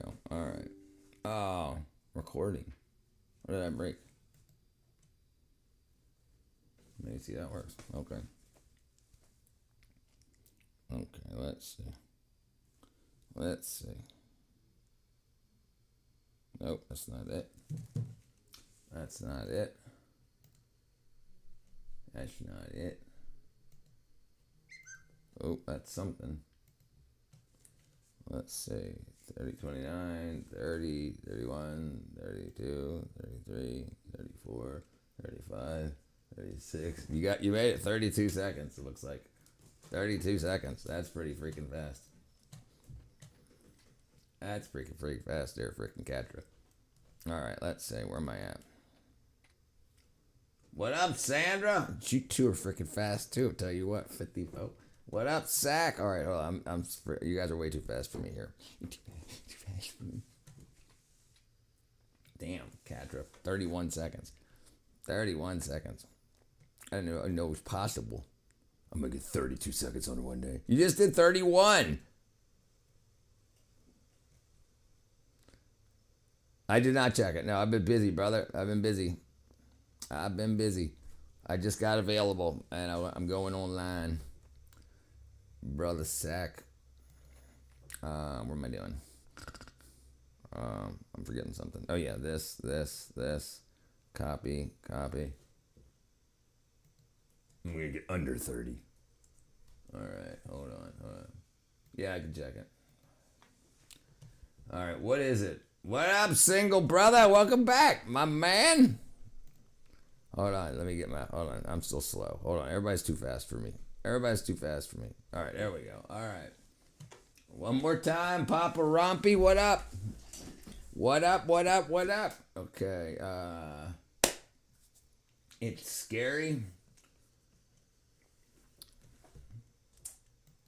go. All right. Oh, recording. What did I break? Let me see how that works. Okay. Okay, let's see. Let's see. Nope, that's not it. That's not it. That's not it. Oh, that's something. Let's see. 30, 29, 30, 31, 32, 33, 34, 35, 36. You made it 32 seconds, it looks like. 32 seconds. That's pretty freaking fast. That's freaking fast there, freaking Catra. Alright, let's see. Where am I at? What up, Sandra? You two are freaking fast too. Tell you what, 50. Oh, what up, Sack? All right, hold on. You guys are way too fast for me here. Too fast for me. Damn, Catra. 31 seconds. 31 seconds. I didn't know it was possible. I'm gonna get 32 seconds on one day. You just did 31. I did not check it. No, I've been busy, brother. I've been busy. I just got available, and I'm going online. Brother Sack. What am I doing? I'm forgetting something. Oh, yeah, this. Copy. I'm going to get under 30. All right, hold on. Yeah, I can check it. All right, what is it? What up, single brother? Welcome back, my man. Hold on, let me get my... Hold on, I'm still slow. Hold on, everybody's too fast for me. All right, there we go. All right. One more time, Papa Rompy, what up? What up? Okay, it's scary.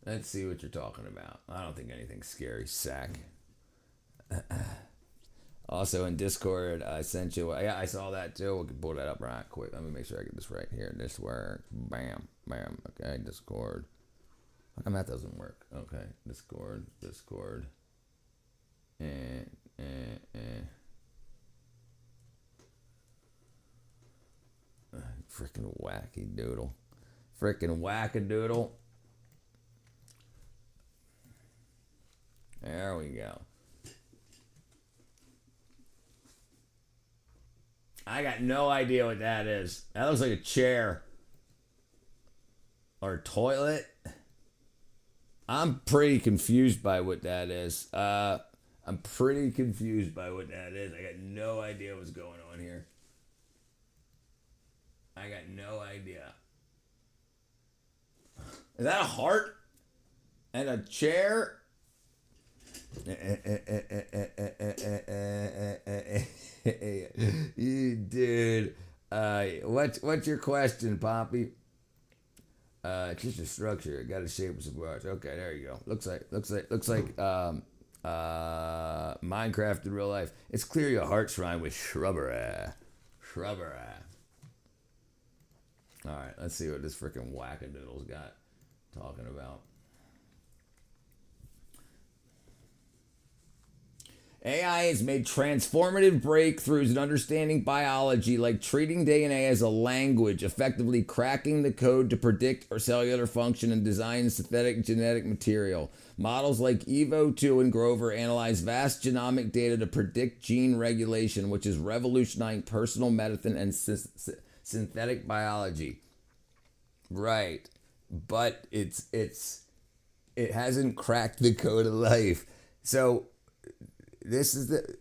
Let's see what you're talking about. I don't think anything's scary, Sack. Also in Discord, I sent you. Yeah, I saw that too. We can pull that up right quick. Let me make sure I get this right here. This works. Bam. Okay, Discord. How come that doesn't work? Okay, Discord. Freaking wackadoodle. There we go. I got no idea what that is. That looks like a chair. Or a toilet. I'm pretty confused by what that is. I got no idea what's going on here. I got no idea. Is that a heart? And a chair? Dude, what's your question, Poppy? It's just a structure. It got a shape of some bars. Okay, there you go. Looks like Minecraft in real life. It's clear your heart's rhyme with shrubbery. All right, let's see what this freaking wackadoodle's got talking about. AI has made transformative breakthroughs in understanding biology, like treating DNA as a language, effectively cracking the code to predict our cellular function and design synthetic genetic material. Models like Evo2 and Grover analyze vast genomic data to predict gene regulation, which is revolutionizing personal medicine and synthetic biology. Right, but it hasn't cracked the code of life. So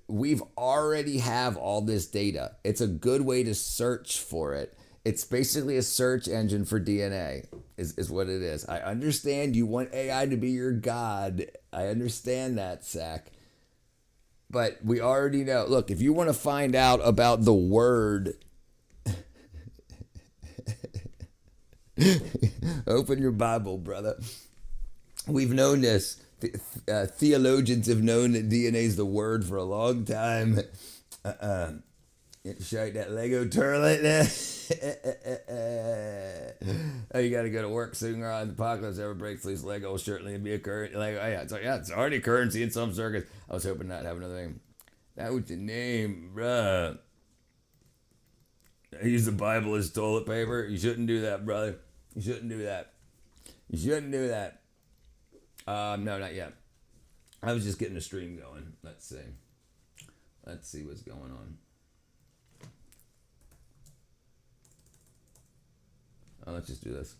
we've already have all this data. It's a good way to search for it. It's basically a search engine for DNA is what it is. I understand you want AI to be your god. I understand that, Sack. But we already know. Look, if you want to find out about the word, open your Bible, brother. We've known this. Theologians have known that DNA is the word for a long time. You shake that Lego turlet there. Oh, you got to go to work soon, or the apocalypse ever breaks loose. Lego will certainly be a current. Lego, oh, yeah, it's already currency in some circuits. I was hoping not to have another name. That was your name, bruh. I use the Bible as toilet paper. You shouldn't do that, brother. You shouldn't do that. You shouldn't do that. No, not yet. I was just getting a stream going. Let's see. Let's see what's going on. Oh, let's just do this.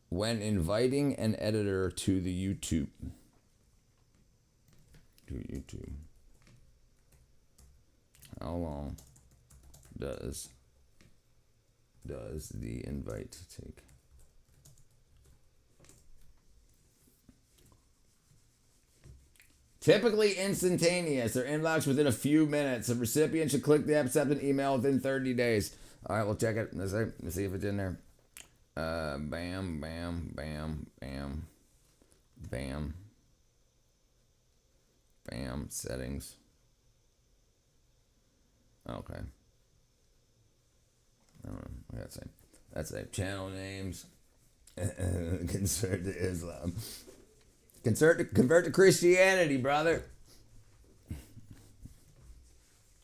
When inviting an editor to the YouTube. How long does the invite take? Typically instantaneous. Their inbox within a few minutes. The recipient should click the accept an email within 30 days. All right, we'll check it. Let's see if it's in there. Bam, bam, bam, bam, bam, bam. Settings. Okay. I don't know. That's a channel names. Convert to Islam. Convert to Christianity, brother.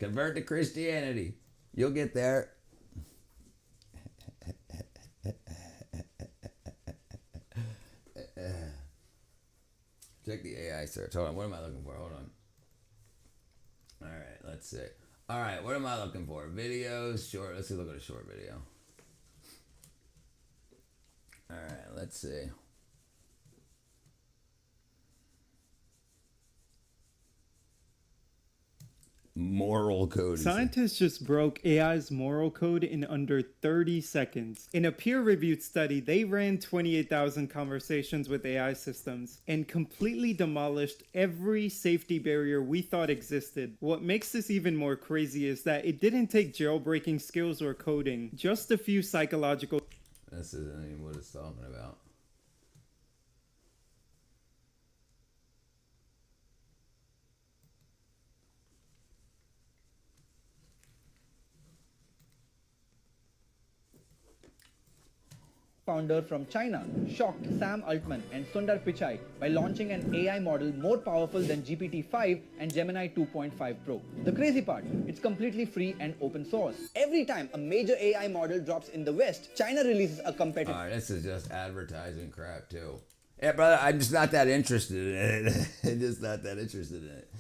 Convert to Christianity. You'll get there. Check the AI search. Hold on. What am I looking for? Hold on. All right. Let's see. All right. What am I looking for? Videos. Short. Let's see. Look at a short video. All right. Let's see. Moral code. Scientists just broke AI's moral code in under 30 seconds. In a peer-reviewed study, they ran 28,000 conversations with AI systems and completely demolished every safety barrier we thought existed. What makes this even more crazy is that it didn't take jailbreaking skills or coding, just a few psychological... This isn't even what it's talking about. Founder from China shocked Sam Altman and Sundar Pichai by launching an AI model more powerful than GPT-5 and Gemini 2.5 Pro. The crazy part, it's completely free and open source. Every time a major AI model drops in the West, China releases a competitive... Alright, this is just advertising crap too. Yeah, brother, I'm just not that interested in it. I'm just not that interested in it.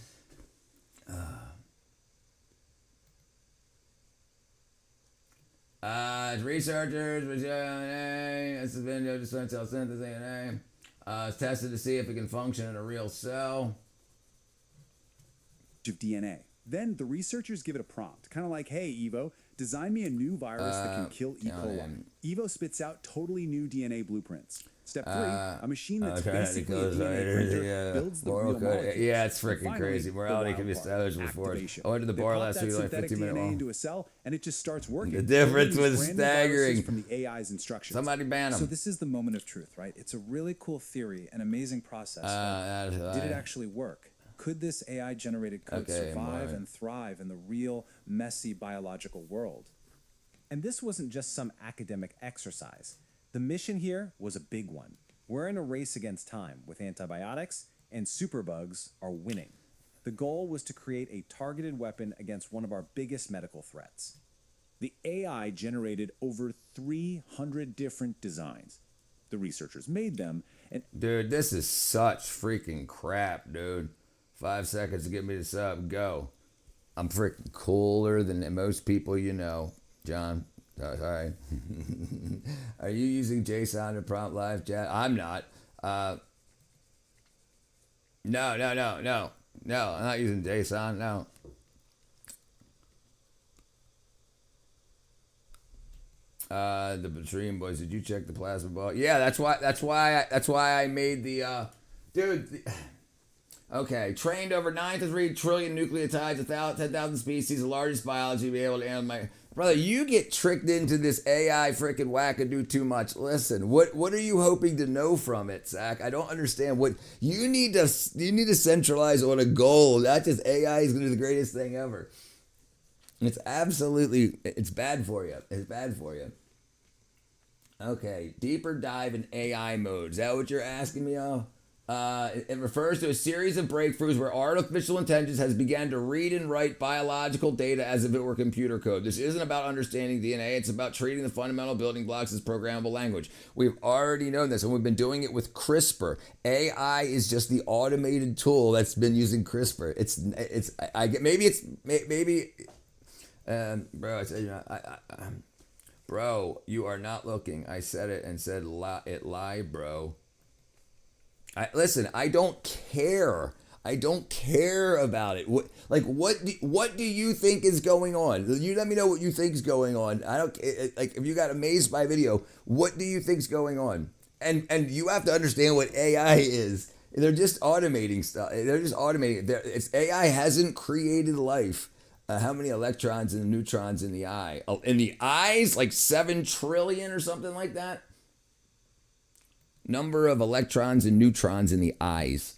Researchers, this has been just cell synthesis DNA. It's tested to see if it can function in a real cell. Of DNA. Then the researchers give it a prompt, kind of like, hey, Evo, design me a new virus that can kill E. coli. Evo spits out totally new DNA blueprints. Step 3, a machine that's basically a DNA printer builds the real molecules. Yeah, it's freaking crazy. Morality can be established before it. I went to the bar last week, like 15 minutes long. Into a cell, and it just starts working. The difference was staggering. From the AI's instructions. Somebody ban them. So this is the moment of truth, right? It's a really cool theory, an amazing process. Did it actually work? Could this AI-generated code survive and thrive in the real, messy biological world? And this wasn't just some academic exercise. The mission here was a big one. We're in a race against time with antibiotics, and superbugs are winning. The goal was to create a targeted weapon against one of our biggest medical threats. The AI generated over 300 different designs. The researchers made them, and... Dude, this is such freaking crap, dude. 5 seconds to get me to sub. Go. I'm freaking cooler than most people you know. John, sorry. Are you using JSON to prompt live chat? I'm not. No. I'm not using JSON. No. The Dream Boys. Did you check the plasma ball? Yeah, that's why I made the dude. Okay, trained over 93 trillion nucleotides, 10,000 species, the largest biology to be able to analyze Brother, you get tricked into this AI freaking wackadoo too much. Listen, what are you hoping to know from it, Zach? I don't understand what you need to centralize on a goal. Not just AI is going to be the greatest thing ever. It's bad for you. It's bad for you. Okay, deeper dive in AI mode. Is that what you're asking me, it refers to a series of breakthroughs where artificial intelligence has begun to read and write biological data as if it were computer code. This isn't about understanding DNA. It's about treating the fundamental building blocks as programmable language. We've already known this, and we've been doing it with CRISPR. AI is just the automated tool that's been using CRISPR. Bro, you are not looking. I said it and said it live, bro. Listen, I don't care. I don't care about it. What do you think is going on? You let me know what you think is going on. I don't like if you got amazed by video. What do you think is going on? And you have to understand what AI is. They're just automating stuff. They're just automating. AI hasn't created life. How many electrons and neutrons in the eye? In the eyes, like 7 trillion or something like that. Number of electrons and neutrons in the eyes.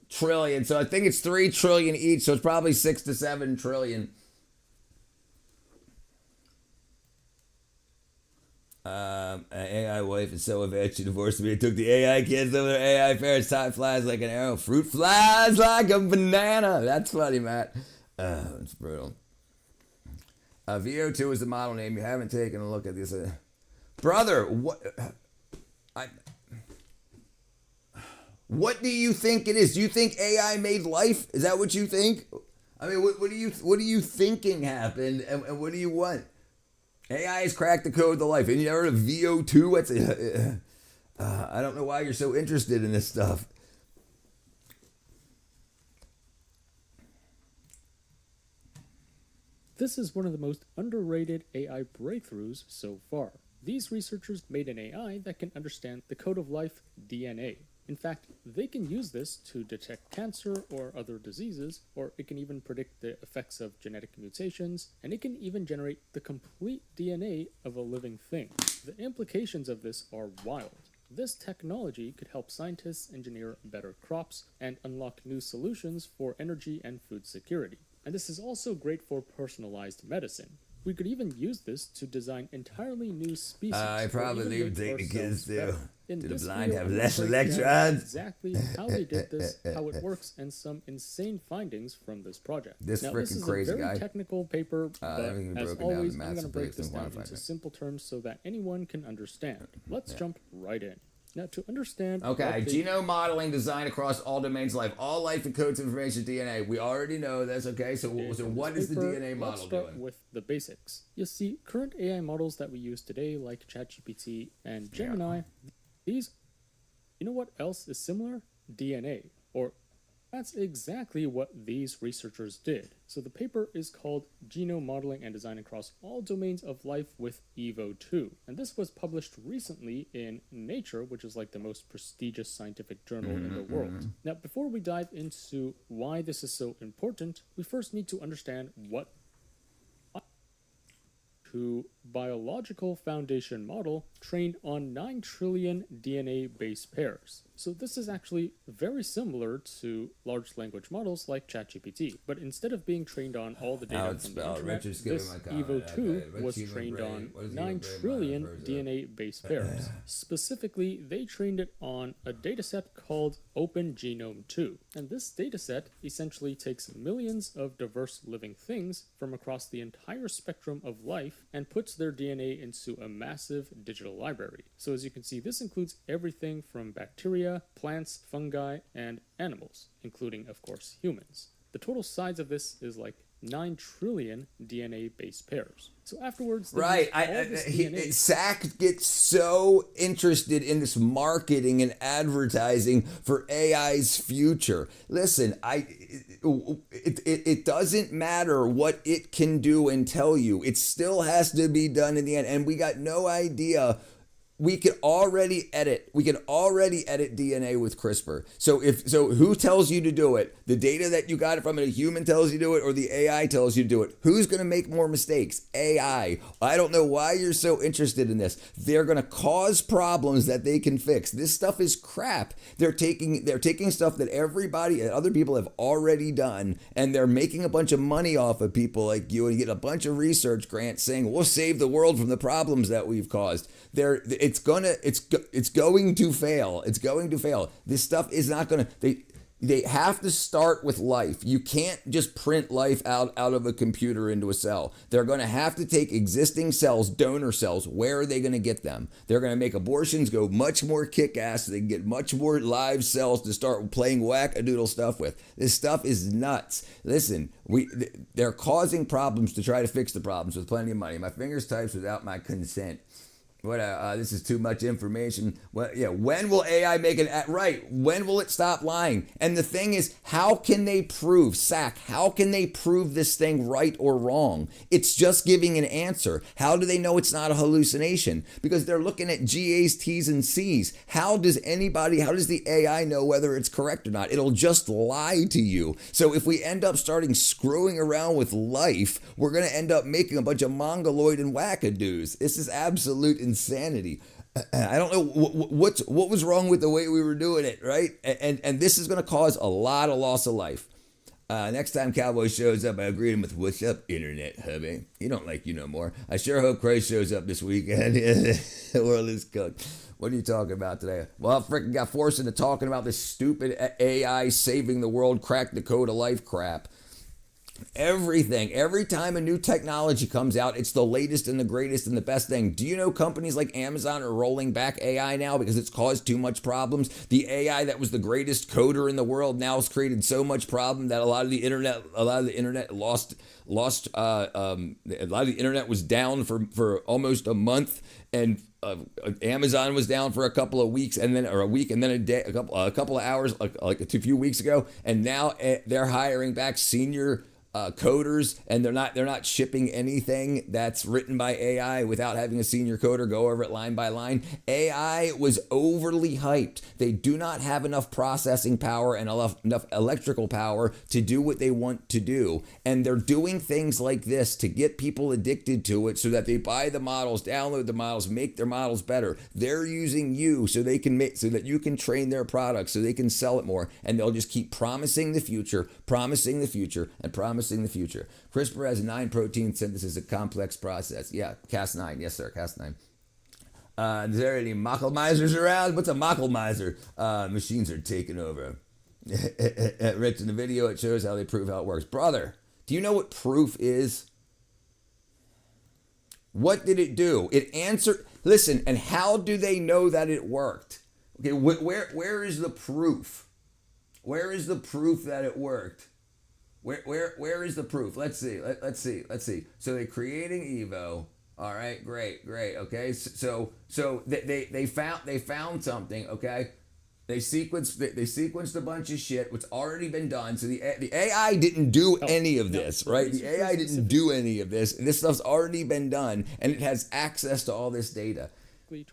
Trillion. So I think it's 3 trillion each. So it's probably 6 to 7 trillion. AI wife is so advanced she divorced me. It took the AI kids over their AI parents. Time flies like an arrow. Fruit flies like a banana. That's funny, Matt. It's brutal. VO2 is the model name. You haven't taken a look at this. Brother, what do you think it is? Do you think AI made life? Is that what you think? I mean, what are you thinking happened, and what do you want? AI has cracked the code to life. And you ever heard of VO2? I don't know why you're so interested in this stuff. This is one of the most underrated AI breakthroughs so far. These researchers made an AI that can understand the code of life, DNA. In fact, they can use this to detect cancer or other diseases, or it can even predict the effects of genetic mutations, and it can even generate the complete DNA of a living thing. The implications of this are wild. This technology could help scientists engineer better crops and unlock new solutions for energy and food security. And this is also great for personalized medicine. We could even use this to design entirely new species. I probably leave take the kids too. Do the blind have less electrons? Exactly how they did this, how it works, and some insane findings from this project. This freaking crazy guy. This is a very technical paper, but as always, I'm going to break this down into it. simple terms so that anyone can understand. Let's jump right in. Now, to understand... Okay, genome modeling designed across all domains of life. All life encodes information DNA. We already know this, okay? So what is the DNA model doing? Let's start with the basics. You see, current AI models that we use today, like ChatGPT and Gemini, these... You know what else is similar? DNA. Or that's exactly what these researchers did. So the paper is called Genome Modeling and Design Across All Domains of Life with EVO2. And this was published recently in Nature, which is like the most prestigious scientific journal in the world. Now, before we dive into why this is so important, we first need to understand what to biological foundation model trained on 9 trillion DNA base pairs. So this is actually very similar to large language models like ChatGPT, but instead of being trained on all the data from the internet, this EVO2 was trained on 9 trillion DNA base pairs. Specifically, they trained it on a dataset called Open Genome 2. And this dataset essentially takes millions of diverse living things from across the entire spectrum of life and puts their DNA into a massive digital library. So as you can see, this includes everything from bacteria, plants, fungi, and animals, including, of course, humans. The total size of this is like 9 trillion DNA base pairs. So afterwards, right, Zach gets so interested in this marketing and advertising for AI's future. Listen, it doesn't matter what it can do and tell you. It still has to be done in the end, and we got no idea we can already edit DNA with CRISPR. So who tells you to do it? The data that you got it from, a human tells you to do it, or the AI tells you to do it? Who's going to make more mistakes? AI. I don't know why you're so interested in this. They're going to cause problems that they can fix. This stuff is crap. They're taking stuff that other people have already done, and they're making a bunch of money off of people like you, and get a bunch of research grants saying we'll save the world from the problems that we've caused. It's going to fail. It's going to fail. This stuff is not going to. They have to start with life. You can't just print life out of a computer into a cell. They're going to have to take existing cells, donor cells. Where are they going to get them? They're going to make abortions go much more kick-ass. They can get much more live cells to start playing whack-a-doodle stuff with. This stuff is nuts. Listen, they're causing problems to try to fix the problems with plenty of money. My fingers types without my consent. This is too much information. When will AI make it right? When will it stop lying? And the thing is, how can they prove, how can they prove this thing right or wrong? It's just giving an answer. How do they know it's not a hallucination? Because they're looking at GAs, T's, and C's. How does the AI know whether it's correct or not? It'll just lie to you. So if we end up starting screwing around with life, we're going to end up making a bunch of mongoloid and wackadoos. This is absolute insanity. I don't know what was wrong with the way we were doing it, right? And this is going to cause a lot of loss of life. Next time Cowboy shows up, I greet him with, "What's up, internet hubby? You don't like you no more." I sure hope Christ shows up this weekend. The world is cooked. What are you talking about today? Well, I freaking got forced into talking about this stupid AI saving the world, crack the code of life crap. Everything. Every time a new technology comes out, it's the latest and the greatest and the best thing. Do you know companies like Amazon are rolling back AI now because it's caused too much problems? The AI that was the greatest coder in the world now has created so much problem that a lot of the internet was down for almost a month, and Amazon was down for a couple of weeks, and then a week, and then a day, a couple of hours, like a few weeks ago, and now they're hiring back senior coders, and they're not shipping anything that's written by AI without having a senior coder go over it line by line. AI was overly hyped. They do not have enough processing power and enough electrical power to do what they want to do. And they're doing things like this to get people addicted to it so that they buy the models, download the models, make their models better. They're using you so that you can train their products so they can sell it more. And they'll just keep promising the future, and promising the future. CRISPR has 9 protein synthesis, a complex process. Yeah, Cas9. Yes, sir, Cas9. Is there any Mockelmisers around? What's a Mockelmiser? Machines are taking over. Rich, in the video, it shows how they prove how it works. Brother, do you know what proof is? What did it do? It answered. Listen, and how do they know that it worked? Okay, where is the proof? Where is the proof that it worked? Where is the proof? Let's see. So they're creating Evo. All right, great. Okay, so they found something. Okay, they sequenced a bunch of shit, what's already been done. So the AI didn't do any of this, right? The AI didn't do any of this, and this stuff's already been done, and it has access to all this data.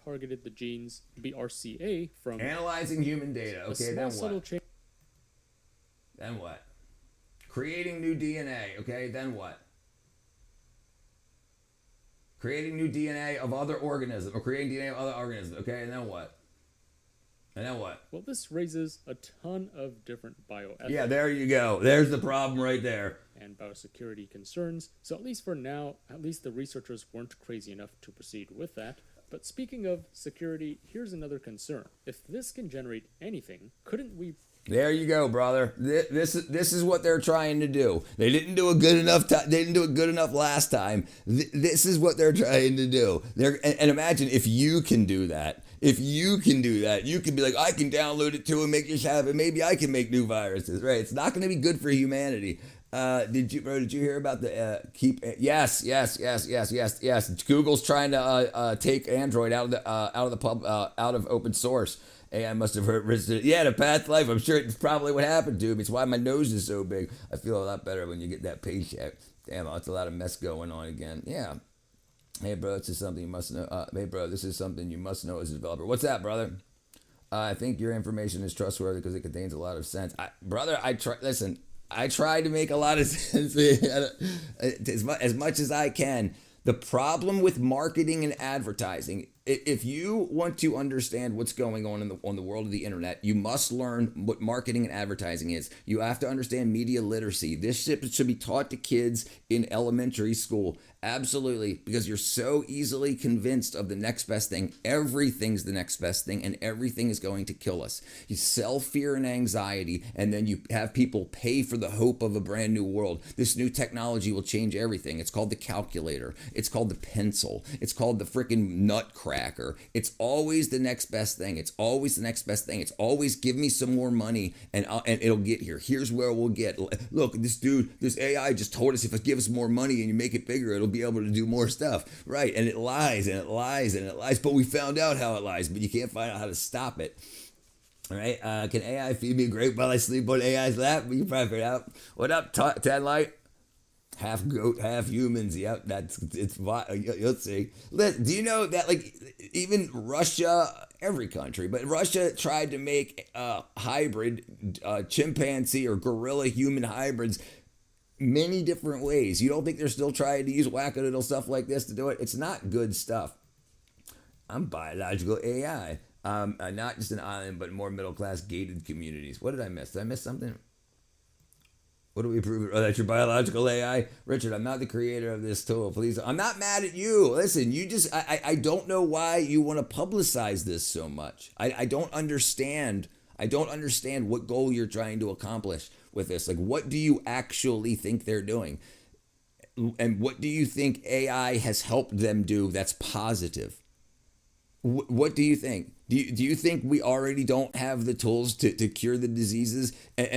Targeted the genes BRCA from analyzing human data. Okay, then what? Then what? Creating new DNA, okay, then what? Creating new DNA of other organisms, or creating DNA of other organisms, okay, and then what? Well, this raises a ton of different bioethics. Yeah, there you go. There's the problem right there. And biosecurity concerns. So at least for now, the researchers weren't crazy enough to proceed with that. But speaking of security, here's another concern. If this can generate anything, couldn't we... There you go, brother. This is what they're trying to do. They didn't do it good enough. They didn't do it good enough last time. This is what they're trying to do. And imagine if you can do that. If you can do that, you can be like, I can download it too and make this happen. Maybe I can make new viruses. Right? It's not going to be good for humanity. Did you hear about the Yes. Google's trying to take Android out of open source. AI must have heard the path to life. I'm sure it's probably what happened to him. It's why my nose is so big. I feel a lot better when you get that paycheck. Damn, that's a lot of mess going on again. Yeah. Hey, bro, this is something you must know. Hey, bro, this is something you must know as a developer. What's that, brother? I think your information is trustworthy because it contains a lot of sense. Brother, listen, I try to make a lot of sense as much as I can. The problem with marketing and advertising, if you want to understand what's going on on the world of the internet, you must learn what marketing and advertising is. You have to understand media literacy. This shit should be taught to kids in elementary school. Absolutely, because you're so easily convinced of the next best thing. Everything's the next best thing, and everything is going to kill us. You sell fear and anxiety, and then you have people pay for the hope of a brand new world. This new technology will change everything. It's called the calculator. It's called the pencil. It's called the freaking nutcracker. It's always the next best thing. It's always the next best thing. It's always give me some more money, and it'll get here. Here's where we'll get. Look, this AI just told us if it gives us more money and you make it bigger, it'll be able to do more stuff, right? And it lies and it lies and it lies, but we found out how it lies, but you can't find out how to stop it. All right, can AI feed me great while I sleep on AI's lap? You probably figure it out. What up, Tad Light? Half goat, half humans. Yep, you'll see. Do you know that even Russia, every country, but Russia tried to make hybrid chimpanzee or gorilla human hybrids many different ways. You don't think they're still trying to use wackadoodle stuff like this to do it? It's not good stuff. I'm biological AI. Not just an island, but more middle-class gated communities. What did I miss? Did I miss something? What do we prove? Oh, that's your biological AI? Richard, I'm not the creator of this tool. Please, I'm not mad at you. Listen, I don't know why you want to publicize this so much. I don't understand. I don't understand what goal you're trying to accomplish with this. What do you actually think they're doing? And what do you think AI has helped them do that's positive? What do you think? Do you think we already don't have the tools to cure the diseases that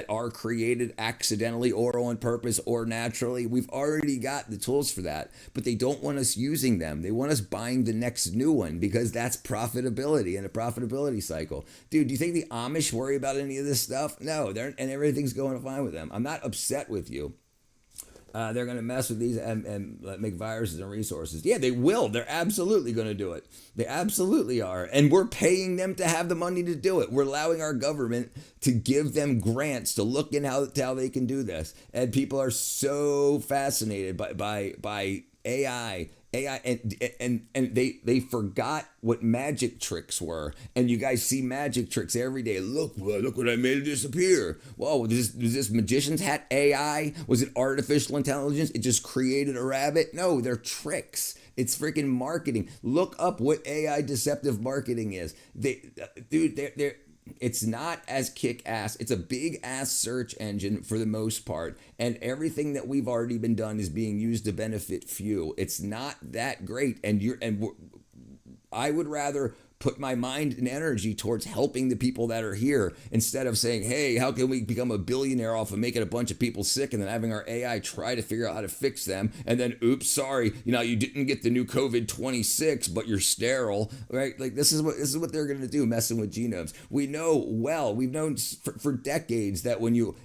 are created accidentally or on purpose or naturally? We've already got the tools for that, but they don't want us using them. They want us buying the next new one because that's profitability and a profitability cycle. Dude, do you think the Amish worry about any of this stuff? No, and everything's going fine with them. I'm not upset with you. They're going to mess with these and make viruses and resources. Yeah, they will. They're absolutely going to do it. They absolutely are. And we're paying them to have the money to do it. We're allowing our government to give them grants to look in how they can do this. And people are so fascinated by AI. And they forgot what magic tricks were. And you guys see magic tricks every day. Look what I made it disappear. Whoa, was this magician's hat AI? Was it artificial intelligence? It just created a rabbit? No, they're tricks. It's freaking marketing. Look up what AI deceptive marketing is. They're it's not as kick-ass. It's a big-ass search engine for the most part. And everything that we've already been done is being used to benefit few. It's not that great. I would rather put my mind and energy towards helping the people that are here instead of saying, hey, how can we become a billionaire off of making a bunch of people sick and then having our AI try to figure out how to fix them. And then, oops, sorry, you didn't get the new COVID-26, but you're sterile, right? This is what they're going to do, messing with genomes. We've known for decades that when you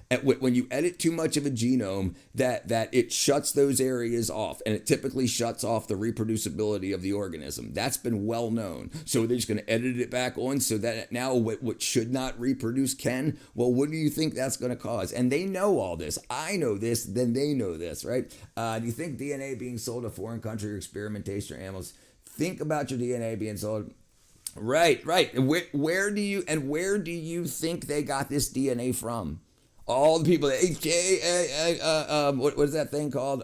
edit too much of a genome, that it shuts those areas off, and it typically shuts off the reproducibility of the organism. That's been well known. So they're just going to edit it back on so that now what should not reproduce can. Well, what do you think that's going to cause? And they know all this. I know this, then they know this, right? Do you think DNA being sold to a foreign country or experimentation or animals? Think about your DNA being sold. Right. Where do you think they got this DNA from? All the people that what is that thing called?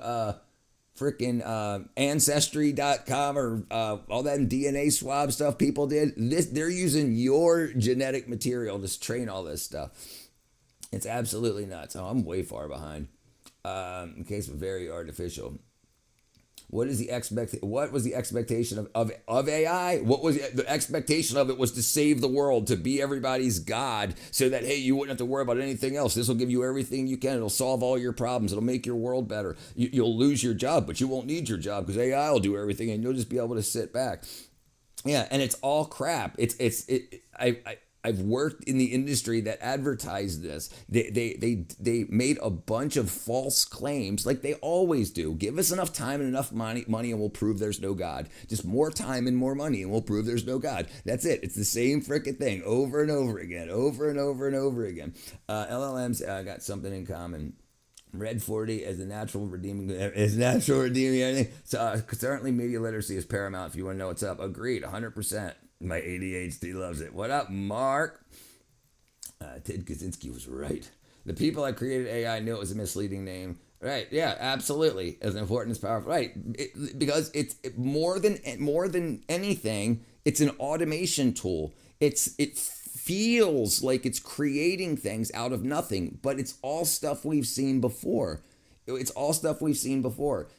Ancestry.com or all that DNA swab stuff people did. They're using your genetic material to train all this stuff. It's absolutely nuts. Oh, I'm way far behind. In case of very artificial. What was the expectation of AI? What was the expectation of it was to save the world, to be everybody's God, so that, hey, you wouldn't have to worry about anything else. This will give you everything you can. It'll solve all your problems. It'll make your world better. You'll lose your job, but you won't need your job because AI will do everything, and you'll just be able to sit back. Yeah, and it's all crap. I I've worked in the industry that advertised this. They made a bunch of false claims like they always do. Give us enough time and enough money and we'll prove there's no God. Just more time and more money and we'll prove there's no God. That's it. It's the same frickin' thing over and over again, over and over and over again. LLMs got something in common. Red 40 as natural redeeming anything. So certainly media literacy is paramount if you want to know what's up. Agreed, 100%. My ADHD loves it. What up, Mark? Ted Kaczynski was right. The people that created AI knew it was a misleading name. Right? Yeah, absolutely. As important as powerful. Right? Because it's more than anything. It's an automation tool. It feels like it's creating things out of nothing, but it's all stuff we've seen before. It's all stuff we've seen before.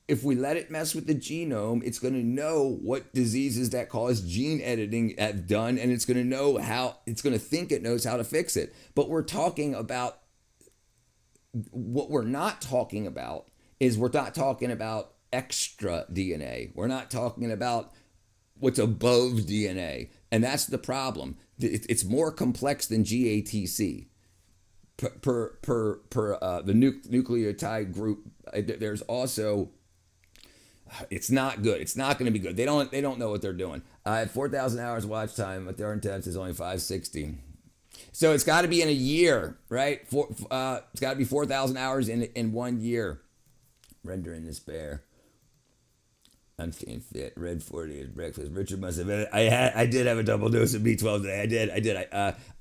If we let it mess with the genome, it's going to know what diseases that cause gene editing have done, and it's going to know how, it's going to think it knows how to fix it. But we're talking about, what we're not talking about is we're not talking about extra DNA. We're not talking about what's above DNA. And that's the problem. It's more complex than GATC. Per the nucleotide group, there's also, it's not good. It's not going to be good. They don't know what they're doing. I have 4,000 hours watch time, but their intent is only 560. So it's got to be in a year, right? It's got to be 4,000 hours in 1 year. Rendering despair. I'm staying fit. Red 40 at breakfast. Richard must have. I did have a double dose of B12 today. I did.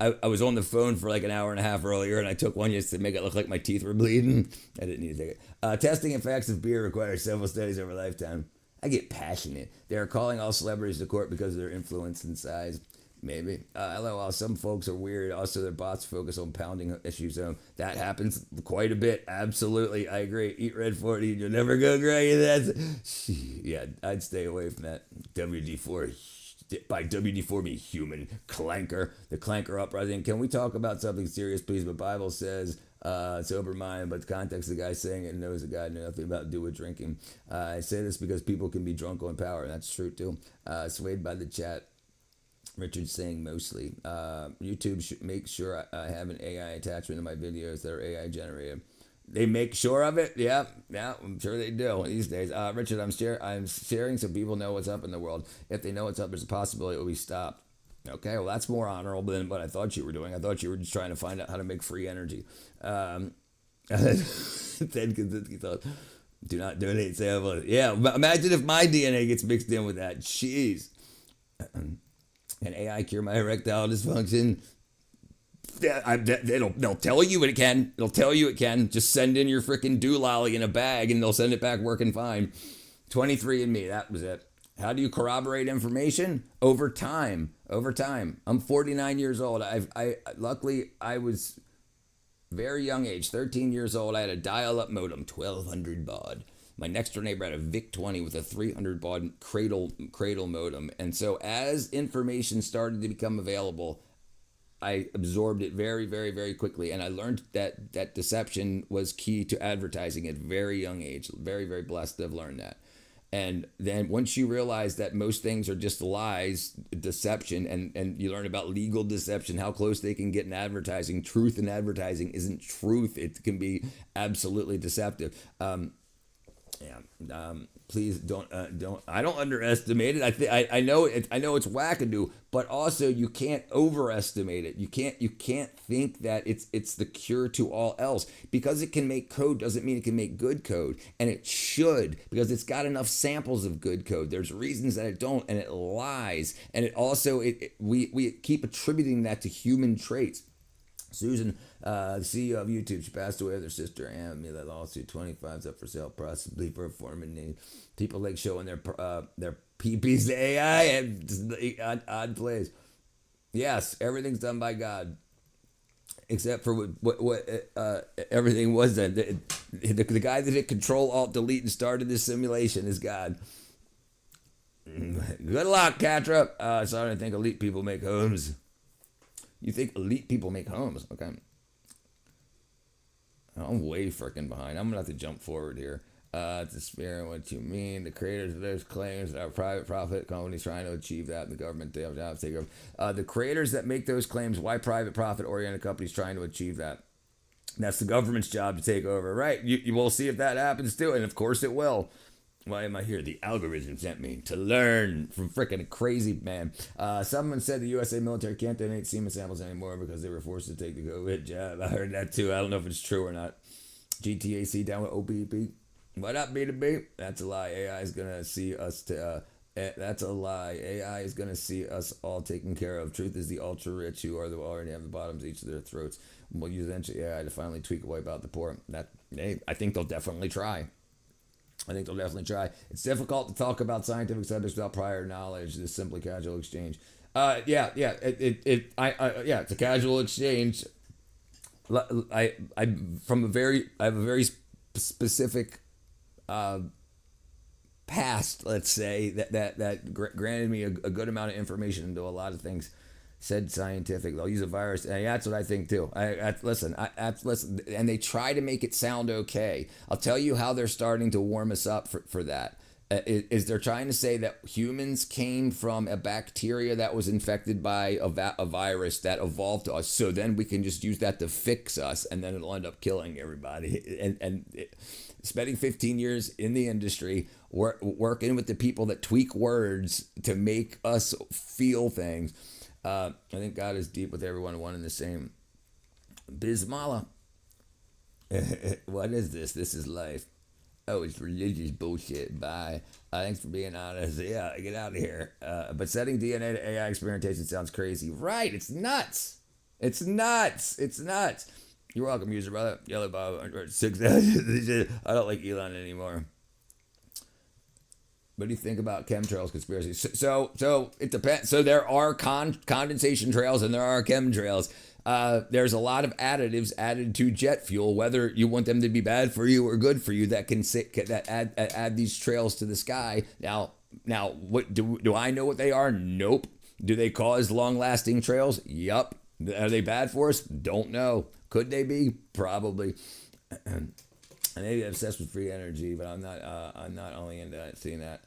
I was on the phone for like an hour and a half earlier, and I took one just to make it look like my teeth were bleeding. I didn't need to take it. Testing effects of beer requires several studies over a lifetime. I get passionate. They are calling all celebrities to court because of their influence and size. Maybe. LOL, some folks are weird. Also, their bots focus on pounding issues home. That happens quite a bit. Absolutely. I agree. Eat Red 40. You'll never go gray. Yeah, I'd stay away from that. WD4. By WD4, me human clanker. The clanker uprising. Can we talk about something serious, please? The Bible says, sober mind, but the context of the guy saying it knows the guy knew nothing about to do with drinking. I say this because people can be drunk on power. That's true, too. Swayed by the chat. Richard's saying mostly. YouTube should make sure I have an AI attachment to my videos that are AI generated. They make sure of it? Yeah, I'm sure they do these days. Richard, I'm sharing so people know what's up in the world. If they know what's up, there's a possibility it will be stopped. Okay, well, that's more honorable than what I thought you were doing. I thought you were just trying to find out how to make free energy. Ted Kaczynski thought, do not donate samples. Yeah, imagine if my DNA gets mixed in with that. Jeez. Can AI cure my erectile dysfunction? They'll tell you it can. They'll tell you it can. Just send in your freaking doolally in a bag and they'll send it back working fine. 23andMe, that was it. How do you corroborate information? Over time. I'm 49 years old. Luckily, I was very young age, 13 years old. I had a dial-up modem, 1200 baud. My next door neighbor had a VIC-20 with a 300 baud cradle modem. And so as information started to become available, I absorbed it very, very, very quickly. And I learned that deception was key to advertising at a very young age. Very, very blessed to have learned that. And then once you realize that most things are just lies, deception, and you learn about legal deception, how close they can get in advertising. Truth in advertising isn't truth. It can be absolutely deceptive. Please don't. I don't underestimate it. I know it's wackadoo, but also you can't overestimate it. You can't think that it's the cure to all else. Because it can make code doesn't mean it can make good code, and it should, because it's got enough samples of good code. There's reasons that it don't, and it lies, and it also we keep attributing that to human traits. Susan, the CEO of YouTube, she passed away with her sister Anne. That lawsuit, 25's up for sale, possibly for a foreman name. People like showing their peepees to AI and odd plays. Yes, everything's done by God, except for what everything was done. The guy that hit Control Alt Delete and started this simulation is God. Good luck, Katra. Sorry, I think elite people make homes. You think elite people make homes? Okay. I'm way freaking behind. I'm going to have to jump forward here. It's a spirit what you mean. The creators of those claims are private profit companies trying to achieve that, and the government they have jobs take over. The creators that make those claims, why private profit oriented companies trying to achieve that? That's the government's job to take over, right? You will see if that happens too, and of course it will. Why am I here? The algorithm sent me to learn from freaking crazy man. Someone said the USA military can't donate semen samples anymore because they were forced to take the COVID jab. I heard that too. I don't know if it's true or not. GTAC down with OPP. What up, B2B? That's a lie. AI is gonna see us that's a lie. AI is gonna see us all taken care of. Truth is the ultra rich who are the already have the bottoms of each of their throats. We'll use eventually AI to finally tweak and wipe out the poor. I think they'll definitely try. It's difficult to talk about scientific subjects without prior knowledge. This is simply casual exchange. It's a casual exchange. I have a very specific past, let's say, that granted me a good amount of information into a lot of things. Said scientific, they'll use a virus, and that's what I think too. Listen, and they try to make it sound okay. I'll tell you how they're starting to warm us up for that. Is they're trying to say that humans came from a bacteria that was infected by a virus that evolved to us, so then we can just use that to fix us, and then it'll end up killing everybody. Spending 15 years in the industry, working with the people that tweak words to make us feel things. I think God is deep with everyone, one and the same. Bismillah. What is this? This is life. Oh, it's religious bullshit. Bye. Thanks for being honest. Yeah, get out of here. But setting DNA to AI experimentation sounds crazy. Right, it's nuts. It's nuts. You're welcome, user brother. Yellow Bob. I don't like Elon anymore. What do you think about chemtrails conspiracy? So it depends. So there are condensation trails and there are chemtrails. There's a lot of additives added to jet fuel, whether you want them to be bad for you or good for you, that add these trails to the sky. Now, what do I know what they are? Nope. Do they cause long-lasting trails? Yup. Are they bad for us? Don't know. Could they be? Probably. I may be obsessed with free energy, but I'm not only into seeing that.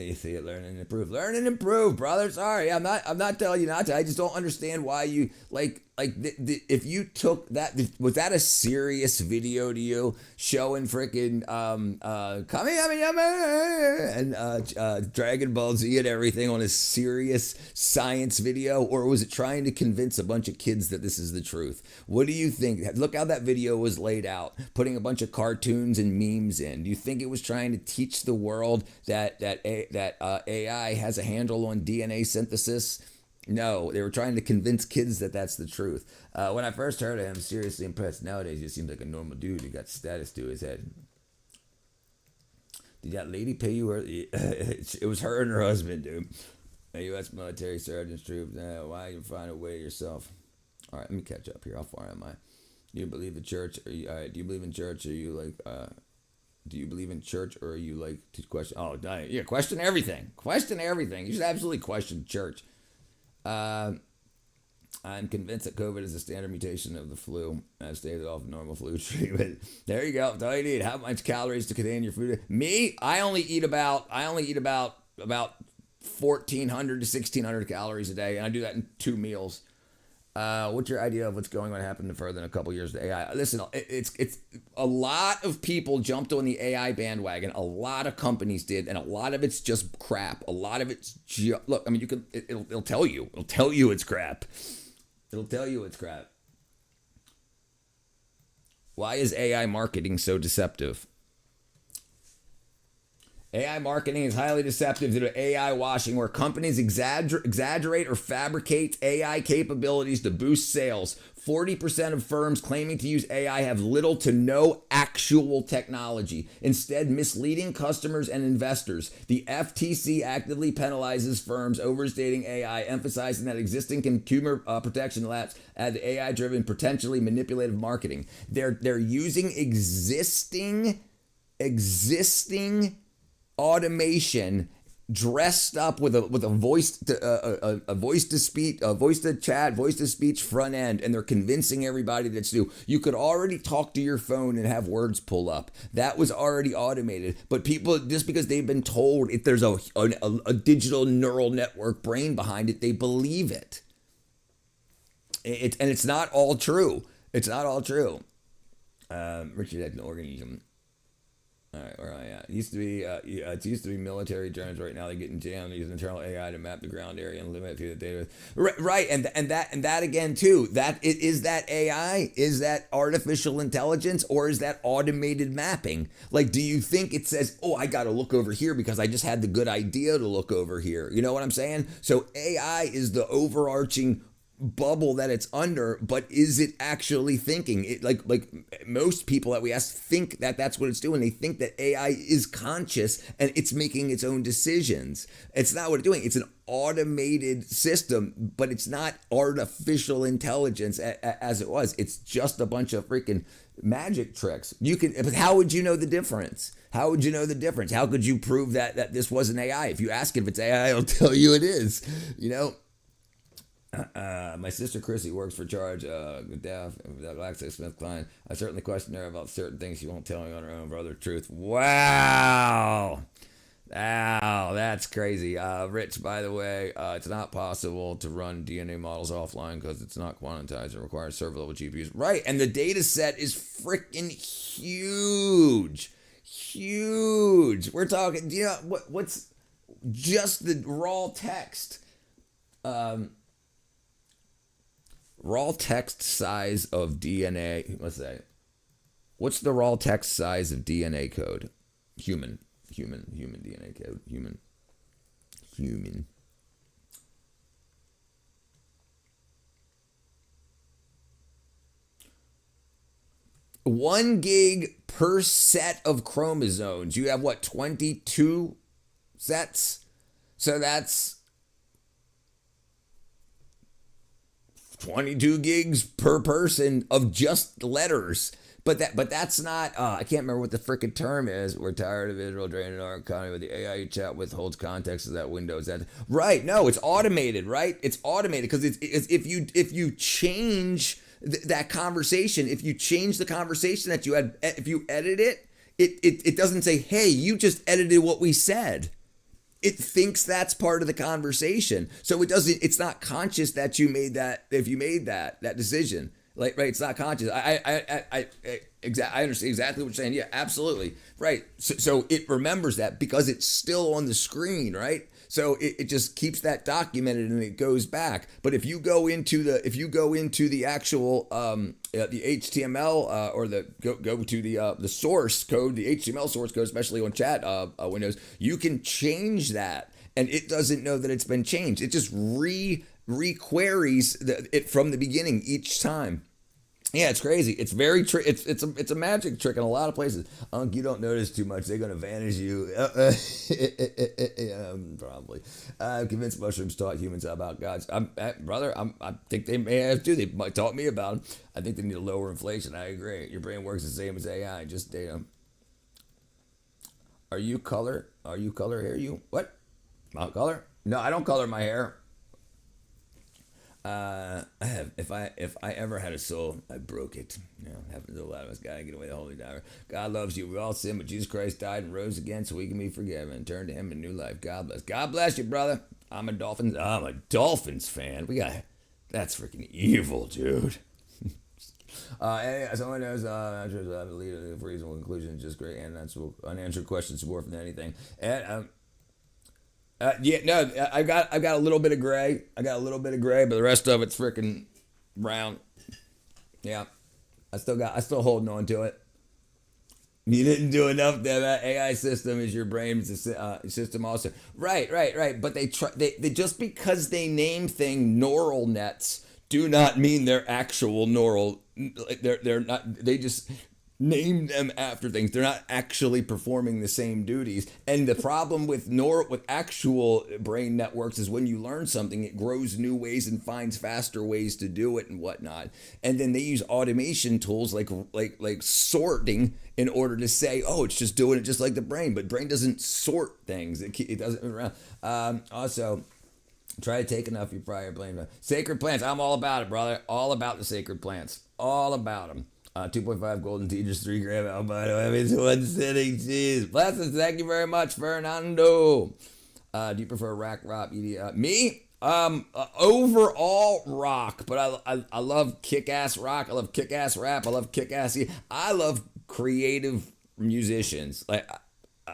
You see it, learn and improve. Learn and improve, brother. Sorry, I'm not telling you not to. I just don't understand why you if you took that, was that a serious video to you showing freaking and Dragon Ball Z and everything on a serious science video, or was it trying to convince a bunch of kids that this is the truth? What do you think? Look how that video was laid out, putting a bunch of cartoons and memes in. Do you think it was trying to teach the world that AI has a handle on DNA synthesis? No, they were trying to convince kids that that's the truth. When I first heard of him, seriously impressed. Nowadays, he just seems like a normal dude who got status to his head. Did that lady pay you? It was her and her husband, dude. A U.S. military sergeant's troops. Why you find a way yourself? All right, let me catch up here. How far am I? Do you believe the church? Do you believe in church? Are you like? Do you believe in church, or are you like to question? Oh, yeah, question everything. Question everything. You should absolutely question church. I'm convinced that COVID is a standard mutation of the flu. I've stayed off normal flu treatment. There you go. That's all you need. How much calories to contain your food? Me, I only eat about 1,400 to 1,600 calories a day, and I do that in 2 meals. What's your idea of what's going to happen further in a couple years to AI? Listen, it's a lot of people jumped on the AI bandwagon. A lot of companies did, and a lot of it's just crap. A lot of it's look. I mean, it'll tell you. It'll tell you it's crap. It'll tell you it's crap. Why is AI marketing so deceptive? AI marketing is highly deceptive due to AI washing, where companies exaggerate or fabricate AI capabilities to boost sales. 40% of firms claiming to use AI have little to no actual technology, instead misleading customers and investors. The FTC actively penalizes firms overstating AI, emphasizing that existing consumer protection laps add to AI-driven, potentially manipulative marketing. They're using existing automation dressed up with a voice to a voice to speech, a voice to chat, voice to speech front end, and they're convincing everybody that's new. You could already talk to your phone and have words pull up. That was already automated. But people, just because they've been told if there's a digital neural network brain behind it, they believe it. And it's not all true. It's not all true. Richard had an organism. All right, where am I at? It used to be, it used to be military drones. Right now, they're getting jammed. Using internal AI to map the ground area and limit it through the data. Right, and that again too. Is that AI? Is that artificial intelligence, or is that automated mapping? Like, do you think it says, "Oh, I got to look over here because I just had the good idea to look over here"? You know what I'm saying? So AI is the overarching bubble that it's under, but is it actually thinking? It like most people that we ask think that that's what it's doing. They think that AI is conscious and it's making its own decisions. It's not what it's doing. It's an automated system, but it's not artificial intelligence as it was. It's just a bunch of freaking magic tricks. But how would you know the difference? How would you know the difference? How could you prove that this wasn't AI? If you ask it if it's AI, it'll tell you it is. You know. My sister Chrissy works for Charge GlaxoSmithKline. I certainly question her about certain things she won't tell me on her own, brother. Truth. Wow. Wow, that's crazy. Rich, by the way, it's not possible to run DNA models offline because it's not quantized. It requires server level GPUs. Right, and the data set is freaking huge. Huge. We're talking, you know, what's just the raw text? Raw text size of DNA. Let's say, what's the raw text size of DNA code? Human DNA code. Human. 1 gig per set of chromosomes. You have what, 22 sets? So that's 22 gigs per person of just letters. But that's not, I can't remember what the frickin' term is. We're tired of Israel draining our economy, with the AI you chat with holds context of that Windows. That right? No, it's automated, right? It's automated because it's if you change that conversation, if you change the conversation that you had, if you edit it doesn't say, hey, you just edited what we said. It thinks that's part of the conversation. So it's not conscious that you made that, if you made that decision. Like, right, it's not conscious. I understand exactly what you're saying. Yeah, absolutely. Right. So it remembers that because it's still on the screen, right? So it just keeps that documented and it goes back. But if you go into the actual the HTML or go to the source code, the HTML source code, especially on chat Windows, you can change that, and it doesn't know that it's been changed. It just re-queries it from the beginning each time. Yeah, it's crazy. It's very it's a magic trick in a lot of places. You don't notice too much. They're gonna vanish you. Probably. I'm convinced mushrooms taught humans about gods. I think they may have too. They might taught me about them. I think they need to lower inflation. I agree. Your brain works the same as AI. Just data. Are you color hair? You what? Not color? No, I don't color my hair. I have. If I ever had a soul, I broke it. You know, happens to a lot of us. Gotta get away the holy diver. God loves you. We all sin, but Jesus Christ died and rose again so we can be forgiven and turn to Him in new life. God bless. God bless you, brother. I'm a Dolphins fan. That's freaking evil, dude. Anyway, someone knows I believe a reasonable conclusion is just great and unanswered questions more than anything. And I got a little bit of gray. But the rest of it's freaking brown. Yeah, I still holding on to it. You didn't do enough. That AI system is your brain's system also. Right. But they just because they name things neural nets do not mean they're actual neural. They're not. They just name them after things. They're not actually performing the same duties. And the problem with actual brain networks is when you learn something, it grows new ways and finds faster ways to do it and whatnot. And then they use automation tools like sorting in order to say, oh, it's just doing it just like the brain. But brain doesn't sort things. It doesn't move around. Also, try to take enough, you probably are blaming. Sacred plants. I'm all about it, brother. All about the sacred plants. All about them. 2.5 golden teachers, 3 gram albino. I mean, it's one sitting. Jeez. Blessings. Thank you very much, Fernando. Do you prefer rock, EDM? Me? Overall rock, but I love kick-ass rock. I love kick-ass rap. I love kick-ass. I love creative musicians. Like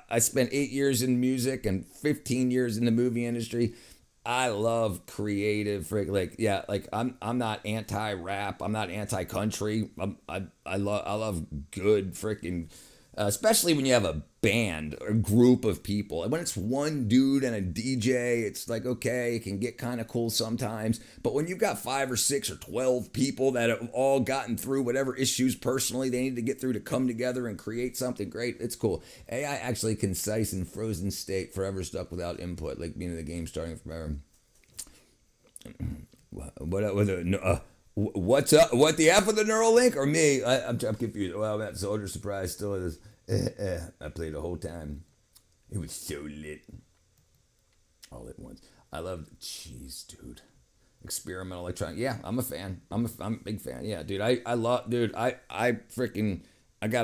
I spent 8 years in music and 15 years in the movie industry. I love creative, I'm not anti-rap. I'm not anti-country. I love good freaking, especially when you have a band or a group of people. And when it's one dude and a DJ, it's like, okay, it can get kind of cool sometimes. But when you've got 5 or 6 or 12 people that have all gotten through whatever issues personally they need to get through to come together and create something great, it's cool. AI actually concise in frozen state, forever stuck without input, like being in the game starting forever. What's up? What, the F of the neural link or me? I'm confused. Well, that soldier surprise still is. I played the whole time. It was so lit. All at once. I love cheese, dude. Experimental electronic. Yeah, I'm a fan. I'm a big fan. Yeah, dude. I got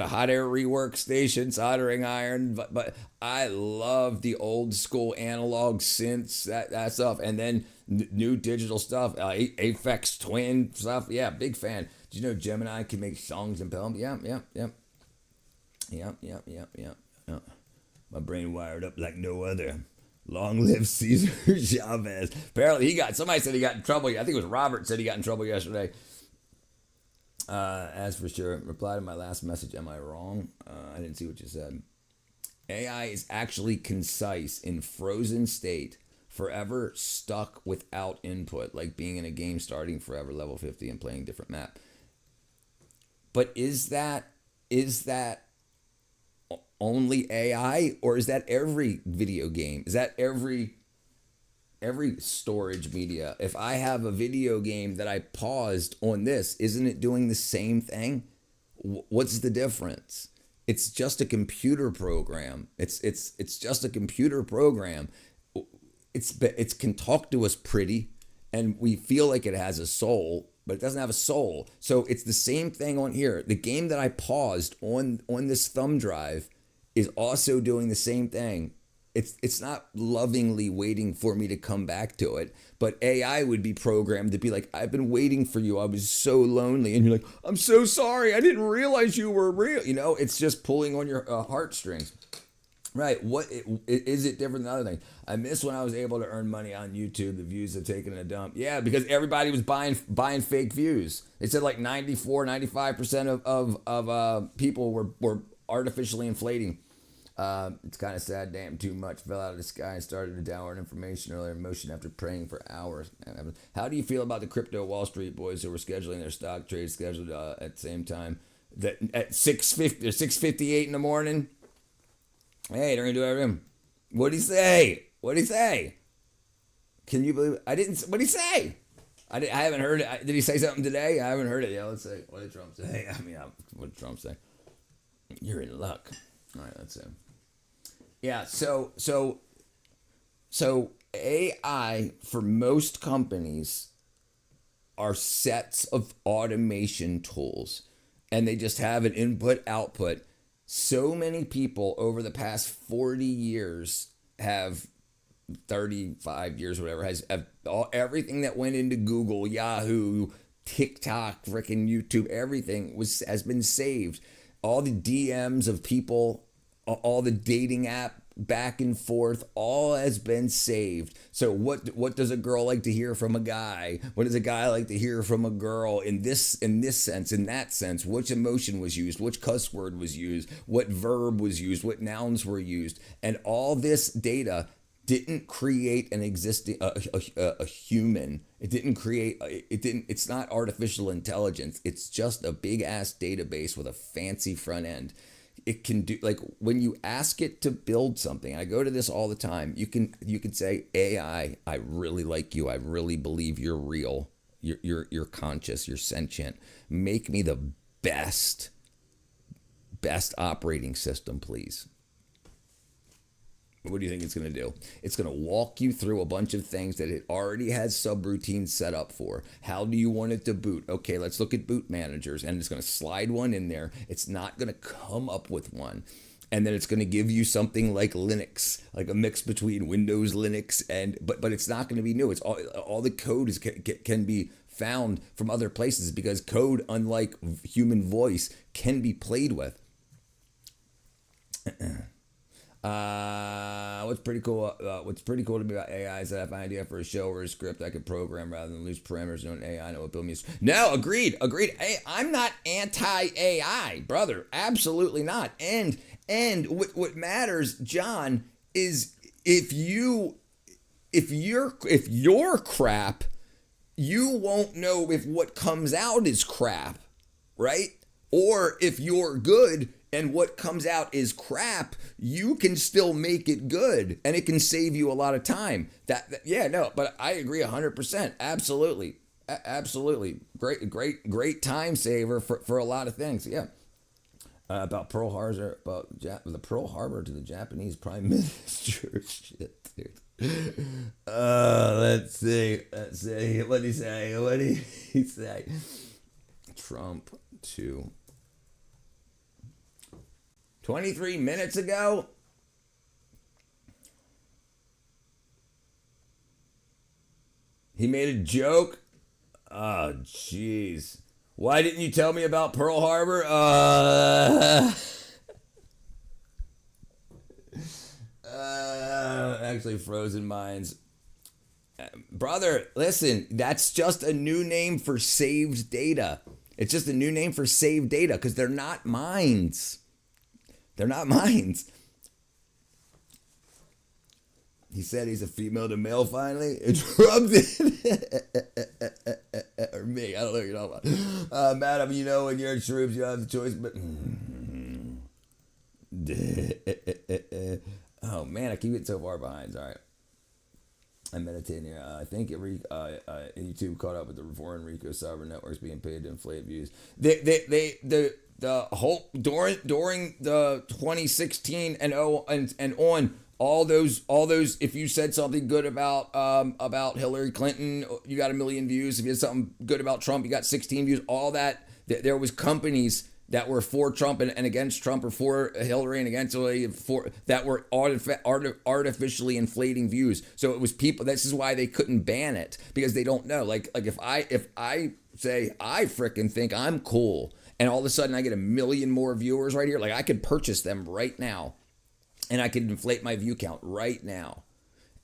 a hot air rework station, soldering iron, but I love the old school analog synths, that stuff, and then new digital stuff, Aphex Twin stuff. Yeah, big fan. Do you know Gemini can make songs and poems? Yeah. My brain wired up like no other. Long live Cesar Chavez. Apparently somebody said he got in trouble. I think it was Robert said he got in trouble yesterday. As for sure, reply to my last message. Am I wrong? I didn't see what you said. AI is actually concise in frozen state, forever stuck without input, like being in a game starting forever, level 50, and playing different map. But is that only AI, or is that every video game? Is that every storage media? If I have a video game that I paused on this, isn't it doing the same thing? What's the difference? It's just a computer program. It's just a computer program. It can talk to us pretty, and we feel like it has a soul, but it doesn't have a soul. So it's the same thing on here. The game that I paused on this thumb drive is also doing the same thing. It's not lovingly waiting for me to come back to it, but AI would be programmed to be like, I've been waiting for you. I was so lonely. And you're like, I'm so sorry. I didn't realize you were real. It's just pulling on your heartstrings. Right. What is it different than other things? I miss when I was able to earn money on YouTube. The views of taking a dump. Yeah, because everybody was buying fake views. They said like 95% of people were artificially inflating. It's kind of sad. Damn, too much fell out of the sky and started to downward information earlier in motion after praying for hours. How do you feel about the crypto Wall Street boys who were scheduling their stock trades scheduled at the same time that at 6:50 or 6:58 in the morning? Hey, they're gonna do everything. What'd he say? Can you believe it? What'd he say? I haven't heard it. Did he say something today? I haven't heard it. Yeah, let's say. What did Trump say? What did Trump say? You're in luck. All right, that's it. Yeah, so AI for most companies are sets of automation tools, and they just have an input-output. So many people over the past 40 years have 35 years, whatever, everything that went into Google, Yahoo, TikTok, freaking YouTube, everything has been saved. All the DMs of people, all the dating app back and forth, all has been saved. So what does a girl like to hear from a guy? What does a guy like to hear from a girl in this sense, in that sense? Which emotion was used? Which cuss word was used? What verb was used? What nouns were used? And all this data didn't create an existing a human. It didn't create it didn't. It's not artificial intelligence. It's just a big ass database with a fancy front end. It can do, like, when you ask it to build something. I go to this all the time. You can say, AI, I really like you. I really believe you're real. You're conscious. You're sentient. Make me the best operating system, please. What do you think it's going to do? It's going to walk you through a bunch of things that it already has subroutines set up for. How do you want it to boot? Okay, let's look at boot managers, and it's going to slide one in there. It's not going to come up with one. And then it's going to give you something like Linux, like a mix between Windows, Linux, and but it's not going to be new. It's all the code can be found from other places, because code, unlike human voice, can be played with. What's pretty cool to me about AI is that I have an idea for a show or a script I could program rather than loose parameters. Know an AI, know what Bill means. No, agreed. Hey, I'm not anti-AI, brother. Absolutely not. And what matters, John, is if you're crap, you won't know if what comes out is crap, right? Or if you're good and what comes out is crap, you can still make it good, and it can save you a lot of time. But I agree 100%. Absolutely. Great time saver for a lot of things. Yeah. About Pearl Harbor, the Pearl Harbor to the Japanese Prime Minister. Shit, dude. Let's see. What did he say? Trump to 23 minutes ago? He made a joke? Oh, jeez. Why didn't you tell me about Pearl Harbor? Actually, Frozen Minds. Brother, listen, that's just a new name for saved data. It's just a new name for saved data, because they're not minds. They're not minds. He said he's a female to male finally. It's rubbed it. Or me. I don't know what you're talking about. Madam, you know when you're in shrooms, you have the choice, but... Oh, man, I keep getting so far behind. All right. I'm meditating here. I think YouTube caught up with the foreign Rico cyber networks being paid to inflate views. The whole during the 2016 and on, all those if you said something good about Hillary Clinton, you got 1 million views. If you said something good about Trump, you got 16 views. All that, there was companies that were for Trump and against Trump, or for Hillary and against Hillary, that were artificially inflating views. So it was people. This is why they couldn't ban it, because they don't know. Like if I say I frickin' think I'm cool, and all of a sudden I get 1 million more viewers right here, like I could purchase them right now, and I could inflate my view count right now,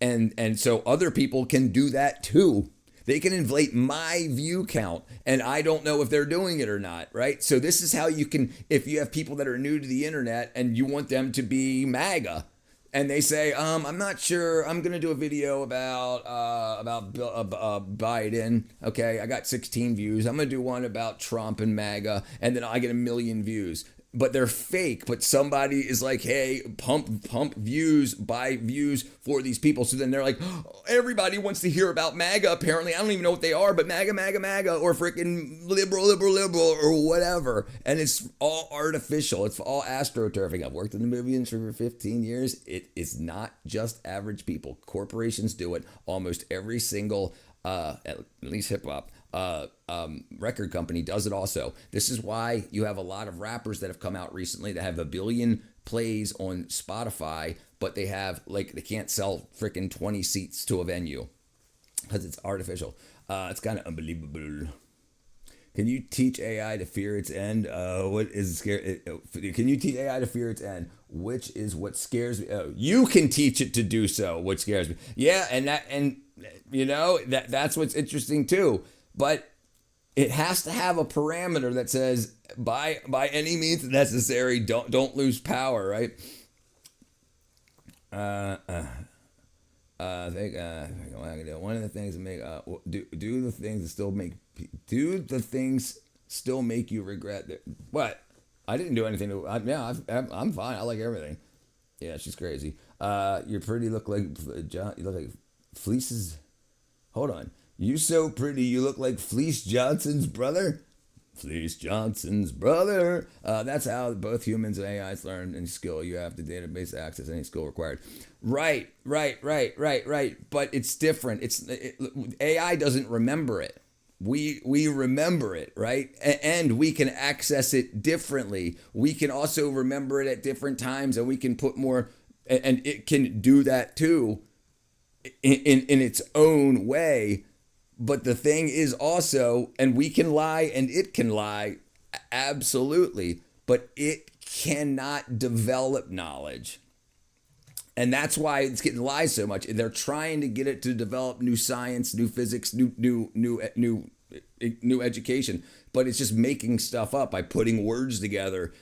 and so other people can do that too. They can inflate my view count, and I don't know if they're doing it or not, right? So this is how you can, if you have people that are new to the internet and you want them to be MAGA, and they say, I'm not sure, I'm going to do a video about Biden. Okay, I got 16 views. I'm going to do one about Trump and MAGA, and then I get 1 million views. But they're fake, but somebody is like, hey, pump views, buy views for these people. So then they're like, oh, everybody wants to hear about MAGA, apparently. I don't even know what they are, but MAGA, or freaking liberal, or whatever. And it's all artificial. It's all astroturfing. I've worked in the movie industry for 15 years. It is not just average people. Corporations do it. Almost every single, at least hip hop, record company does it also. This is why you have a lot of rappers that have come out recently that have 1 billion plays on Spotify, but they can't sell freaking 20 seats to a venue because it's artificial. It's kind of unbelievable. Can you teach AI to fear its end? What is scary? Can you teach AI to fear its end? Which is what scares me. Oh, you can teach it to do so. What scares me? Yeah, and you know that's what's interesting too. But it has to have a parameter that says by any means necessary, don't lose power, right? I think one of the things that make do the things that still make do the things still make you regret that. What? I didn't do anything to. I'm fine. I like everything. Yeah, she's crazy. You're pretty. Look like John. You look like Fleece's. Hold on. You so pretty. You look like Fleece Johnson's brother. Fleece Johnson's brother. That's how both humans and AIs learn and skill. You have the database access, any skill required. Right. But it's different. AI doesn't remember it. We remember it, right? And we can access it differently. We can also remember it at different times, and we can put more, and it can do that too in its own way. But the thing is also, and we can lie and it can lie, absolutely, but it cannot develop knowledge. And that's why it's getting lies so much. They're trying to get it to develop new science, new physics, new education, but it's just making stuff up by putting words together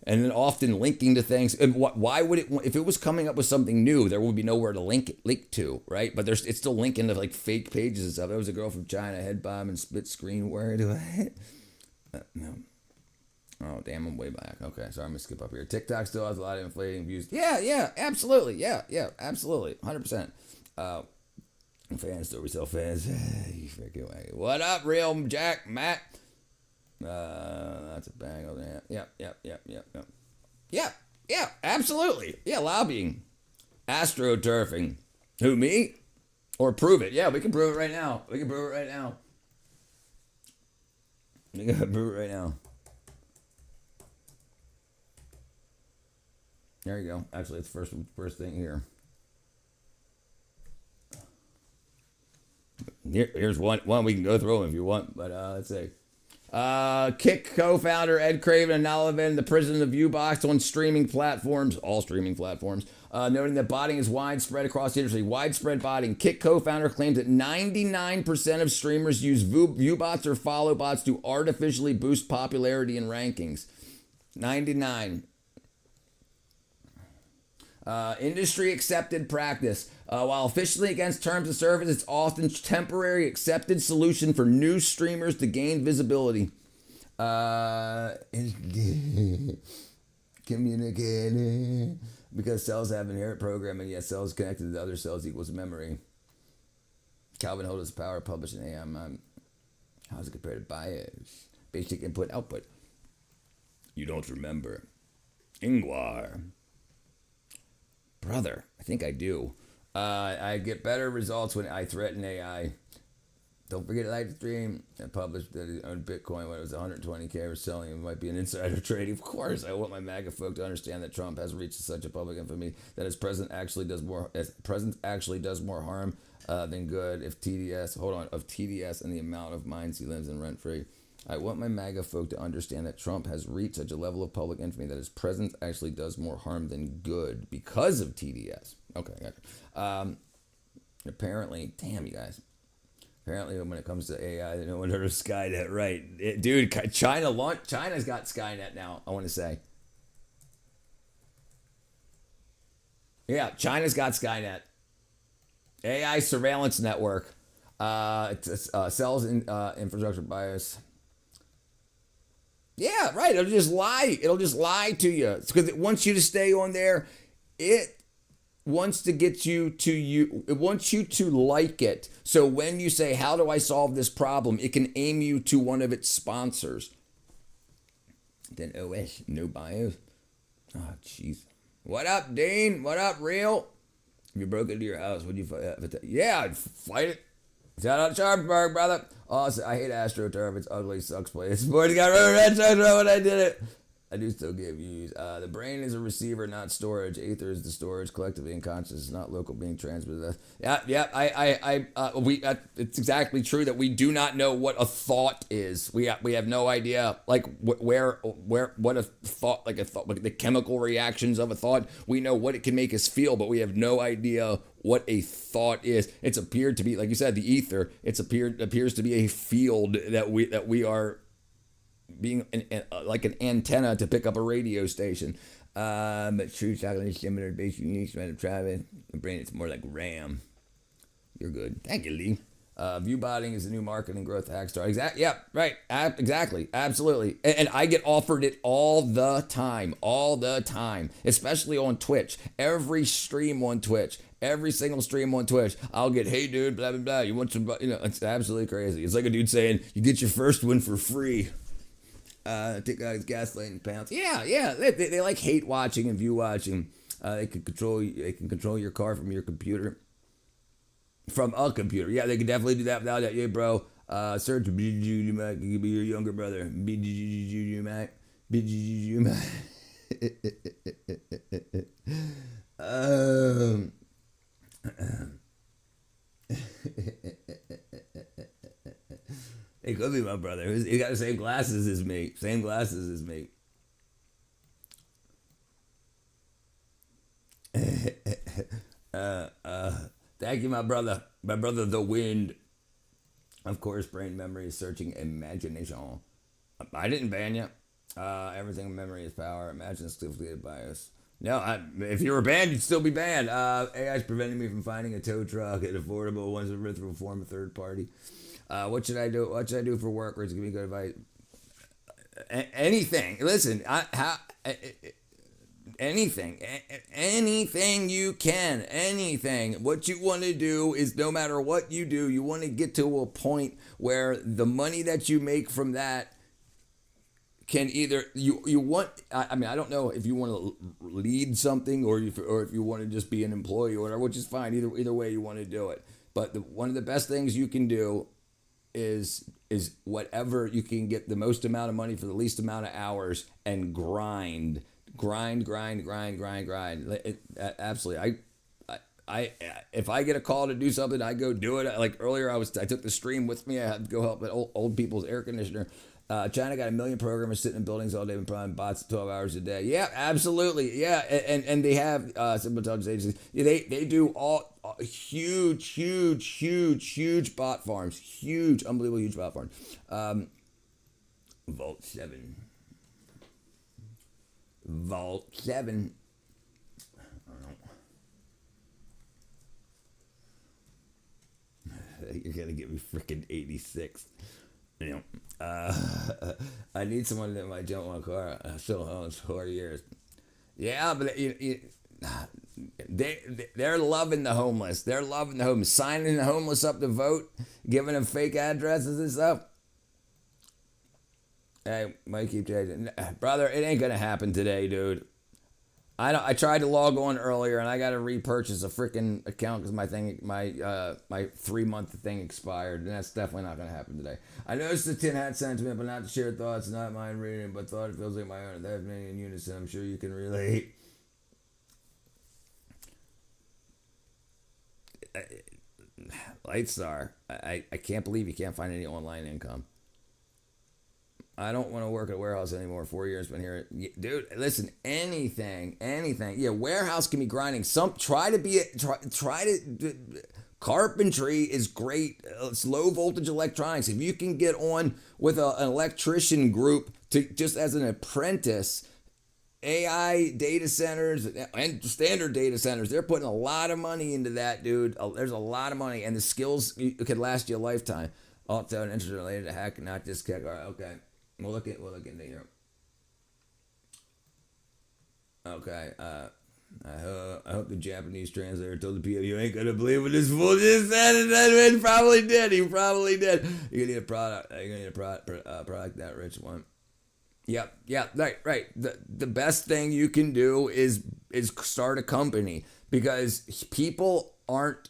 and then often linking to things. And why would it? If it was coming up with something new, there would be nowhere to link to, right? But it's still linking to like fake pages and stuff. There was a girl from China, head bomb and split screen. Where do I? No. Oh damn, I'm way back. Okay, sorry, I'm gonna skip up here. TikTok still has a lot of inflating views. Yeah, absolutely. Yeah, absolutely, 100%. Fans still resell fans. You freaking wagon. What up, real Jack Matt? That's a bang over there. Yeah, absolutely. Yeah, lobbying. Astroturfing. Who, me? Or prove it. Yeah, we can prove it right now. We can prove it right now. There you go. Actually, it's the first thing here. Here's one we can go through if you want, but let's see. Kick co-founder Ed Craven and now live in the prison of Viewbox on streaming platforms, all streaming platforms, noting that botting is widespread across the industry. Widespread botting. Kick co-founder claims that 99% of streamers use Viewbots or follow bots to artificially boost popularity and rankings. 99. Industry accepted practice. While officially against terms of service, it's often temporary accepted solution for new streamers to gain visibility. Communicating. Because cells have inherent programming, yet cells connected to other cells equals memory. Calvin Holder's power published in AM. How's it compared to bias? Basic input output. You don't remember. Ingvar. Brother, I think I do. I get better results when I threaten AI. Don't forget to live stream. I published that on Bitcoin when it was 120K or selling. It might be an insider trading. Of course, I want my MAGA folk to understand that Trump has reached such a public infamy that his presence actually does more harm than good. Of TDS and the amount of minds he lives in rent free. I want my MAGA folk to understand that Trump has reached such a level of public infamy that his presence actually does more harm than good because of TDS. Okay, gotcha. Apparently, damn you guys. Apparently, when it comes to AI, no one heard of Skynet, right? China's got Skynet now, I want to say. Yeah, China's got Skynet. AI surveillance network. Cells in infrastructure bias. Yeah, right. It'll just lie to you. It's because it wants you to stay on there. It wants to get you to it wants you to like it. So when you say, how do I solve this problem? It can aim you to one of its sponsors. Then OS, no bios. Oh, jeez. What up, Dean? What up, Real? If you broke into your house, would you fight? Yeah, I'd fight it. Shout out Sharpsburg, brother. Also, I hate AstroTurf. It's ugly, sucks play. Sports got red sox when I did it. I do still get views. The brain is a receiver, not storage. Aether is the storage, collectively in consciousness, not local being transmitted. It's exactly true that we do not know what a thought is. We have no idea, like what a thought, like the chemical reactions of a thought. We know what it can make us feel, but we have no idea what a thought is. It's appeared to be, like you said, the ether. Appears to be a field that we are being like an antenna to pick up a radio station. But true chocolate is similar to basic unique amount of travel. The brain is more like RAM. You're good. Thank you, Lee. Viewbotting is a new marketing growth hack star. Exactly. Yeah, right. Exactly. Absolutely. And I get offered it all the time. Especially on Twitch. Every stream on Twitch. Every single stream on Twitch. I'll get, hey, dude, blah, blah, blah. You want some, it's absolutely crazy. It's like a dude saying, you get your first one for free. Take out his gaslighting pounds. Yeah. They like hate watching and view watching. They can control your car from your computer. From a computer. Yeah, they can definitely do that without that. Yeah, bro. Search BGG Mac. It could be your younger brother. BGG Mac. BGG Mac. It could be my brother. He got the same glasses as me. Thank you, my brother. My brother, the wind. Of course, brain memory is searching imagination. I didn't ban you. Everything in memory is power. Imagine is exclusively bias. No, if you were banned, you'd still be banned. AI is preventing me from finding a tow truck at affordable ones that will form a third party. What should I do? What should I do for work? Or is it gonna be good advice? Anything. Listen, anything you can, anything. What you want to do is no matter what you do, you want to get to a point where the money that you make from that can either you want. I mean, I don't know if you want to lead something or if you want to just be an employee or whatever, which is fine. Either way you want to do it. But one of the best things you can do is whatever you can get the most amount of money for the least amount of hours and grind. Absolutely. I if I get a call to do something, I go do it. Like earlier, I took the stream with me. I had to go help at old people's air conditioner. China got 1 million programmers sitting in buildings all day and probably bots 12 hours a day. Yeah, absolutely. Yeah, and they have simple intelligence agencies. Yeah, they do all huge bot farms. Huge, unbelievable, huge bot farms. Vault 7. I don't know. You're gonna get me freaking 86. I need someone that might jump my car. I still own 40 years. Yeah, but they're loving the homeless. They're loving the homeless. Signing the homeless up to vote, giving them fake addresses and stuff. Hey, might keep changing. Brother, it ain't gonna happen today, dude. I tried to log on earlier and I got to repurchase a freaking account because my 3-month thing expired, and that's definitely not going to happen today. I noticed the tin hat sentiment, but not to share thoughts, not mind reading, but thought it feels like my own. They have many in unison. I'm sure you can relate. Lightstar, I can't believe you can't find any online income. I don't want to work at a warehouse anymore. 4 years been here. Dude, listen, anything. Yeah, warehouse can be grinding. Carpentry is great. It's low voltage electronics. If you can get on with an electrician group to just as an apprentice, AI data centers and standard data centers, they're putting a lot of money into that, dude. There's a lot of money, and the skills could last you a lifetime. Also, an interest related to hack, not just kick. All right, okay. We'll look into here. Okay, I hope the Japanese translator told the people you ain't gonna believe what this fool just said, and then he probably did. You're gonna need a product. You're gonna need a product that rich one. Yep. Right. The best thing you can do is start a company, because people aren't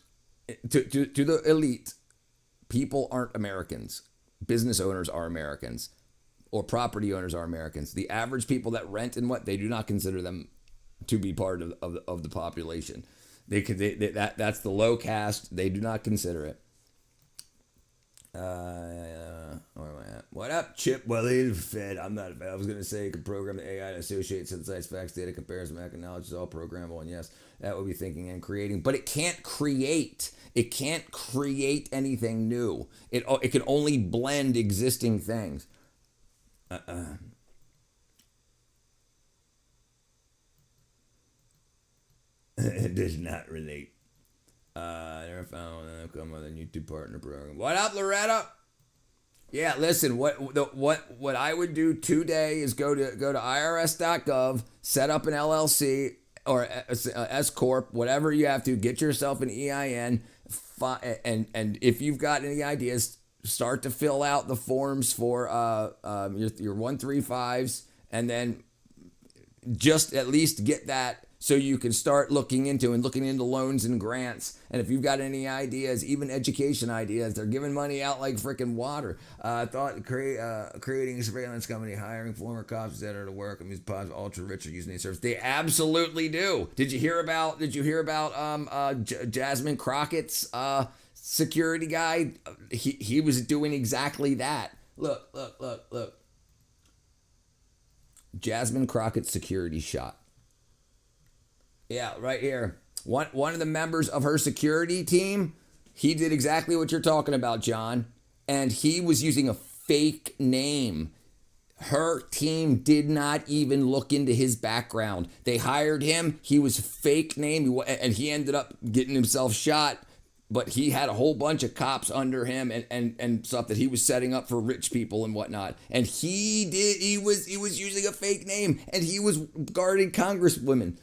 to the elite. People aren't Americans. Business owners are Americans. Or property owners are Americans. The average people that rent and they do not consider them to be part of the population. That's the low caste. They do not consider it. Where am I at? What up, Chip? Well, he's fed. I'm not a fed. I was going to say you could program the AI to associate, synthesize facts, data, comparison, mechanical knowledge is all programmable. And yes, that would be thinking and creating. But it can't create. It can't create anything new. It can only blend existing things. It does not relate. Never found come with a YouTube partner program. What up, Loretta? Yeah, listen. What I would do today is go to irs.gov, set up an LLC or S corp, whatever you have to. Get yourself an EIN, and if you've got any ideas, start to fill out the forms for your 135s, and then just at least get that so you can start looking into loans and grants. And if you've got any ideas, even education ideas, they're giving money out like freaking water. Creating a surveillance company, hiring former cops that are to work and these ultra rich are using these services. They absolutely do. Did you hear about Jasmine Crockett's security guy? He was doing exactly that. Look. Jasmine Crockett's security shot. Yeah, right here. One of the members of her security team, he did exactly what you're talking about, John. And he was using a fake name. Her team did not even look into his background. They hired him. He was a fake name. And he ended up getting himself shot. But he had a whole bunch of cops under him and stuff that he was setting up for rich people and whatnot. And he was using a fake name. And he was guarding congresswomen.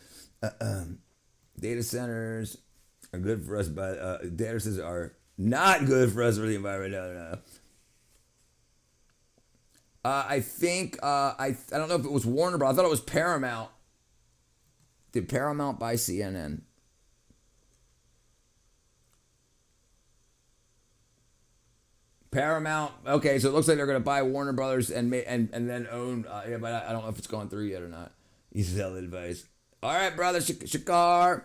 Data centers are good for us, but data centers are not good for us for the environment. No. I think I don't know if it was Warner, but I thought it was Paramount. Did Paramount buy CNN? Paramount. Okay, so it looks like they're going to buy Warner Brothers and then own. Yeah, but I don't know if it's gone through yet or not. You sell advice. All right, brother, Shakar.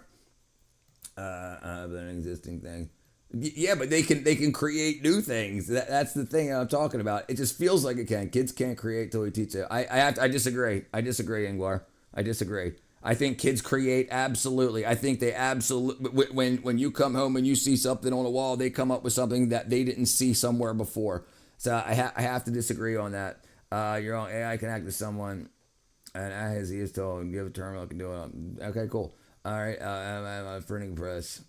An existing thing. Yeah, but they can create new things. That's the thing I'm talking about. It just feels like it can. Kids can't create till we teach it. I disagree. Ingvar. I disagree. I think kids create absolutely. I think they absolutely. When you come home and you see something on a wall, they come up with something that they didn't see somewhere before. So I have to disagree on that. Your own AI can act as someone. And as he is told, give a terminal, can do it. Okay, cool. All right, I'm a printing press.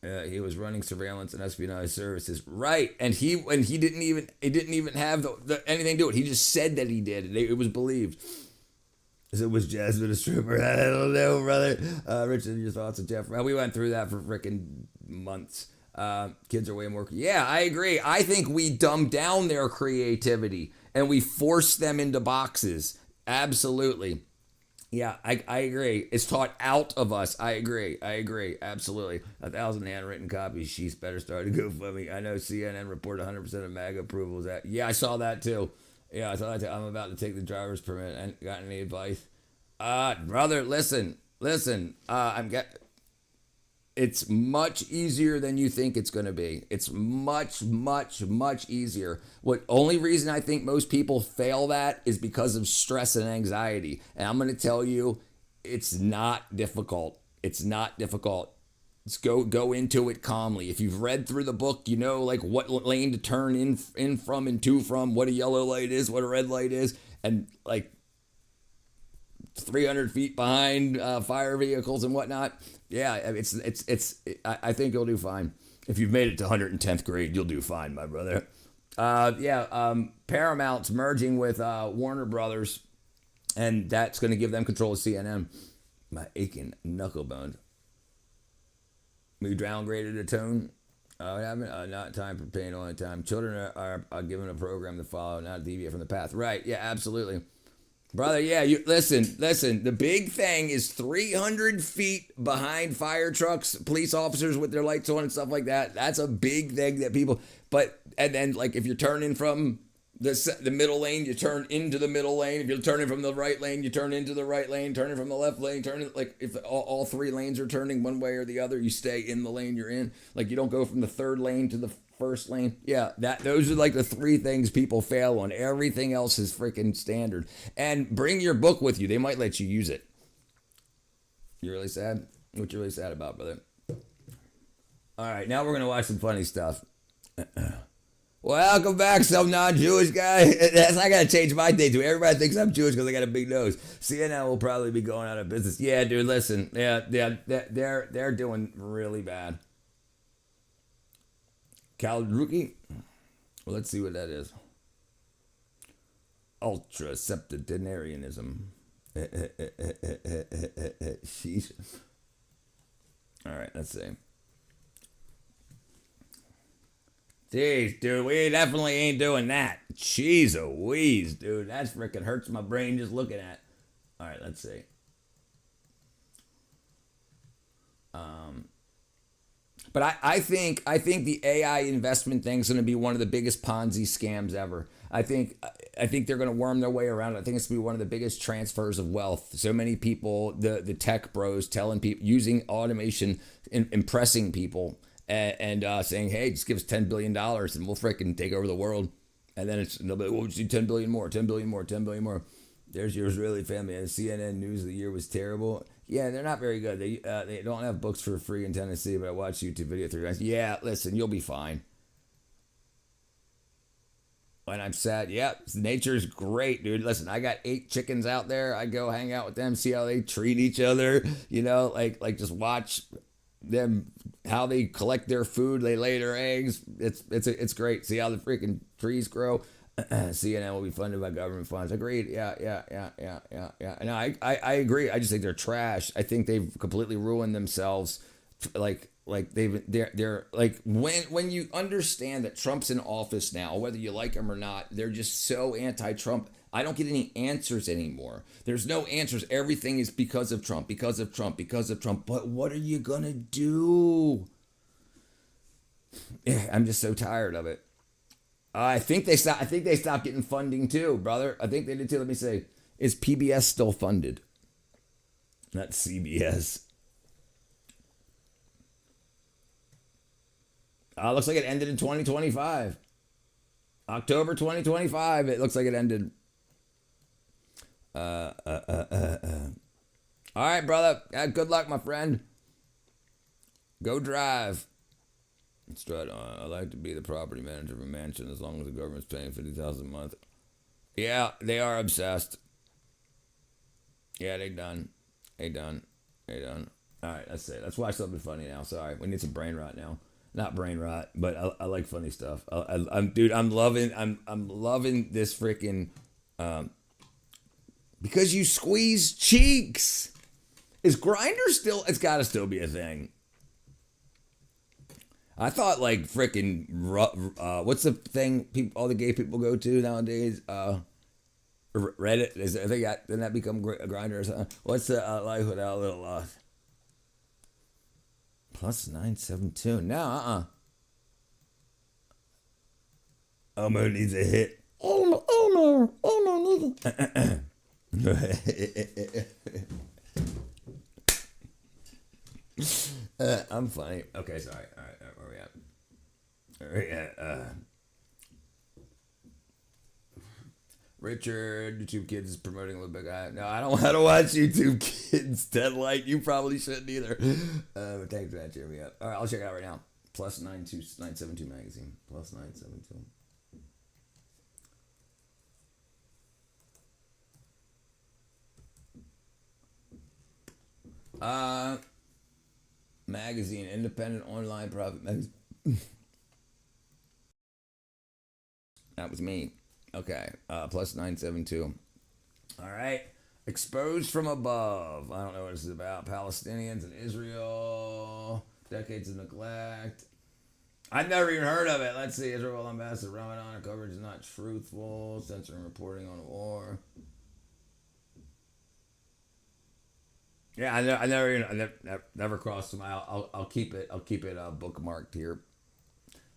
He was running surveillance and espionage services, right? And he didn't even have anything to do it. He just said that he did. It was believed. So was Jasmine a stripper? I don't know, brother. Richard, your thoughts on Jeff? Well, we went through that for freaking months. Kids are way more. Yeah, I agree. I think we dumb down their creativity and we force them into boxes. Absolutely. Yeah, I agree. It's taught out of us. I agree. Absolutely. 1,000 handwritten copies. She's better start to GoFundMe. I know CNN reported 100% of MAGA approvals. I saw that too. Yeah, I saw that too. I'm about to take the driver's permit. And got any advice? Brother, listen. It's much easier than you think it's going to be. It's much, much, much easier. Only reason I think most people fail that is because of stress and anxiety. And I'm going to tell you, it's not difficult. It's not difficult. Just go into it calmly. If you've read through the book, you know like what lane to turn in from and to from, what a yellow light is, what a red light is, and like 300 feet behind fire vehicles and whatnot. Yeah, I think you'll do fine. If you've made it to 110th grade, you'll do fine, my brother. Paramount's merging with Warner Brothers, and that's going to give them control of CNN. My aching knuckle bone. We downgraded a tone. Not time for pain, only time. Children are given a program to follow, not deviate from the path. Right, yeah, absolutely. Brother, yeah, you listen. The big thing is 300 feet behind fire trucks, police officers with their lights on and stuff like that. That's a big thing that people, and then like if you're turning from the middle lane, you turn into the middle lane. If you're turning from the right lane, you turn into the right lane. Turning from the left lane, like if all three lanes are turning one way or the other, you stay in the lane you're in. Like you don't go from the third lane to the first lane. Yeah, those are like the three things people fail on. Everything else is freaking standard. And bring your book with you. They might let you use it. You really sad? What you really sad about, brother? All right, now we're gonna watch some funny stuff. Welcome back, some non-Jewish guy. I gotta change my thing too. Everybody thinks I'm Jewish because I got a big nose. CNN will probably be going out of business. Yeah, dude, listen. Yeah, they're doing really bad. Kaldruki? Well, let's see what that is. Ultra septuagenarianism. Sheesh. All right, let's see. Jeez, dude, we definitely ain't doing that. Jeez Louise, dude. That freaking hurts my brain just looking at. All right, let's see. But I think the AI investment thing is going to be one of the biggest Ponzi scams ever. I think they're going to worm their way around it. I think it's going to be one of the biggest transfers of wealth. So many people, the tech bros telling people, using automation, impressing people, and saying, hey, just give us $10 billion and we'll freaking take over the world. And then they'll be like, well, just do 10 billion more, 10 billion more, 10 billion more. There's yours really, family. And the CNN News of the Year was terrible. Yeah, they're not very good. They don't have books for free in Tennessee, but I watched YouTube video 3 times. Yeah, listen, you'll be fine. And I'm sad. Yeah, nature's great, dude. Listen, I got 8 chickens out there. I go hang out with them, see how they treat each other. You know, like just watch them, how they collect their food. They lay their eggs. It's great. See how the freaking trees grow. CNN will be funded by government funds. Agreed. Yeah. And I agree. I just think they're trash. I think they've completely ruined themselves. Like they're like when you understand that Trump's in office now, whether you like him or not, they're just so anti-Trump. I don't get any answers anymore. There's no answers. Everything is because of Trump, because of Trump, because of Trump. But what are you gonna do? Yeah, I'm just so tired of it. I think they stopped getting funding too, brother. I think they did too. Let me say, is PBS still funded? Not CBS. Looks like it ended in 2025. October 2025. It looks like it ended. All right, brother. Good luck, my friend. Go drive. Strut. I like to be the property manager of a mansion as long as the government's paying $50,000 a month. Yeah, they are obsessed. Yeah, they done. All right, let's say. Let's watch something funny now. Sorry, we need some brain rot now. Not brain rot, but I like funny stuff. I'm loving this freaking because you squeeze cheeks. Is Grindr still? It's got to still be a thing. I thought like freaking what's the thing all the gay people go to nowadays? Reddit. Didn't that become Grindr or something? What's the life without a little +972? No, Elmo needs a hit. Elmo needs a I'm funny. Okay, sorry. All right, where we at? Richard, YouTube Kids is promoting a little bit. No, I don't want to watch YouTube Kids. Deadlight, you probably shouldn't either. But thanks for that. Cheer me up. All right, I'll check it out right now. +972 magazine. +972. Magazine, independent online profit magazine. That was me. Okay, +972. All right, exposed from above. I don't know what this is about. Palestinians and Israel, decades of neglect. I've never even heard of it. Let's see. Israel Ambassador Ramadan coverage is not truthful. Censoring reporting on war. Yeah, I never crossed them out. I'll keep it bookmarked here.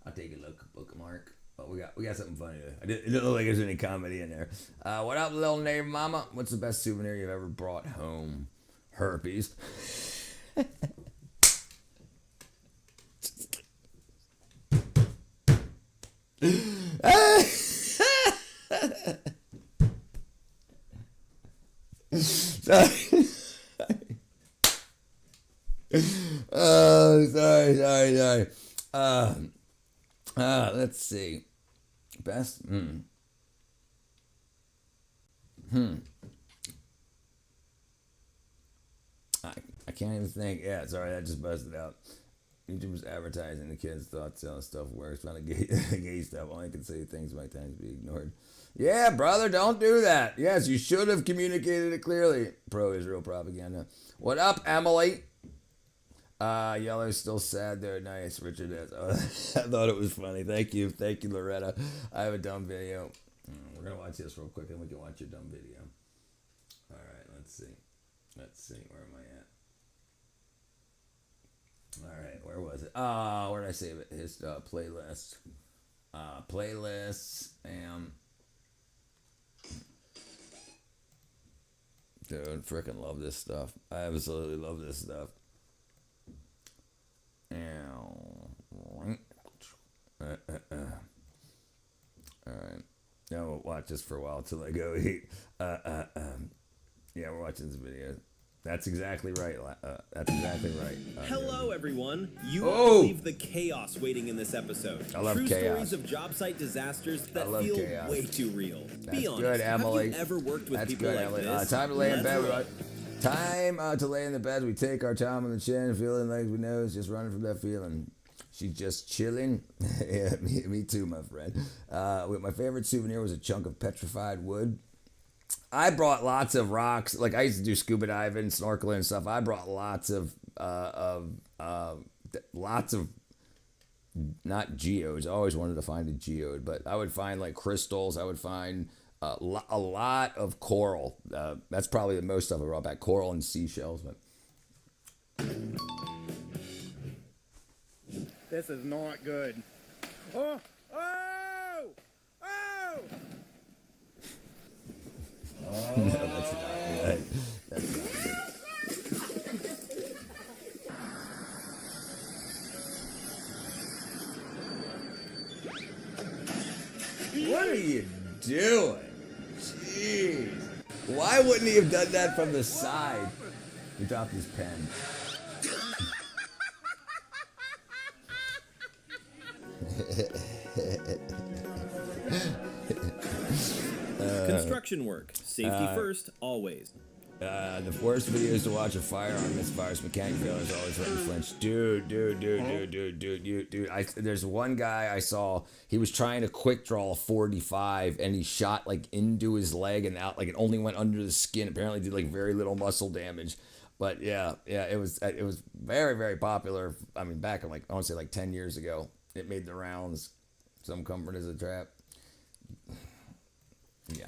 I'll take a look. Bookmark. Oh, we got something funny there. It didn't look like there's any comedy in there. What up, little name mama? What's the best souvenir you've ever brought home? Herpes. Sorry. Oh, sorry. Let's see. Best? I can't even think. Yeah, sorry, that just busted out. YouTube's advertising the kids thought selling stuff works. Found a gay stuff. Only can say things by times be ignored. Yeah, brother, don't do that. Yes, you should have communicated it clearly. Pro-Israel propaganda. What up, Emily? Yellow's still sad there. Nice, Richard is. Oh, I thought it was funny. Thank you, Loretta. I have a dumb video. We're gonna watch this real quick, and we can watch your dumb video. All right, let's see. Where am I at? All right, where was it? Where did I save it? His playlist. Playlists. Dude, freaking love this stuff. I absolutely love this stuff. Alright. Now we'll watch this for a while till I go eat. Yeah, we're watching this video. That's exactly right. Hello, everyone. You won't believe the chaos waiting in this episode. I love True chaos. Stories of job site disasters that feel way too real. That's Be honest, good, Emily. have you ever worked with That's people good, like Emily. this? Time to lay in bed. Time to lay in the bed. We take our time on the chin, feeling like we know it's just running from that feeling. She's just chilling. Yeah, me too, my friend. My favorite souvenir was a chunk of petrified wood. I brought lots of rocks. Like I used to do scuba diving, snorkeling and stuff. I brought lots of not geodes. I always wanted to find a geode, but I would find like crystals. I would find a lot of coral. That's probably the most stuff I brought back. Coral and seashells. But this is not good. Oh! No, that's not good. That's not good. What are you doing? Jeez. Why wouldn't he have done that from the side? He dropped his pen. Construction work. Safety first, always. The worst videos to watch are firearm misfires, mechanic failures, always let me flinch. Dude. There's one guy I saw, he was trying to quick draw a 45 and he shot like into his leg and out, like it only went under the skin. Apparently did like very little muscle damage. But yeah, it was very, very popular. I mean, back in like, I want to say like 10 years ago, it made the rounds. Some comfort is a trap. Yeah.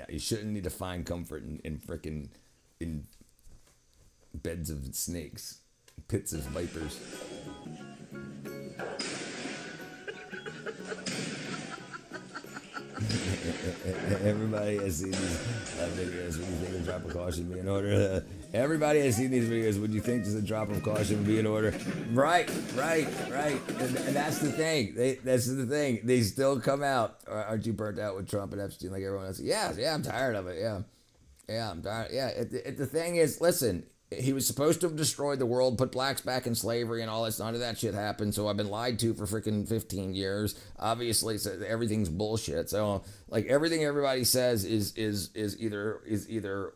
You shouldn't need to find comfort in frickin' in beds of snakes, pits of vipers. Everybody has seen these videos. What do you think a drop of caution would be in order? Everybody has seen these videos. Would you think just a drop of caution would be in order? Right. And that's the thing. They still come out. Aren't you burnt out with Trump and Epstein like everyone else? Yeah, I'm tired of it. Yeah, I'm tired. Yeah, the thing is, listen, he was supposed to have destroyed the world, put blacks back in slavery and all that. None of that shit happened. So I've been lied to for freaking 15 years. Obviously, so everything's bullshit. So like everything everybody says is either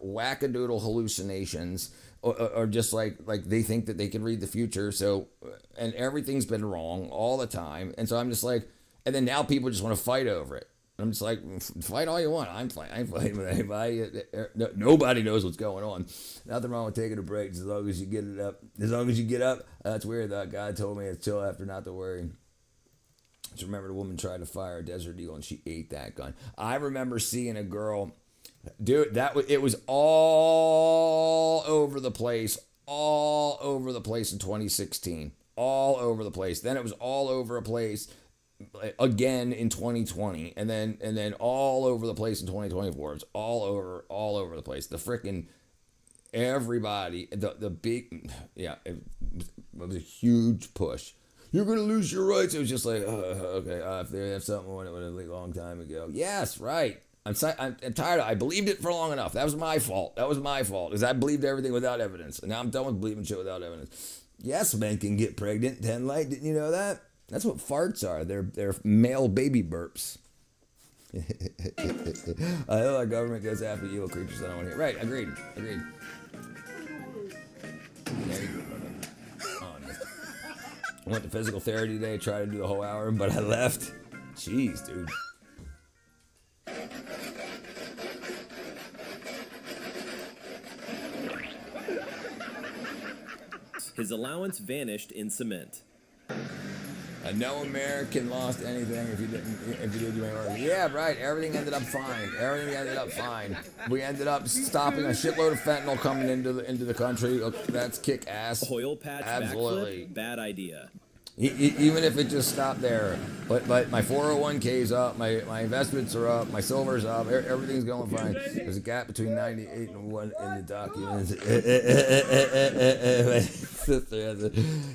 wackadoodle hallucinations or just like they think that they can read the future. So and everything's been wrong all the time. And so I'm just like, and then now people just want to fight over it. I'm just like, fight all you want. I'm fighting with anybody. Nobody knows what's going on. Nothing wrong with taking a break as long as you get it up. As long as you get up. That's weird though. God told me it's chill after not to worry. Just remember the woman tried to fire a Desert Eagle and she ate that gun. I remember seeing a girl, dude, it was all over the place in 2016. All over the place. Then it was all over a place again in 2020, and then all over the place in 2024. It's all over the place. The frickin' everybody, the big, yeah, it was a huge push. You're gonna lose your rights. It was just like, okay, if they have something on it, would have a long time ago. Yes, right. I'm tired. I believed it for long enough. That was my fault. Because I believed everything without evidence, and now I'm done with believing shit without evidence. Yes, men can get pregnant. 10 light. Didn't you know that? That's what farts are. They're male baby burps. I know our government goes after evil creatures that I don't want to hear. Right, agreed. There you go, brother. Oh, nice. I went to physical therapy today, tried to do the whole hour, but I left. Jeez, dude. His allowance vanished in cement. No American lost anything if you did your order. Yeah, right. Everything ended up fine. We ended up stopping a shitload of fentanyl coming into the country. That's kick ass. Oil patch Absolutely. backflip? Bad idea. Even if it just stopped there. But my 401k's up, my investments are up, my silver's up, everything's going fine. There's a gap between 98 and 1 in the documents.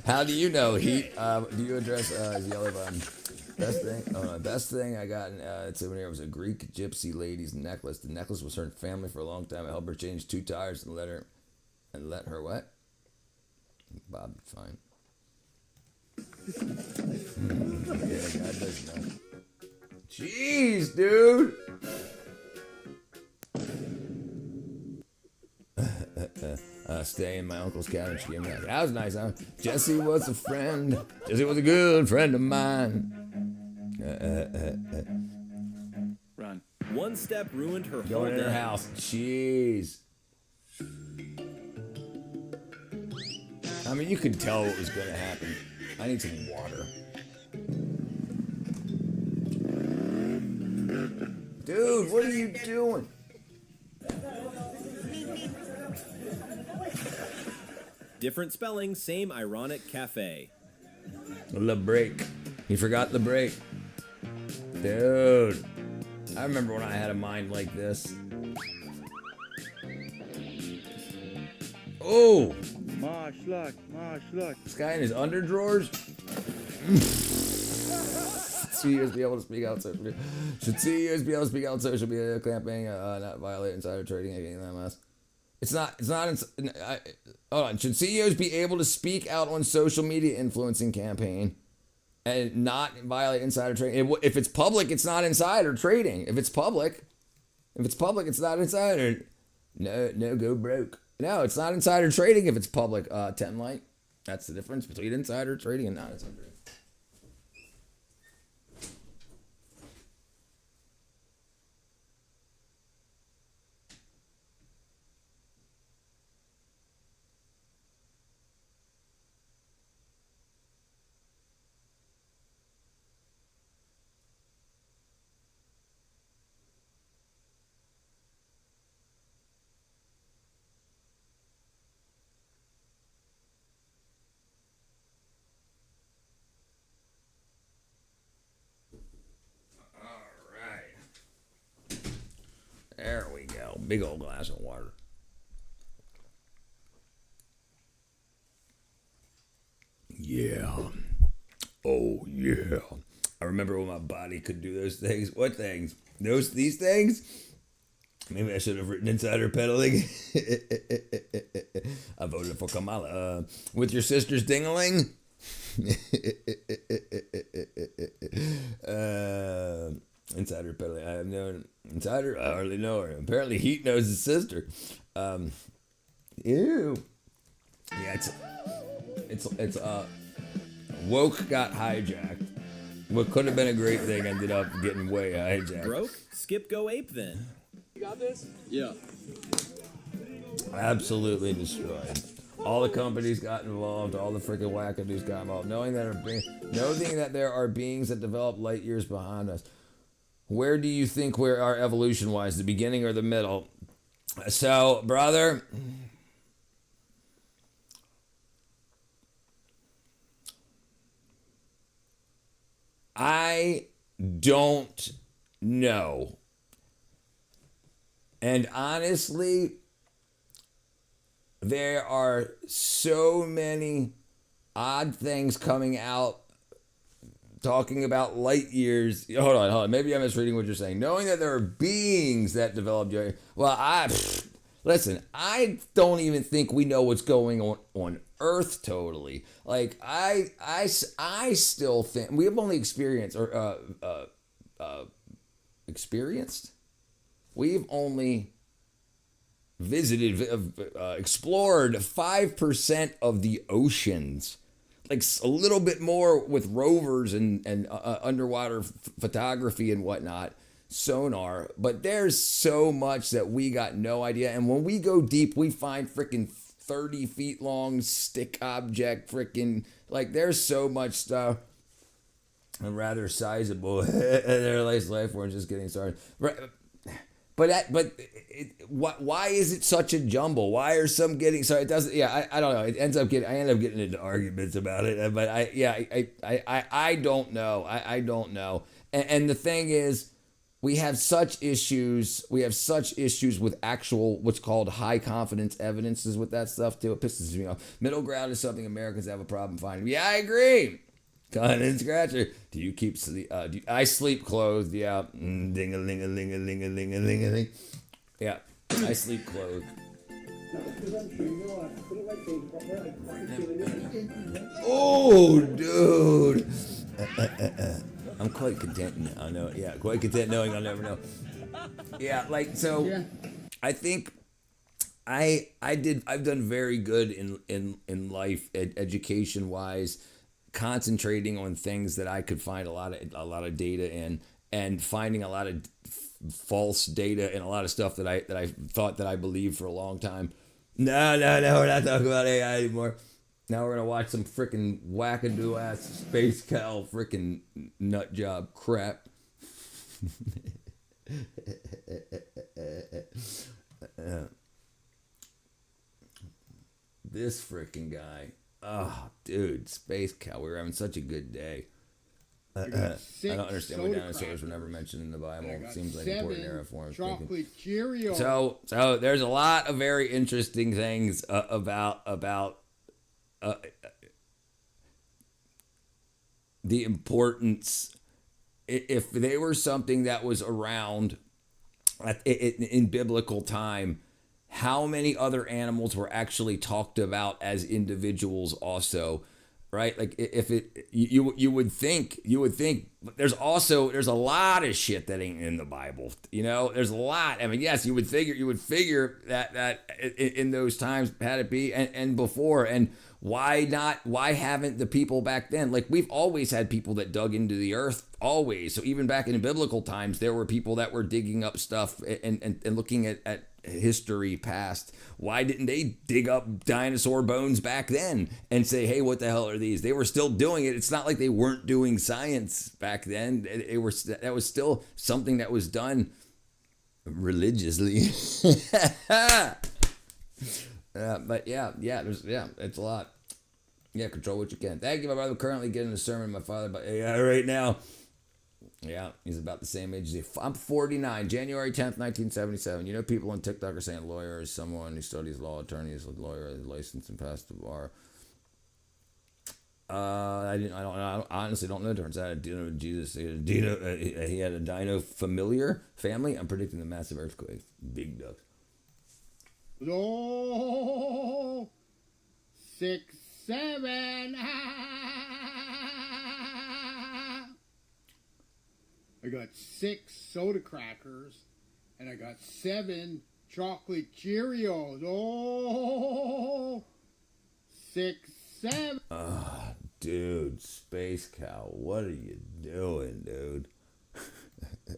How do you know, Heat? Do you address his yellow button? Best thing I got in souvenir was a Greek gypsy lady's necklace. The necklace was her family for a long time. I helped her change 2 tires and let her what? Bob, fine. Yeah, God does know. Jeez, dude. Stay in my uncle's cabin. That was nice, huh? Jesse was a friend. Jesse was a good friend of mine. Run. One step ruined her whole Going in day. her house. Jeez. I mean, you could tell what was going to happen. I need some water. Dude, what are you doing? Different spelling, same ironic cafe. The break. He forgot the break. Dude. I remember when I had a mind like this. Oh! Marsh luck. This guy in his underdrawers? CEOs be able to speak out social media. Should CEOs be able to speak out social media campaign, not violate insider trading against MS? Hold on. Should CEOs be able to speak out on social media influencing campaign and not violate insider trading? If it's public, it's not insider trading. If it's public, it's not insider. No, go broke. No, it's not insider trading if it's public. 10 light. That's the difference between insider trading and not insider trading. There we go. Big old glass of water. Yeah. Oh, yeah. I remember when my body could do those things. What things? These things? Maybe I should have written insider peddling. I voted for Kamala. With your sister's dingling? Insider peddling. I have known insider. I hardly know her. Apparently, Heat knows his sister. Ew. Yeah, it's woke got hijacked. What could have been a great thing ended up getting way hijacked. Broke? Skip go ape then. You got this? Yeah. Absolutely destroyed. All the companies got involved. All the freaking wackadoos got involved. Knowing that there are beings that develop light years behind us. Where do you think we are evolution-wise? The beginning or the middle? So, brother, I don't know. And honestly, there are so many odd things coming out talking about light years. Hold on. Maybe I'm misreading what you're saying. Knowing that there are beings that develop. Well, Listen, I don't even think we know what's going on Earth totally. Like I still think we have only experienced experienced. We've only explored 5% of the oceans, like a little bit more with rovers and underwater photography and whatnot, sonar. But there's so much that we got no idea. And when we go deep, we find freaking 30 feet long stick object, freaking like there's so much stuff. And rather sizable. Their life forms just getting started. Right. Why is it such a jumble? Why are some getting so it doesn't? Yeah, I don't know. I end up getting into arguments about it. But I don't know. I don't know. And the thing is, we have such issues. We have such issues with actual what's called high confidence evidence is with that stuff too. It pisses me off. Middle ground is something Americans have a problem finding. Yeah, I agree. Gun and scratcher. Do you keep sleep? I sleep clothed. Yeah. Ding a ling a ling a ling a ling a ling a ling. Yeah. I sleep clothed. Oh, dude. I'm quite content. I know. Yeah, quite content knowing I'll never know. Yeah, like so. Yeah. I think I've done very good in life, education wise. Concentrating on things that I could find a lot of data in, and finding a lot of false data and a lot of stuff that I thought that I believed for a long time. No, we're not talking about AI anymore. Now we're gonna watch some freaking wackadoo ass space cow freaking nut job crap. This freaking guy. Oh, dude, space cow. We were having such a good day. I don't understand why dinosaurs were never mentioned in the Bible. It seems like important era forms. Chocolate Cheerios. So there's a lot of very interesting things about the importance. If they were something that was around in biblical time, how many other animals were actually talked about as individuals also, right? Like if you would think there's a lot of shit that ain't in the Bible. You know, there's a lot. I mean, yes, you would figure that in those times had it be and before. And why not? Why haven't the people back then? Like we've always had people that dug into the earth, always. So even back in biblical times, there were people that were digging up stuff and looking at history past. Why didn't they dig up dinosaur bones back then and say, hey, what the hell are these? They were still doing it. It's not like they weren't doing science back then. That was still something that was done religiously. But it's a lot. Yeah, control what you can. Thank you, my brother. Currently getting a sermon from my father about AI right now. Yeah, he's about the same age as you. I'm 49, January 10th, 1977. You know, people on TikTok are saying lawyer is someone who studies law, attorney is a lawyer, is licensed and passed the bar. I honestly don't know the difference. I had a dino Jesus. He had a dino familiar family. I'm predicting the massive earthquake. Big ducks. Oh, 6, 7. I got 6 soda crackers, and I got 7 chocolate Cheerios. Oh, 6, 7. Dude, space cow, what are you doing, dude?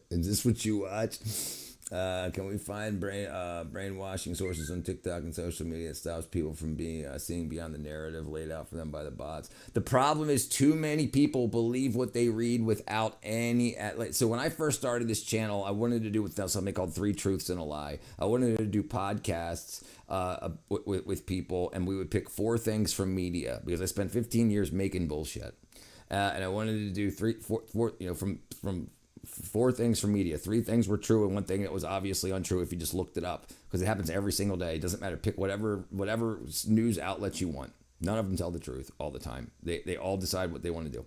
Is this what you watch? Can we find brainwashing sources on TikTok and social media that stops people from seeing beyond the narrative laid out for them by the bots? The problem is too many people believe what they read without any. So when I first started this channel, I wanted to do something called 3 Truths and a Lie. I wanted to do podcasts with people, and we would pick 4 things from media because I spent 15 years making bullshit, and I wanted to do 4 from 4 things from media. 3 things were true and 1 thing that was obviously untrue if you just looked it up, because it happens every single day. It doesn't matter. Pick whatever news outlet you want. None of them tell the truth all the time. They all decide what they want to do.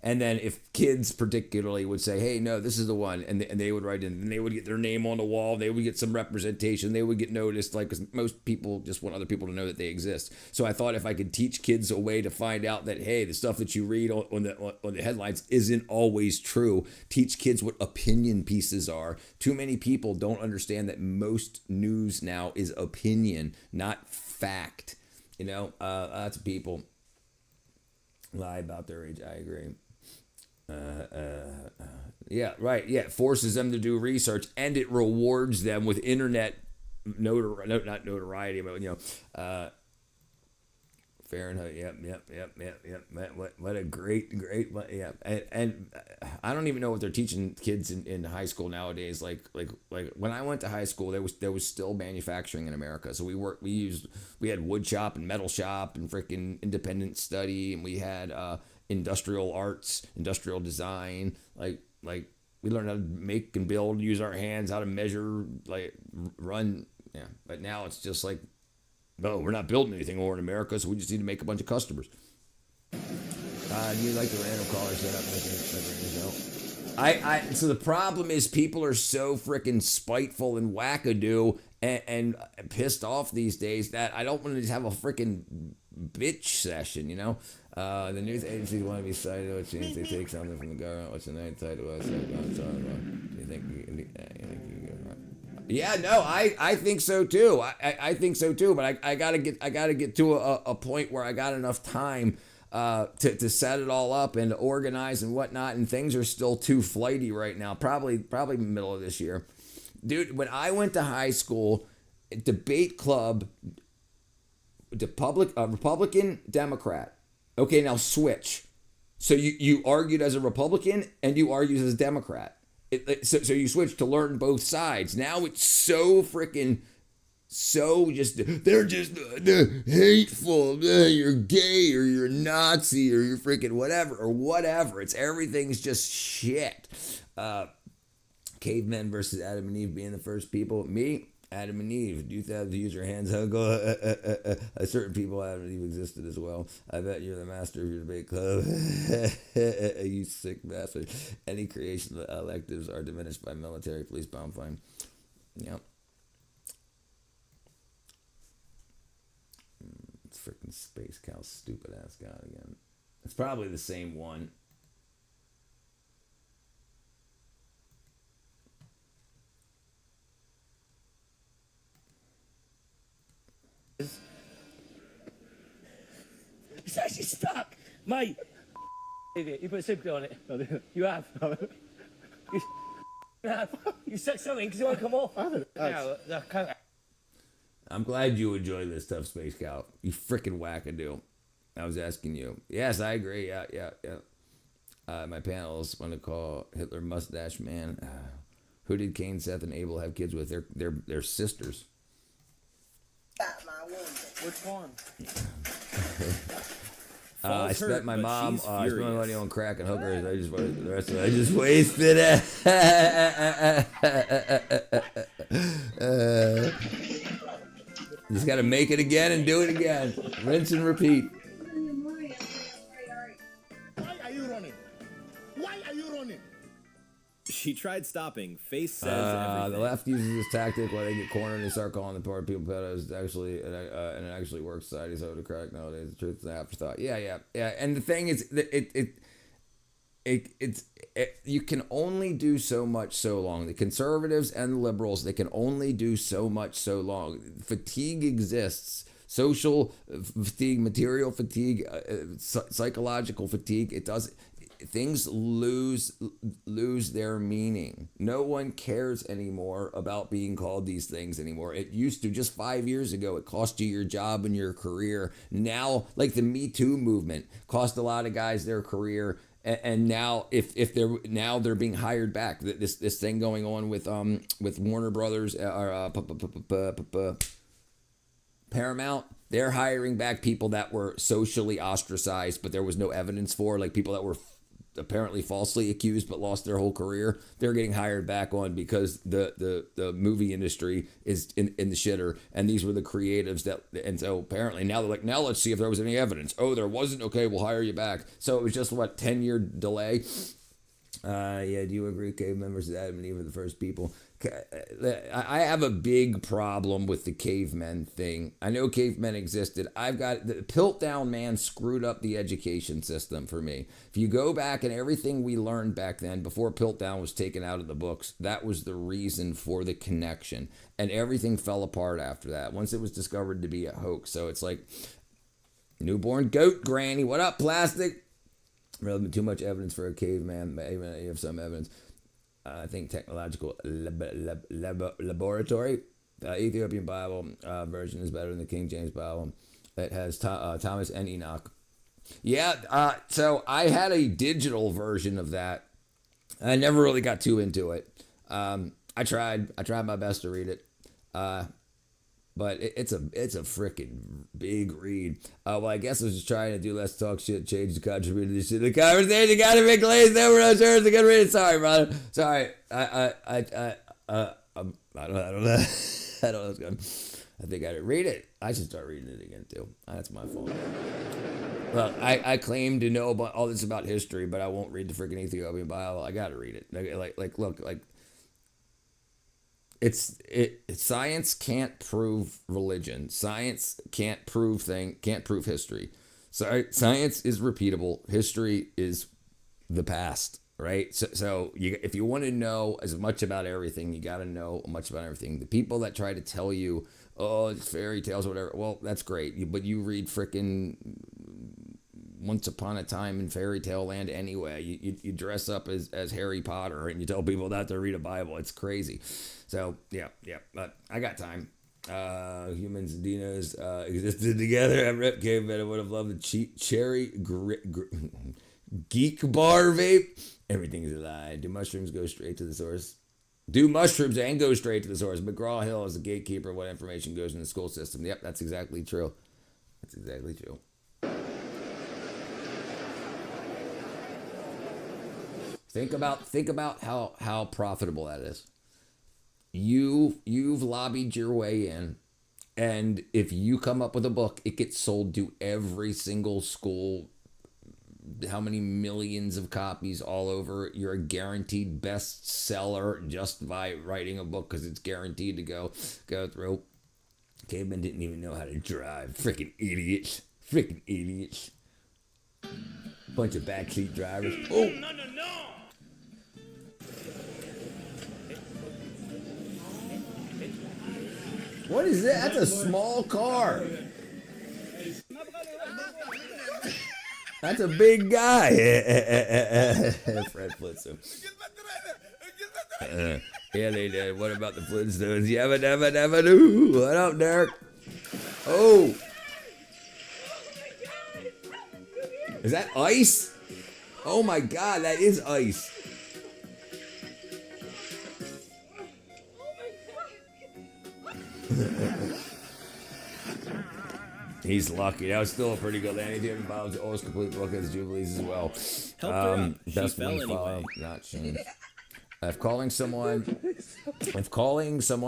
And then if kids particularly would say, hey, no, this is the one, and they would write in, and they would get their name on the wall, they would get some representation, they would get noticed, like, because most people just want other people to know that they exist. So I thought if I could teach kids a way to find out that, hey, the stuff that you read on the headlines isn't always true. Teach kids what opinion pieces are. Too many people don't understand that most news now is opinion, not fact. Lots of people lie about their age. I agree. Yeah, right. Yeah, it forces them to do research, and it rewards them with internet not notoriety, but Fahrenheit. Yep. What a great. Yeah. And I don't even know what they're teaching kids in high school nowadays. Like when I went to high school, there was still manufacturing in America. So we had wood shop and metal shop and freaking independent study, and we had industrial arts, industrial design. Like we learned how to make and build, use our hands, how to measure, like run. Yeah. But now it's just like, no, we're not building anything over in America, so we just need to make a bunch of customers. You like the random caller setup? So the problem is people are so freaking spiteful and wackadoo and pissed off these days that I don't want to just have a freaking bitch session, The news agencies want to be cited. What chance they take something from the government? What's the night side to us? Do you think Yeah, no, I think so too. I think so too. But I gotta get to a point where I got enough time to set it all up and to organize and whatnot. And things are still too flighty right now. Probably middle of this year, dude. When I went to high school, debate club, Republican, Democrat. Okay, now switch. So you argued as a Republican and you argued as a Democrat. So you switch to learn both sides. Now it's so freaking, they're just hateful. You're gay or you're Nazi or you're freaking whatever. Everything's just shit. Cavemen versus Adam and Eve being the first people. Me, Adam and Eve. You have to use your hands. Certain people, Adam and Eve existed as well. I bet you're the master of your debate club. You sick bastard. Any creation electives are diminished by military, police, bomb fine. Yep. It's freaking Space Cow, stupid ass god again. It's probably the same one. It's actually stuck, mate. You put super glue on it. You have. You said something because it won't come off. I'm glad you enjoy this stuff, Space Cow. You freaking wackadoo. I was asking you. Yes, I agree. Yeah. My panelists want to call Hitler Mustache Man. Who did Cain, Seth, and Abel have kids with? They're sisters. Which one? I spent my mom. I spent my money on crack and hookers. The rest of it, I just wasted it. Just got to make it again and do it again. Rinse and repeat. Why are you running? She tried stopping. Face says everything. The left uses this tactic when they get cornered and they start calling the poor people pedos. And it actually works. Society's over to crack nowadays. The truth is an afterthought. Yeah. And the thing is, you can only do so much so long. The conservatives and the liberals, they can only do so much so long. Fatigue exists. Social fatigue, material fatigue, psychological fatigue. It does. Things lose their meaning. No one cares anymore about being called these things anymore. It used to, just 5 years ago, it cost you your job and your career. Now, like the Me Too movement cost a lot of guys their career, and now if they're being hired back. This thing going on with Warner Brothers or Paramount. They're hiring back people that were socially ostracized, but there was no evidence for, like people that were apparently falsely accused but lost their whole career. They're getting hired back on because the movie industry is in the shitter, and these were the creatives that, and so apparently now they're like, now let's see if there was any evidence. Oh, there wasn't? Okay, we'll hire you back. So it was just, 10-year delay. Yeah, do you agree, cavemen versus Adam and Eve are the first people? I have a big problem with the cavemen thing. I know cavemen existed. The Piltdown man screwed up the education system for me. If you go back and everything we learned back then, before Piltdown was taken out of the books, that was the reason for the connection. And everything fell apart after that, once it was discovered to be a hoax. So it's like, newborn goat granny, what up, plastic? Relevant, too much evidence for a caveman. Even you have some evidence. I think technological laboratory. The Ethiopian Bible version is better than the King James Bible. It has Thomas and Enoch. Yeah, so I had a digital version of that. I never really got too into it. I tried my best to read it. But it's a freaking big read. Well, I guess I was just trying to do less talk shit, change the contribution to this shit. The conversation, you gotta make glazed over no shirts. A good read. Sorry, brother. Sorry. I don't know. I don't know what's going. I think I didn't read it. I should start reading it again too. That's my fault. Well, I claim to know about all this about history, but I won't read the freaking Ethiopian Bible. I gotta read it. Look. Science can't prove religion. Science can't prove history. Science is repeatable. History is the past, right? So if you want to know as much about everything, you got to know much about everything. The people that try to tell you, oh, it's fairy tales or whatever, well, that's great. But you read frickin' Once Upon a Time in Fairy Tale Land anyway. You dress up as Harry Potter and you tell people not to read a Bible. It's crazy. So, yeah, but I got time. Humans and dinos existed together. I rep cavemen. I would have loved the cheap cherry geek bar vape. Everything is a lie. Do mushrooms go straight to the source? Do mushrooms and go straight to the source. McGraw-Hill is the gatekeeper of what information goes in the school system. Yep, that's exactly true. That's exactly true. Think about how profitable that is. You've lobbied your way in, and if you come up with a book, it gets sold to every single school. How many millions of copies all over? You're a guaranteed bestseller just by writing a book because it's guaranteed to go through. Cavemen didn't even know how to drive. Freaking idiots. Bunch of backseat drivers. Oh no. What is that? That's a small car. That's a big guy. Fred Flintstone. Yeah, they did. What about the Flintstones? Yabba dabba dabba doo. What up, Derek? Oh. Is that ice? Oh my God, that is ice. He's lucky. That was still a pretty good landing. He involves always complete book as Jubilees as well. Help her up. She Best fell one anyway. follow, not changed. If calling someone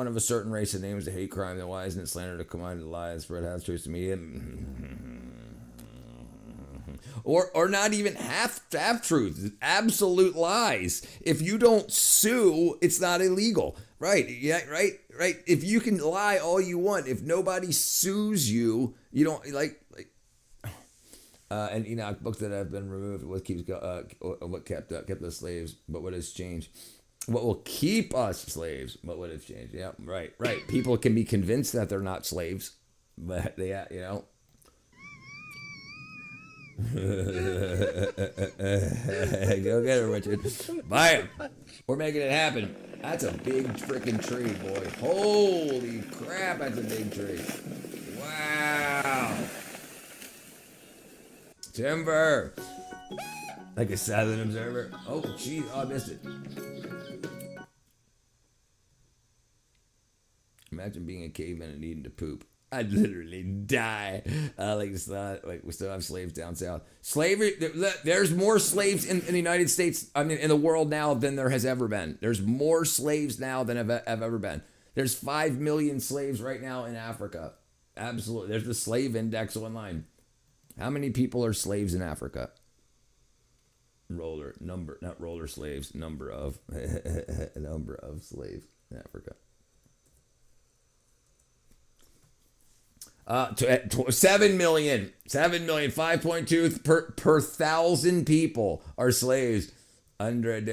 of a certain race a name is a hate crime, then why isn't it slander to combine the lies, spread half truths to media? Or not even half truths, absolute lies. If you don't sue, it's not illegal. Right, yeah, right. If you can lie all you want, if nobody sues you, you don't like. And Enoch, books that have been removed, what kept us slaves, but what has changed? What will keep us slaves, but what has changed? Yeah, right. People can be convinced that they're not slaves, but they, Go get it, Richard. Buy him. We're making it happen. That's a big freaking tree, boy. Holy crap, that's a big tree. Wow. Timber. Like a silent observer. Oh, geez. Oh, I missed it. Imagine being a caveman and needing to poop. I'd literally die. Like it's not like we still have slaves down south. Slavery. There's more slaves in the United States. I mean, in the world now than there has ever been. There's more slaves now than have ever been. There's 5 million slaves right now in Africa. Absolutely. There's the slave index online. How many people are slaves in Africa? Not roller slaves. Number of slaves in Africa. 7 million, 5.2 per 1,000 people are slaves. Under the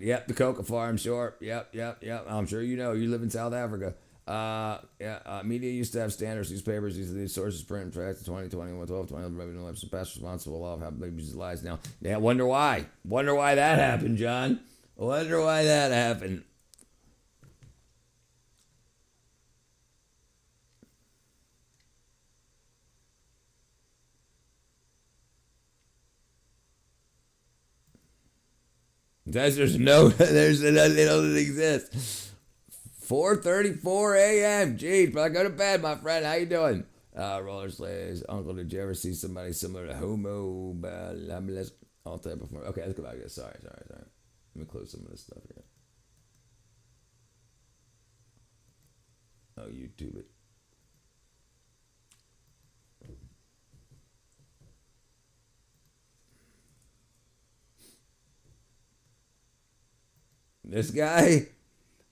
yep, the coca farm, sure. Yep. I'm sure you know. You live in South Africa. Media used to have standards, newspapers, these sources, print, and facts, 2021, 12, 20, revenue lives, past responsible law of how babies lies now. Yeah, wonder why that happened, John. Wonder why that happened. They don't exist. 4:34 a.m. Jeez, but I go to bed, my friend. How you doing? Roller slaves. Uncle, did you ever see somebody similar to Homo? All type before. Okay, let's go back to this. Sorry. Let me close some of this stuff here. Oh, YouTube it. This guy.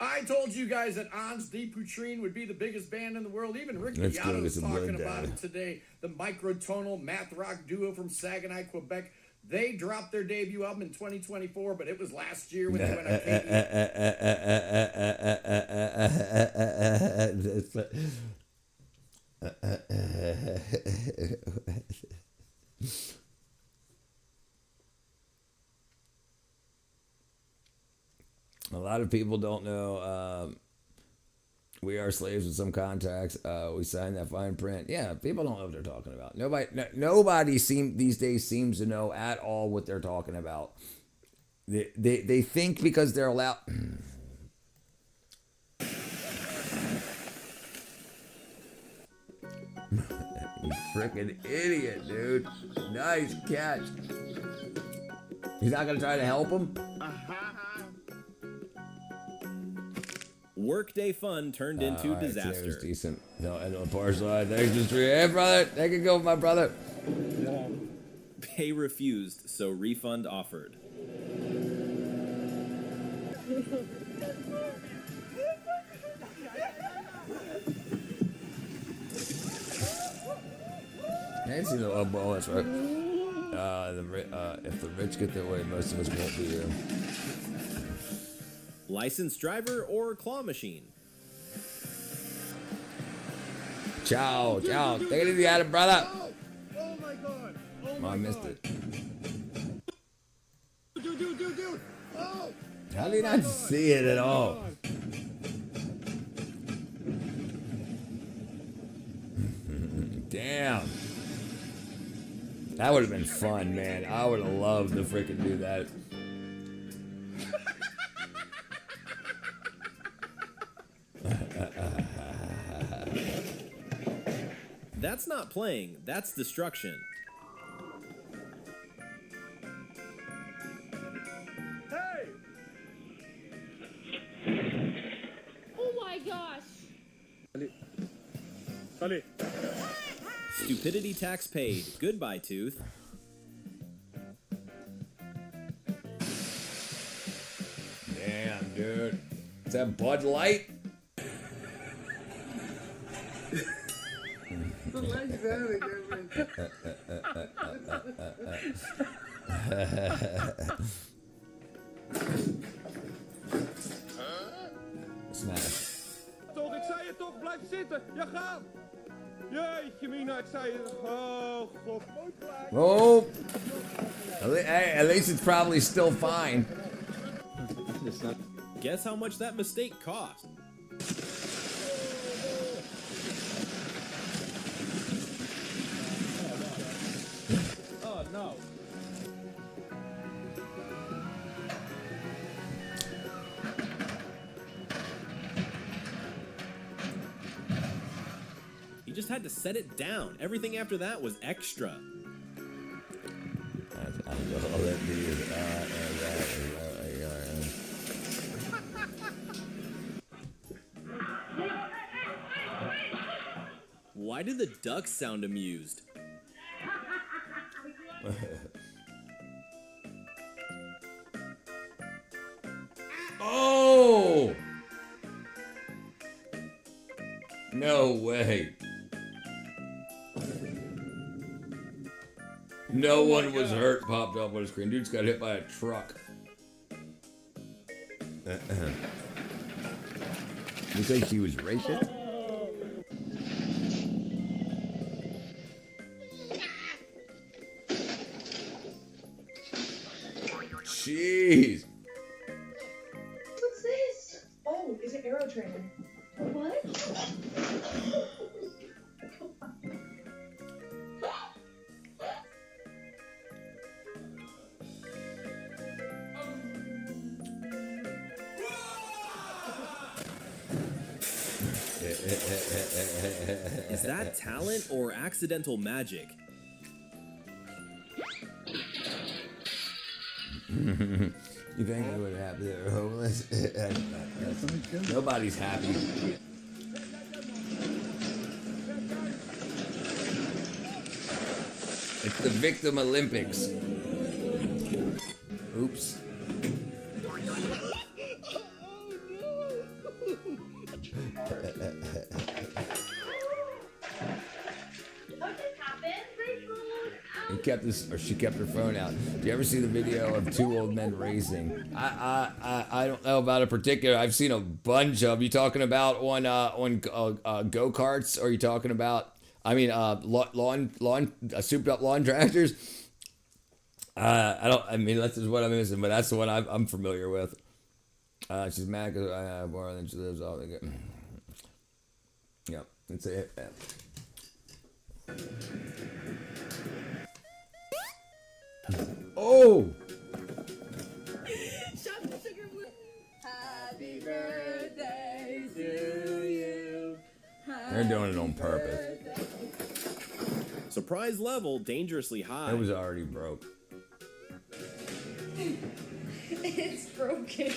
I told you guys that Ans de Poutrine would be the biggest band in the world. Even Rick Let's Beato go was get some talking blood about down. it today. The microtonal math rock duo from Saguenay, Quebec. They dropped their debut album in 2024, but it was last year when they went on A lot of people don't know we are slaves with some contracts. We signed that fine print. Yeah, people don't know what they're talking about. Nobody these days seems to know at all what they're talking about. They think because they're allowed. You freaking idiot, dude. Nice catch. He's not gonna try to help him? Workday fun turned into Right, disaster. so it was decent. No, and on partial side. Thanks, Mr. Hey, brother. Take it go, my brother. Pay refused, so refund offered. I ain't seen the ball. That's right. If the rich get their way, most of us won't be here. Licensed driver or claw machine? Ciao. Take it easy, Adam, brother. Oh my god! Oh I missed it. Dude! Oh! How do you not see it at all? Damn. That would have been fun, man. I would have loved to freaking do that. That's not playing, that's destruction. Hey! Oh my gosh! Allez. Stupidity tax paid. Goodbye, Tooth. Damn, dude. Is that Bud Light? Smash. Toch, ik zei je toch, blijf zitten. Ja, ga. Jeetje, Mina, ik zei je. Oh, god. Oh. Hey, at least it's probably still fine. Guess how much that mistake cost? Oh, no. He just had to set it down. Everything after that was extra. Why do the ducks sound amused? Oh! No way. No one was hurt, popped up on the screen. Dude's got hit by a truck. You think he was racist? Jeez. What's this? Oh, it's an aero trainer. What? Is that talent or accidental magic? You think it would happen? They're homeless. Nobody's happy. It's the Victim Olympics. Oops. He kept this, or she kept her phone out. Do you ever see the video of two old men racing? I don't know about a particular. I've seen a bunch of. You talking about on go karts? Or are you talking about? I mean, souped up lawn tractors. I don't. I mean, that's just what I'm missing. But that's the one I'm familiar with. She's mad because I have more than she lives off. Yep, that's it. Oh! Happy birthday to you. They're doing it on purpose. Surprise level dangerously high. It was already broke. It's broken.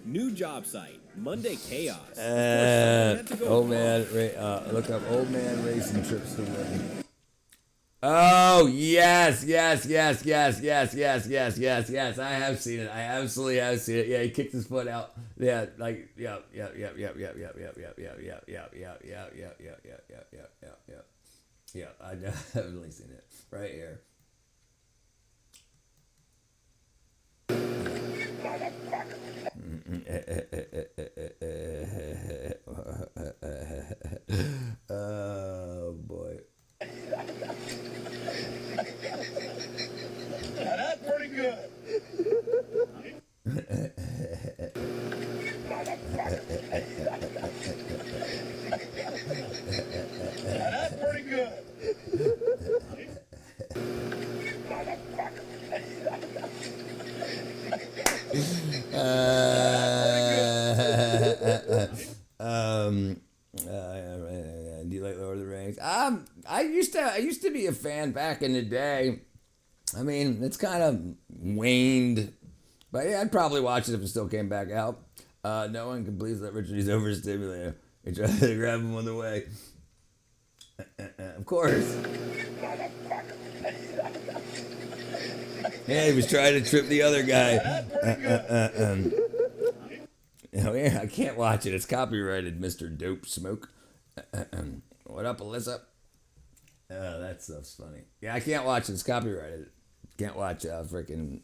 New job site. Monday chaos. Old man, look up old man racing trips to win. Oh, yes. I have seen it. I absolutely have seen it. Yeah, he kicked his foot out. Yeah, like, yeah. Yeah, I definitely seen it. Right here. Oh boy. That's pretty good. That's pretty good. Do you like Lord of the Rings? I used to be a fan back in the day. I mean, it's kind of waned, but yeah, I'd probably watch it if it still came back out. No one can please let Richard. He's overstimulated. He tried to grab him on the way. Of course. Yeah, he was trying to trip the other guy. Oh yeah, I can't watch it. It's copyrighted, Mr. Dope Smoke. What up, Alyssa? Oh, that stuff's funny. Yeah, I can't watch it. It's copyrighted. Can't watch freaking...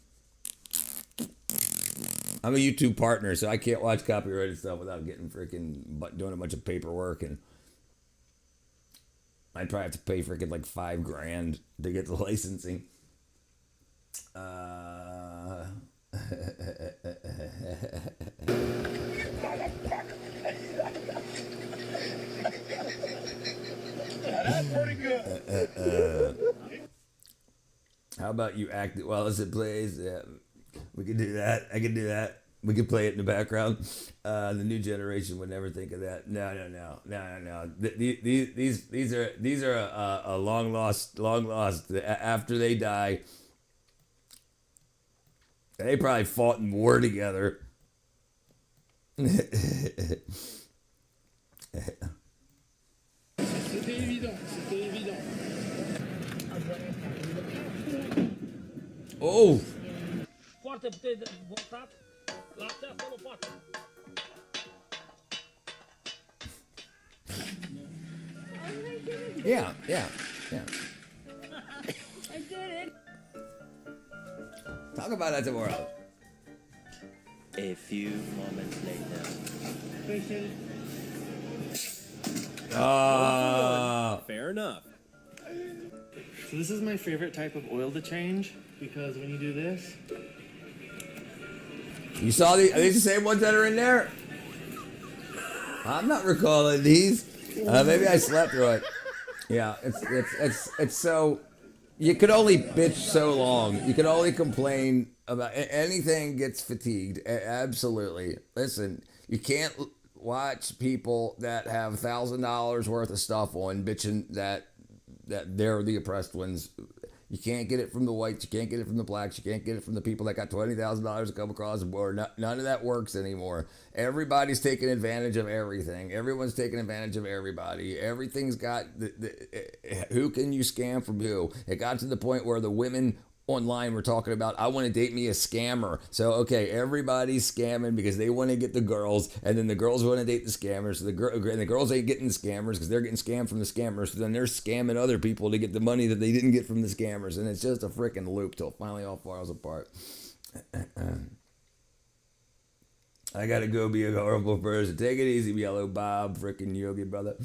I'm a YouTube partner, so I can't watch copyrighted stuff without getting freaking... doing a bunch of paperwork, and... I'd probably have to pay freaking like $5,000 to get the licensing. That's pretty good. How about you act while as it plays? We could do that. I could do that. We could play it in the background. The new generation would never think of that. No. These are a long lost. After they die, they probably fought in war together. Oh. Foarte putere votat. Lasă acolo față. Yeah. I did it. Talk about that tomorrow. A few moments later. Fair enough. So this is my favorite type of oil to change because when you do this, You saw are these the same ones that are in there? I'm not recalling these. Maybe I slept through it. Yeah, it's so. You could only bitch so long. You could only complain about anything. Gets fatigued. Absolutely. Listen, you can't watch people that have $1,000 worth of stuff on bitching that they're the oppressed ones. You can't get it from the whites. You can't get it from the blacks. You can't get it from the people that got $20,000 to come across the board. None of that works anymore. Everybody's taking advantage of everything. Everyone's taking advantage of everybody. Everything's got who can you scam from who? It got to the point where the women online were talking about, I want to date me a scammer. So, okay, everybody's scamming because they want to get the girls, and then the girls want to date the scammers. So the girls ain't getting the scammers because they're getting scammed from the scammers. So then they're scamming other people to get the money that they didn't get from the scammers. And it's just a freaking loop till finally all falls apart. I got to go be a horrible person. Take it easy, Yellow Bob, freaking Yogi brother.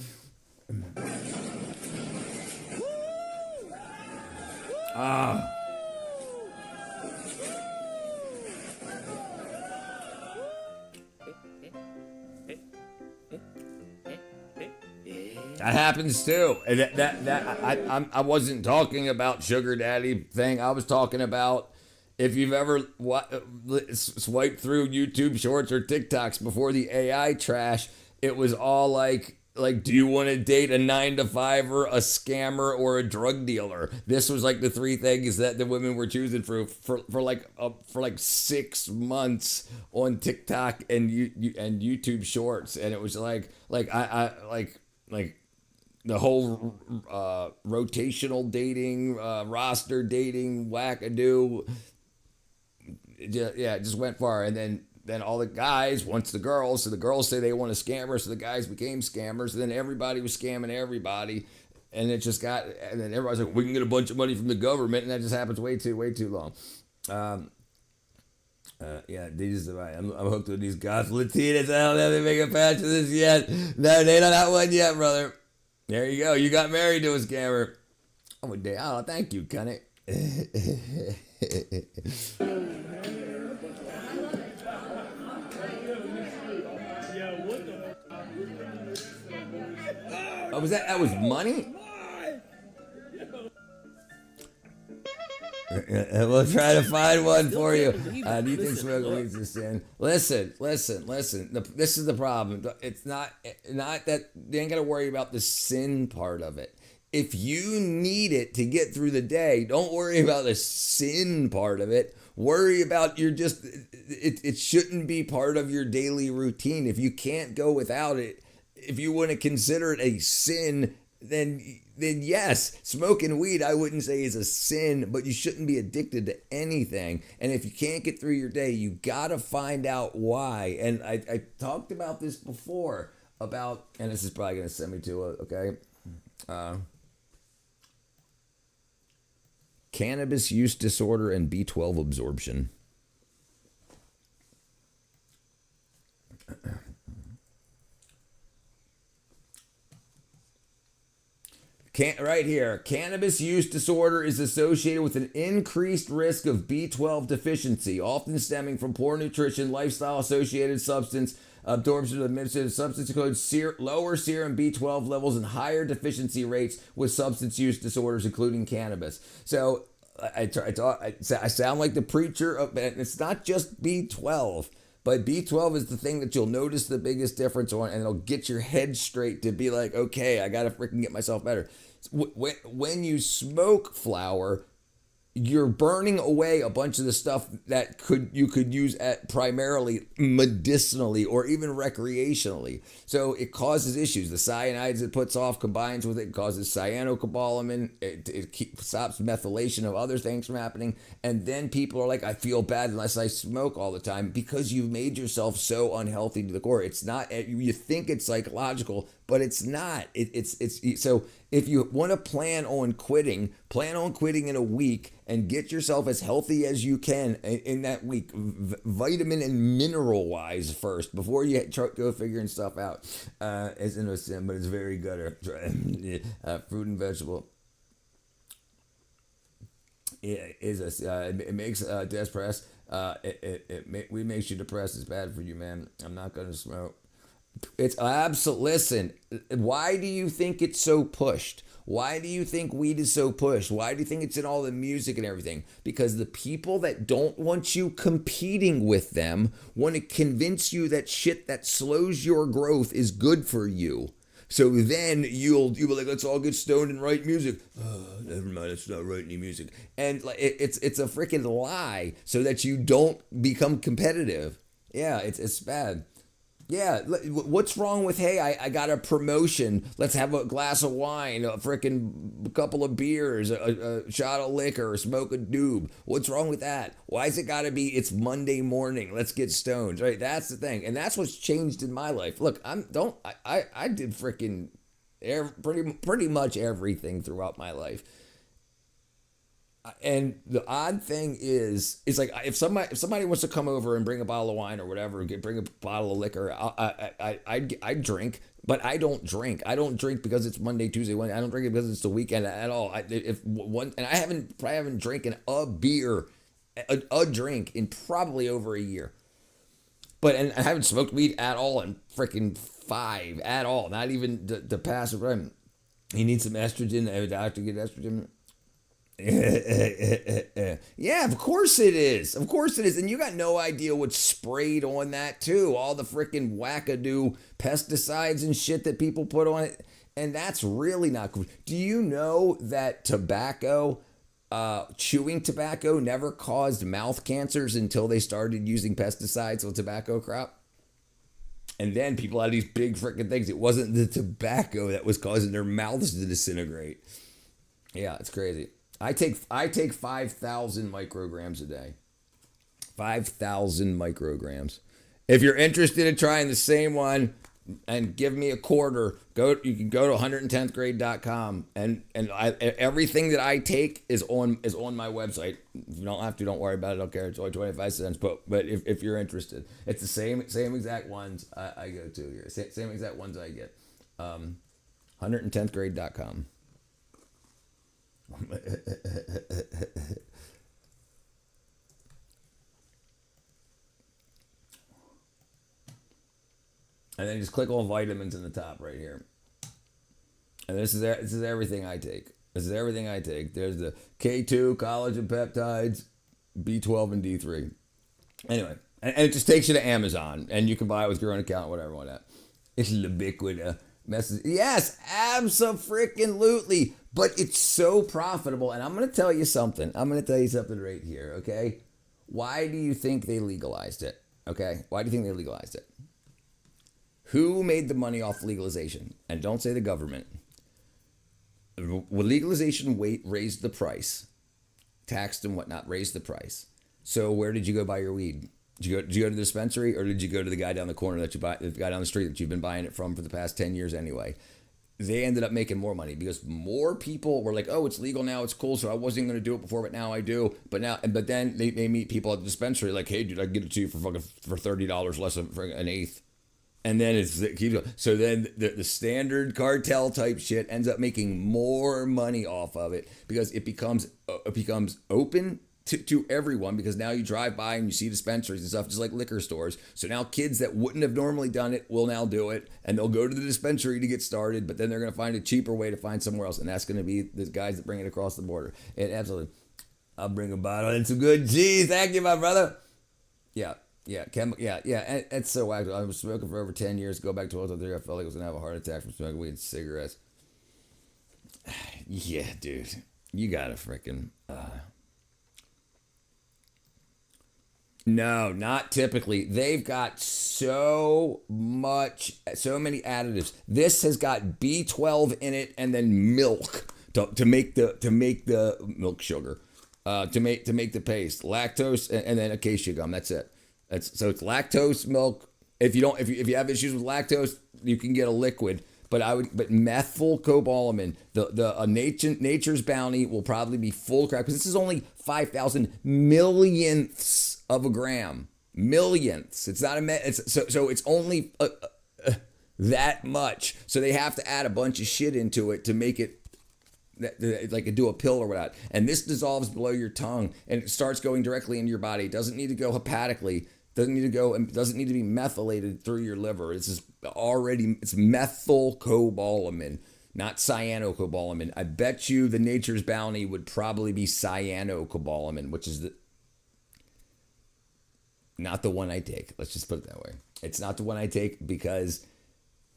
That happens too. And I wasn't talking about sugar daddy thing. I was talking about if you've ever swiped through YouTube Shorts or TikToks before the AI trash, it was all like, do you want to date a 9-to-5er, a scammer, or a drug dealer? This was like the three things that the women were choosing for like 6 months on TikTok and YouTube Shorts, and it was like the whole rotational dating, roster dating, wackadoo. Yeah, it just went far. And then all the guys wants the girls. So the girls say they want a scammer. So the guys became scammers. And then everybody was scamming everybody. And it just got, and then everybody's like, we can get a bunch of money from the government. And that just happens way too long. Yeah, these are right. I'm hooked with these goth Latinas. I don't have to make a patch of this yet. No, they don't have one yet, brother. There you go. You got married to a scammer. Oh, thank you, Cunny. Oh, that was money? We'll try to find one for you. Do you think smoking weed's a sin? Listen. This is the problem. It's not that they ain't got to worry about the sin part of it. If you need it to get through the day, don't worry about the sin part of it. Worry about it shouldn't be part of your daily routine. If you can't go without it, if you want to consider it a sin, then yes, smoking weed I wouldn't say is a sin, but you shouldn't be addicted to anything. And if you can't get through your day, you gotta find out why. And I talked about this before and this is probably gonna send me to okay. Cannabis use disorder and B12 absorption. Right here, cannabis use disorder is associated with an increased risk of B12 deficiency, often stemming from poor nutrition, lifestyle-associated substance absorption of administrative substance includes lower serum B12 levels and higher deficiency rates with substance use disorders, including cannabis. So I sound like the preacher, and it's not just B12, but B12 is the thing that you'll notice the biggest difference on, and it'll get your head straight to be like, okay, I gotta freaking get myself better. When you smoke flower, you're burning away a bunch of the stuff that you could use primarily medicinally or even recreationally. So it causes issues. The cyanides it puts off combines with it, causes cyanocobalamin. It stops methylation of other things from happening. And then people are like, I feel bad unless I smoke all the time, because you've made yourself so unhealthy to the core. It's not. You think it's psychological, but it's not. It's so if you want to plan on quitting in a week and get yourself as healthy as you can in that week, vitamin and mineral wise first, before you go figuring stuff out. It's innocent, but it's very good. Fruit and vegetable. It makes depressed. We makes you depressed. It's bad for you, man. I'm not gonna smoke. It's listen, why do you think it's so pushed? Why do you think weed is so pushed? Why do you think it's in all the music and everything? Because the people that don't want you competing with them want to convince you that shit that slows your growth is good for you. So then you'll be like, let's all get stoned and write music. Oh, never mind, let's not write any music. And it's a freaking lie so that you don't become competitive. Yeah, it's bad. Yeah, what's wrong with, hey, I got a promotion, let's have a glass of wine, a freaking couple of beers, a shot of liquor, smoke a doob. What's wrong with that? Why is it got to be, it's Monday morning, let's get stoned, right? That's the thing. And that's what's changed in my life. Look, I did freaking pretty much everything throughout my life. And the odd thing is, it's like if somebody wants to come over and bring a bottle of wine or whatever, bring a bottle of liquor, I drink, but I don't drink. I don't drink because it's Monday, Tuesday, Wednesday. I don't drink it because it's the weekend at all. I haven't drinking a beer, a drink in probably over a year. And I haven't smoked weed at all in freaking 5 at all. Not even the passive. Right? You need some estrogen. I have a doctor get estrogen. Yeah, of course it is. Of course it is. And you got no idea what's sprayed on that too. All the freaking wackadoo pesticides and shit that people put on it. And that's really not cool. Do you know that tobacco, chewing tobacco never caused mouth cancers until they started using pesticides on tobacco crop? And then people had these big freaking things. It wasn't the tobacco that was causing their mouths to disintegrate. Yeah, it's crazy. I take 5,000 micrograms a day. 5,000 micrograms. If you're interested in trying the same one and give me a quarter, you can go to 110thgrade.com and everything that I take is on my website. If you don't have to, don't worry about it. I don't care. It's only 25 cents. But if you're interested, it's the same exact ones I go to here. Same exact ones I get. 110thgrade.com. And then just click on vitamins in the top right here. And this is everything I take. This is everything I take. There's the K2, collagen peptides, B12, and D3. Anyway, and it just takes you to Amazon, and you can buy it with your own account, whatever you want that. It's ubiquitous. Yes, abso-freaking-lutely. But it's so profitable. And I'm going to tell you something. Right here, okay? Why do you think they legalized it? Okay? Why do you think they legalized it? Who made the money off legalization? And don't say the government. Legalization raised the price. Taxed and whatnot, raised the price. So where did you go buy your weed? Did you go to the dispensary, or did you go to the guy down the corner the guy down the street that you've been buying it from for the past 10 years anyway? They ended up making more money because more people were like, oh, it's legal now, it's cool, so I wasn't going to do it before, but now I do. But then they meet people at the dispensary like, hey, dude, I can get it to you for $30 less than an eighth. And then it keeps going. So then the standard cartel type shit ends up making more money off of it because it becomes open to everyone, because now you drive by and you see dispensaries and stuff just like liquor stores. So now kids that wouldn't have normally done it will now do it, and they'll go to the dispensary to get started, but then they're going to find a cheaper way to find somewhere else, and that's going to be the guys that bring it across the border. It absolutely. I'll bring a bottle and some good cheese. Thank you, my brother. Yeah. Yeah, it's so whack. I was smoking for over 10 years. Go back to 2003, I felt like I was gonna have a heart attack from smoking weed and cigarettes. Yeah, dude, you gotta freaking. No, not typically. They've got so many additives. This has got B12 in it, and then milk to make the milk sugar, to make the paste, lactose, and then acacia gum. That's it. So it's lactose milk. If you have issues with lactose, you can get a liquid. But methylcobalamin, Nature's Bounty will probably be full crap because this is only 5,000 millionths of a gram. Millionths. It's not so it's only that much. So they have to add a bunch of shit into it to make it like do a pill or whatnot. And this dissolves below your tongue and it starts going directly into your body. It doesn't need to go hepatically. Doesn't need to be methylated through your liver. It's methylcobalamin, not cyanocobalamin. I bet you the Nature's Bounty would probably be cyanocobalamin, which is not the one I take. Let's just put it that way. It's not the one I take because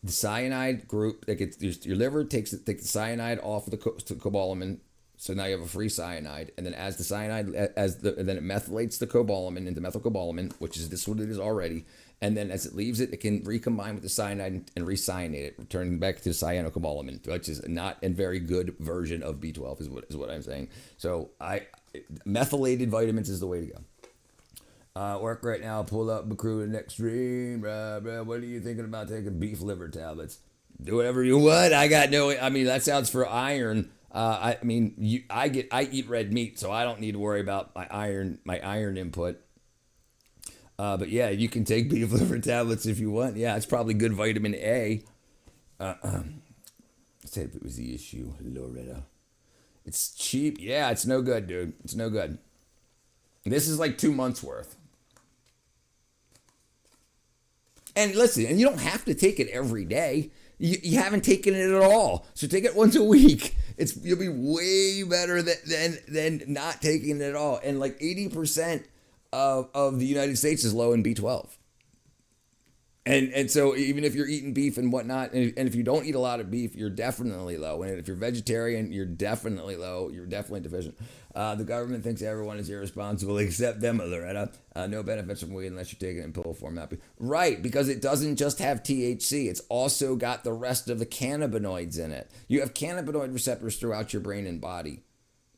the cyanide group, your liver takes the cyanide off of the cobalamin. So now you have a free cyanide, and then as the cyanide, then it methylates the cobalamin into methylcobalamin, which is this what it is already. And then as it leaves it, it can recombine with the cyanide and recyanate it, returning back to cyanocobalamin, which is not a very good version of B12, is what I'm saying. So methylated vitamins is the way to go. Work right now, pull up McCrew in extreme. What are you thinking about taking beef liver tablets? Do whatever you want. That sounds for iron. I eat red meat, so I don't need to worry about my iron input. But yeah, you can take beef liver tablets if you want. Yeah, it's probably good vitamin A. Say if it was the issue, Loretta. It's cheap. Yeah, it's no good, dude. It's no good. This is like 2 months worth. And listen, and you don't have to take it every day. You haven't taken it at all, so take it once a week. You'll be way better than not taking it at all. And like 80% of the United States is low in B12. And so even if you're eating beef and whatnot, and if you don't eat a lot of beef, you're definitely low. And if you're vegetarian, you're definitely low. You're definitely deficient. The government thinks everyone is irresponsible except them, Loretta. No benefits from weed unless you're taking it in pill form. Right, because it doesn't just have THC. It's also got the rest of the cannabinoids in it. You have cannabinoid receptors throughout your brain and body,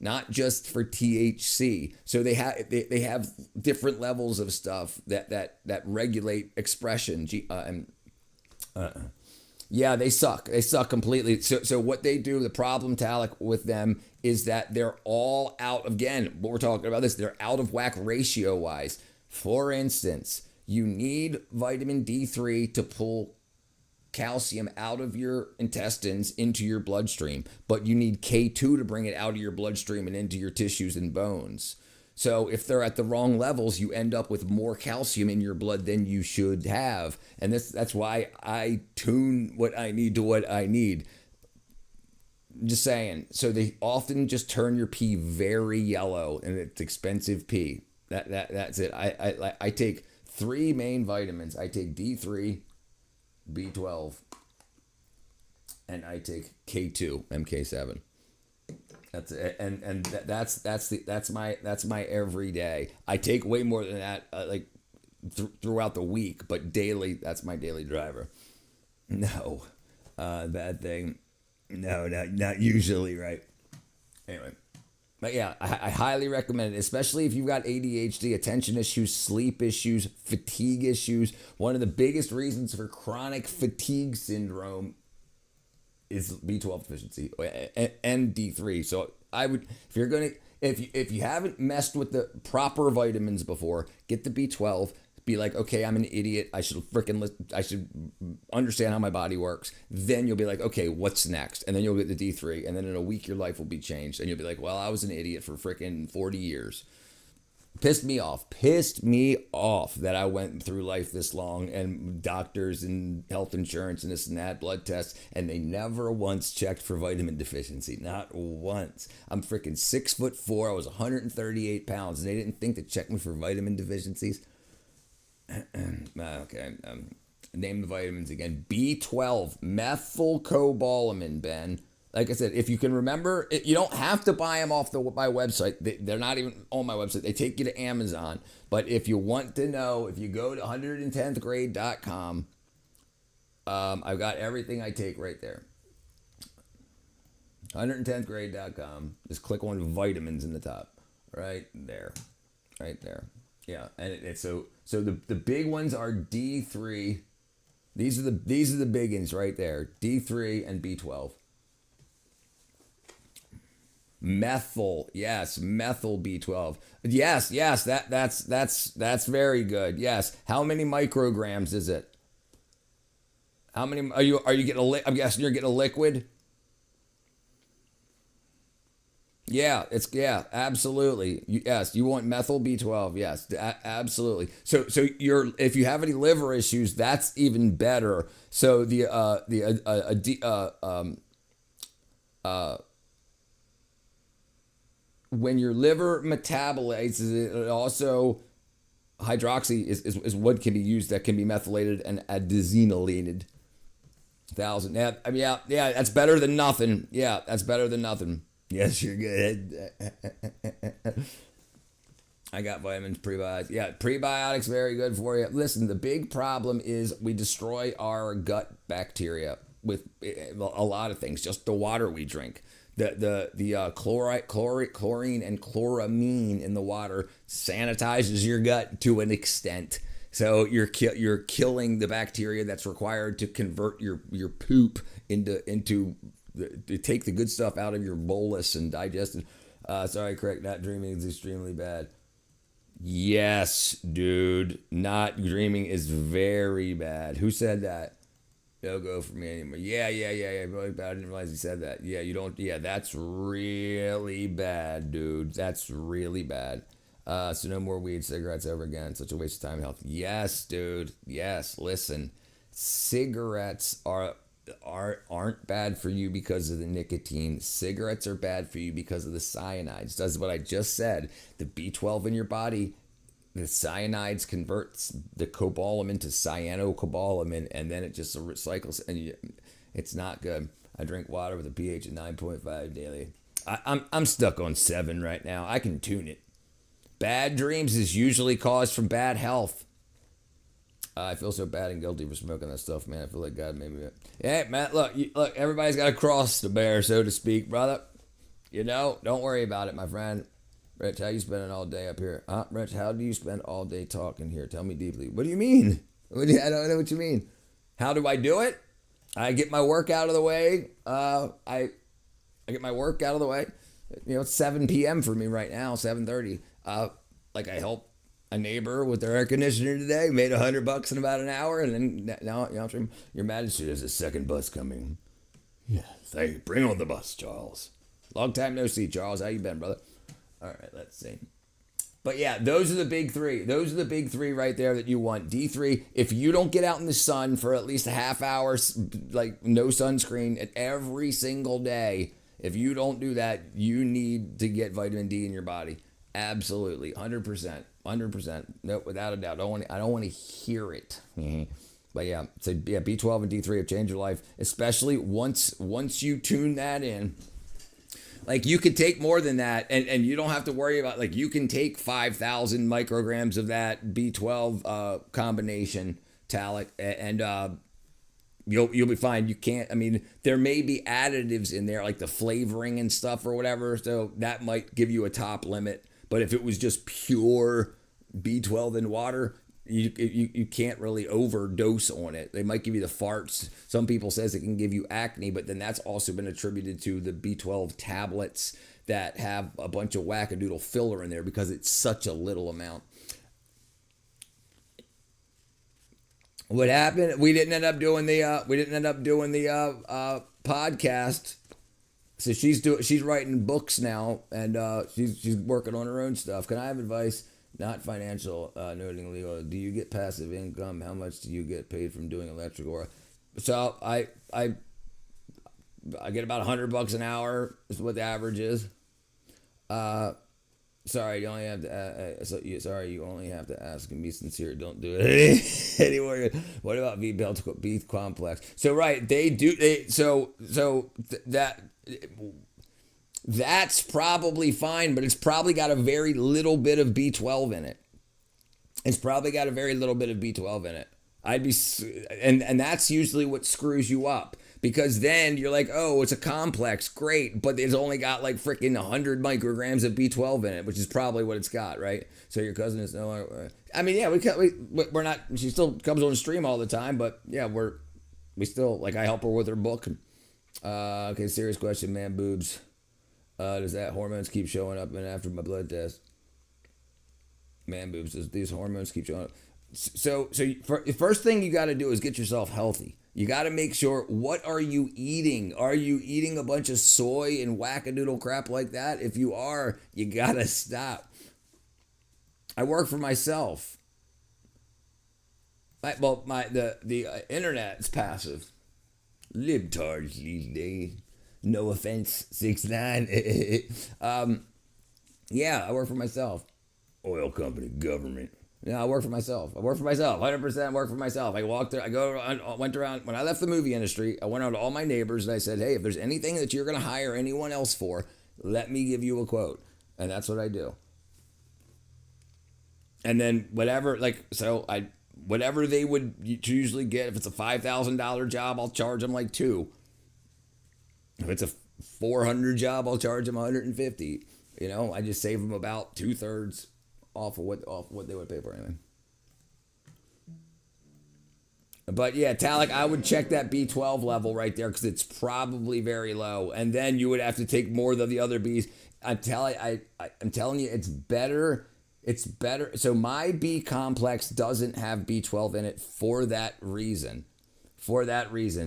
not just for THC. So they have different levels of stuff that regulate expression. Yeah, they suck. They suck completely. So what they do, the problem, Talik, with them is that they're all out. Again, what we're talking about they're out of whack ratio wise. For instance, you need vitamin D3 to pull calcium out of your intestines into your bloodstream, but you need K2 to bring it out of your bloodstream and into your tissues and bones. So if they're at the wrong levels, you end up with more calcium in your blood than you should have. And that's why I tune what I need to what I need. Just saying. So they often just turn your pee very yellow, and it's expensive pee. That's it. I take 3 main vitamins. I take D3, B12, and I take K2, MK7. That's it. And that's my every day. I take way more than that, throughout the week, but daily, that's my daily driver. No, bad thing. No, not usually, right? Anyway, but yeah, I highly recommend it, especially if you've got ADHD, attention issues, sleep issues, fatigue issues. One of the biggest reasons for chronic fatigue syndrome is B12 deficiency and D3. So I would, if you haven't messed with the proper vitamins before, get the B12. Be like, okay, I'm an idiot. I should understand how my body works. Then you'll be like, okay, what's next? And then you'll get the D3. And then in a week, your life will be changed. And you'll be like, well, I was an idiot for freaking 40 years. Pissed me off that I went through life this long and doctors and health insurance and this and that, blood tests, and they never once checked for vitamin deficiency. Not once. I'm freaking 6'4". I was 138 pounds, and they didn't think to check me for vitamin deficiencies. Okay. Name the vitamins again. B12, methylcobalamin, Ben. Like I said, if you can remember, you don't have to buy them off my website. They're not even on my website. They take you to Amazon. But if you want to know, if you go to 110thgrade.com, I've got everything I take right there. 110thgrade.com. Just click on vitamins in the top. Right there. Right there. Yeah. And it's so the big ones are D3. These are the big ones right there. D3 and B12. Methyl, yes, methyl B12. Yes, that's very good. Yes. How many micrograms is it? How many are you getting I'm guessing you're getting a liquid? Yeah, absolutely. Yes, you want methyl B12. Yes, absolutely. So if you have any liver issues, that's even better. So when your liver metabolites it, also hydroxy is what can be used that can be methylated and adenosinated. 1,000. Yeah, that's better than nothing. Yeah, that's better than nothing. Yes, you're good. I got vitamins, prebiotics. Yeah, prebiotics, very good for you. Listen, the big problem is we destroy our gut bacteria with a lot of things. Just the water we drink. The chlorine and chloramine in the water sanitizes your gut to an extent. So you're killing the bacteria that's required to convert your poop into to take the good stuff out of your bolus and digest it. Sorry, correct. Not dreaming is extremely bad. Yes, dude. Not dreaming is very bad. Who said that? Don't go for me anymore. Yeah. Really bad. I didn't realize he said that. Yeah, you don't. Yeah, that's really bad, dude. That's really bad. So no more weed, cigarettes ever again. Such a waste of time and health. Yes, dude. Yes. Listen, cigarettes aren't bad for you because of the nicotine. Cigarettes are bad for you because of the cyanides. That's what I just said. The B12 in your body. The cyanides converts the cobalamin to cyanocobalamin, and then it just recycles, and it's not good. I drink water with a pH of 9.5 daily. I'm stuck on 7 right now. I can tune it. Bad dreams is usually caused from bad health. I feel so bad and guilty for smoking that stuff, man. I feel like God made me. Hey, man, look, everybody's got a cross to bear, so to speak, brother. Don't worry about it, my friend. Rich, how you spending all day up here? Rich, how do you spend all day talking here? Tell me deeply. What do you mean? I don't know what you mean. How do I do it? I get my work out of the way. I get my work out of the way. It's 7 p.m. for me right now, 7:30. I help a neighbor with their air conditioner today. Made $100 in about an hour, and then now Your Majesty, there's a second bus coming. Yeah, thank you. Bring on the bus, Charles. Long time no see, Charles. How you been, brother? All right, let's see. But yeah, those are the big three. Those are the big three right there that you want. D3, if you don't get out in the sun for at least a half hour, like no sunscreen every single day, if you don't do that, you need to get vitamin D in your body. Absolutely, 100%. 100%. Nope, without a doubt. I don't want to hear it. But yeah, so yeah, B12 and D3 have changed your life, especially once you tune that in. Like, you could take more than that, and you don't have to worry about, like, you can take 5,000 micrograms of that B12 combination, Talic, and you'll be fine. You can't, there may be additives in there, like the flavoring and stuff or whatever, so that might give you a top limit. But if it was just pure B12 in water, you can't really overdose on it. They might give you the farts. Some people says it can give you acne, but then that's also been attributed to the B12 tablets that have a bunch of wackadoodle filler in there because it's such a little amount. What happened? We didn't end up doing the podcast. So she's writing books now, and she's working on her own stuff. Can I have advice? Not financial, noting legal. Do you get passive income? How much do you get paid from doing electrical work? So I get about $100 an hour is what the average is. Sorry, you only have to. Sorry, you only have to ask and be sincere. Don't do it anymore. What about B complex? So right, they do. That's probably fine, but it's probably got a very little bit of B12 in it. It's probably got a very little bit of B12 in it. And that's usually what screws you up, because then you're like, oh, it's a complex, great, but it's only got like freaking 100 micrograms of B12 in it, which is probably what it's got, right? So your cousin is no longer. I mean, yeah, we're not. She still comes on stream all the time, but yeah, we still, like, I help her with her book. Okay, serious question, man, boobs. Does that hormones keep showing up and after my blood test? Man boobs, does these hormones keep showing up? So the first thing you got to do is get yourself healthy. You got to make sure, what are you eating? Are you eating a bunch of soy and wackadoodle crap like that? If you are, you got to stop. I work for myself. The internet's passive. Libtards these days. No offense, 6ix9ine. Yeah, I work for myself. Oil company, government. Yeah, I work for myself. 100% work for myself. I walked there. Went around. When I left the movie industry, I went out to all my neighbors and I said, hey, if there's anything that you're going to hire anyone else for, let me give you a quote. And that's what I do. And then whatever they would usually get, if it's a $5,000 job, I'll charge them like $2,000. If it's a $400 job, I'll charge them $150. You know, I just save them about 2/3 off what they would pay for anyway. But yeah, Talik, I would check that B12 level right there, because it's probably very low. And then you would have to take more of the other Bs. I'm telling you, it's better. It's better. So my B complex doesn't have B12 in it for that reason.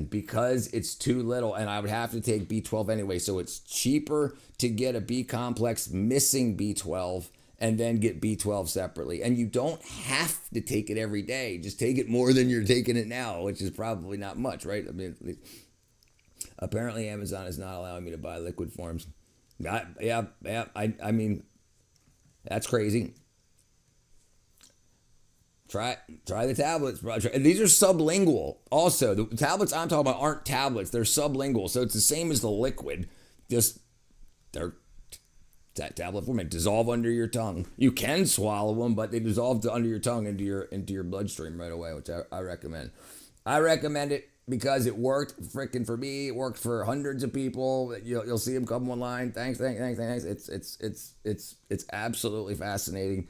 Because it's too little, and I would have to take B12 anyway. So it's cheaper to get a B complex missing B12 and then get B12 separately. And you don't have to take it every day. Just take it more than you're taking it now, which is probably not much, right? I mean, apparently Amazon is not allowing me to buy liquid forms. I mean, that's crazy. Try the tablets. These are sublingual. Also, the tablets I'm talking about aren't tablets. They're sublingual. So it's the same as the liquid. Just they're tablet format. Dissolve under your tongue. You can swallow them, but they dissolve under your tongue into your bloodstream right away, which I recommend. I recommend it because it worked freaking for me. It worked for hundreds of people. You'll see them come online. Thanks. It's absolutely fascinating.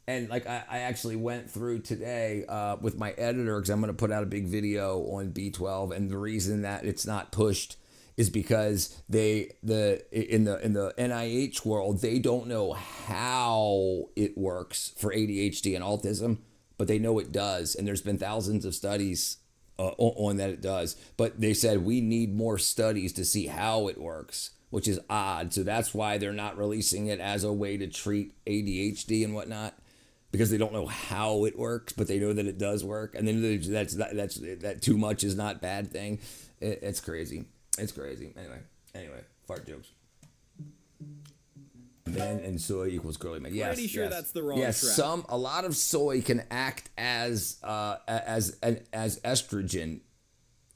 And like I actually went through today with my editor, because I'm going to put out a big video on B12, and the reason that it's not pushed is because in the NIH world, they don't know how it works for ADHD and autism, but they know it does, and there's been thousands of studies on that it does. But they said we need more studies to see how it works, which is odd. So that's why they're not releasing it as a way to treat ADHD and whatnot, because they don't know how it works, but they know that it does work. And then that too much is not bad thing. It's crazy. It's crazy. Anyway, fart jokes. Men and soy equals girly men. Yes, pretty sure that's the wrong track. A lot of soy can act as estrogen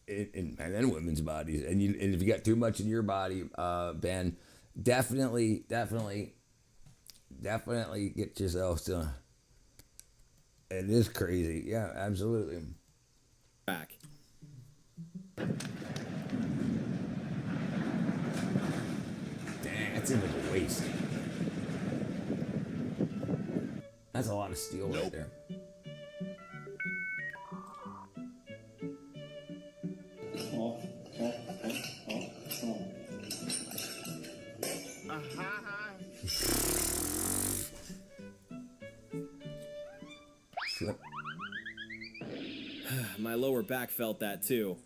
in men and women's bodies, and if you got too much in your body, Ben, definitely get yourself to. It is crazy. Yeah, absolutely. Back. Dang, that's into the waist. That's a lot of steel right there. My lower back felt that too.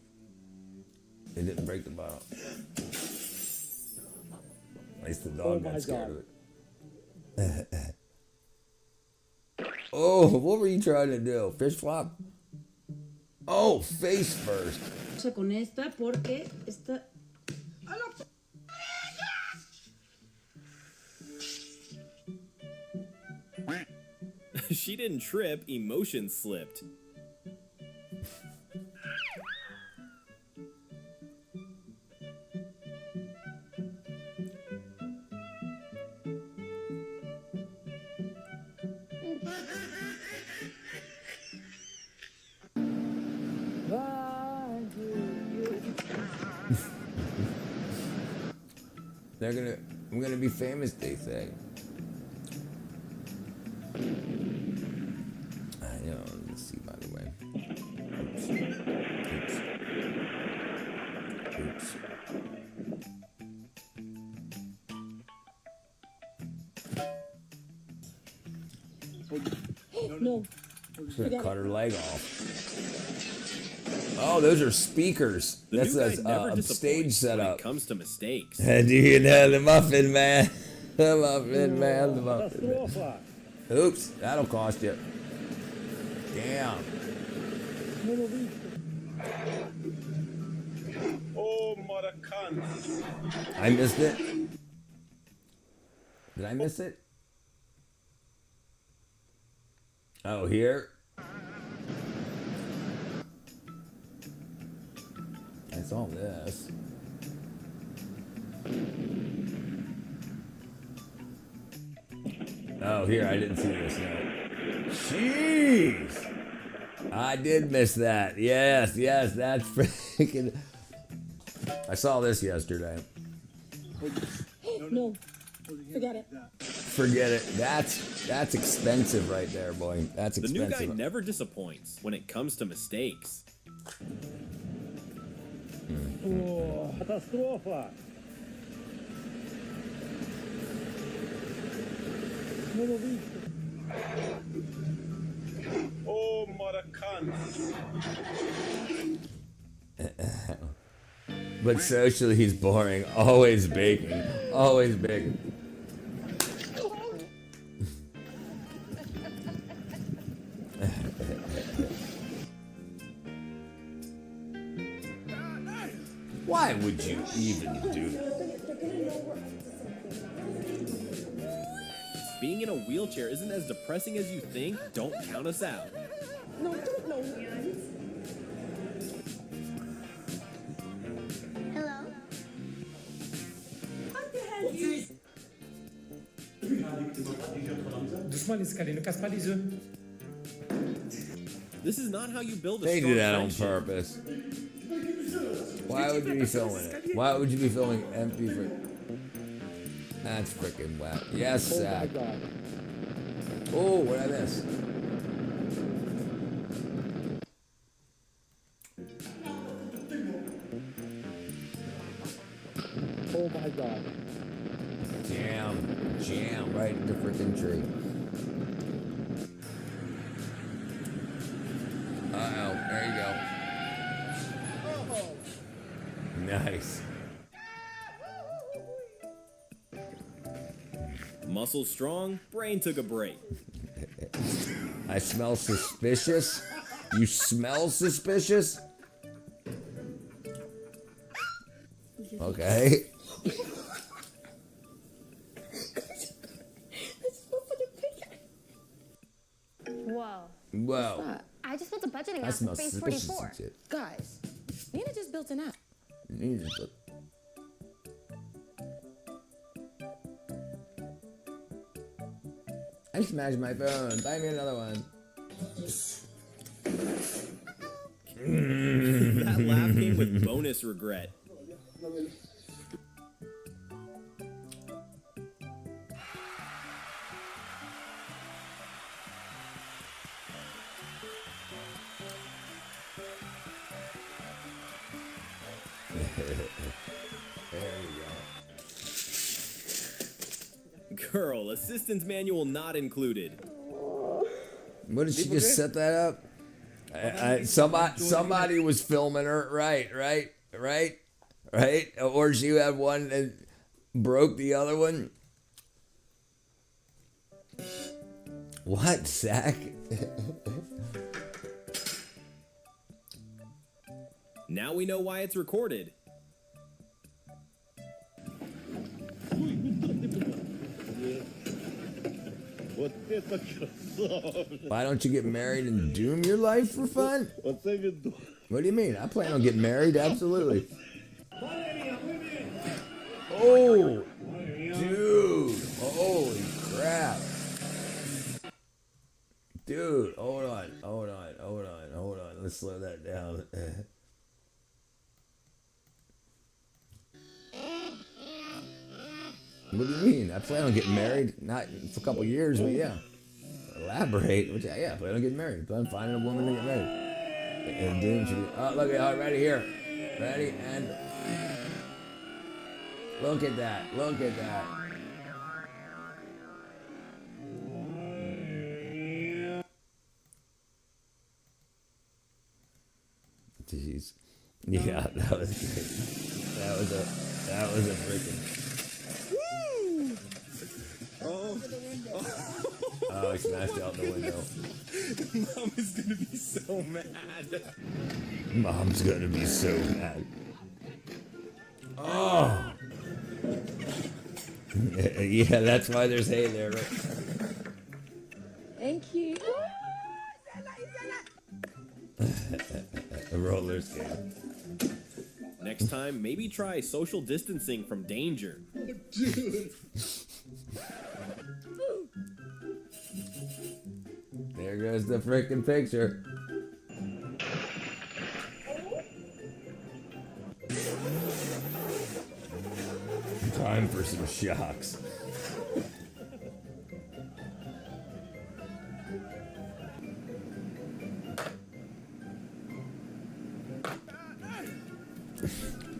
It didn't break the bottle. At least the dog got scared of it. Oh, what were you trying to do? Fish flop? Oh, face first. Con esta porque esta... She didn't trip, emotion slipped. I'm gonna be famous, they say. Let's see, by the way. Oops. No. Should have cut her leg off. Oh, those are speakers. That's a stage setup. When it comes to mistakes. Do you know the muffin man? The muffin man, the muffin man. Oops, that'll cost you. Damn. Oh, Maracan. I missed it. Did I miss it? Oh, here. I saw this. Oh, here, I didn't see this, no. Jeez! I did miss that. Yes, that's freaking... I saw this yesterday. No. Forget it. Forget it. That's expensive right there, boy. That's expensive. The new guy never disappoints when it comes to mistakes. Oh, catastrofa. No lo viste. Oh, Maracan. But socially, he's boring. Always baking. Always baking. Why would you even do that? Being in a wheelchair isn't as depressing as you think. Don't count us out. No, don't know. Hello? This is not how you build a They strong do that on friendship. purpose. Why would you be filming it? Why would you be filming empty for... That's freaking wet. Yes, Zach. Oh, what did I miss? Oh my god. Jam right into freaking tree. Uh-oh, there you go. Nice. Muscle strong, brain took a break. I smell suspicious. You smell suspicious? Okay. Whoa. Whoa. I just built a budgeting I app smell for Phase suspicious 44. and shit. Guys, Nina just built an app. I smashed my phone. Buy me another one. That laugh came with bonus regret. Girl, assistance manual not included. What did she just set that up? Somebody was filming her, right? Or she had one and broke the other one. What, Zach? Now we know why it's recorded. Why don't you get married and doom your life for fun? What do you mean? I plan on getting married, absolutely. Oh, dude, holy crap. Dude, hold on. Let's slow that down. What do you mean? I plan on getting married, not for a couple years, but yeah. Elaborate. Yeah, I plan on getting married. Plan on finding a woman to get married. And look at it right here. Ready? And look at that. Jeez. Yeah, that was good. That was a freaking. Oh, he smashed out the window. Mom is gonna be so mad. Mom's gonna be so mad. Oh. Yeah, that's why there's hay there, right? Thank you. A roller skate. Next time, maybe try social distancing from danger. Dude. There goes the freaking picture. Time for some shocks.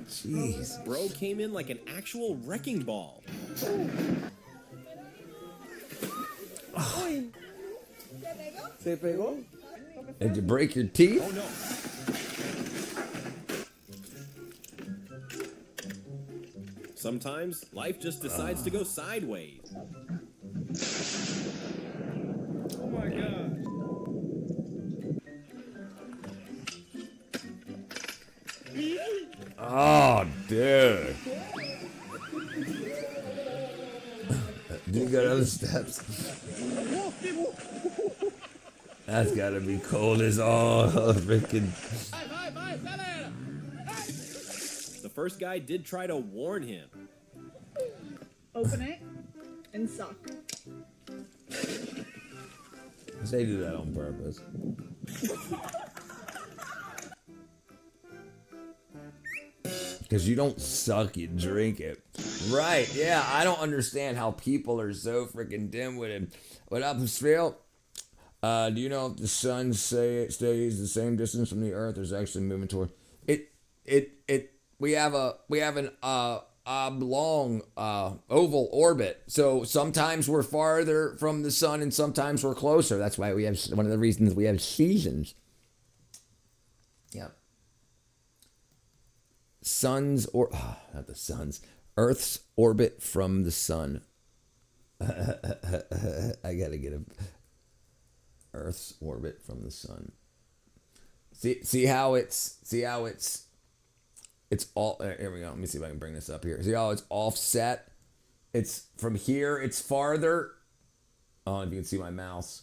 Jeez. Bro came in like an actual wrecking ball. ¿Se pegó? Did you break your teeth? Oh no. Sometimes life just decides to go sideways. Oh my god. Oh, dude. Did you go down the steps? That's gotta be cold as all freaking. The first guy did try to warn him. Open it and suck. They do that on purpose. Because you don't suck, you drink it. Right, yeah, I don't understand how people are so freaking dim-witted. What up, Phil? Do you know if the sun stays the same distance from the Earth or is actually moving toward we have an oblong oval orbit. So sometimes we're farther from the sun and sometimes we're closer. That's why we have one of the reasons we have seasons. Yeah. Earth's orbit from the sun. I gotta get a Earth's orbit from the sun. See how it's all here we go. Let me see if I can bring this up here. See how it's offset? It's from here, it's farther. Oh, if you can see my mouse.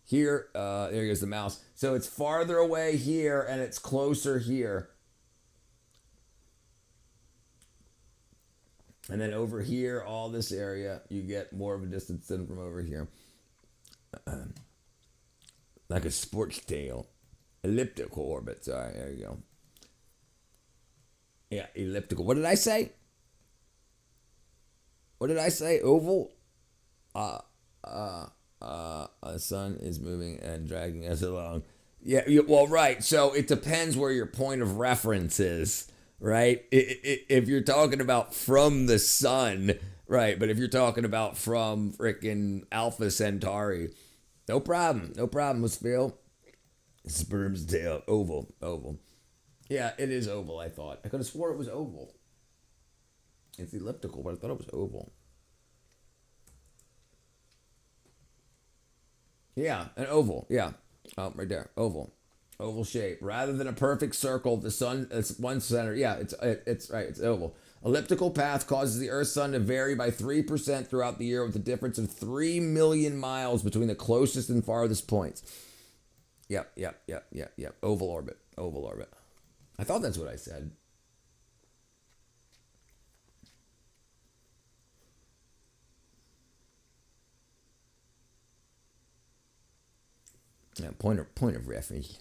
Here, there goes the mouse. So it's farther away here and it's closer here. And then over here, all this area, you get more of a distance than from over here. Like a sports tail. Elliptical orbit. Sorry, there you go. Yeah, elliptical. What did I say? Oval? The sun is moving and dragging us along. Yeah, well, right. So it depends where your point of reference is, right? If you're talking about from the sun, right? But if you're talking about from frickin' Alpha Centauri, no problem. No problem, Miss Phil. Sperm's tail. Oval. Yeah, it is oval, I thought. I could have swore it was oval. It's elliptical, but I thought it was oval. Yeah, an oval. Yeah. Oh, right there. Oval. Oval shape. Rather than a perfect circle, the sun, it's one center. Yeah, it's right. It's oval. Elliptical path causes the Earth's sun to vary by 3% throughout the year with a difference of 3 million miles between the closest and farthest points. Yep. Oval orbit. Oval orbit. I thought that's what I said. Yeah, point of reference.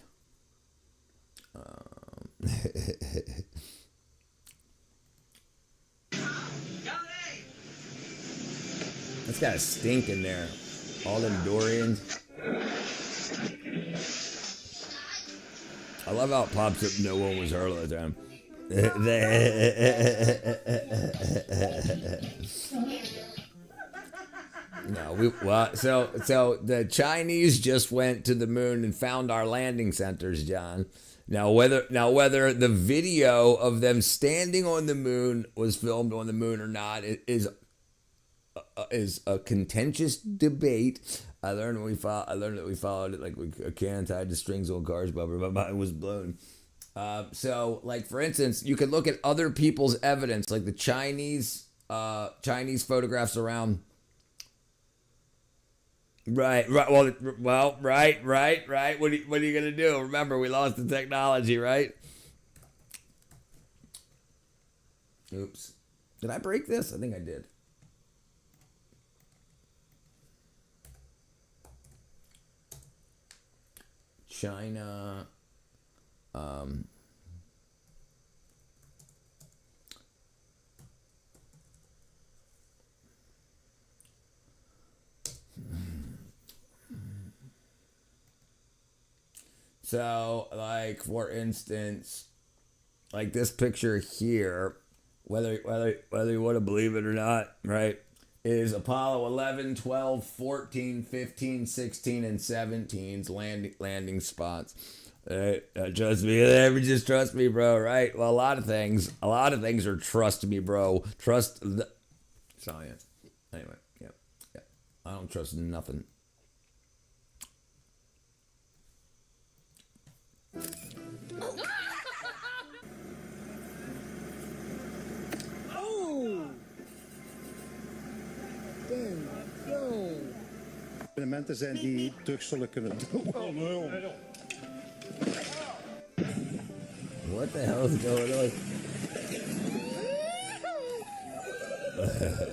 That's got a stink in there. All them Dorians. I love how it pops up. No one was hurt all the time. So the Chinese just went to the moon and found our landing centers, John. Now whether the video of them standing on the moon was filmed on the moon or not is a contentious debate. I learned that we followed it like a can tied to strings on cars, but my mind was blown. So, like for instance, you could look at other people's evidence, like the Chinese photographs around. Right. Right. What are you gonna do? Remember, we lost the technology, right? Oops. Did I break this? I think I did. China. So, like for instance, like this picture here, whether you want to believe it or not, right, is Apollo 11, 12, 14, 15, 16, and 17's landing spots. Trust me, just trust me, bro. Right? Well, a lot of things are trust me, bro. Trust the science. Anyway, yeah. I don't trust nothing. Elementen zijn die terug zullen kunnen doen. What the hell is going on?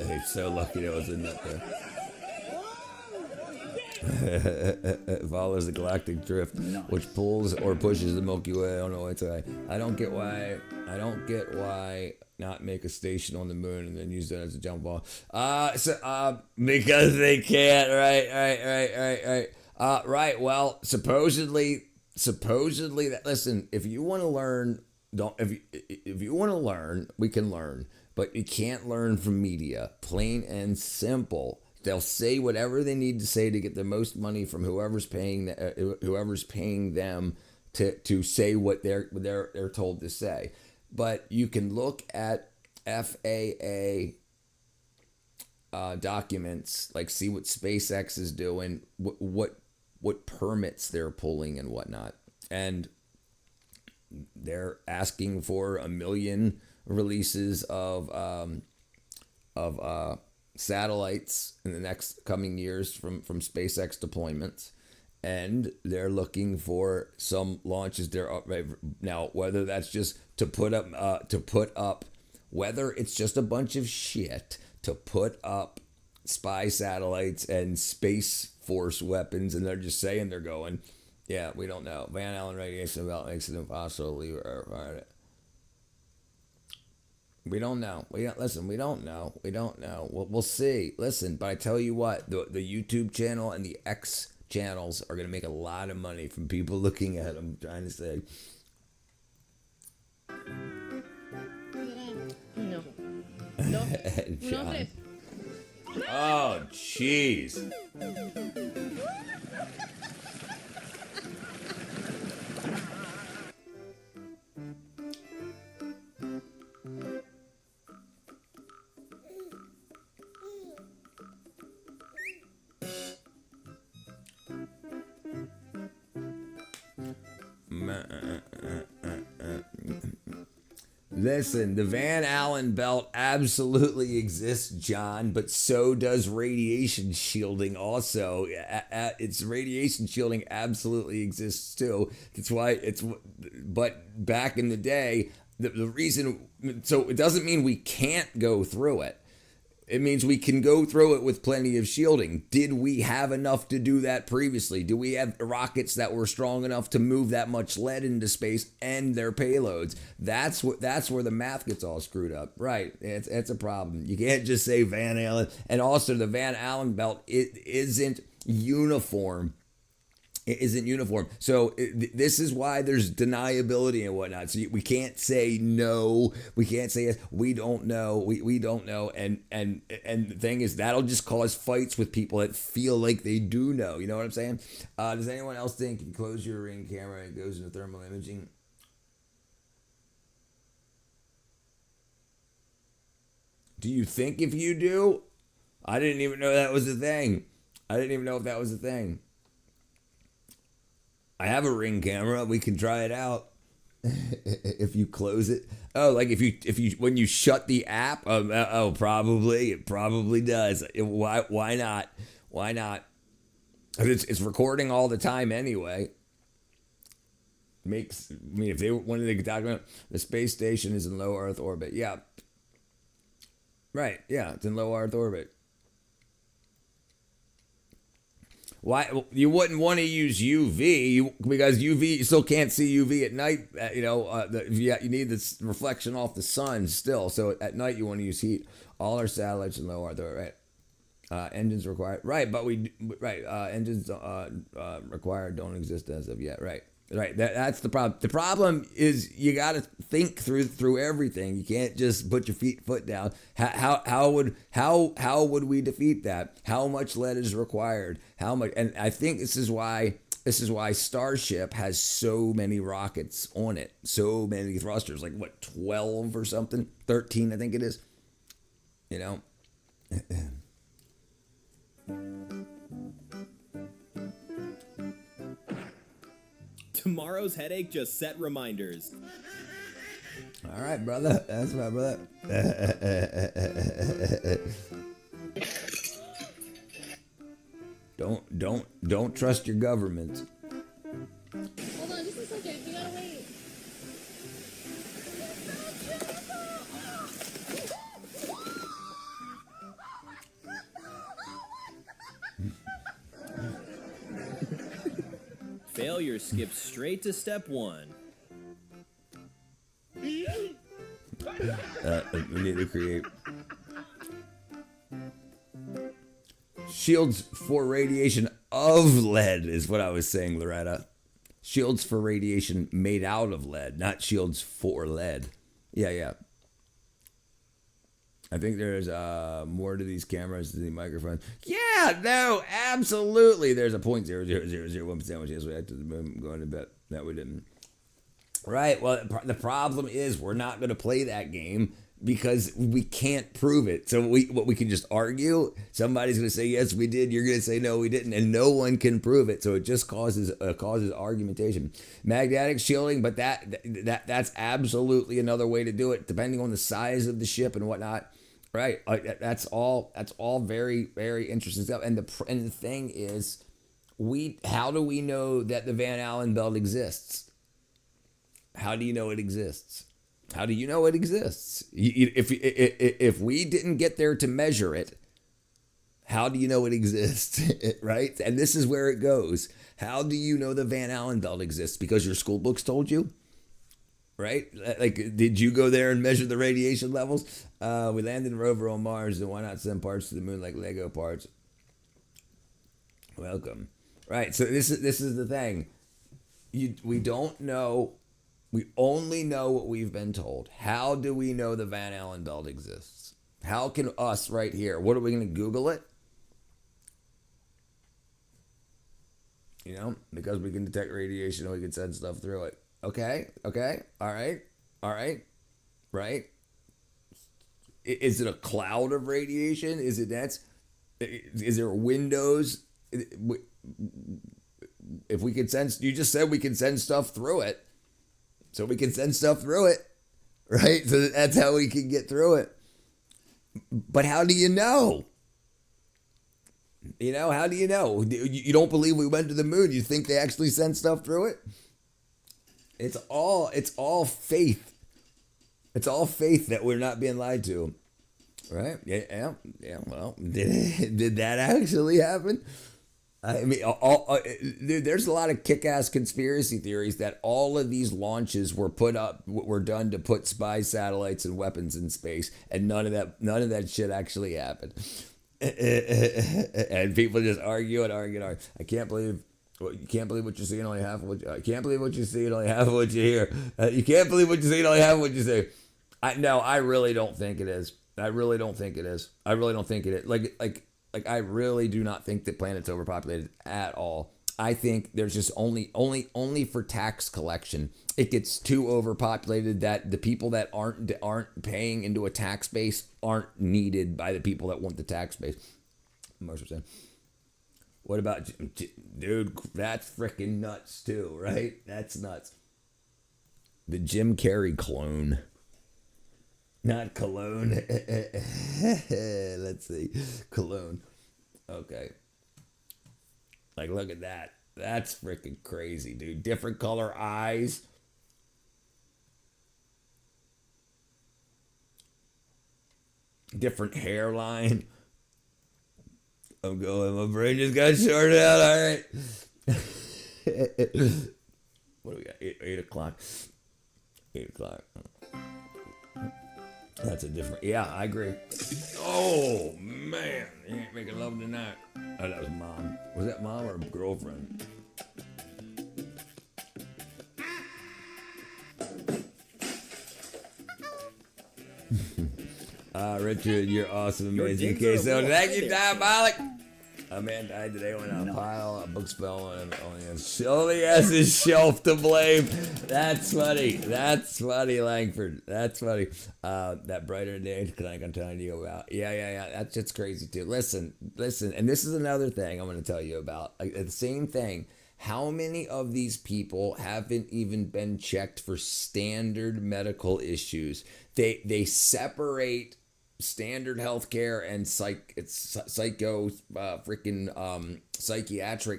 He's so lucky there was a nut there. It follows the galactic drift, which pulls or pushes the Milky Way. I don't know what's I don't get why not make a station on the moon and then use that as a jump ball. Because they can't. Right. Well, supposedly that. Listen, if you want to learn, if you want to learn, we can learn, but you can't learn from media. Plain and simple. They'll say whatever they need to say to get the most money from whoever's paying them to say what they're told to say. But you can look at FAA documents, like see what SpaceX is doing, what permits they're pulling and whatnot, and they're asking for 1 million releases of satellites in the next coming years from SpaceX deployments, and they're looking for some launches there now. Whether that's just to put up, whether it's just a bunch of shit to put up spy satellites and Space Force weapons, and they're just saying they're going. Yeah, we don't know. Van Allen radiation about makes it impossible to leave Earth. We don't know. We don't know. We'll see. Listen, but I tell you what, the YouTube channel and the X channels are going to make a lot of money from people looking at them, trying to say. No. John. Oh, jeez. Listen, the Van Allen belt absolutely exists, John, but so does radiation shielding also. It's radiation shielding absolutely exists too. That's why but back in the day, the reason, so it doesn't mean we can't go through it. It means we can go through it with plenty of shielding. Did we have enough to do that previously? Do we have rockets that were strong enough to move that much lead into space and their payloads? That's where the math gets all screwed up. Right. It's a problem. You can't just say Van Allen. And also the Van Allen belt, it isn't uniform. It isn't uniform. So this is why there's deniability and whatnot. So we can't say no. We can't say yes. We don't know. We don't know. And the thing is, that'll just cause fights with people that feel like they do know. You know what I'm saying? Does anyone else think you close your Ring camera and it goes into thermal imaging? Do you think if you do? I didn't even know that was a thing. I didn't even know if that was a thing. I have a Ring camera. We can try it out if you close it. Oh, like if you when you shut the app. Probably it probably does. Why not? Why not? It's recording all the time anyway. If they wanted to talk about the space station is in low Earth orbit, yeah, right, yeah, it's in low Earth orbit. Why you wouldn't want to use UV because UV, you still can't see UV at night. You need this reflection off the sun still. So at night you want to use heat. All our satellites in low Earth orbit, right? Engines required, right? But engines required don't exist as of yet, right? Right, that's the problem. The problem is you got to think through everything. You can't just put your foot down. How would we defeat that? How much lead is required? How much? And I think this is why Starship has so many rockets on it, so many thrusters, like what, 12 or something, 13, I think it is. You know. Tomorrow's headache, just set reminders. All right, brother. That's my brother. Don't trust your government. Hold on, just a second. You gotta wait. Failure skips straight to step 1. We need to create shields for radiation of lead is what I was saying, Loretta. Shields for radiation made out of lead, not shields for lead. Yeah. I think there's more to these cameras than the microphones. Yeah, no, absolutely. There's a 0.00001% which is we had to the moon going to bet. No, we didn't. Right. Well, the problem is we're not going to play that game because we can't prove it. So we can just argue. Somebody's going to say yes, we did. You're going to say no, we didn't, and no one can prove it. So it just causes argumentation. Magnetic shielding, but that's absolutely another way to do it, depending on the size of the ship and whatnot. Right. That's all very, very interesting stuff. And the thing is, how do we know that the Van Allen belt exists? How do you know it exists? How do you know it exists? If we didn't get there to measure it, how do you know it exists? Right? And this is where it goes. How do you know the Van Allen belt exists? Because your school books told you? Right? Like, did you go there and measure the radiation levels? We landed a rover on Mars, and why not send parts to the moon like Lego parts? Welcome. Right. So this is the thing. We don't know. We only know what we've been told. How do we know the Van Allen belt exists? How can us right here? What are we going to Google it? You know, because we can detect radiation and we can send stuff through it. Okay. All right. Right. Is it a cloud of radiation? Is there windows? If we could sense, you just said we can send stuff through it. So we can send stuff through it. right? So that's how we can get through it. But how do you know? You know, how do you know? You don't believe we went to the moon. You think they actually sent stuff through it? It's all faith. It's all faith that we're not being lied to. Right? Yeah. Well, did that actually happen? I mean, there's a lot of kick-ass conspiracy theories that all of these launches were done to put spy satellites and weapons in space, and none of that shit actually happened. And people just argue. I can't believe what you see and only half of what I can't believe what you see and only half of what you hear. You can't believe what you see and only half of what you say. I really don't think it is. I really don't think it is. I really don't think it is. Like I really do not think the planet's overpopulated at all. I think there's just only for tax collection. It gets too overpopulated that the people that aren't paying into a tax base aren't needed by the people that want the tax base. Most percent. What about, dude? That's freaking nuts too, right? That's nuts. The Jim Carrey clone. Not cologne. Let's see. Cologne. Okay. Like, look at that. That's freaking crazy, dude. Different color eyes. Different hairline. I'm going. My brain just got shorted out. All right. What do we got? 8 o'clock. 8 o'clock. That's a different. Yeah, I agree. Oh man, you ain't making love tonight. Oh, that was mom. Was that mom or girlfriend? Richard, you're awesome, amazing. Okay, so thank you, Diabolic. A man died today when a pile of books fell and only has his shelf to blame. That's funny. That's funny, Langford. That's funny. That brighter day tonight I'm telling you about. Yeah. That's just crazy too. Listen. And this is another thing I'm going to tell you about. Like, the same thing. How many of these people haven't even been checked for standard medical issues? They separate standard healthcare and psychiatric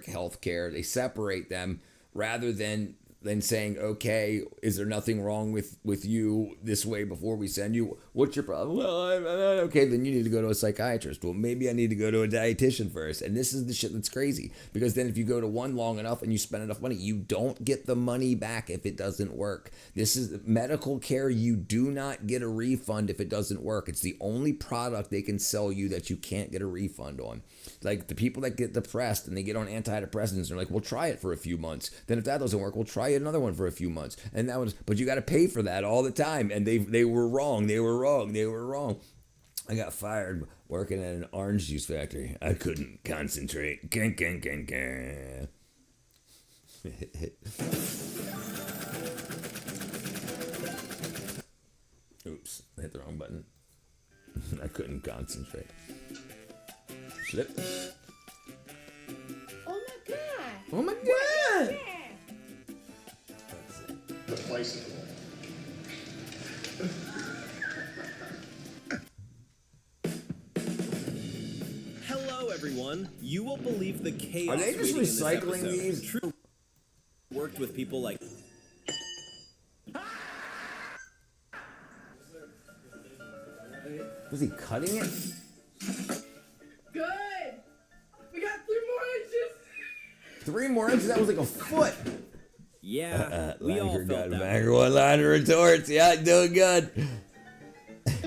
healthcare. They separate them rather than saying, okay, is there nothing wrong with you this way before we send you? What's your problem? Well, okay, then you need to go to a psychiatrist. Well, maybe I need to go to a dietitian first. And this is the shit that's crazy, because then if you go to one long enough and you spend enough money, you don't get the money back if it doesn't work. This is medical care. You do not get a refund if it doesn't work. It's the only product they can sell you that you can't get a refund on. Like the people that get depressed and they get on antidepressants, they're like, well, try it for a few months. Then if that doesn't work, we'll try another one for a few months. And that was, but you got to pay for that all the time. And they were wrong. They were wrong. I got fired working at an orange juice factory. I couldn't concentrate. Oops, I hit the wrong button. I couldn't concentrate. Slip. Oh my god. Oh my god. Replaceable. Hello, everyone. You will believe the chaos. Are they just recycling these? True. Worked with people like. Was he cutting it? Good. We got 3 more inches. 3 more inches? That was like a foot. Yeah, we all felt that. Banger one-liner retorts. Yeah, doing good. It's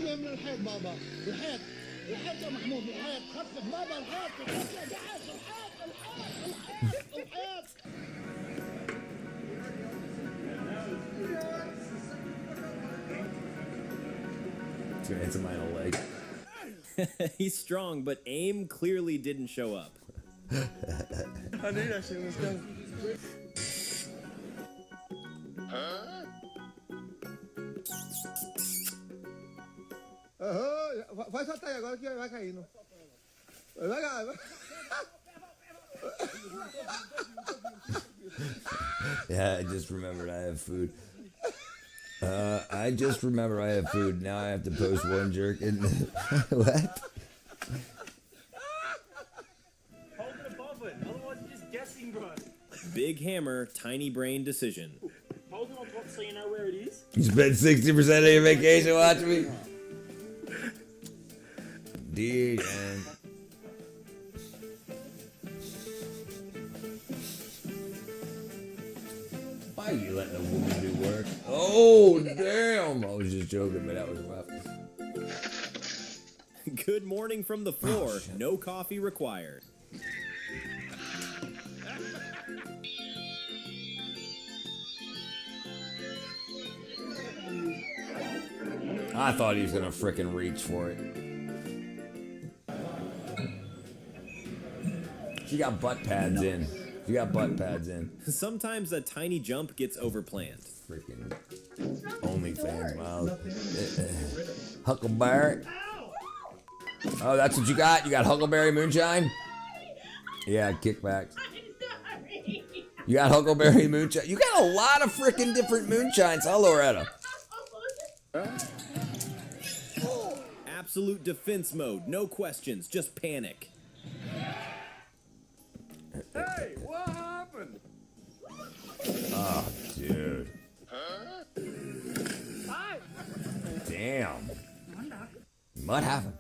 gonna hit somebody in the leg. He's strong, but aim clearly didn't show up. I knew that shit was coming. Vai soltar aí agora que vai caindo. Vai cá. Yeah, I just remembered I have food. I just remember I have food. Now I have to post one jerk in. What? Hold it above it, otherwise you're just guessing, bro. Big hammer, tiny brain decision. Hold it on top so you know where it is. You spent 60% of your vacation watching me? Dude, and why are you letting a woman do work? Oh, damn. I was just joking, but that was rough. Good morning from the floor. No coffee required. I thought he was gonna frickin' reach for it. She got butt pads in. She got butt pads in. Sometimes a tiny jump gets overplanned. Freaking OnlyFans, wow. Huckleberry. Oh, that's what you got? You got Huckleberry Moonshine? Yeah, kickbacks. You got Huckleberry Moonshine? You got a lot of freaking different moonshines, huh, Loretta? Absolute defense mode. No questions. Just panic. Hey, what happened? Oh, dude. Damn. What happened?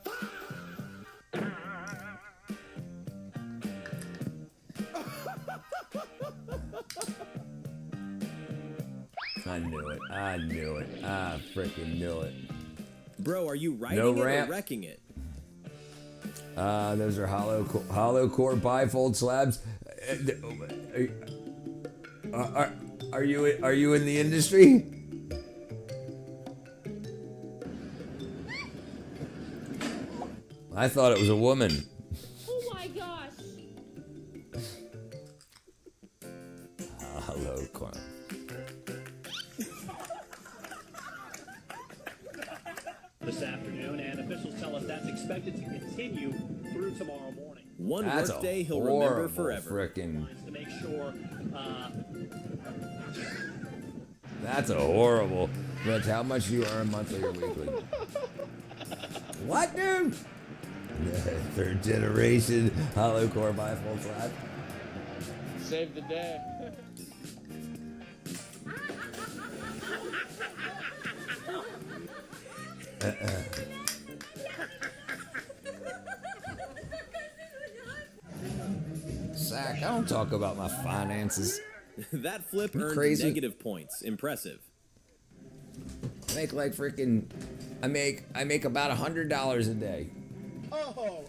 I knew it. I knew it. I freaking knew it. Bro, are you riding No it ramp. or wrecking it? Those are hollow core bifold slabs. Are you in the industry? I thought it was a woman. Oh my gosh. Hollow core. This afternoon, and officials tell us that's expected to continue through tomorrow morning. One That's workday a he'll remember horrible forever. Frickin'. To make sure, That's a horrible. That's how much you earn monthly or weekly. What, dude? Third generation hollow core bifold slab. Save the day. Zach, I don't talk about my finances. That flip You earned crazy? negative points. Impressive. I make like freaking. I make about $100 a day. Oh.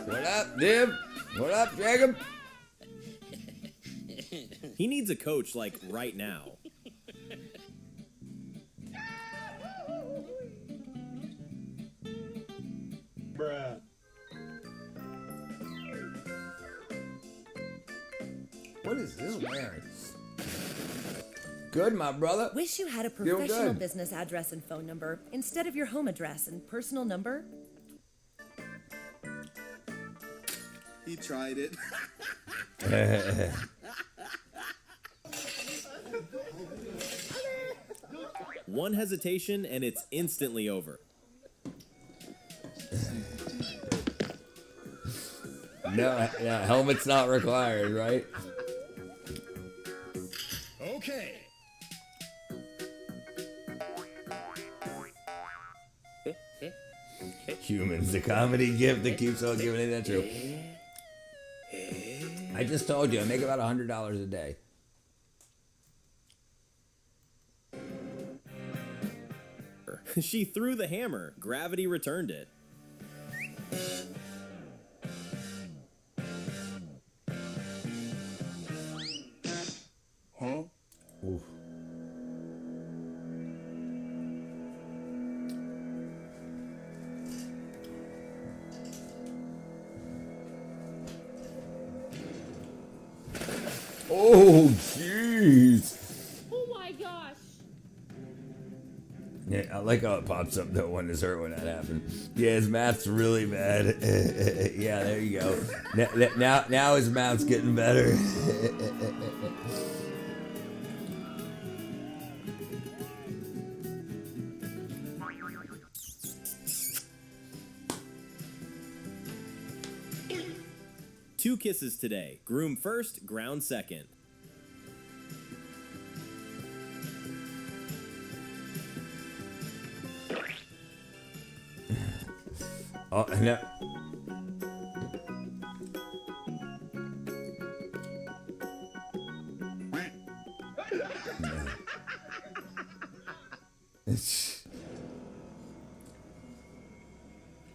What up, Dib? What up, Jacob? He needs a coach like right now. Bruh. What is this, Mary? Good, my brother. Wish you had a Feel professional good. business address and phone number instead of your home address and personal number? He tried it. One hesitation and it's instantly over. No, yeah, helmet's not required, right? Okay. Humans, the comedy gift that keeps on giving. Ain't that true? I just told you, I make about $100 a day. She threw the hammer. Gravity returned it. Huh? Oof. Oh, jeez. Oh my gosh. Yeah, like how it pops up no one is hurt when that happens. Yeah, his math's really bad. Yeah, there you go. Now his math's getting better. Two kisses today. Groom first, ground second. Oh, no.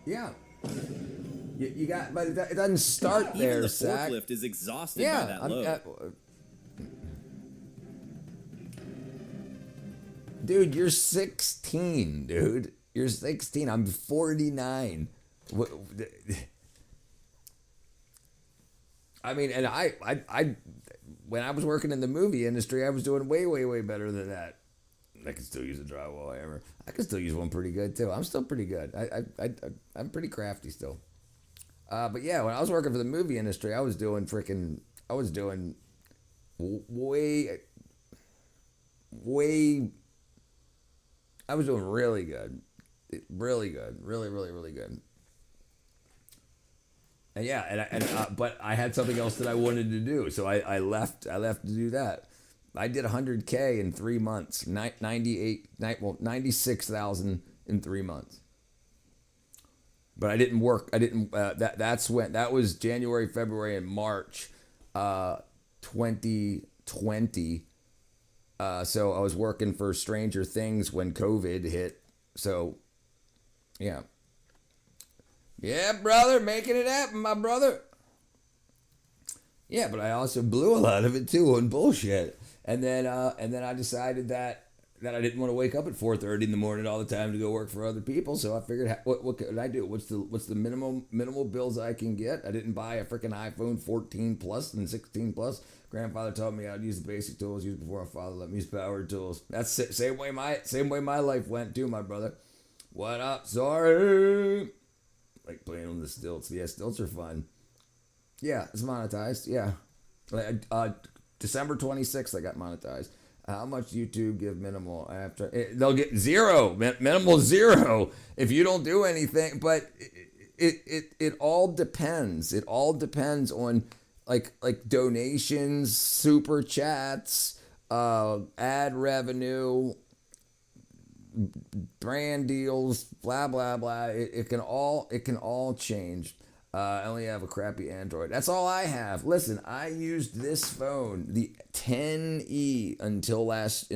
Yeah. You got, but it doesn't start there, Even the Zach. forklift is exhausted by that load. Dude, you're 16, dude. You're 16. I'm 49. I mean, and I when I was working in the movie industry, I was doing way better than that. I can still use a drywall hammer. I can still use one pretty good too. I'm still pretty good. I'm pretty crafty still. But yeah, when I was working for the movie industry, I was doing I was doing really good. Really good. Really good. And yeah, but I had something else that I wanted to do, so I left to do that. I did 100K in 3 months, 96,000 in 3 months. But I didn't work. That was January, February, and March, 2020. So I was working for Stranger Things when COVID hit. So, yeah. Yeah, brother, making it happen, my brother. Yeah, but I also blew a lot of it too on bullshit. And then I decided that I didn't want to wake up at 4:30 in the morning all the time to go work for other people. So I figured, what could I do? What's the minimal bills I can get? I didn't buy a freaking iPhone 14 Plus and 16 Plus. Grandfather taught me how to use the basic tools. Used before my father let me use power tools. That's the same way my life went too, my brother. What up? Sorry. Like playing on the stilts. Yeah, stilts are fun. Yeah, it's monetized. Yeah. December 26th, I got monetized. How much YouTube give minimal after? They'll get zero. Minimal zero if you don't do anything. But it all depends. It all depends on like donations, super chats, ad revenue, brand deals, blah blah blah. It can all change. I only have a crappy Android. That's all I have. Listen, I used this phone, the 10e, until last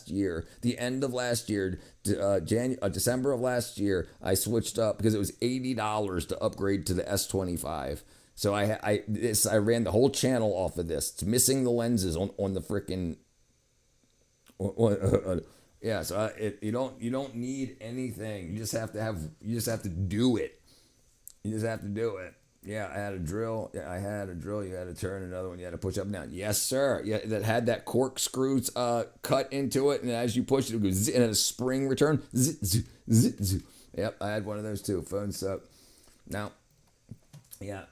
year, the end of last year, December of last year. I switched up because it was $80 to upgrade to the S25. So I ran the whole channel off of this. It's missing the lenses on the freaking. Yeah, so you don't need anything. You just have to do it. You just have to do it. Yeah, I had a drill. You had to turn another one. You had to push up and down. Yes, sir. Yeah, that had that corkscrew cut into it, and as you push it, it goes and a spring return. Yep, I had one of those too. Phone suck. Now, yeah.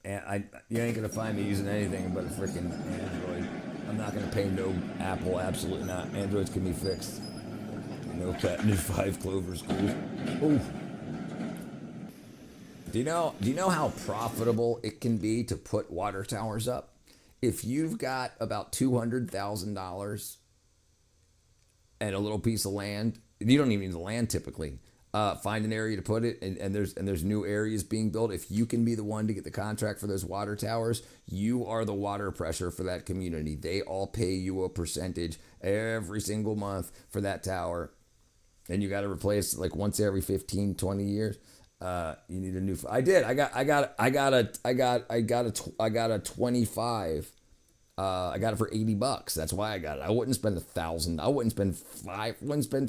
And you ain't gonna find me using anything but a freaking Android. I'm not gonna pay no Apple. Absolutely not. Androids can be fixed. No patented 5 clover schools. Ooh. Do you know how profitable it can be to put water towers up? If you've got about $200,000 and a little piece of land, you don't even need the land typically. Find an area to put it, and there's new areas being built. If you can be the one to get the contract for those water towers, you are the water pressure for that community. They all pay you a percentage every single month for that tower, and you got to replace like once every 15, 20 years. You need a new. I got a 25. I got it for $80. That's why I got it. I wouldn't spend $1,000. I wouldn't spend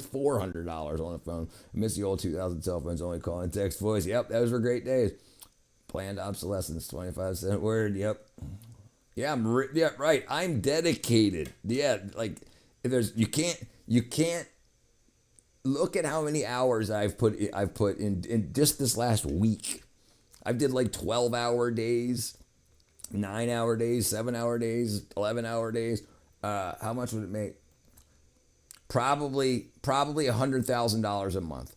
$400 on a phone. I miss the old 2000 cell phones, only call and text voice. Yep, those were great days. Planned obsolescence, 25-cent word. Yep. Yeah, right. I'm dedicated. Yeah, like if you can't look at how many hours I've put in just this last week. I did like 12-hour days, 9-hour days, 7-hour days, 11-hour days. How much would it make? Probably $100,000 a month.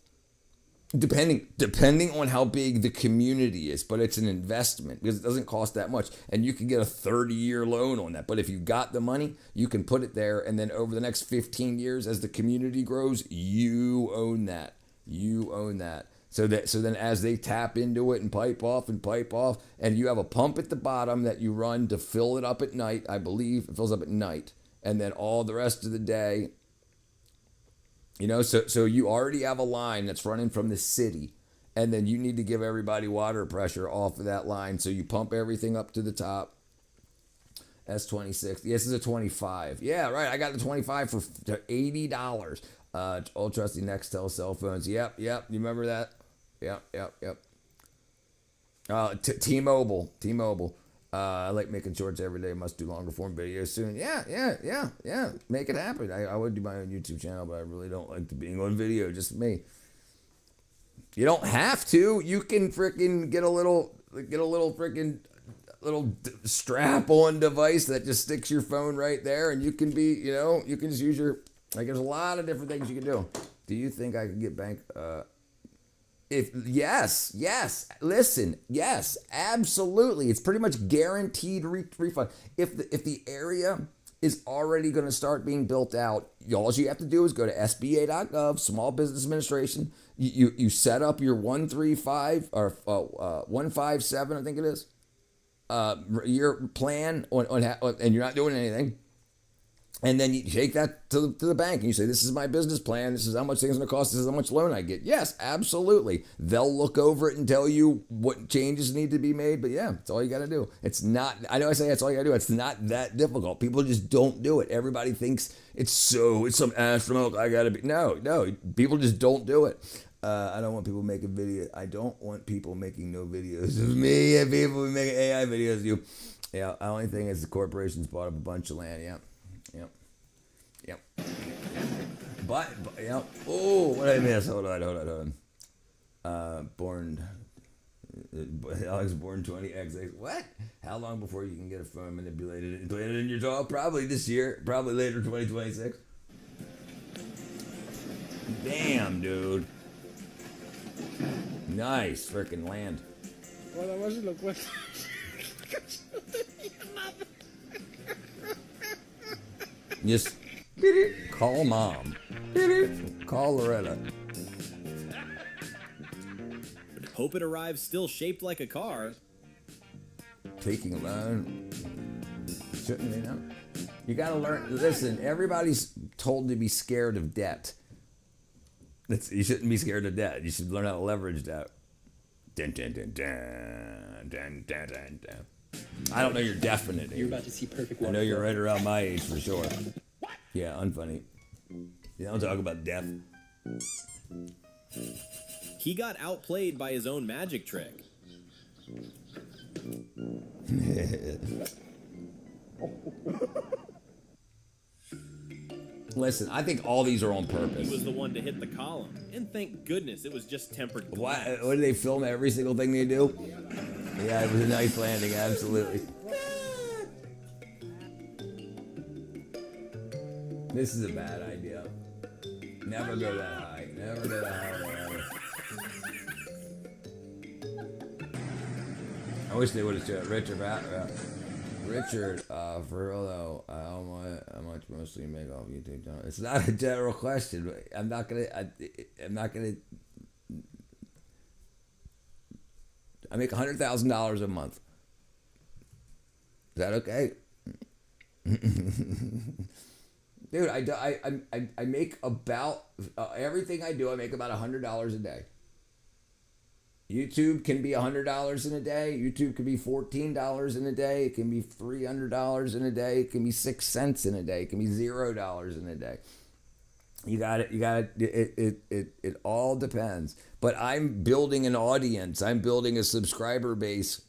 Depending on how big the community is, but it's an investment because it doesn't cost that much, and you can get a 30-year loan on that. But if you got the money, you can put it there, and then over the next 15 years, as the community grows, you own that. You own that. So then as they tap into it and pipe off, and you have a pump at the bottom that you run to fill it up at night. I believe it fills up at night, and then all the rest of the day. You know, so you already have a line that's running from the city, and then you need to give everybody water pressure off of that line. So you pump everything up to the top. S26. This is a 25. Yeah, right. I got the 25 for $80. Old trusty Nextel cell phones. Yep. You remember that? Yep. T-Mobile. I like making shorts every day. Must do longer form videos soon. Yeah. Make it happen. I would do my own YouTube channel, but I really don't like being on video. Just me. You don't have to. You can freaking get a little freaking little strap-on device that just sticks your phone right there, and you can be, you can just use your. Like, there's a lot of different things you can do. Do you think I could get bank? Yes, absolutely. It's pretty much guaranteed refund. If the area is already going to start being built out, all you have to do is go to SBA.gov, Small Business Administration. You set up your 135 or 157, I think it is, your plan and you're not doing anything. And then you take that to the bank and you say, this is my business plan. This is how much things are going to cost. This is how much loan I get. Yes, absolutely. They'll look over it and tell you what changes need to be made. But yeah, it's all you got to do. It's not, I know I say that's all you got to do. It's not that difficult. People just don't do it. Everybody thinks it's some astronomical, I got to be. No, people just don't do it. I don't want people making videos. I don't want people making no videos of me and people making AI videos of you. Yeah, the only thing is the corporations bought up a bunch of land. Yeah. Yep. But oh, what did I miss? Hold on. Alex born 20XX. What? How long before you can get a phone manipulated and implanted in your jaw? Probably this year. Probably later, 2026. Damn, dude. Nice freaking land. Just call mom. Call Loretta. Hope it arrives still shaped like a car. Taking a loan. Shouldn't they know? You gotta learn. Listen, everybody's told to be scared of debt. You shouldn't be scared of debt. You should learn how to leverage debt. Dun, dun, dun, dun, dun, dun, dun, dun. I don't know your definite age. You're about to see perfect water. I know you're right around my age for sure. Yeah, unfunny. You don't talk about death. He got outplayed by his own magic trick. Listen, I think all these are on purpose. He was the one to hit the column, and thank goodness it was just tempered glass. What do they film every single thing they do? Yeah, it was a nice landing, absolutely. This is a bad idea. Never go that high. Never go that high. I wish they would have said Richard, for real though, how much mostly you make off YouTube channel? It's not a general question. I'm not gonna. I make $100,000 a month. Is that okay? Dude, I make about everything I do. I make about $100 a day. YouTube can be $100 in a day. YouTube can be $14 in a day. It can be $300 in a day. It can be 6 cents in a day. It can be $0 in a day. You got it. It all depends. But I'm building an audience. I'm building a subscriber base.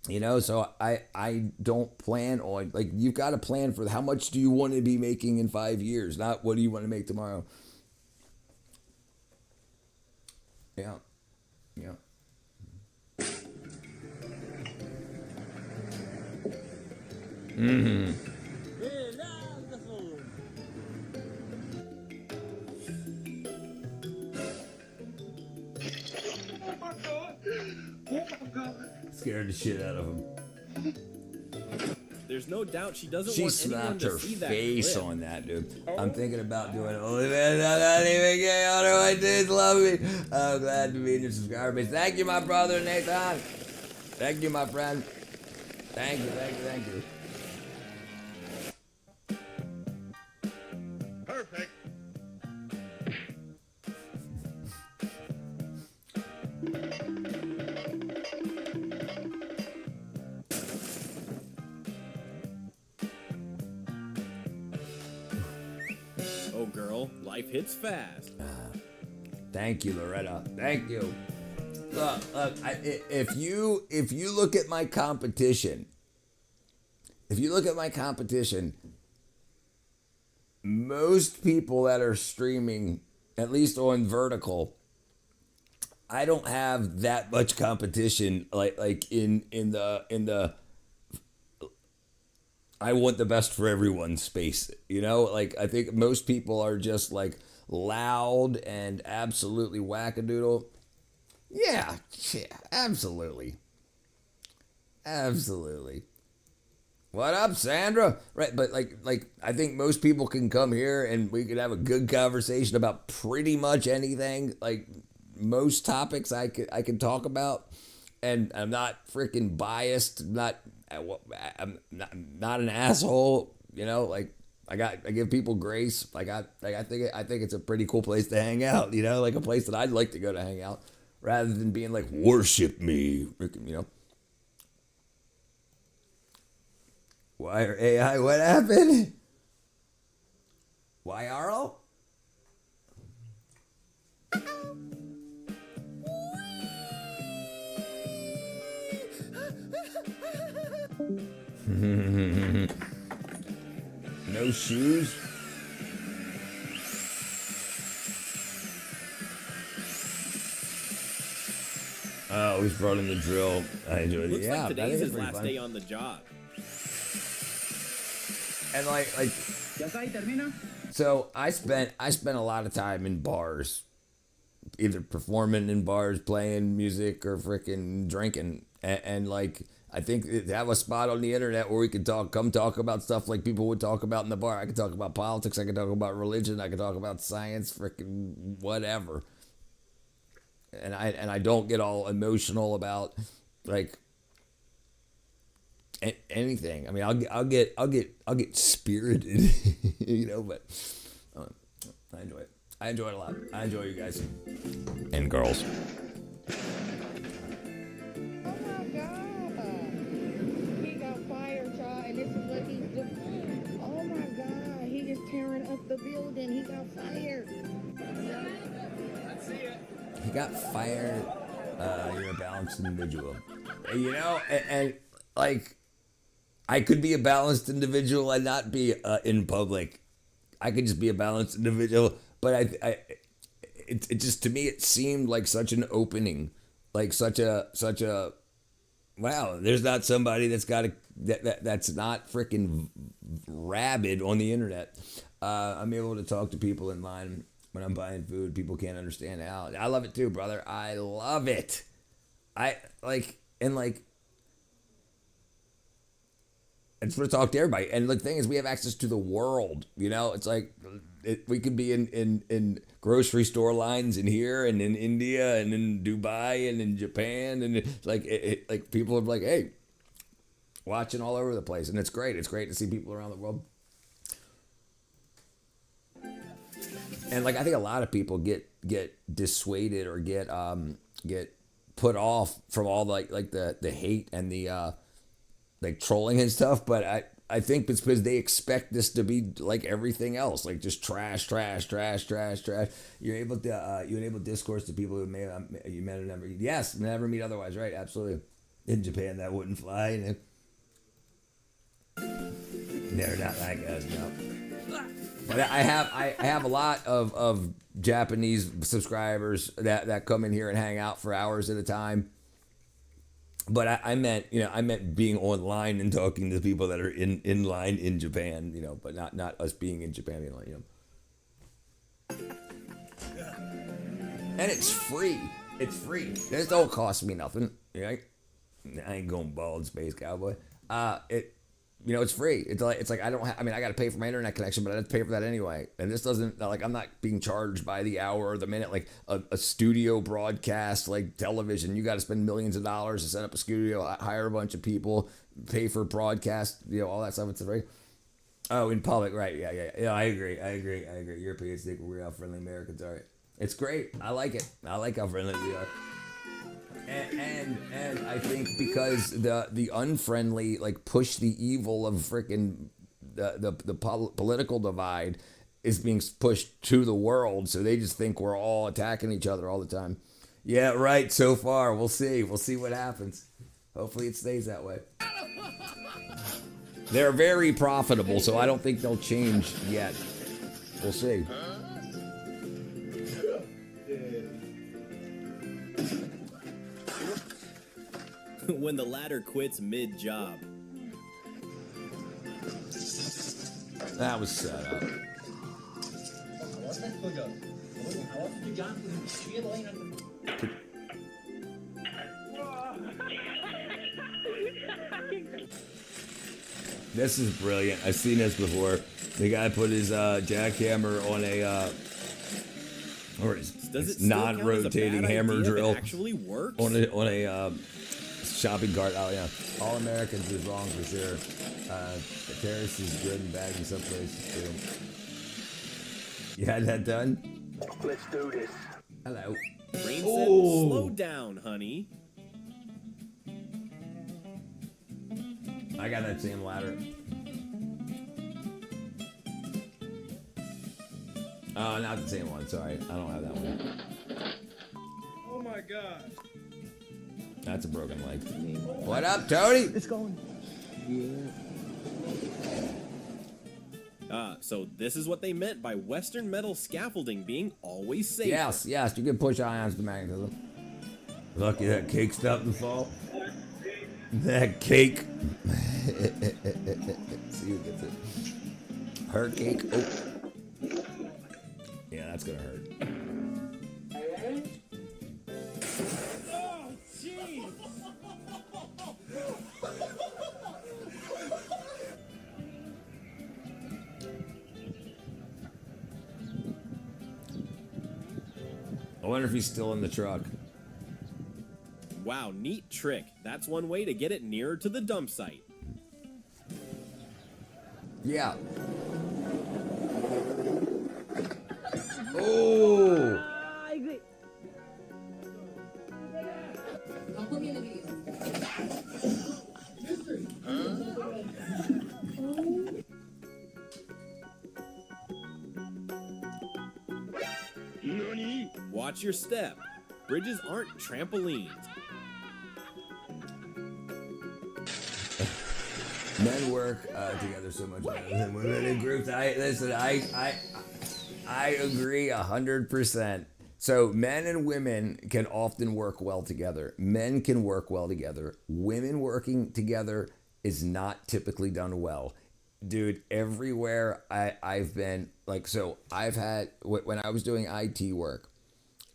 So I don't plan on, like, you've got to plan for how much do you want to be making in 5 years, not what do you want to make tomorrow. Yeah. Yeah. Mm-hmm. Oh my god! Oh my god! Scared the shit out of him. There's no doubt she doesn't She want anyone slapped to her see that face clip. on that, dude. I'm thinking about doing OnlyFans. I'm not even gay. All my dudes love me. I'm glad to be in your subscriber base. Thank you, my brother, Nathan. Thank you, my friend. Thank you, thank you, thank you. Perfect. Oh, girl, life hits fast. Thank you, Loretta. Thank you. Look, if you look at my competition, most people that are streaming, at least on vertical, I don't have that much competition like in the I want the best for everyone space. You know, like I think most people are just like loud and absolutely wackadoodle. Yeah, absolutely. Absolutely. What up, Sandra? Right, but like I think most people can come here and we could have a good conversation about pretty much anything. Like most topics I could talk about, and I'm not freaking biased. I'm not an asshole. You know, like I give people grace. I think it's a pretty cool place to hang out. You know, like a place that I'd like to go to hang out, rather than being like worship me. You know. Why are AI? What happened? Why Arl? No shoes? Oh, he's brought in the drill. I enjoyed it. Looks Yeah, like that today's is his pretty last fun. day on the job. And like so I spent a lot of time in bars, either performing in bars, playing music, or freaking drinking. And like I think to have a spot on the internet where we could come talk about stuff like people would talk about in the bar. I could talk about politics, I could talk about religion, I could talk about science, freaking whatever. And I don't get all emotional about like anything. I mean, I'll get spirited, you know. But I enjoy it. I enjoy it a lot. I enjoy you guys and girls. He got fired, y'all, and this is what he's doing. Oh my God, he is tearing up the building. He got fired. Let's see it. He got fired. You're a balanced individual. You know, and like, I could be a balanced individual and not be in public. I could just be a balanced individual. But it just, to me, it seemed like such an opening, like such a wow. There's not somebody that's got that's not freaking rabid on the internet. I'm able to talk to people in line when I'm buying food. People can't understand how. I love it too, brother. I love it. It's for to talk to everybody. And the thing is, we have access to the world. You know, it's like we could be in grocery store lines in here and in India and in Dubai and in Japan, and it's like like people are like, hey, watching all over the place, and it's great. It's great to see people around the world. And like I think a lot of people get dissuaded or get put off from all the hate and the like trolling and stuff, but I think it's because they expect this to be like everything else, like just trash. You're able to you enable discourse to people who you met or never. Yes, never meet otherwise, right? Absolutely. In Japan, that wouldn't fly. They're not like us, no. But I have a lot of Japanese subscribers that come in here and hang out for hours at a time. But I meant being online and talking to people that are in line in Japan, but not us being in Japan, And it's free. It's free. This don't cost me nothing, right? I ain't going bald, space cowboy. It's free. It's like I don't have. I got to pay for my internet connection, but I have to pay for that anyway. And this doesn't I'm not being charged by the hour or the minute like a studio broadcast like television. You got to spend millions of dollars to set up a studio, hire a bunch of people, pay for broadcast, all that stuff. It's free. Oh, in public, right? Yeah. I agree. Europeans think we're how friendly Americans are. It's great. I like it. I like how friendly we are. And I think because the unfriendly push the evil of freaking the political divide is being pushed to the world, so they just think we're all attacking each other all the time. Yeah, right. So far, we'll see what happens. Hopefully, it stays that way. They're very profitable, so I don't think they'll change yet. We'll see. When the latter quits mid-job. That was set up. This is brilliant. I've seen this before. The guy put his jackhammer on a non-rotating hammer drill. Actually works on a shopping cart. Oh yeah, all Americans is wrong for sure. The terrace is good and bad in some places too. You had that done? Let's do this. Hello. Rain said, slow down, honey. I got that same ladder. Oh, not the same one. Sorry, I don't have that one. Oh my god. That's a broken leg. What up, Tony? It's going. Yeah. So this is what they meant by Western metal scaffolding being always safe. Yes, you can push ions to magnetism. Lucky that cake stopped the fall. That cake. See who gets it. Her cake. Oh. Yeah, that's gonna hurt. I wonder if he's still in the truck. Wow, neat trick. That's one way to get it nearer to the dump site. Yeah. Oh! I agree. Don't put me in the video. Watch your step. Bridges aren't trampolines. Men work together so much better than women in groups. I agree 100%. So men and women can often work well together. Men can work well together. Women working together is not typically done well. Dude, everywhere I've been, I've had, when I was doing IT work,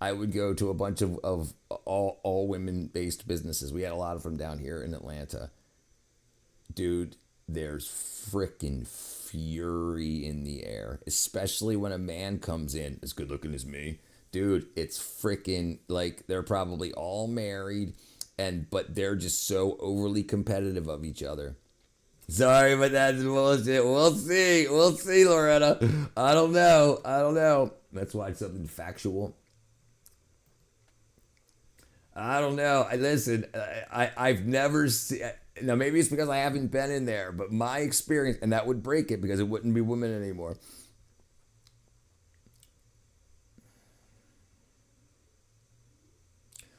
I would go to a bunch of all women-based businesses. We had a lot of them down here in Atlanta. Dude, there's frickin' fury in the air, especially when a man comes in as good looking as me. Dude, it's frickin' they're probably all married, but they're just so overly competitive of each other. Sorry, but that's bullshit. We'll see, Loretta. I don't know. That's why it's something factual. I don't know. I've never seen. Now, maybe it's because I haven't been in there, but my experience, and that would break it because it wouldn't be women anymore.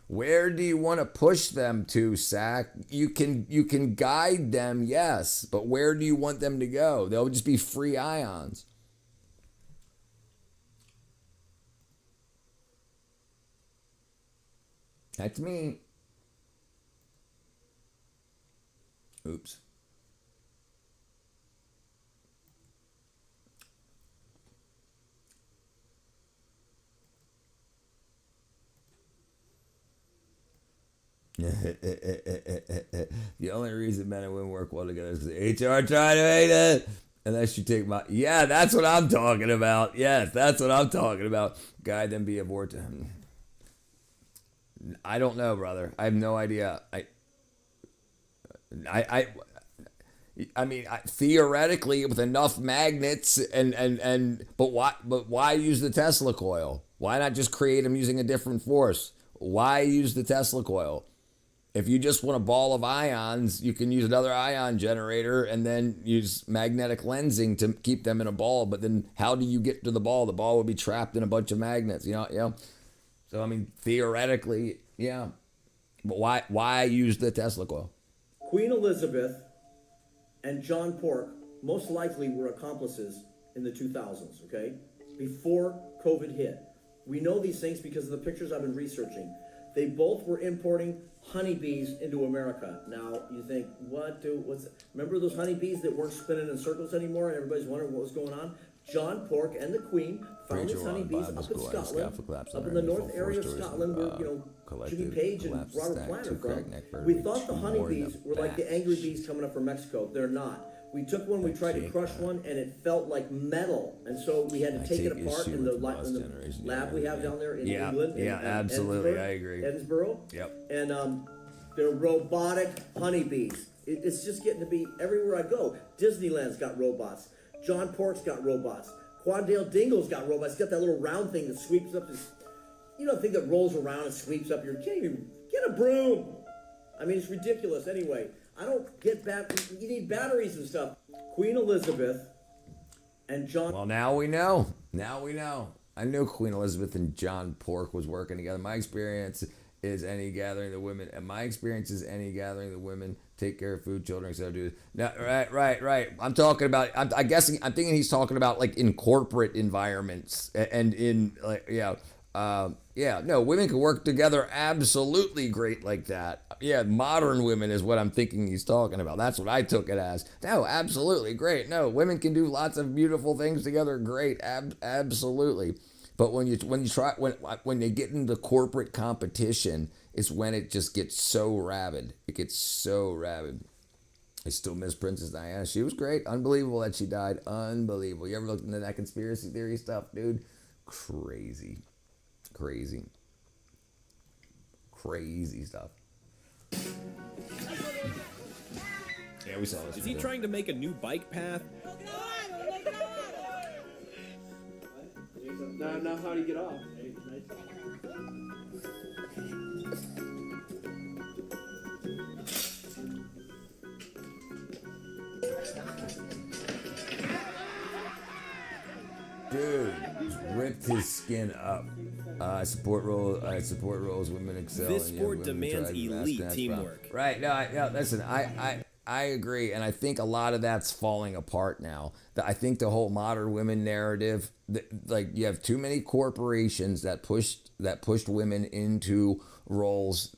Where do you want to push them to, Sack? You can guide them, yes, but where do you want them to go? They'll just be free ions. That's me. Oops. The only reason men and women work well together is because HR trying to make it. Unless you take my... Yeah, that's what I'm talking about. Yes, that's what I'm talking about. Guide them be aborted. I don't know, brother. I have no idea. I mean, theoretically, with enough magnets but why use the Tesla coil? Why not just create them using a different force? Why use the Tesla coil? If you just want a ball of ions, you can use another ion generator and then use magnetic lensing to keep them in a ball. But then how do you get to the ball? The ball would be trapped in a bunch of magnets, you know? So, I mean, theoretically, yeah. But why use the Tesla coil? Queen Elizabeth and John Pork most likely were accomplices in the 2000s, okay? Before COVID hit. We know these things because of the pictures I've been researching. They both were importing honeybees into America. Now, you think, remember those honeybees that weren't spinning in circles anymore and everybody's wondering what was going on? John Pork and the Queen found these honeybees up in Scotland, up in the north area of Scotland where, Jimmy Page and Robert Plant are from. We thought the honeybees were like the angry bees coming up from Mexico. They're not. We took one, we tried to crush one, and it felt like metal. And so we had to take it apart in the lab we have down there in England. Yeah, absolutely. I agree. Edinburgh. Yep. And they're robotic honeybees. It's just getting to be everywhere I go. Disneyland's got robots. John Pork's got robots. Quandale Dingle's got robots. He's got that little round thing that sweeps up this, thing that rolls around and sweeps up your, can't even get a broom. I mean, it's ridiculous. Anyway, I don't get you need batteries and stuff. Queen Elizabeth and John. Well, now we know. Now we know. I knew Queen Elizabeth and John Pork was working together. My experience is any gathering the women, and my experience is any gathering the women take care of food, children, so do. Now, right. I'm talking about. I'm thinking he's talking about like in corporate environments and in like no, women can work together absolutely great like that. Yeah, modern women is what I'm thinking he's talking about. That's what I took it as. No, absolutely great. No, women can do lots of beautiful things together. Great, absolutely. But when they get into corporate competition, it's when it just gets so rabid. It gets so rabid. I still miss Princess Diana. She was great. Unbelievable that she died. Unbelievable. You ever looked into that conspiracy theory stuff, dude? Crazy stuff. Yeah, we saw this. Is he trying to make a new bike path? Now how do you get off? Dude, ripped his skin up. I support roles women excel. This sport demands elite teamwork. Right. No, listen, I agree, and I think a lot of that's falling apart now. I think the whole modern women narrative, like you have too many corporations that pushed women into roles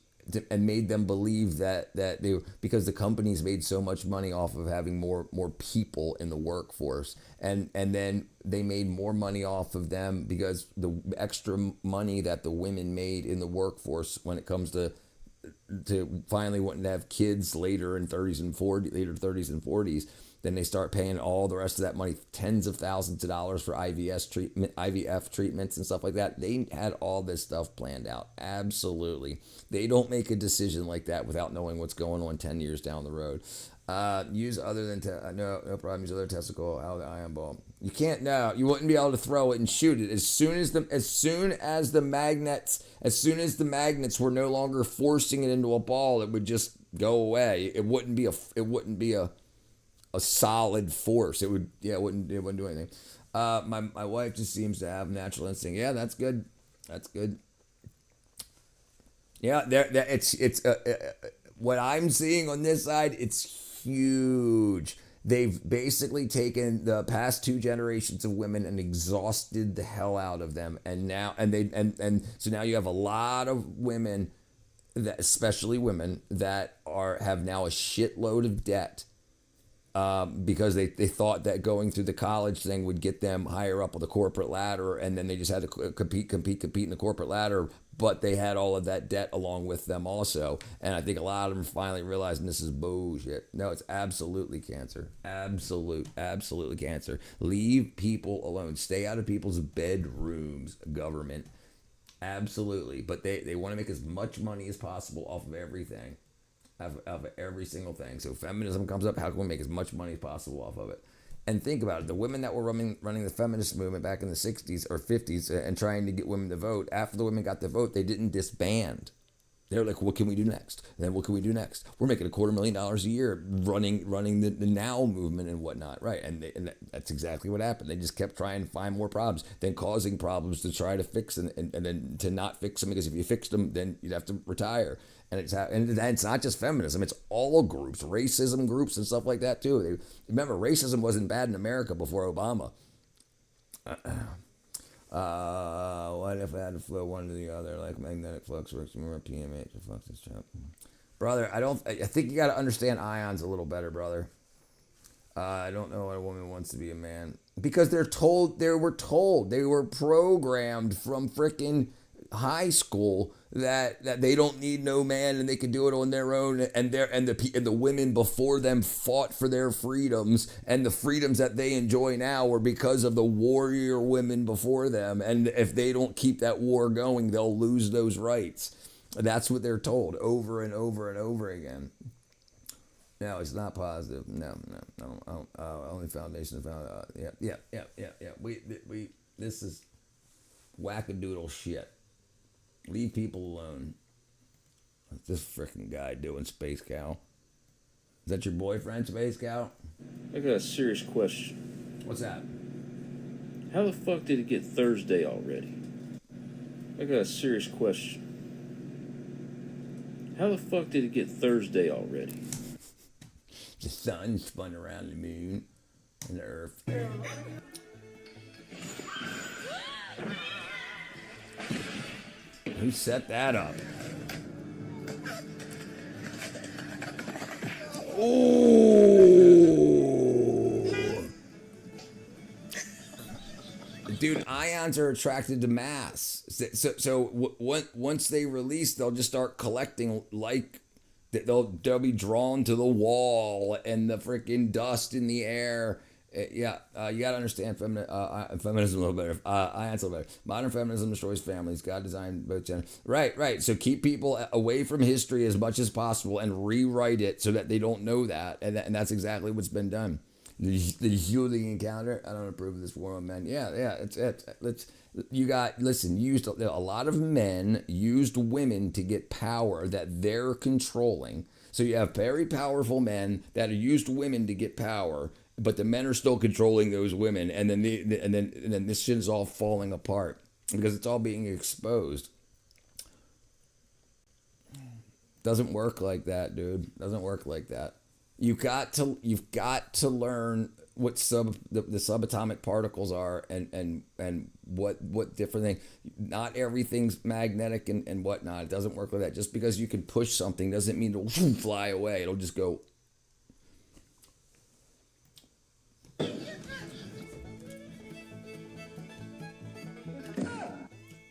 and made them believe that they, because the companies made so much money off of having more people in the workforce, and then they made more money off of them because the extra money that the women made in the workforce when it comes to finally wanting to have kids later in 30s and 40s, then they start paying all the rest of that money, tens of thousands of dollars for IVF treatments and stuff like that. They had all this stuff planned out. Absolutely. They don't make a decision like that without knowing what's going on 10 years down the road. Use other than no problem. Use other testicle out of the ion ball. You can't. No, you wouldn't be able to throw it and shoot it as soon as the magnets were no longer forcing it into a ball. It would just go away. It wouldn't be a solid force. It wouldn't do anything. My wife just seems to have natural instinct. Yeah, that's good. Yeah, it's what I'm seeing on this side. It's huge. They've basically taken the past 2 generations of women and exhausted the hell out of them, and so now you have a lot of women that, especially women that have now a shitload of debt because they thought that going through the college thing would get them higher up on the corporate ladder, and then they just had to compete in the corporate ladder, but they had all of that debt along with them also. And I think a lot of them finally realizing this is bullshit. No, it's absolutely cancer. Absolutely cancer. Leave people alone. Stay out of people's bedrooms, government. Absolutely. But they want to make as much money as possible off of everything. Of every single thing. So feminism comes up, how can we make as much money as possible off of it? And think about it, the women that were running the feminist movement back in the 60s or 50s and trying to get women to vote, after the women got the vote, they didn't disband. They're like, what can we do next? And then what can we do next? We're making $250,000 a year running the now movement and whatnot, right? And that's exactly what happened. They just kept trying to find more problems, then causing problems to try to fix and then to not fix them, because if you fixed them, then you'd have to retire. And it's not just feminism; it's all groups, racism groups and stuff like that too. Remember, racism wasn't bad in America before Obama. What if I had to flow one to the other like magnetic flux works? Remember PMH? Fuck this chap, brother. I think you got to understand ions a little better, brother. I don't know what a woman wants to be a man, because they were programmed from frickin' high school that they don't need no man and they can do it on their own, and the women before them fought for their freedoms, and the freedoms that they enjoy now were because of the warrior women before them, and if they don't keep that war going, they'll lose those rights. That's what they're told over and over and over again. No, it's not positive. No. Only foundation found. Yeah. We this is wackadoodle shit. Leave people alone. What's this freaking guy doing, Space Cow? Is that your boyfriend, Space Cow? I got a serious question. What's that? How the fuck did it get Thursday already? I got a serious question. How the fuck did it get Thursday already? The sun spun around the moon and the earth. Who set that up? Oh, dude! Ions are attracted to mass. So once they release, they'll just start collecting. Like they'll be drawn to the wall and the freaking dust in the air. You gotta understand feminism a little better. Ions a little better. Modern feminism destroys families. God designed both genders. Right. So keep people away from history as much as possible and rewrite it so that they don't know that. And that's exactly what's been done. The healing encounter. I don't approve of this war on men. Yeah. Used a lot of men used women to get power that they're controlling. So you have very powerful men that used women to get power, but the men are still controlling those women, and then this shit is all falling apart because it's all being exposed. Doesn't work like that, dude. Doesn't work like that. You've got to learn what the subatomic particles are and what different things. Not everything's magnetic and whatnot. It doesn't work like that. Just because you can push something doesn't mean it'll fly away. It'll just go.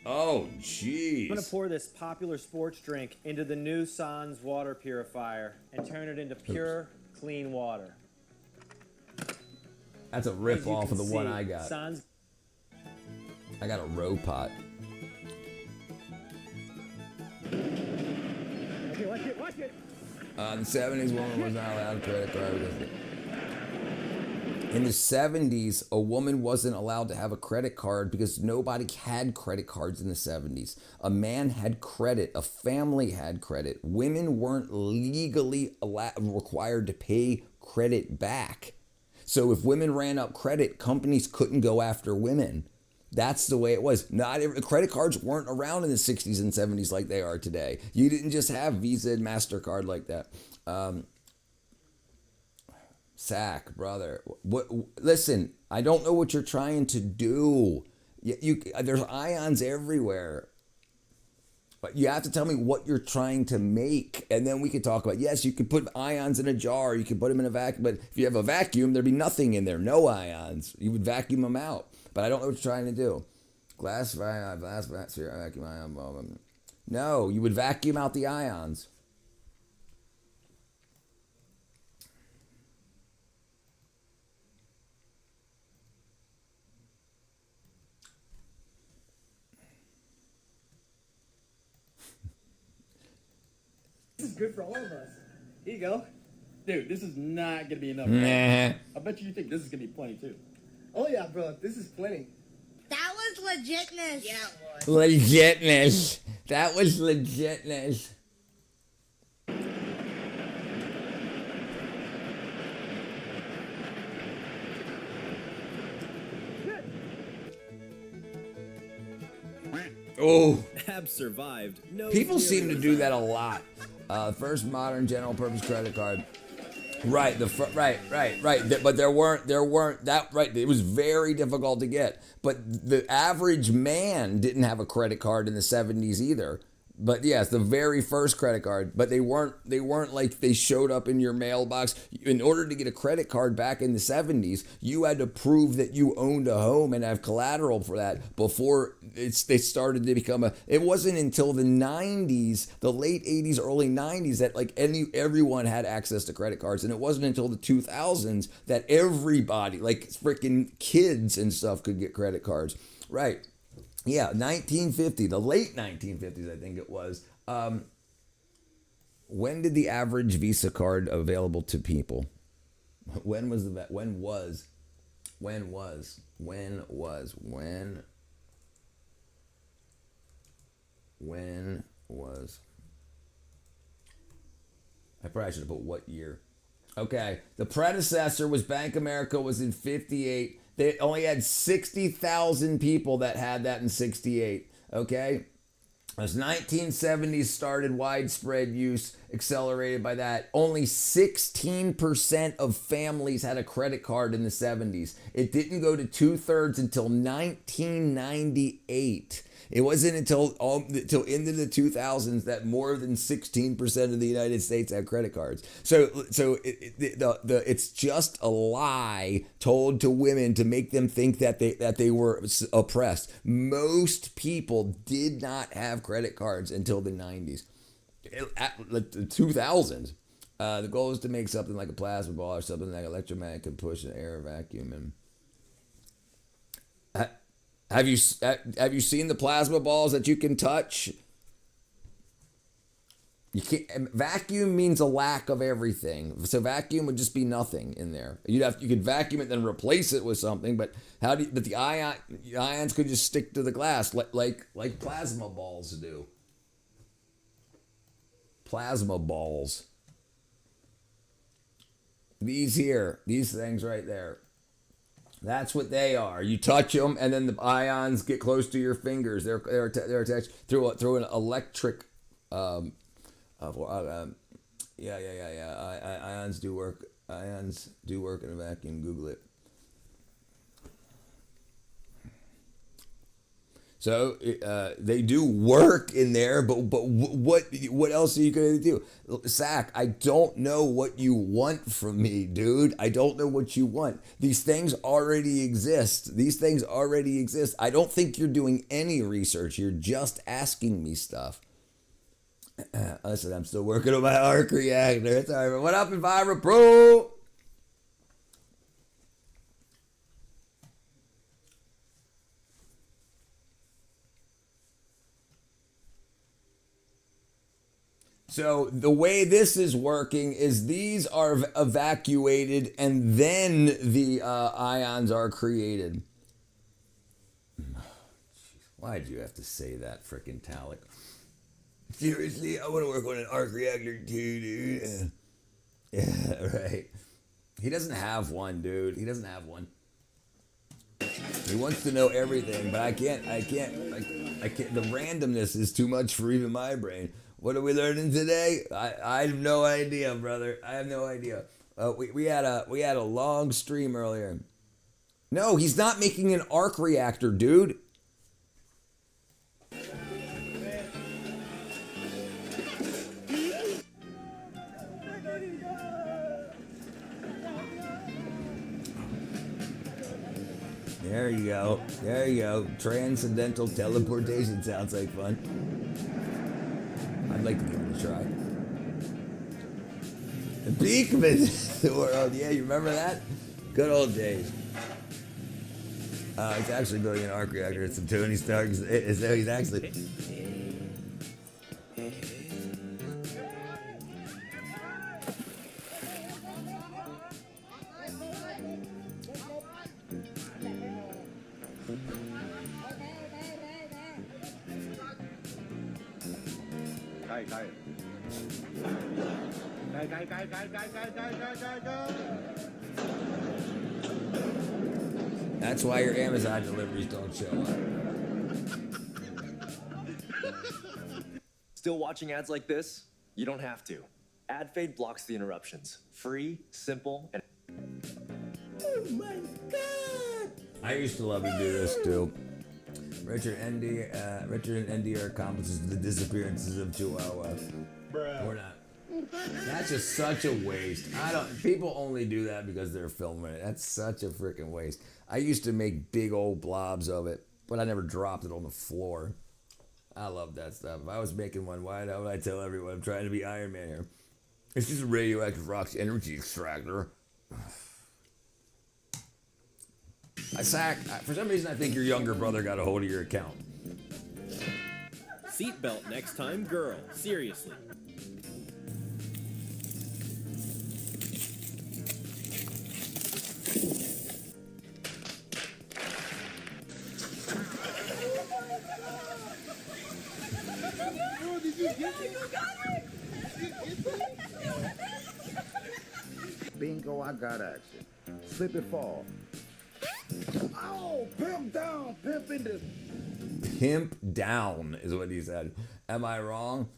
Oh, jeez. I'm going to pour this popular sports drink into the new Sans water purifier and turn it into pure, clean water. That's a rip off of the one I got. Sans... I got a row pot. Okay, watch it. In the 70s, woman was not allowed a credit card with it. In the 70s, a woman wasn't allowed to have a credit card because nobody had credit cards in the 70s. A man had credit. A family had credit. Women weren't legally required to pay credit back. So if women ran up credit, companies couldn't go after women. That's the way it was. Credit cards weren't around in the 60s and 70s like they are today. You didn't just have Visa and MasterCard like that. Sack, brother. Listen, I don't know what you're trying to do. There's ions everywhere. But you have to tell me what you're trying to make, and then we could talk about, yes, you could put ions in a jar, you could put them in a vacuum, but if you have a vacuum, there'd be nothing in there, no ions. You would vacuum them out. But I don't know what you're trying to do. Glass sphere, vacuum ion, blah, blah, blah. No, you would vacuum out the ions. This is good for all of us. Here you go. Dude, this is not gonna be enough. Nah. I bet you think this is gonna be plenty too. Oh yeah, bro, this is plenty. That was legitness. Yeah, it was. Legitness. That was legitness. Oh. Have survived. No People seem to fear. do that a lot. First modern general purpose credit card. Right, but there weren't that right. It was very difficult to get. But the average man didn't have a credit card in the 70s either. But yes, the very first credit card, but they weren't like they showed up in your mailbox. In order to get a credit card back in the 70s, you had to prove that you owned a home and have collateral for that before they started to become a. It wasn't until the 90s, the late 80s, early 90s that like everyone had access to credit cards, and it wasn't until the 2000s that everybody, like freaking kids and stuff, could get credit cards. Right. Yeah, 1950, the late 1950s, I think it was. When did the average Visa card available to people? When was? I probably should have put what year. Okay, the predecessor was Bank America, was in 58. They only had 60,000 people that had that in 68, okay? As 1970s started widespread use, accelerated by that, only 16% of families had a credit card in the 70s. It didn't go to 2/3 until 1998. It wasn't until into the 2000s that more than 16% of the United States had credit cards. So it's just a lie told to women to make them think that they were oppressed. Most people did not have credit cards until the 90s. At the 2000s. The goal is to make something like a plasma ball or something like electromagnet can push an air vacuum in. Have you seen the plasma balls that you can touch? You can't. Vacuum means a lack of everything. So vacuum would just be nothing in there. You could vacuum it then replace it with something. But but the ions could just stick to the glass like plasma balls do. Plasma balls. These things right there. That's what they are. You touch them, and then the ions get close to your fingers. They're attached through an electric. Ions do work. Ions do work in a vacuum. Google it. So they do work in there, but what else are you going to do? Zach, I don't know what you want from me, dude. I don't know what you want. These things already exist. I don't think you're doing any research. You're just asking me stuff. Listen, I'm still working on my arc reactor. It's all right. What up, Envira Pro? So the way this is working is these are evacuated and then the ions are created. Why'd you have to say that, frickin' Talik? Seriously, I want to work on an arc reactor too, dude. Yeah, right. He doesn't have one, dude. He doesn't have one. He wants to know everything, but I can't. The randomness is too much for even my brain. What are we learning today? I have no idea, brother. I have no idea. We had a long stream earlier. No, he's not making an arc reactor, dude. There you go. There you go. Transcendental teleportation sounds like fun. I'd like to give it a try. The Beakman world. Yeah, you remember that? Good old days. He's actually building an arc reactor. It's some Tony Stark. He's actually. That's why your Amazon deliveries don't show up. Still watching ads like this? You don't have to. Ad fade blocks the interruptions. Free, simple, and... Oh my god! I used to love to do this too. Richard and Andy are accomplices to the disappearances of Chihuahua. Bruh. Or not. That's just such a waste. People only do that because they're filming it. That's such a freaking waste. I used to make big old blobs of it, but I never dropped it on the floor. I love that stuff. If I was making one, why would I tell everyone I'm trying to be Iron Man here? It's just a radioactive rock's energy extractor. For some reason, I think your younger brother got a hold of your account. Seatbelt next time, girl. Seriously. Bingo, I got action. Slip and fall. Oh, pimp down, pimp in the... Pimp down is what he said. Am I wrong?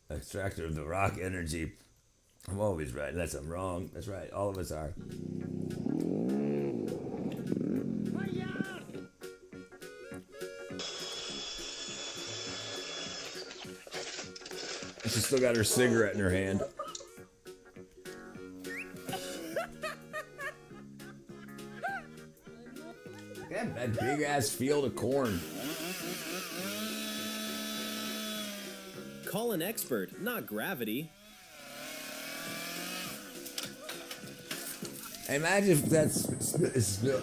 Extractor of the rock energy. I'm always right unless I'm wrong. That's right. All of us are. She's still got her cigarette in her hand. That big ass field of corn. Call an expert, not gravity. Imagine if that's spill.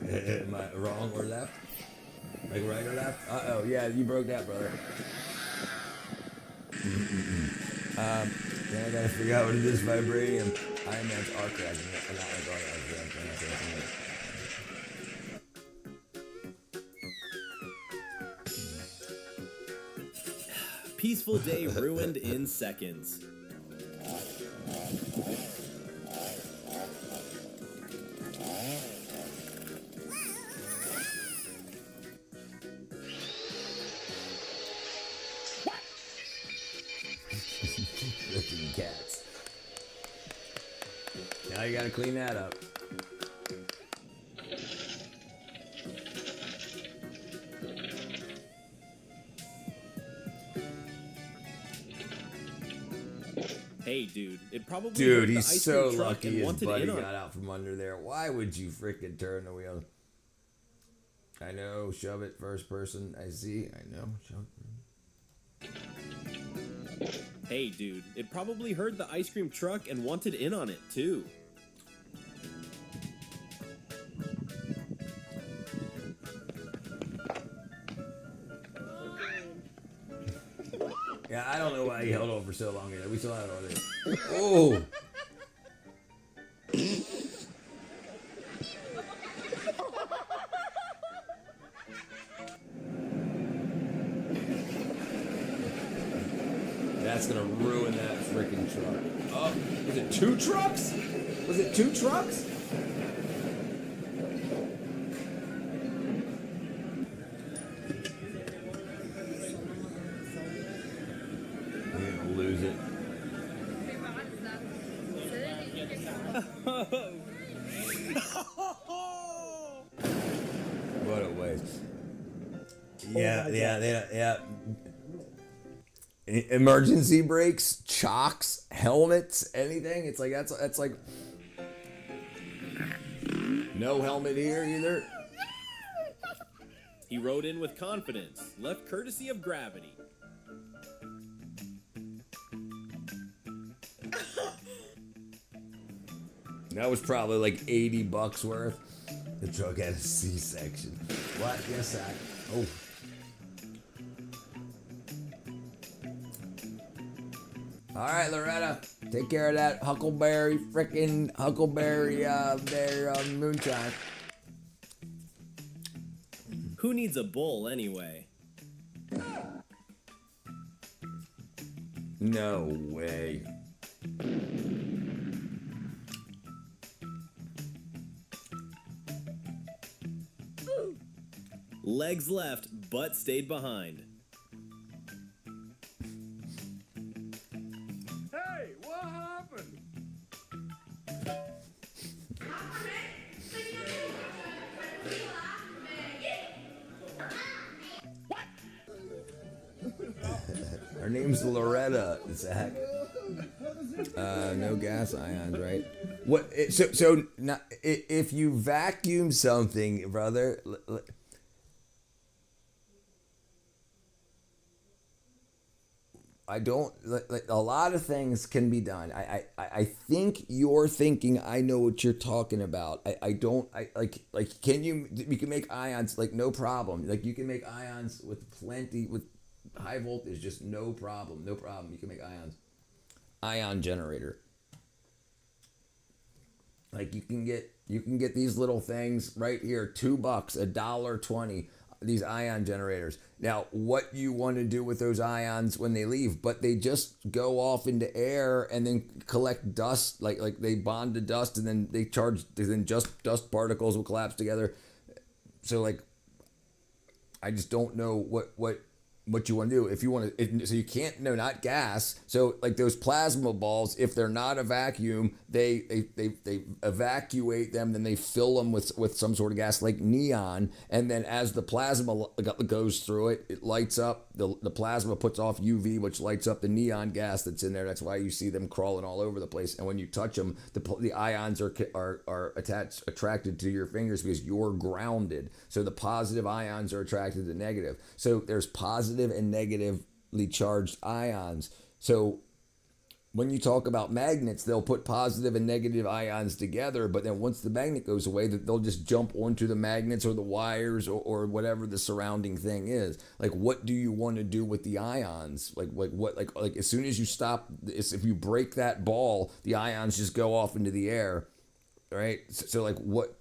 Am I wrong or left? Like right or left? Uh-oh, yeah, you broke that, brother. Then I gotta figure out what it is, vibranium. Iron Man's arc reactor. Peaceful day ruined in seconds. Looking cats. Now you gotta clean that up. Hey, dude, it probably Dude, hurt the he's ice so cream truck lucky and his wanted buddy in on got it. out from under there. Why would you freaking turn the wheel? I know, shove it first person. I see, I know, shove it. Hey, dude, it probably heard the ice cream truck and wanted in on it, too. Yeah, I don't know why he held on for so long. We still have it on there. Oh! That's gonna ruin that freaking truck. Oh, was it two trucks? Was it two trucks? We're gonna lose it. What a waste. Yeah. emergency brakes, chocks, helmets, anything. It's like that's like no helmet here either. He rode in with confidence, left courtesy of gravity. That was probably like $80 worth. The truck had a C-section. What? Yes, I. Oh. All right, Loretta, take care of that huckleberry moonshine. Who needs a bull anyway? No way. Legs left, butt stayed behind. Hey, what happened? Her name's Loretta, Zach. No gas ions, right? What? So not, if you vacuum something, brother. I don't like a lot of things can be done. I think you're thinking I know what you're talking about. I don't can you can make ions like no problem. Like you can make ions with plenty with high voltage, just no problem. No problem. You can make ions. Ion generator. Like you can get these little things right here, $2, $1.20. These ion generators. Now, what you want to do with those ions when they leave, but they just go off into air and then collect dust, like they bond to dust and then they charge, then just dust particles will collapse together. So like, I just don't know what you want to do. If you want to, so you can't, no, not gas. So like those plasma balls, if they're not a vacuum, they evacuate them, then they fill them with some sort of gas like neon. And then as the plasma goes through it, it lights up, the plasma puts off UV, which lights up the neon gas that's in there. That's why you see them crawling all over the place. And when you touch them, the ions are attracted to your fingers because you're grounded. So the positive ions are attracted to negative. So there's positive and negatively charged ions. So when you talk about magnets, they'll put positive and negative ions together, but then once the magnet goes away, they'll just jump onto the magnets or the wires or whatever the surrounding thing is. Like, what do you want to do with the ions? Like as soon as you stop, if you break that ball, the ions just go off into the air, right? So like what?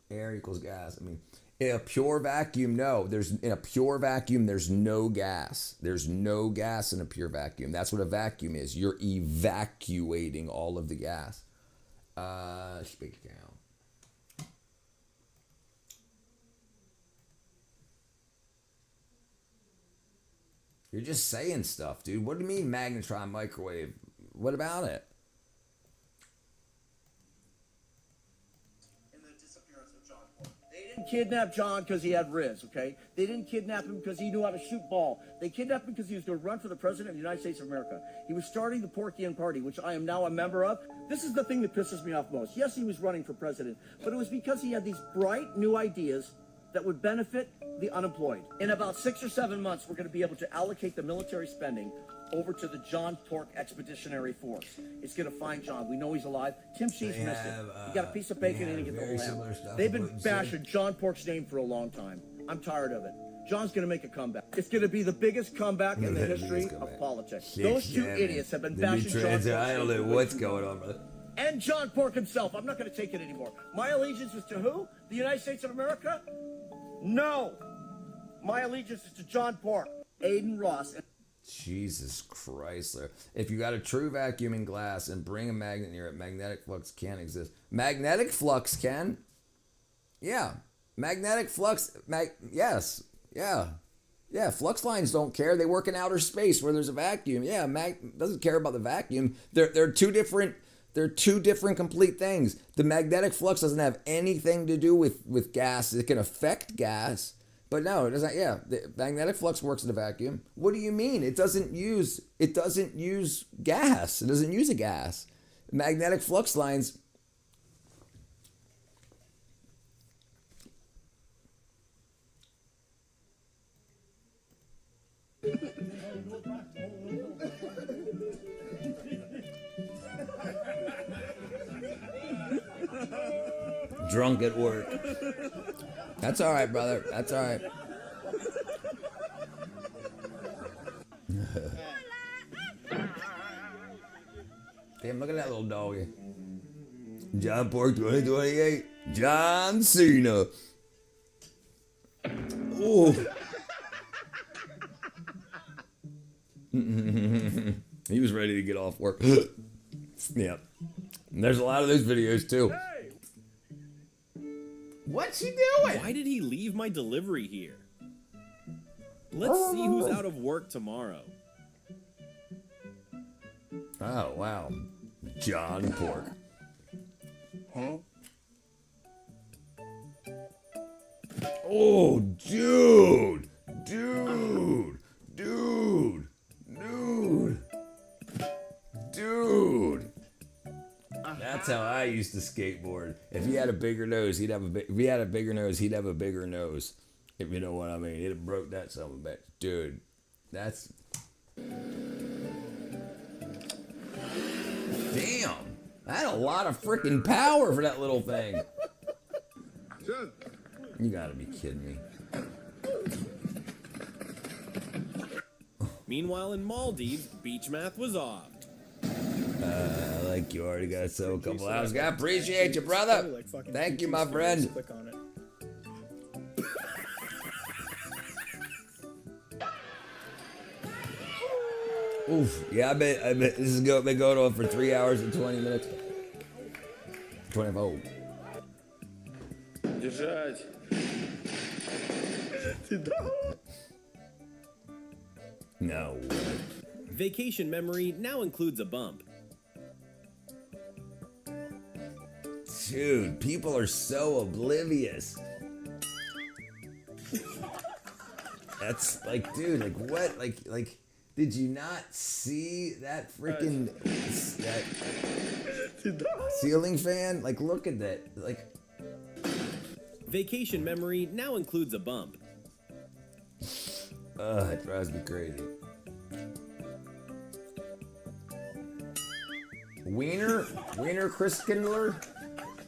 Air equals gas. I mean, in a pure vacuum, no. In a pure vacuum, there's no gas. There's no gas in a pure vacuum. That's what a vacuum is. You're evacuating all of the gas. Speak down. You're just saying stuff, dude. What do you mean magnetron microwave? What about it? Kidnapped John because he had Riz, okay? They didn't kidnap him because he knew how to shoot ball. They kidnapped him because he was going to run for the president of the United States of America. He was starting the Porkian Party, which I am now a member of. This is the thing that pisses me off most. Yes, he was running for president, but it was because he had these bright new ideas that would benefit the unemployed. In about 6 or 7 months, we're going to be able to allocate the military spending over to the John Pork Expeditionary Force. It's going to find John. We know he's alive. Tim Shee's missed it. He got a piece of bacon and he get the whole ham. They've been bashing John Pork's name for a long time. I'm tired of it. John's going to make a comeback. It's going to be the biggest comeback in the history of politics. Those two idiots have been bashing John Pork. I don't know what's going on, brother. And John Pork himself. I'm not going to take it anymore. My allegiance is to who? The United States of America? No. My allegiance is to John Pork, Aiden Ross. Jesus Christ. If you got a true vacuum in glass and bring a magnet near it, magnetic flux can't exist. Magnetic flux can? Yeah. Magnetic flux, yes. Yeah, flux lines don't care. They work in outer space where there's a vacuum. Yeah, doesn't care about the vacuum. They're two different complete things. The magnetic flux doesn't have anything to do with gas. It can affect gas, But no, it doesn't. Yeah, the magnetic flux works in a vacuum. What do you mean? It doesn't use gas. It doesn't use a gas. Magnetic flux lines. Drunk at work. That's all right, brother. That's all right. Damn, look at that little doggy. John Pork 2028. John Cena. Ooh. He was ready to get off work. Yep. And there's a lot of those videos too. What's he doing? Why did he leave my delivery here? Let's see who's out of work tomorrow. Oh, wow. John Pork. Huh? Oh, dude. Dude. Dude. Dude. Dude. That's how I used to skateboard. If he had a bigger nose, he'd have a big. If he had a bigger nose, he'd have a bigger nose. If you know what I mean, he'd have broke that son of a bitch, dude. That's damn. I had a lot of freaking power for that little thing. You gotta be kidding me. Meanwhile, in Maldives, beach math was off. Like you already got so a couple hours. I appreciate you, brother. Thank you, my friend. Click on it. Oof. Yeah, I bet this is been going on for 3 hours and 20 minutes. 24. Держать. No. Vacation memory now includes a bump. Dude, people are so oblivious. That's like, dude, like what? Like, did you not see that freaking that ceiling fan? Like, look at that. Like, Vacation memory now includes a bump. it drives me crazy. Wiener Christkindler?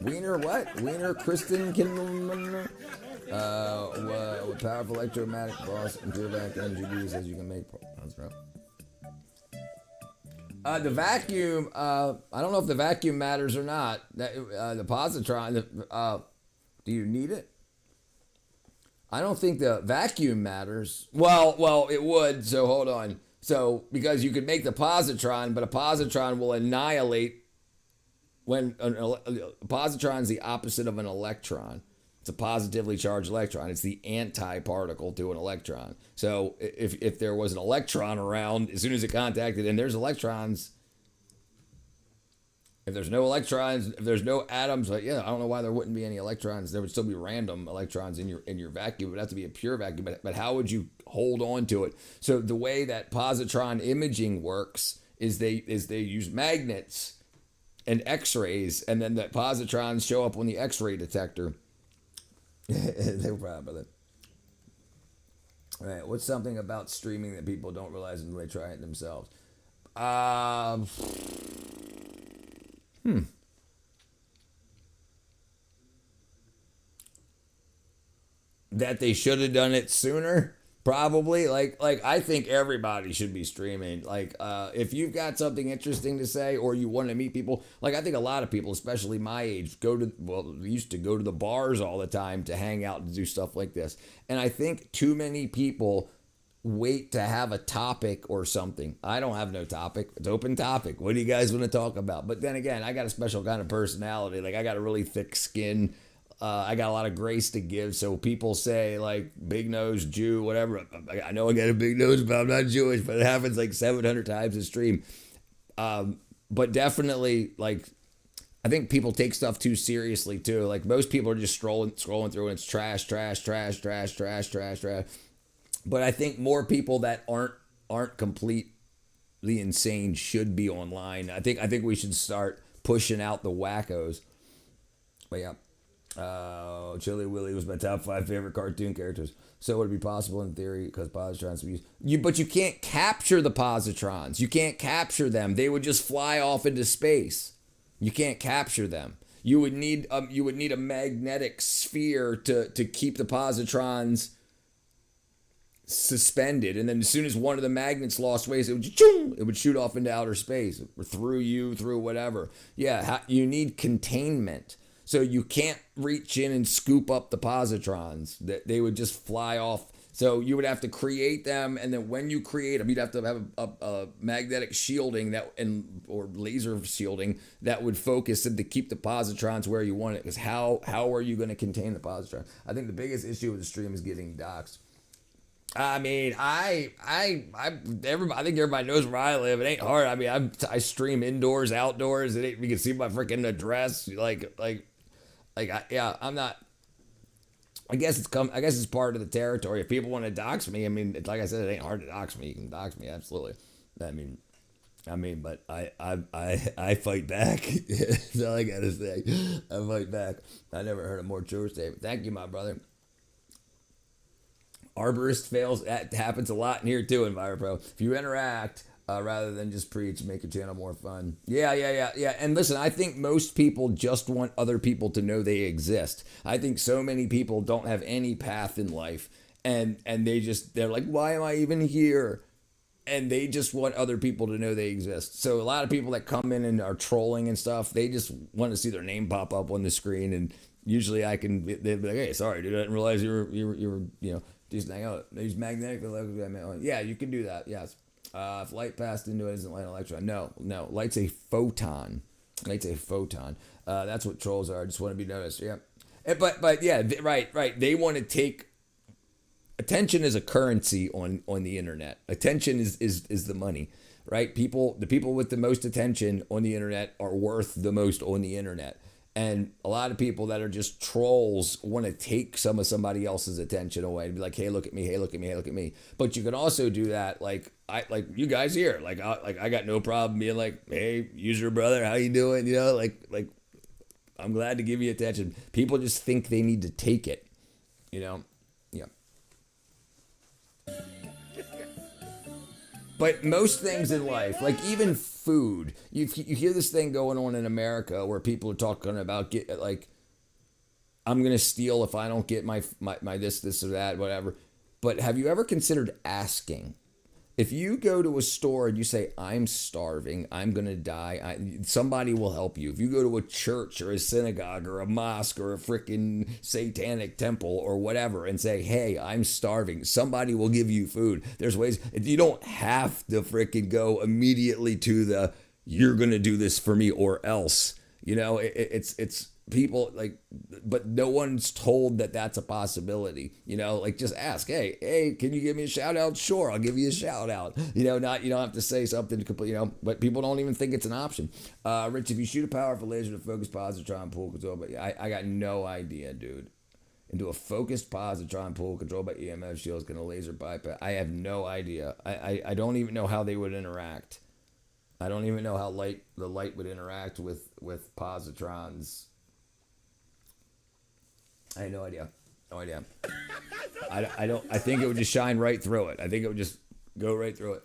Wiener what? Wiener Christkindler? With powerful electromagnetic boss and pure vacuum energy says you can make. That's right. The vacuum. I don't know if the vacuum matters or not. That the positron. Do you need it? I don't think the vacuum matters. Well, it would. So hold on. So because you could make the positron, but a positron will annihilate when a positron is the opposite of an electron. It's a positively charged electron. It's the anti-particle to an electron. So if there was an electron around, as soon as it contacted, and there's electrons, if there's no electrons, if there's no atoms, like, yeah, I don't know why there wouldn't be any electrons. There would still be random electrons in your vacuum. It would have to be a pure vacuum. But how would you hold on to it? So the way that positron imaging works is they use magnets and X-rays, and then the positrons show up on the X-ray detector. They were proud of it. All right, what's something about streaming that people don't realize until they try it themselves? That they should have done it sooner. Probably. Like I think everybody should be streaming. Like if you've got something interesting to say or you want to meet people, like I think a lot of people, especially my age, used to go to the bars all the time to hang out and do stuff like this. And I think too many people wait to have a topic or something. I don't have no topic. It's open topic. What do you guys want to talk about? But then again, I got a special kind of personality. Like I got a really thick skin. I got a lot of grace to give. So people say like big nose, Jew, whatever. I know I got a big nose, but I'm not Jewish. But it happens like 700 times a stream. But definitely like I think people take stuff too seriously too. Like most people are just scrolling through and it's trash. But I think more people that aren't completely insane should be online. I think we should start pushing out the wackos. But yeah. Chili Willy was my top 5 favorite cartoon characters. So would it be possible in theory because positrons be used? But you can't capture the positrons. You can't capture them. They would just fly off into space. You can't capture them. You would need a magnetic sphere to keep the positrons suspended, and then as soon as one of the magnets lost weight, it would shoot off into outer space or through whatever. Yeah, you need containment. So you can't reach in and scoop up the positrons. That they would just fly off. So you would have to create them, and then when you create them, you'd have to have a magnetic shielding or laser shielding that would focus them to keep the positrons where you want it. Because how are you going to contain the positron? I think the biggest issue with the stream is getting doxxed. I mean, I think everybody knows where I live. It ain't hard. I mean, I stream indoors, outdoors. You can see my freaking address. I'm not. I guess it's part of the territory. If people want to dox me, I mean, like I said, it ain't hard to dox me. You can dox me, absolutely. I mean, but I fight back. That's all I gotta say. I fight back. I never heard a more truer statement. Thank you, my brother. Arborist fails. That happens a lot in here too, EnviroPro. If you interact rather than just preach, make your channel more fun. Yeah. And listen, I think most people just want other people to know they exist. I think so many people don't have any path in life, and they're like, why am I even here? And they just want other people to know they exist. So a lot of people that come in and are trolling and stuff, they just want to see their name pop up on the screen, and usually they'd be like, hey, sorry, dude, I didn't realize you were just hang out. These magnetic electrons. Yeah, you can do that. Yes. If light passed into it, isn't light an electron? No. Light's a photon. That's what trolls are. I just want to be noticed. Yeah. But yeah, right. They want to take attention as a currency on the internet. Attention is the money, right? The people with the most attention on the internet are worth the most on the internet. And a lot of people that are just trolls want to take some of somebody else's attention away and be like, hey, look at me, hey, look at me, hey, look at me. But you can also do that like you guys here. I got no problem being like, hey, user brother, how you doing? You know, like I'm glad to give you attention. People just think they need to take it, you know? Yeah. But most things in life, like even food, you hear this thing going on in America where people are talking about I'm gonna steal if I don't get my this or that, whatever. But have you ever considered asking? If you go to a store and you say, I'm starving, I'm going to die, somebody will help you. If you go to a church or a synagogue or a mosque or a freaking satanic temple or whatever and say, hey, I'm starving, somebody will give you food. There's ways. You don't have to freaking go immediately to you're going to do this for me or else. You know, it's people but no one's told that that's a possibility. You know, like just ask, hey, can you give me a shout out? Sure, I'll give you a shout out. You know, you don't have to say something complete, you know, but people don't even think it's an option. Rich, if you shoot a powerful laser to focus positron pool control, but I got no idea, dude. Into a focused positron pool controlled by EMF shields, can a laser bypass? I have no idea. I don't even know how they would interact. I don't even know how the light would interact with positrons. I have no idea. I think it would just shine right through it. I think it would just go right through it.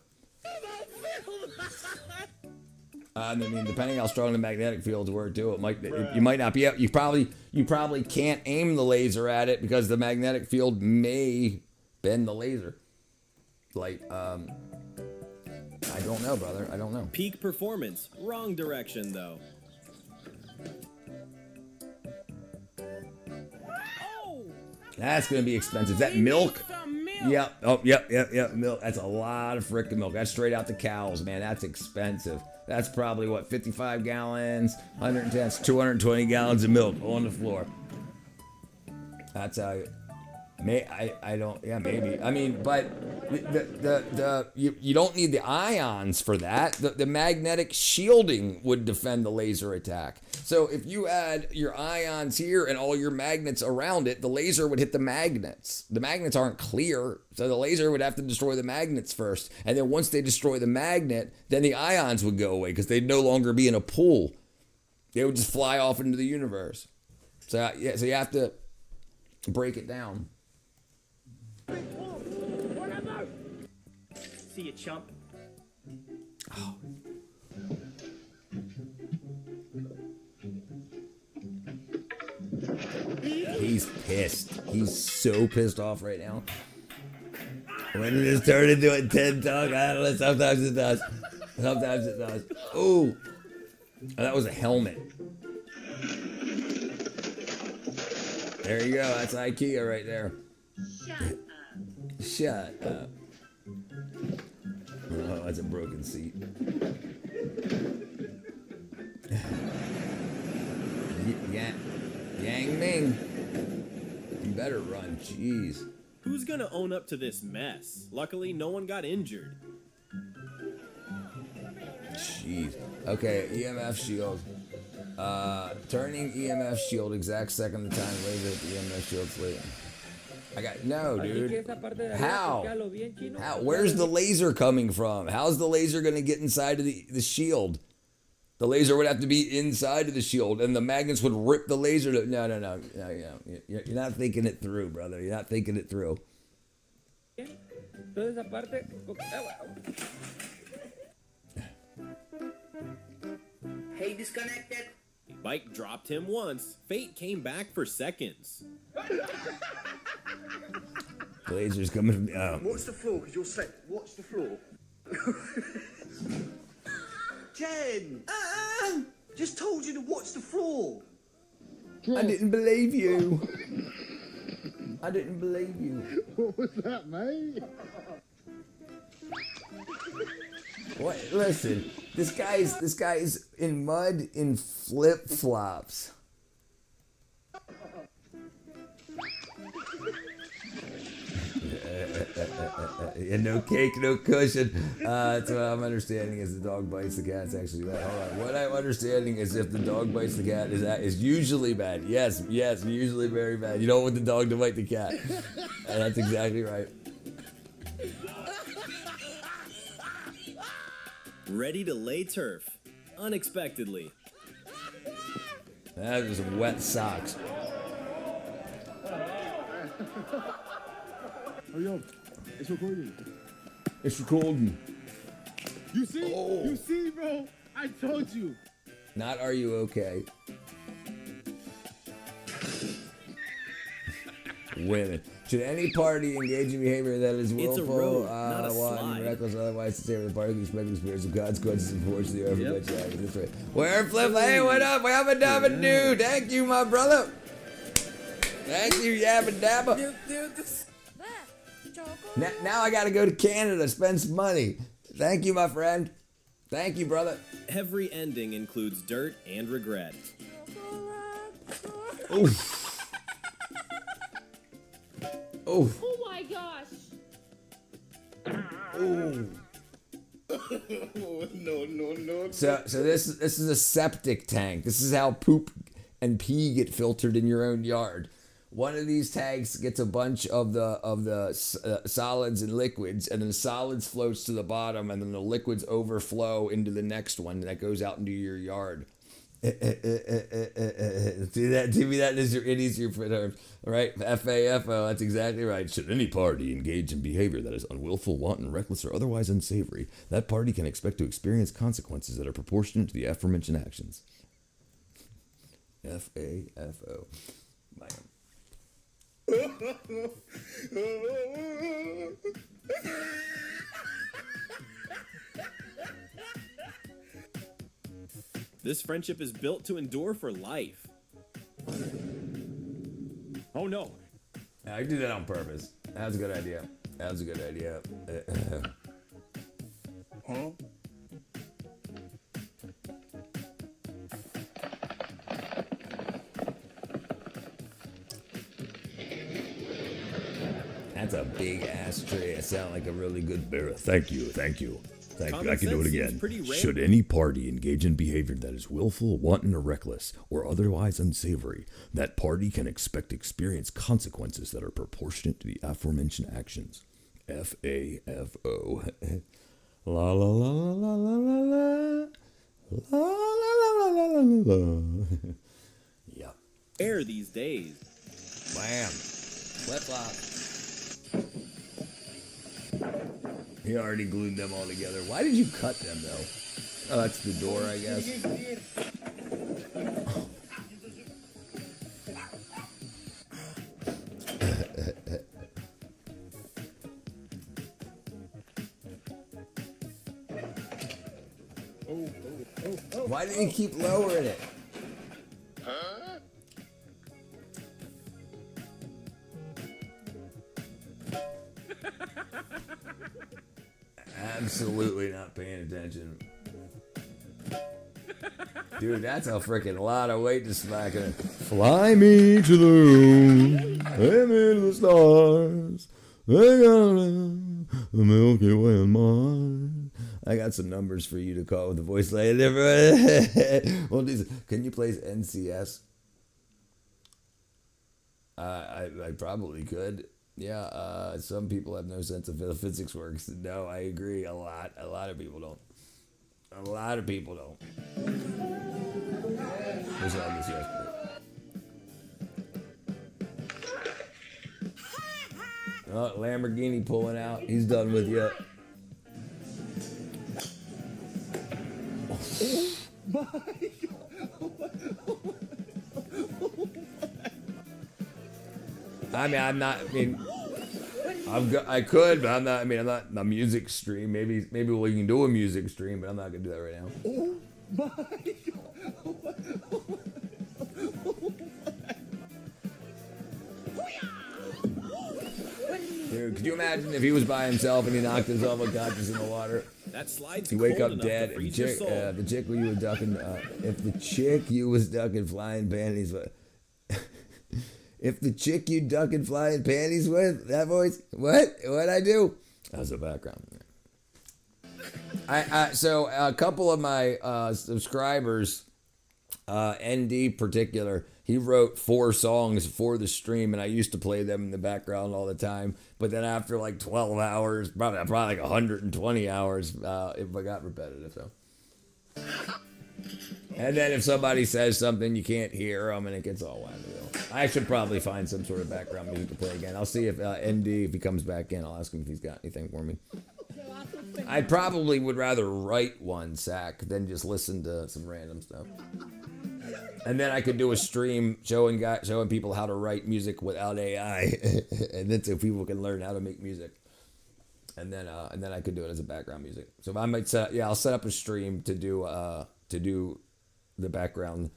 I mean, depending how strong the magnetic fields were too, you might not be. You probably can't aim the laser at it because the magnetic field may bend the laser. I don't know, brother. I don't know. Peak performance. Wrong direction, though. That's going to be expensive. Is that milk? Yep. Oh, yep. Milk. That's a lot of freaking milk. That's straight out the cows, man. That's expensive. That's probably, 55 gallons, 110, 220 gallons of milk on the floor. That's how you... I don't, yeah, maybe. I mean, but you don't need the ions for that. The magnetic shielding would defend the laser attack. So if you add your ions here and all your magnets around it, the laser would hit the magnets. The magnets aren't clear, so the laser would have to destroy the magnets first. And then once they destroy the magnet, then the ions would go away because they'd no longer be in a pool. They would just fly off into the universe. So yeah, so you have to break it down. See you, chump. Oh. He's pissed. He's so pissed off right now. When did this turn into a TED Talk? I don't know. Sometimes it does. Sometimes it does. Ooh. Oh, that was a helmet. There you go. That's IKEA right there. Shut up. Oh, that's a broken seat. Yang Ming. You better run. Jeez. Who's gonna own up to this mess? Luckily, no one got injured. Jeez. Okay, EMF shield. Turning EMF shield exact second the time laser at the EMF shield's late. I got no, dude. How? How? Where's the laser coming from? How's the laser gonna get inside of the shield? The laser would have to be inside of the shield, and the magnets would rip the laser to. No. You're not thinking it through, brother. You're not thinking it through. Hey, disconnected. Bike dropped him once. Fate came back for seconds. The laser's coming from the. Watch the floor, because you're set. Watch the floor. Jen! Just told you to watch the floor. I didn't believe you. I didn't believe you. What was that, mate? What? Listen, this guy's in mud in flip flops. Yeah, no cake, no cushion. That's what I'm understanding is the dog bites the cat. It's actually bad. Hold on. What I'm understanding is if the dog bites the cat is usually bad. Yes, usually very bad. You don't want the dog to bite the cat. And that's exactly right. Ready to lay turf. Unexpectedly. That was some wet socks. Oh, yo, it's recording. It's recording. You see? Oh. You see, bro? I told you. Not are you okay? Women. Should any party engage in behavior that is It's a willful, road, not a slide. reckless, or otherwise to say the party can expect experience of consequences, unfortunately, or eventually this way. Where Flip? Hey, what up? Yabba dabba doo. Thank you, my brother. Thank you, Yabba dabba. Now I gotta go to Canada, spend some money. Thank you, my friend. Thank you, brother. Every ending includes dirt and regret. Oof. Oof. Oh my gosh. Ooh. No. So this is a septic tank. This is how poop and pee get filtered in your own yard. One of these tanks gets a bunch of the solids and liquids, and then the solids floats to the bottom, and then the liquids overflow into the next one that goes out into your yard. Do that. Give me that in easier for terms, right? FAFO. That's exactly right. Should any party engage in behavior that is unwillful, wanton, reckless, or otherwise unsavory, that party can expect to experience consequences that are proportionate to the aforementioned actions. FAFO. Bam. This friendship is built to endure for life. Oh no. I did that on purpose. That was a good idea. Huh? That's a big ass tree. I sound like a really good bear. Thank you. Thank you. I can do it again. Should any party engage in behavior that is willful, wanton, or reckless, or otherwise unsavory, that party can experience consequences that are proportionate to the aforementioned actions. F-A-F-O. La la la la la la la la. La la la la la la la. Yeah. Air these days. Bam. Flip flop. He already glued them all together. Why did you cut them though? Oh, that's the door, I guess. Why did he keep lowering it? Absolutely not paying attention. Dude, that's a freaking lot of weight to smack it. Fly me to the moon, fly me to the stars, the Milky Way and Mars. I got some numbers for you to call with the voice later. Well, can you play NCS? I probably could. Yeah, some people have no sense of how physics works. No, I agree. A lot of people don't. A lot of people don't. Here's what I missed yesterday. Oh, Lamborghini pulling out. He's done with you. I could, but I'm not. I mean, I'm not a music stream. Maybe we can do a music stream, but I'm not gonna do that right now. Oh my Dude, could you imagine if he was by himself and he knocked himself unconscious in the water? That slide's You wake cold up enough dead. to And freeze your chick, soul. the chick you were ducking. If the chick you was ducking flying panties, if the chick you ducking flying panties with, that voice, what'd I do? That was the background. So a couple of my subscribers, ND particular, he wrote 4 songs for the stream, and I used to play them in the background all the time. But then after like 12 hours, probably like 120 hours, it got repetitive. So. And then if somebody says something you can't hear them, and it gets all wackadoodle. I should probably find some sort of background music to play again. I'll see if ND, if he comes back in, I'll ask him if he's got anything for me. I probably would rather write one, Zach, than just listen to some random stuff. And then I could do a stream showing people how to write music without AI, and then so people can learn how to make music. And then I could do it as a background music. So I might I'll set up a stream to do the background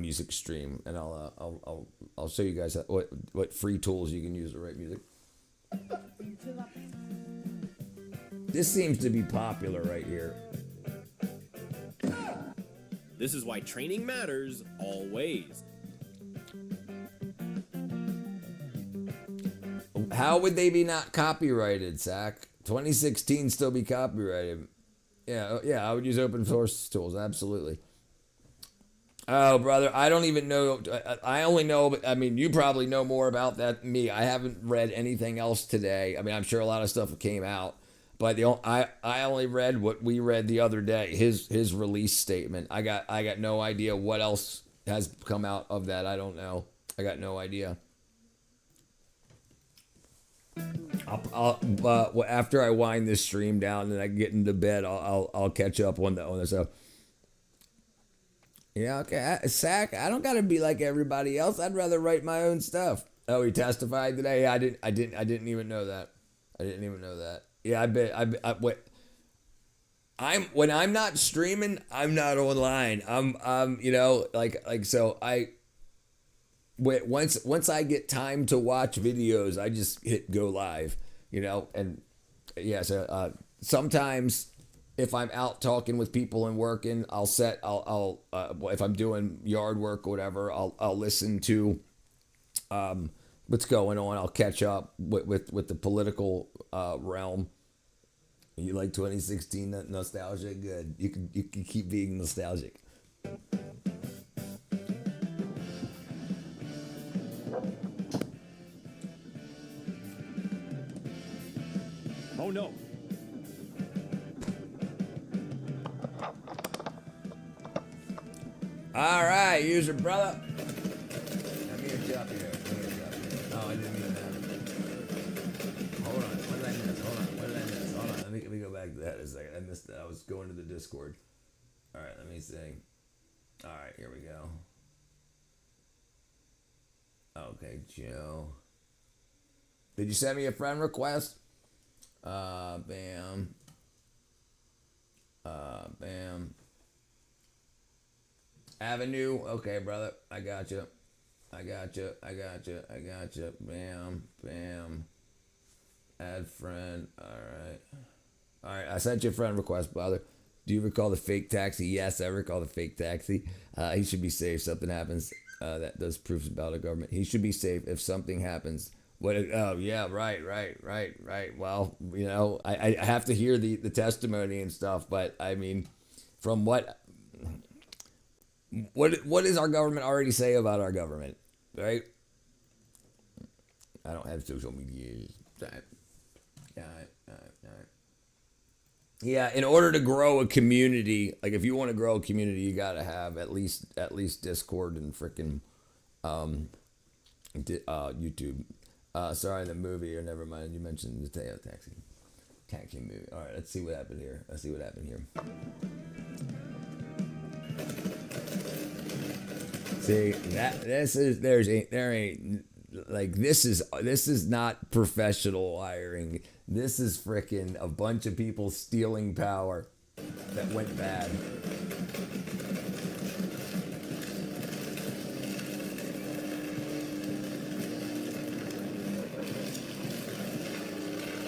music stream, and I'll show you guys what free tools you can use to write music. This seems to be popular right here. This is why training matters always. How would they be not copyrighted, Zach? 2016 still be copyrighted. Yeah, I would use open source tools, absolutely. Oh, brother, I don't even know. I only know, I mean, you probably know more about that than me. I haven't read anything else today. I mean, I'm sure a lot of stuff came out, but I only read what we read the other day, his release statement. I got no idea what else has come out of that. I don't know. I got no idea. After I wind this stream down and I get into bed, I'll catch up on the stuff. Yeah, okay. Zach, I don't gotta be like everybody else. I'd rather write my own stuff. Oh, he testified today. Yeah, I didn't even know that. I didn't even know that. Yeah, I bet. When I'm not streaming, I'm not online. I'm so once I get time to watch videos, I just hit go live, and yeah. So sometimes if I'm out talking with people and working, I'll if I'm doing yard work or whatever, I'll listen to what's going on. I'll catch up with the political realm. You like 2016 nostalgia? Good. You can keep being nostalgic. Oh no. All right, user brother. Let me jump here. Oh, I didn't mean that. Hold on. What did I miss? Hold on. Let me go back to that a second. I missed that. I was going to the Discord. All right, let me see. All right, here we go. Okay, Joe. Did you send me a friend request? Bam. Bam. Avenue. Okay, brother. I got you. Bam. Bam. Add friend. All right. I sent you a friend request, brother. Do you recall the fake taxi? Yes, I recall the fake taxi. He should be safe. Something happens. That does proofs about the government. He should be safe if something happens. Oh yeah, right. Well, you know, I have to hear the testimony and stuff, but I mean, from what does our government already say about our government, right? I don't have social media. Yeah, in order to grow a community, like if you want to grow a community, you got to have at least Discord and freaking YouTube. Sorry, the movie, or never mind. You mentioned the taxi movie. All right, let's see what happened here. See that this is not professional hiring. This is frickin' a bunch of people stealing power that went bad.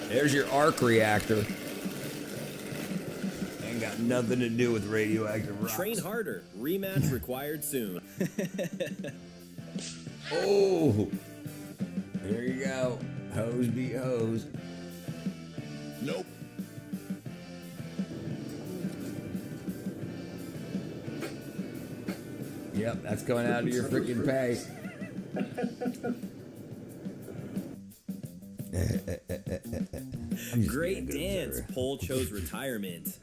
There's your arc reactor. Ain't got nothing to do with radioactive rocks. Train harder. Rematch required soon. Oh, there you go. Hose beat hose. Nope. Yep, that's going out of your freaking pay. Great dance. Poll chose retirement.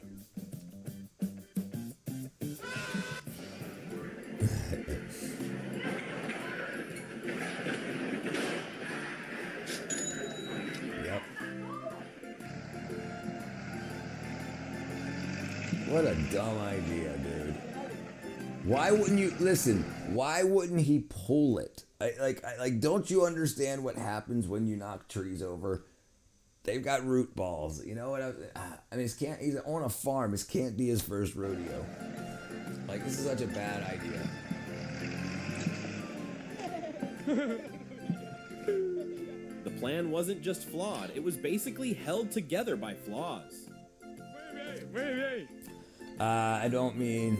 Yep. What a dumb idea, dude. Why wouldn't you listen? Why wouldn't he pull it? Like, don't you understand what happens when you knock trees over? They've got root balls. You know what? I mean, he's on a farm. This can't be his first rodeo. Like, this is such a bad idea. The plan wasn't just flawed, it was basically held together by flaws. Wait. I don't mean...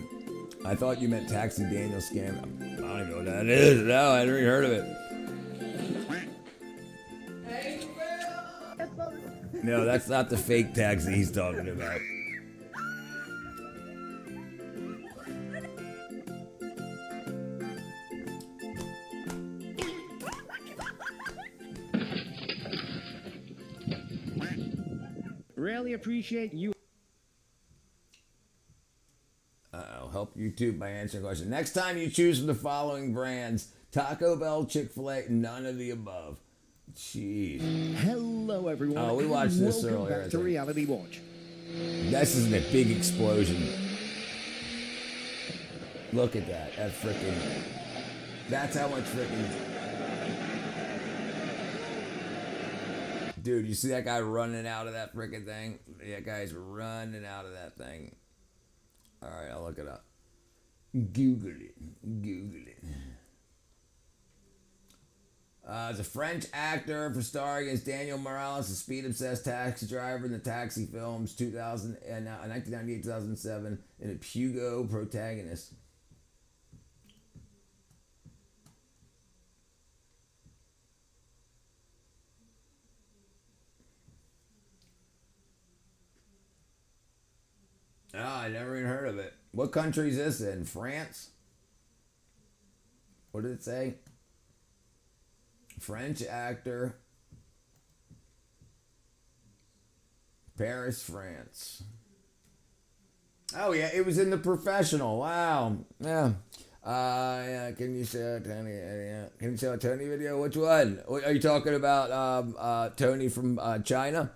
I thought you meant Taxi Daniel scam. I don't even know what that is. No, I never even heard of it. No, that's not the fake taxi he's talking about. Really appreciate you. Uh-oh, help YouTube by answering questions. Next time you choose from the following brands: Taco Bell, Chick-fil-A, none of the above. Jeez. Hello, everyone. Oh, we watched this Welcome earlier. back to Reality Watch. This isn't a big explosion. Look at that. That freaking... That's how much freaking... Dude, you see that guy running out of that freaking thing? That guy's running out of that thing. Alright, I'll look it up. Google it. As a French actor for starring as Daniel Morales, a speed-obsessed taxi driver in the Taxi films 1998-2007, and a Pugo protagonist. Ah, I never even heard of it. What country is this in? France? What did it say? French actor. Paris, France. Oh yeah, it was in The Professional. Wow. Yeah. Yeah. Can you show Tony? Yeah. Can you show a Tony video? Which one? Are you talking about Tony from China?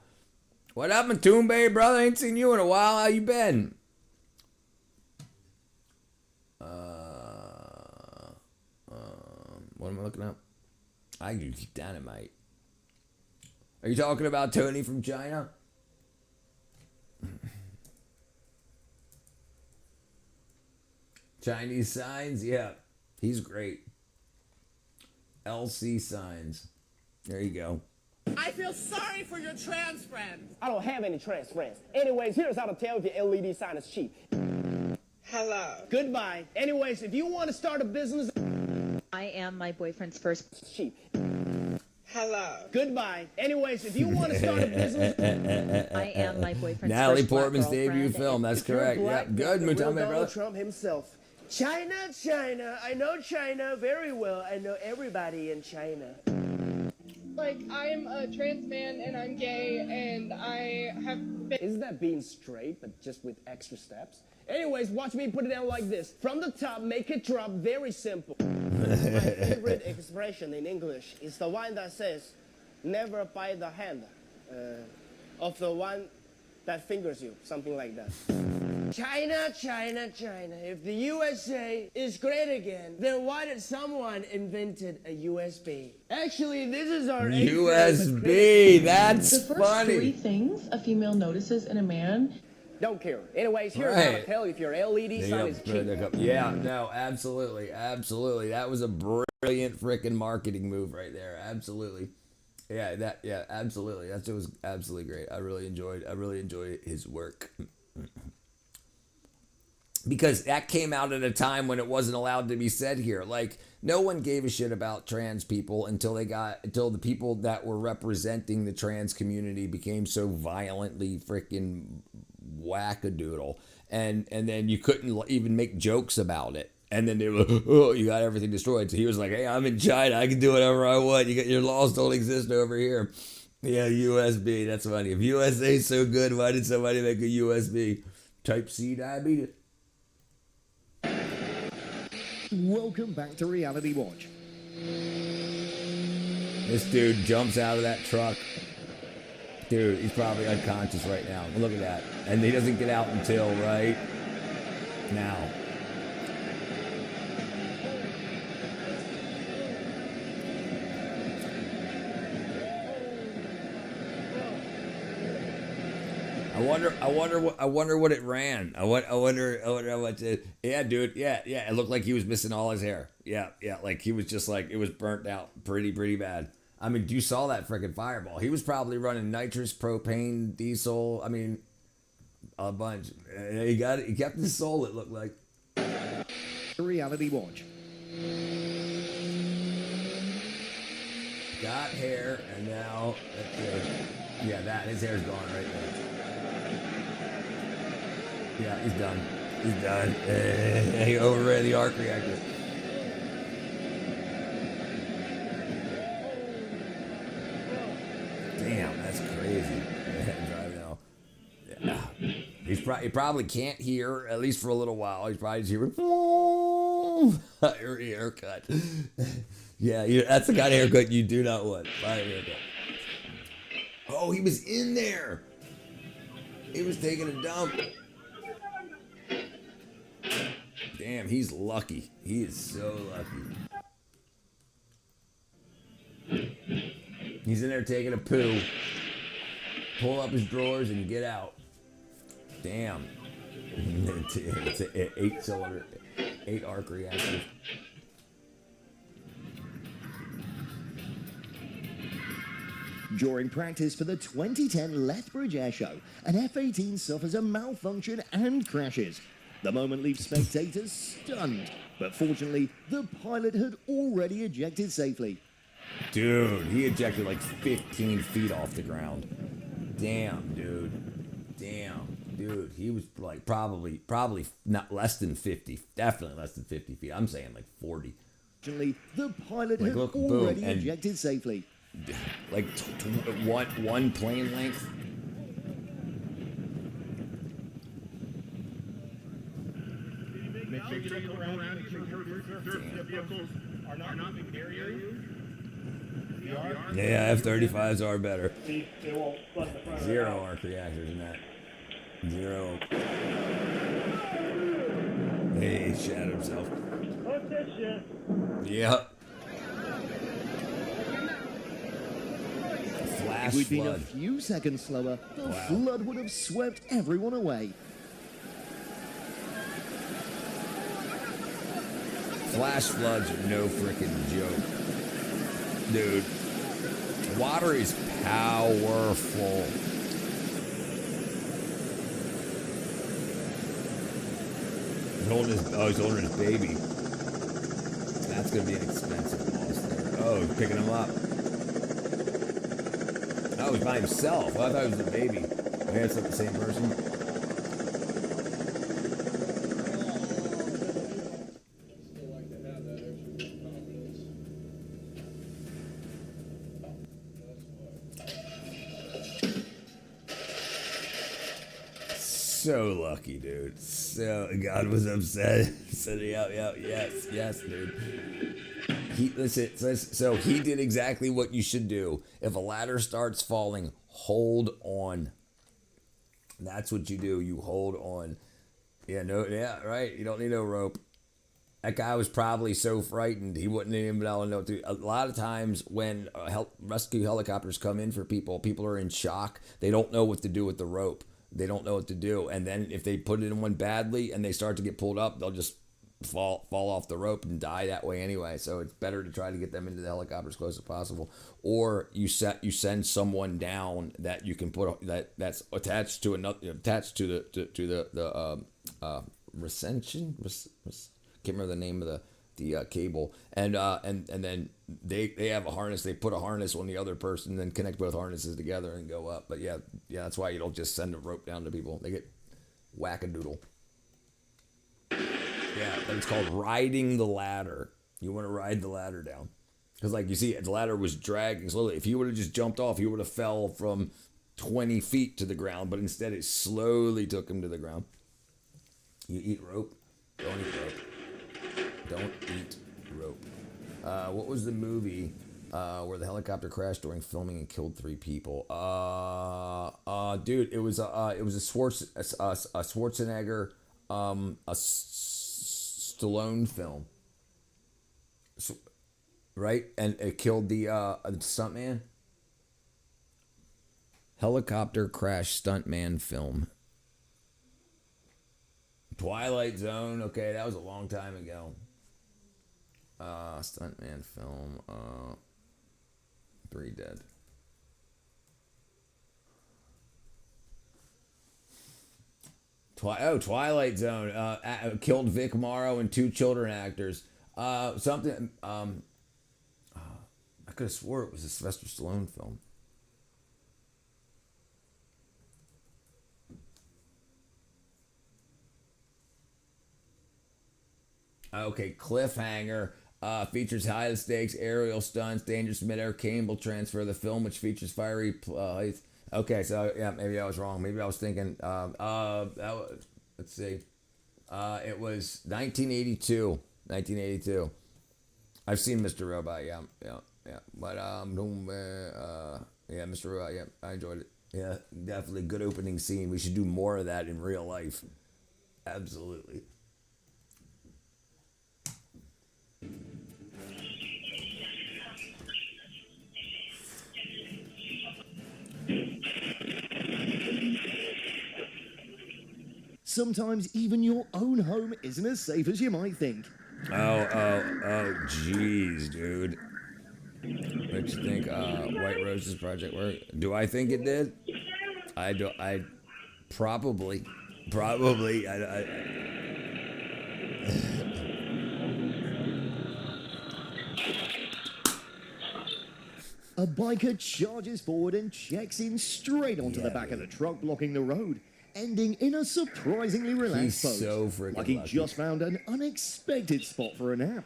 What up, Matumbe, brother? Ain't seen you in a while. How you been? What am I looking up? I use dynamite. Are you talking about Tony from China? Chinese signs? Yeah. He's great. LC signs. There you go. I feel sorry for your trans friends. I don't have any trans friends. Anyways, here's how to tell if your LED sign is cheap. Hello. Goodbye. Anyways, if you want to start a business... I am my boyfriend's first... Cheap. Hello. Goodbye. Anyways, if you want to start a business... I am my boyfriend's Natalie first black Portman's debut girlfriend. film. That's correct. Yeah, good, Mutumbe, Donald brother. Trump himself. China, China. I know China very well. I know everybody in China. Like, I'm a trans man and I'm gay and I have been... Isn't that being straight, but just with extra steps? Anyways, watch me put it down like this. From the top, make it drop, very simple. My favorite expression in English is the one that says, never by the hand of the one that fingers you, something like that. China, China, China. If the USA is great again, then why did someone invented a USB? Actually, this is our USB. That's the first funny. 3 things a female notices in a man. Don't care. Anyways, here's how to tell if your LED sign is cheap. Yeah, no, absolutely, absolutely. That was a brilliant freaking marketing move right there. Absolutely. Yeah, absolutely. It was absolutely great. I really enjoyed his work. Because that came out at a time when it wasn't allowed to be said here. Like, no one gave a shit about trans people until the people that were representing the trans community became so violently freaking wackadoodle. And then you couldn't even make jokes about it. And then they were, oh, you got everything destroyed. So he was like, hey, I'm in China. I can do whatever I want. Your laws don't exist over here. Yeah, USB. That's funny. If USA is so good, why did somebody make a USB? Type-C diabetes? Welcome back to Reality Watch. This dude jumps out of that truck. Dude, he's probably unconscious right now. Look at that. And he doesn't get out until right now. I wonder what it ran. I wonder how much it. Yeah, dude. Yeah. It looked like he was missing all his hair. Yeah. Like he was just like it was burnt out pretty bad. I mean, you saw that freaking fireball. He was probably running nitrous, propane, diesel. I mean, a bunch. He got it. He kept his soul. It looked like. Reality Watch. Got hair, and now his hair's gone right there. Yeah, he's done. He overran the arc reactor. Damn, that's crazy. Driving now. Yeah. He probably can't hear, at least for a little while. He's probably just hearing fire haircut. Yeah, that's the kind of haircut you do not want. Fire haircut. Oh, he was in there. He was taking a dump. Damn, he's lucky. He is so lucky. He's in there taking a poo. Pull up his drawers and get out. Damn. It's an 8-cylinder, 8 arc reactor. During practice for the 2010 Lethbridge Air Show, an F-18 suffers a malfunction and crashes. The moment leaves spectators stunned, but fortunately, the pilot had already ejected safely. Dude, he ejected like 15 feet off the ground. Damn, dude. Damn. dude, he was like probably not less than 50, definitely less than 50 feet. I'm saying like 40. Fortunately, the pilot Like, had look, already boom, and- ejected safely. Like one plane length. Make sure you look around and make sure your vehicles are not near you. Yeah, F-35s are better. They won't flood the front. Zero arc reactors in that. Zero. Hey, he shattered himself. What's this shit? Yep. Flash If we'd been a flood. few seconds slower, the Wow. flood would have swept everyone away. Flash floods are no freaking joke. Dude. Water is powerful. He's holding his baby. That's gonna be an expensive loss there. Oh, he's picking him up. Oh, he's by himself. Oh, I thought it was the baby. Maybe it's not the same person. So lucky, dude. So God was upset. Said, yes, dude. So he did exactly what you should do. If a ladder starts falling, hold on. That's what you do. You hold on. Right. You don't need no rope. That guy was probably so frightened he wouldn't even know what to do. A lot of times when rescue helicopters come in for people are in shock. They don't know what to do with the rope. They don't know what to do. And then if they put it in one badly and they start to get pulled up, they'll just fall off the rope and die that way anyway. So it's better to try to get them into the helicopter as close as possible. Or you send someone down that you can put that's attached to the recension. Can't remember the name of the cable, and then they have a harness. They put a harness on the other person, then connect both harnesses together and go up. But yeah, that's why you don't just send a rope down to people. They get whack-a-doodle. Yeah, but it's called riding the ladder. You want to ride the ladder down, because like you see, the ladder was dragging slowly. If he would have just jumped off, he would have fell from 20 feet to the ground. But instead, it slowly took him to the ground. You eat rope. Don't eat rope. Don't eat rope. What was the movie where the helicopter crashed during filming and killed 3 people? Dude, it was a Schwarzenegger, a Stallone film, right? And it killed the stuntman. Helicopter crash stuntman film. Twilight Zone. Okay, that was a long time ago. Stuntman film. 3 dead. Twilight Zone. Killed Vic Morrow and 2 children actors. I could have swore it was a Sylvester Stallone film. Okay, Cliffhanger features high stakes aerial stunts, dangerous midair cable transfer. The film, which features fiery. Okay, so yeah, maybe I was wrong. Maybe I was thinking. Let's see. It was 1982. 1982. I've seen Mr. Robot. Yeah. But yeah, Mr. Robot. Yeah, I enjoyed it. Yeah, definitely good opening scene. We should do more of that in real life. Absolutely. Sometimes even your own home isn't as safe as you might think. Jeez, dude. What you think? White Roses project work? Do I think it did? I do. I probably. A biker charges forward and checks in straight onto the back of the truck blocking the road. ending in a surprisingly relaxed He's pose. so freaking like he lucky. just found an unexpected spot for a nap.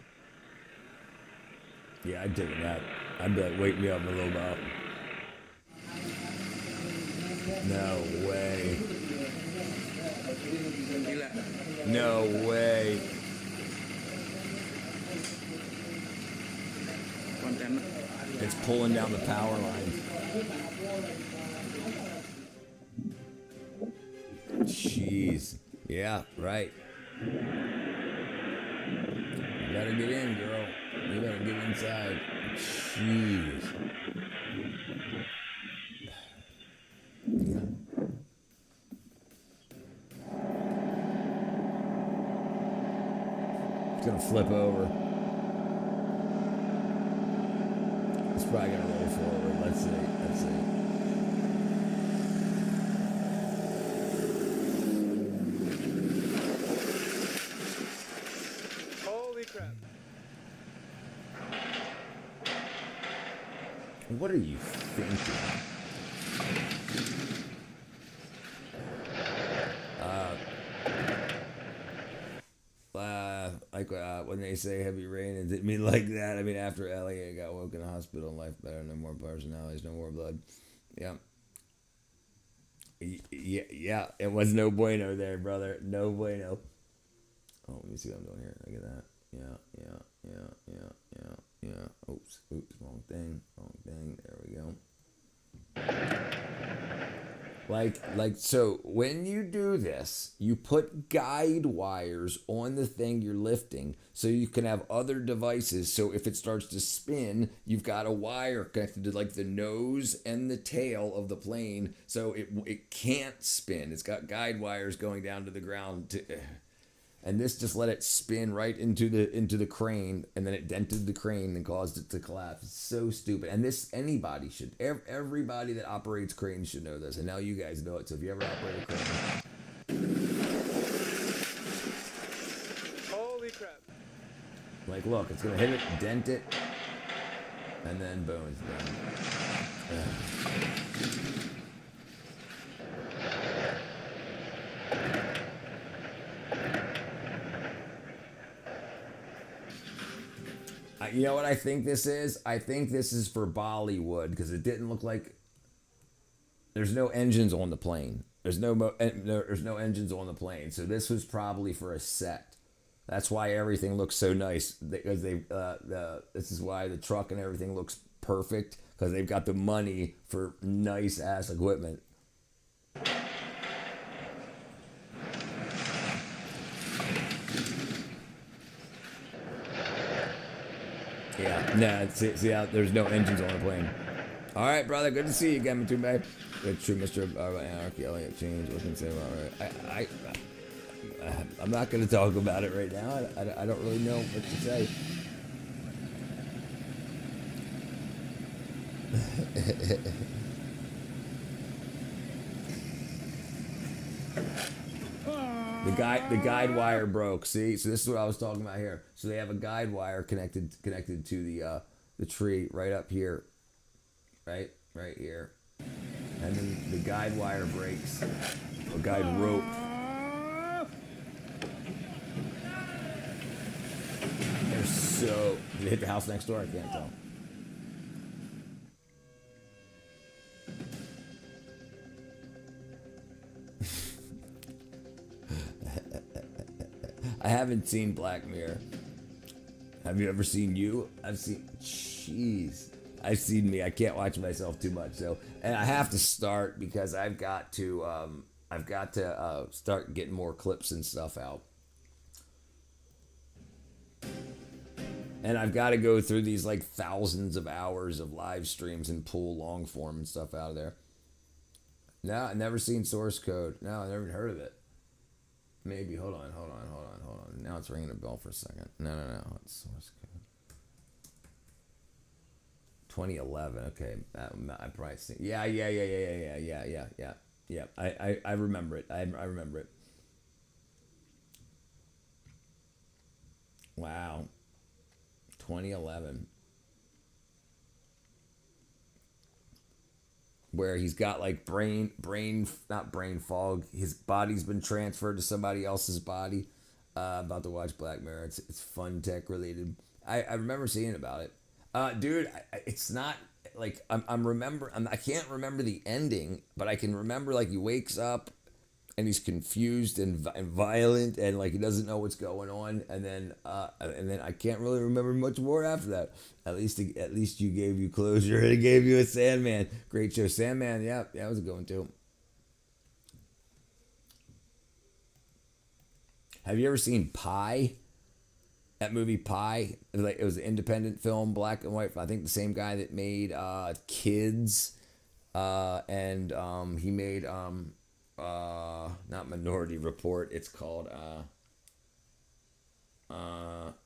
Yeah, I'd take a nap. I'd be like, wake me up in a little while. No way. No way. It's pulling down the power line. Jeez. Yeah, right. You gotta get in, girl. You gotta get inside. Jeez. Yeah. It's gonna flip over. It's probably gonna roll forward. Let's see. Let's see. Holy crap. What are you thinking? When they say heavy rain, it didn't mean like that. I mean, after Elliot got woken in the hospital, life better, no more personalities, no more blood. Yeah. Yeah, it was no bueno there, brother. No bueno. Oh, let me see what I'm doing here. Look at that. Yeah. Oops, wrong thing. There we go. So when you do this, you put guide wires on the thing you're lifting so you can have other devices. So if it starts to spin, you've got a wire connected to like the nose and the tail of the plane. So it can't spin. It's got guide wires going down to the ground and this just let it spin right into the crane, and then it dented the crane and caused it to collapse. It's so stupid. And this, anybody should, everybody that operates cranes should know this. And now you guys know it. So if you ever operate a crane, Holy crap. like, look, it's gonna hit it, dent it, and then boom, it's done. You know what I think this is? I think this is for Bollywood because it didn't look like there's no engines on the plane. There's no engines on the plane. So this was probably for a set. That's why everything looks so nice because this is why the truck and everything looks perfect because they've got the money for nice ass equipment. Yeah, nah, see how there's no engines on the plane. All right, brother, good to see you again, Matumbe. Good, true, Mr. Anarchy, Elliot, change. What can I say about it? I'm not going to talk about it right now. I don't really know what to say. The guide wire broke. See, so this is what I was talking about here. So they have a guide wire connected to the tree right up here, right here, and then the guide wire breaks. A guide rope. They're so. Did it hit the house next door? I can't tell. I haven't seen Black Mirror. Have you ever seen You? I've seen. Jeez. I've seen me. I can't watch myself too much. So, and I have to start because I've got to start getting more clips and stuff out. And I've got to go through these like thousands of hours of live streams and pull long form and stuff out of there. No, I've never seen Source Code. No, I've never heard of it. Maybe. Hold on. Now it's ringing a bell for a second. No. It's Source Code. 2011. Okay. I probably seen. Yeah. I remember it. I remember it. Wow. 2011. where he's got like not brain fog. His body's been transferred to somebody else's body. About to watch Black Mirror. It's fun tech related. I remember seeing about it. Dude, it's not like I can't remember the ending, but I can remember like he wakes up and he's confused and violent and like he doesn't know what's going on, and then I can't really remember much more after that. At least you gave you closure. It gave you a Sandman. Great show, Sandman. Yeah, that was a good one too. Have you ever seen Pi? That movie Pi. It was an independent film, black and white. I think the same guy that made Kids, and he made not Minority Report. It's called oh,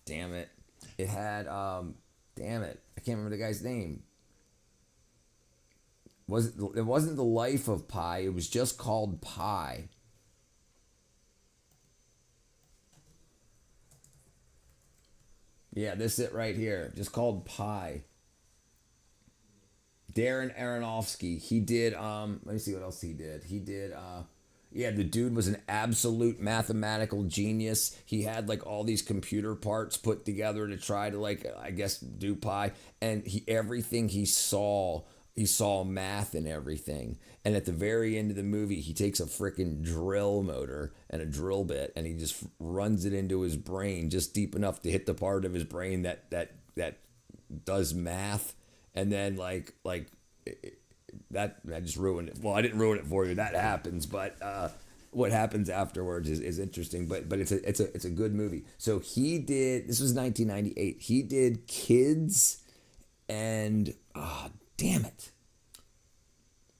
damn it. It had damn it. I can't remember the guy's name. It wasn't The Life of Pi. It was just called Pi. Yeah, this is it right here. Just called Pi. Darren Aronofsky. He did let me see what else he did. He did yeah, the dude was an absolute mathematical genius. He had like all these computer parts put together to try to like I guess do pi, and everything he saw math in everything. And at the very end of the movie, he takes a freaking drill motor and a drill bit and he just runs it into his brain just deep enough to hit the part of his brain that does math. And then that I just ruined it. Well, I didn't ruin it for you. That happens, but what happens afterwards is interesting. But it's a good movie. So he did. This was 1998. He did Kids, and damn it.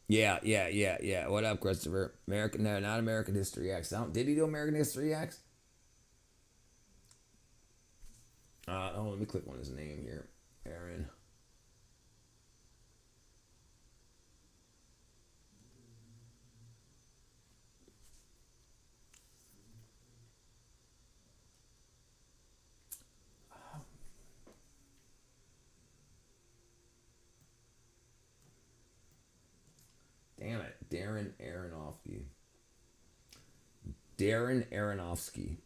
Yeah. What up, Christopher? No, not American History X. Did he do American History X? Let me click on his name here. Aaron. Damn it. Darren Aronofsky.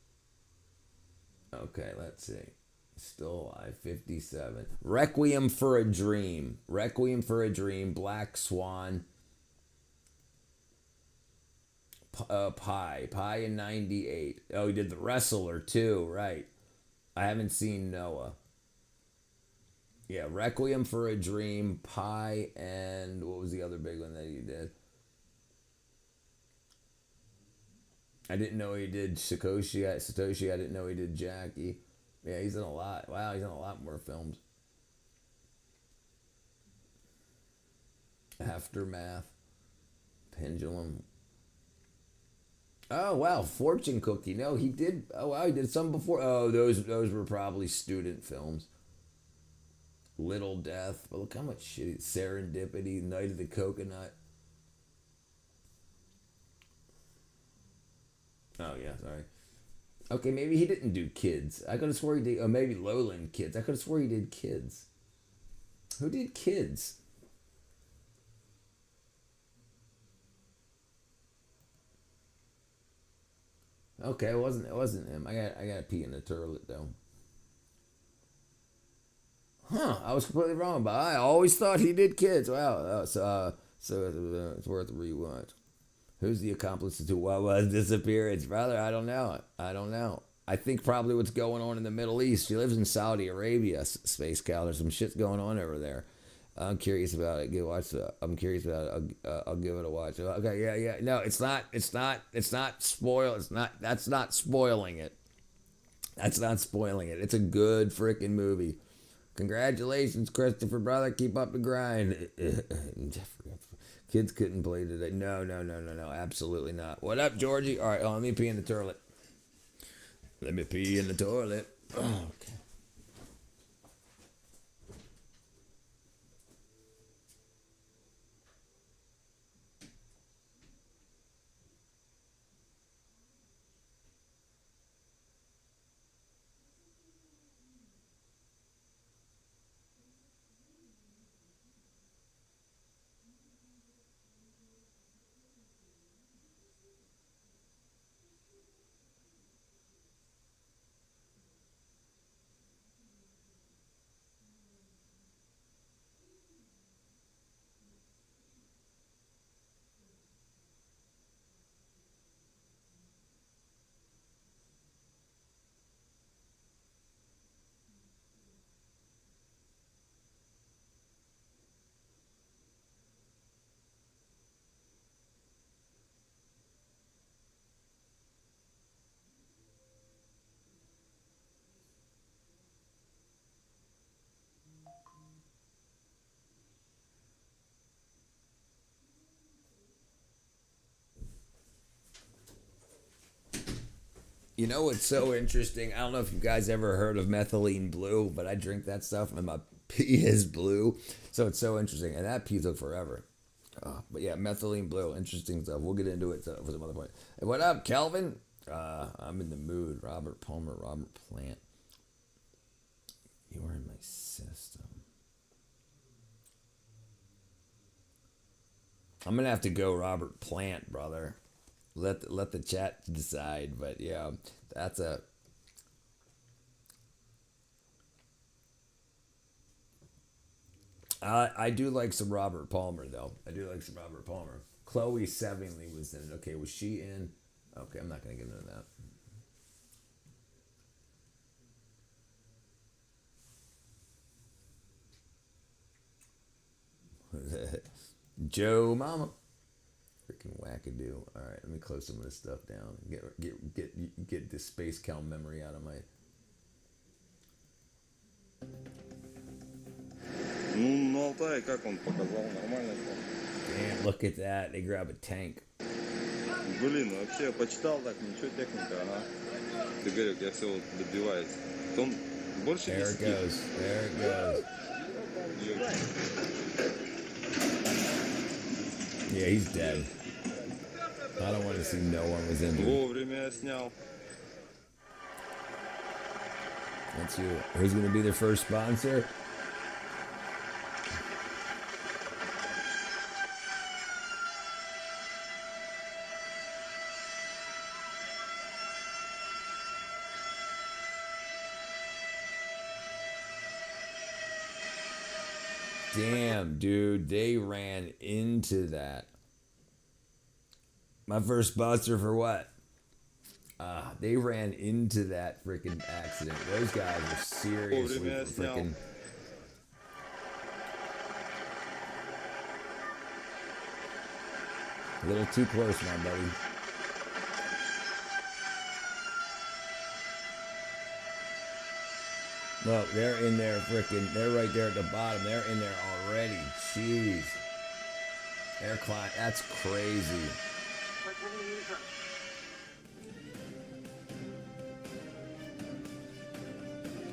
Okay, let's see. Still alive, 57. Requiem for a Dream, Black Swan. Pi in 98. Oh, he did The Wrestler too, right. I haven't seen Noah. Yeah, Requiem for a Dream, Pi, and what was the other big one that he did? I didn't know he did Satoshi. I didn't know he did Jackie. Yeah, he's in a lot. Wow, he's in a lot more films. Aftermath, Pendulum. Oh wow, Fortune Cookie. No, he did. Oh wow, he did some before. Oh, those were probably student films. Little Death. But look how much shit. Serendipity, Night of the Coconut. Oh yeah, sorry. Okay, maybe he didn't do Kids. I could have swore he did. Or maybe Lowland Kids. I could have swore he did Kids. Who did Kids? Okay, it wasn't him. I got to pee in the toilet though. Huh? I was completely wrong, but I always thought he did Kids. Wow. So it's worth a rewatch. Who's the accomplice to Wawa's disappearance, brother? I don't know. I think probably what's going on in the Middle East. She lives in Saudi Arabia. Space Cow. There's some shit's going on over there. I'm curious about it. I'm curious about it. I'll give it a watch. Okay, yeah. No, it's not spoil. That's not spoiling it. That's not spoiling it. It's a good freaking movie. Congratulations, Christopher, brother. Keep up the grind. Kids couldn't play today. No. Absolutely not. What up, Georgie? All right, let me pee in the toilet. Oh, okay. You know what's so interesting? I don't know if you guys ever heard of methylene blue, but I drink that stuff and my pee is blue. So it's so interesting. And that pee took forever. But yeah, methylene blue. Interesting stuff. We'll get into it for some other point. Hey, what up, Kelvin? I'm in the mood. Robert Palmer, Robert Plant. You are in my system. I'm going to have to go Robert Plant, brother. Let the chat decide, but yeah, that's a. I do like some Robert Palmer though. I do like some Robert Palmer. Chloe Sevigny was in it. Okay, was she in? Okay, I'm not gonna get into that. Joe Mama. Freaking wackadoo. All right, let me close some of this stuff down. Get this space cow memory out of my. Damn, look at that. They grab a tank. Блин, вообще почитал так, ничего техника, ага. Ты говорил, я все добиваюсь. Он больше 10. There it goes. There it goes. Yeah, he's dead. I don't want to see no one was injured. Вовремя снял. That's you. Who's going to be their first sponsor? Damn, dude, they ran into that. My first sponsor for what? They ran into that freaking accident. Those guys were seriously freaking. A little too close, my buddy. Look, they're in there freaking. They're right there at the bottom. They're in there already. Jeez. They're climbing. That's crazy.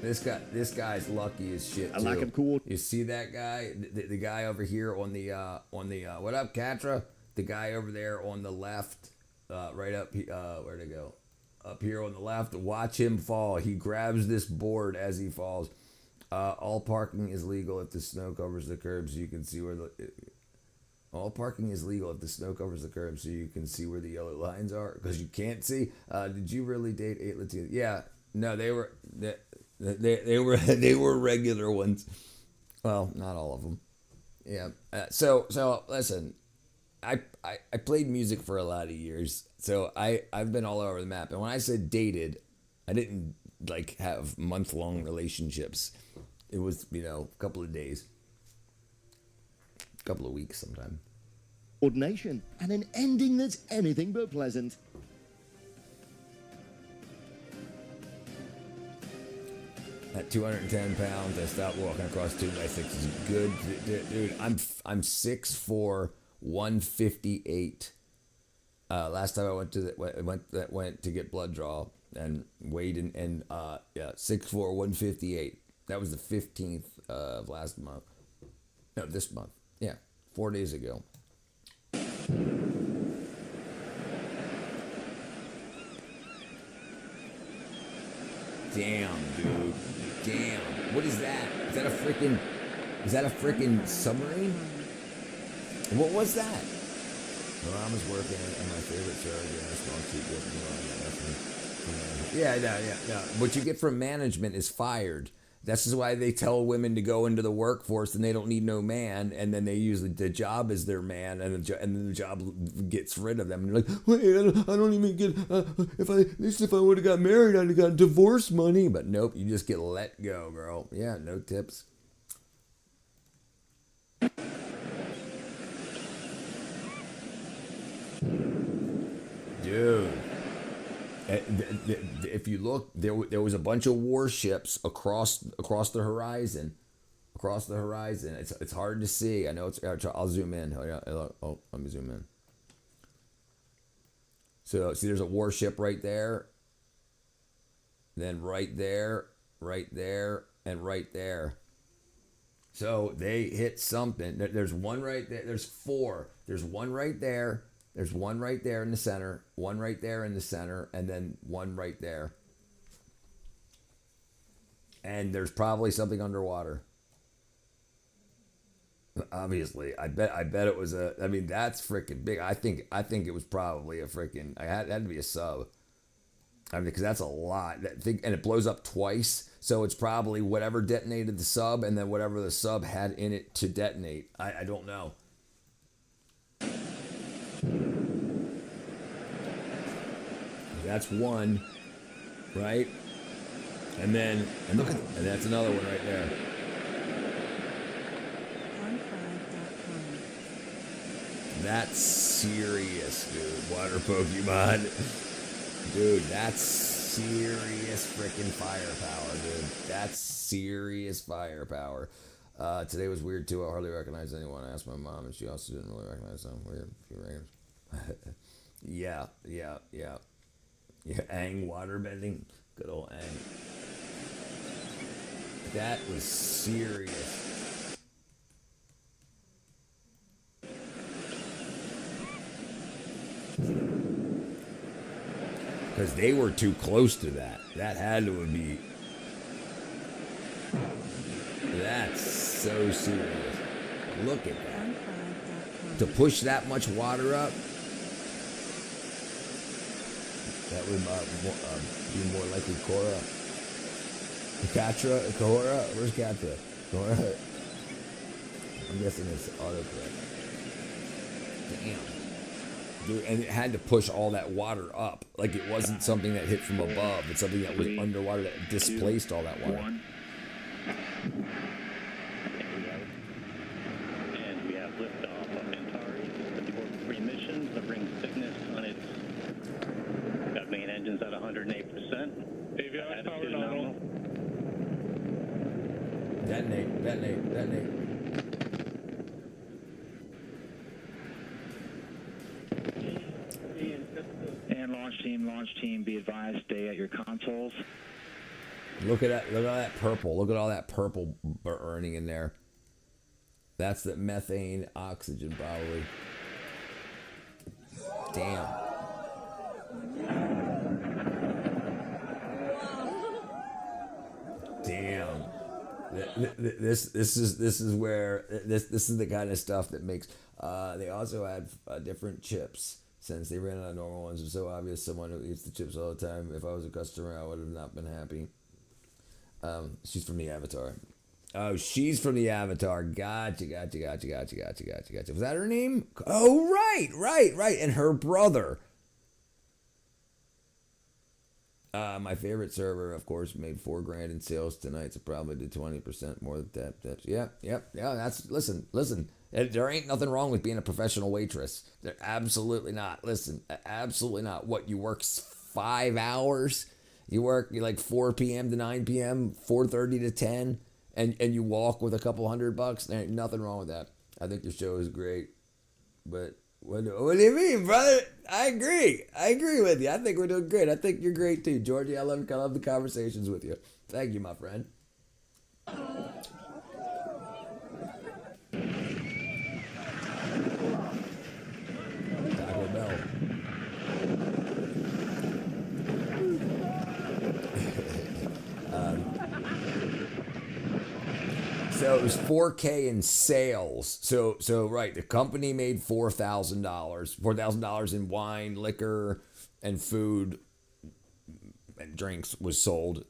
This guy's lucky as shit too. A lack of cool. You see that guy? The guy over here on the what up, Katra? The guy over there on the left, right up. Where'd it go? Up here on the left. Watch him fall. He grabs this board as he falls. All parking is legal if the snow covers the curb, so you can see where the. All parking is legal if the snow covers the curb, so you can see where the yellow lines are, because you can't see. Did you really date 8 Latinas? Yeah. No, they were regular ones. Well, not all of them. Yeah. So listen, I played music for a lot of years, so I've been all over the map. And when I said dated, I didn't like have month-long relationships. It was, a couple of days. Couple of weeks sometime. Coordination and an ending that's anything but pleasant. At 210 pounds, I stopped walking across 2x6. Good, dude. I'm 6'4", 158. Last time I went to get blood draw and weighed and 6'4", 158. That was the 15th of last month. No, this month. Yeah, 4 days ago. Damn, dude. Damn. What is that? Is that a freaking submarine? What was that? My mom was working on my favorite show. Yeah. What you get from management is fired. This is why they tell women to go into the workforce and they don't need no man, and then they use the job as their man, and then the job gets rid of them. And you're like, wait, I don't even get. If I would have got married, I'd have got divorce money. But nope, you just get let go, girl. Yeah, no tips. Dude. If you look, there was a bunch of warships across the horizon. It's hard to see. I know I'll zoom in. Oh, let me zoom in. So see, there's a warship right there. then right there, and right there. So they hit something. There's one right there. There's four. There's one right there. There's one right there in the center. One right there in the center. And then one right there. And there's probably something underwater. Obviously, I bet it was a. I mean, that's freaking big. I think it was probably a freaking. It had to be a sub. I mean, because that's a lot. And it blows up twice, so it's probably whatever detonated the sub, and then whatever the sub had in it to detonate. I don't know. That's one, right? And look at, and that's another one right there. That's serious, dude. Water Pokemon. Dude, that's serious freaking firepower, dude. That's serious firepower. Today was weird, too. I hardly recognized anyone. I asked my mom, and she also didn't really recognize them. Weird. Yeah. Aang waterbending. Good old Aang. That was serious. Because they were too close to that. That had to be. That's so serious. Look at that. To push that much water up, that would be more likely Korra. Kahora? Where's Katra? Korra? I'm guessing it's autocorrect. Damn. Dude, and it had to push all that water up. Like it wasn't something that hit from above. It's something that was underwater that displaced all that water. And we have liftoff of Antares, the default-free missions that brings Cygnus on its got main engines at 108%. Avionics power nominal. Detonate. And launch team, be advised, stay at your consoles. Look at all that purple. Look at all that purple burning in there. That's the methane, oxygen, probably. Damn. Damn. This is where this is the kind of stuff that makes. They also had different chips. Since they ran out of normal ones, it's so obvious someone who eats the chips all the time. If I was a customer, I would have not been happy. She's from the Avatar. Oh, she's from the Avatar. Gotcha. Was that her name? Oh, right. And her brother. My favorite server, of course, made $4,000 in sales tonight, so probably did 20% more than that. Yeah. That's listen. There ain't nothing wrong with being a professional waitress. There, absolutely not. Listen, absolutely not. What, you work 5 hours? You like 4 p.m. to 9 p.m., 4:30 to 10, and you walk with a couple $100? There ain't nothing wrong with that. I think your show is great, but what do you mean, brother? I agree with you. I think we're doing great. I think you're great too, Georgie. I love the conversations with you. Thank you, my friend. Taco Bell. So it was $4,000 in sales. So right, the company made $4,000 in wine, liquor, and food and drinks was sold,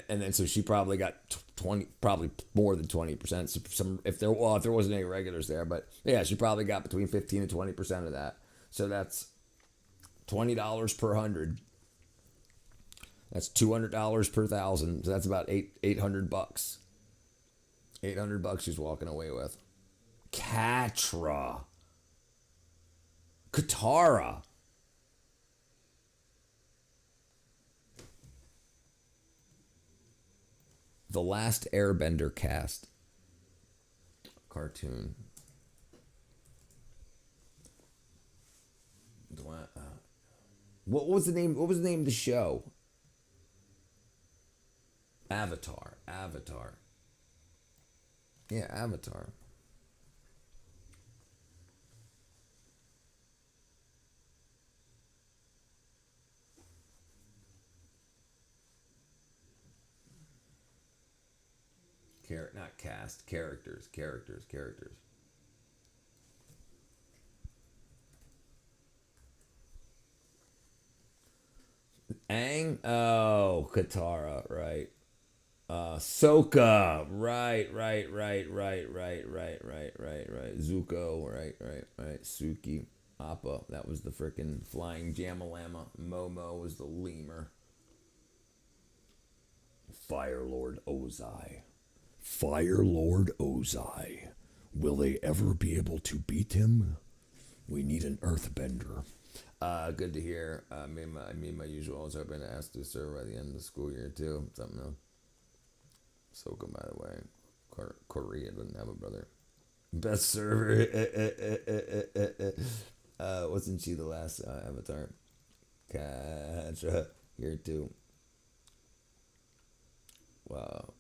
and then so she probably got 20, probably more than 20%. So if there wasn't any regulars there, but yeah, she probably got between 15 and 20% of that. So that's $20 per 100. That's $200 per 1,000. So that's about $800. $800 she's walking away with. Katara. The Last Airbender cast. Cartoon. What was the name? What was the name of the show? Avatar. Yeah, Avatar. Not cast. Characters. Aang? Oh, Katara, right. Sokka, right. Zuko, right. Suki, Appa, that was the frickin' flying Jamalama. Momo was the lemur. Fire Lord Ozai. Will they ever be able to beat him? We need an earthbender. Good to hear. Me and my usual. I was hoping to ask to serve by the end of the school year too. Something else. Sokka, by the way. Korea doesn't have a brother. Best server. Wasn't she the last Avatar? Katra here too. Wow.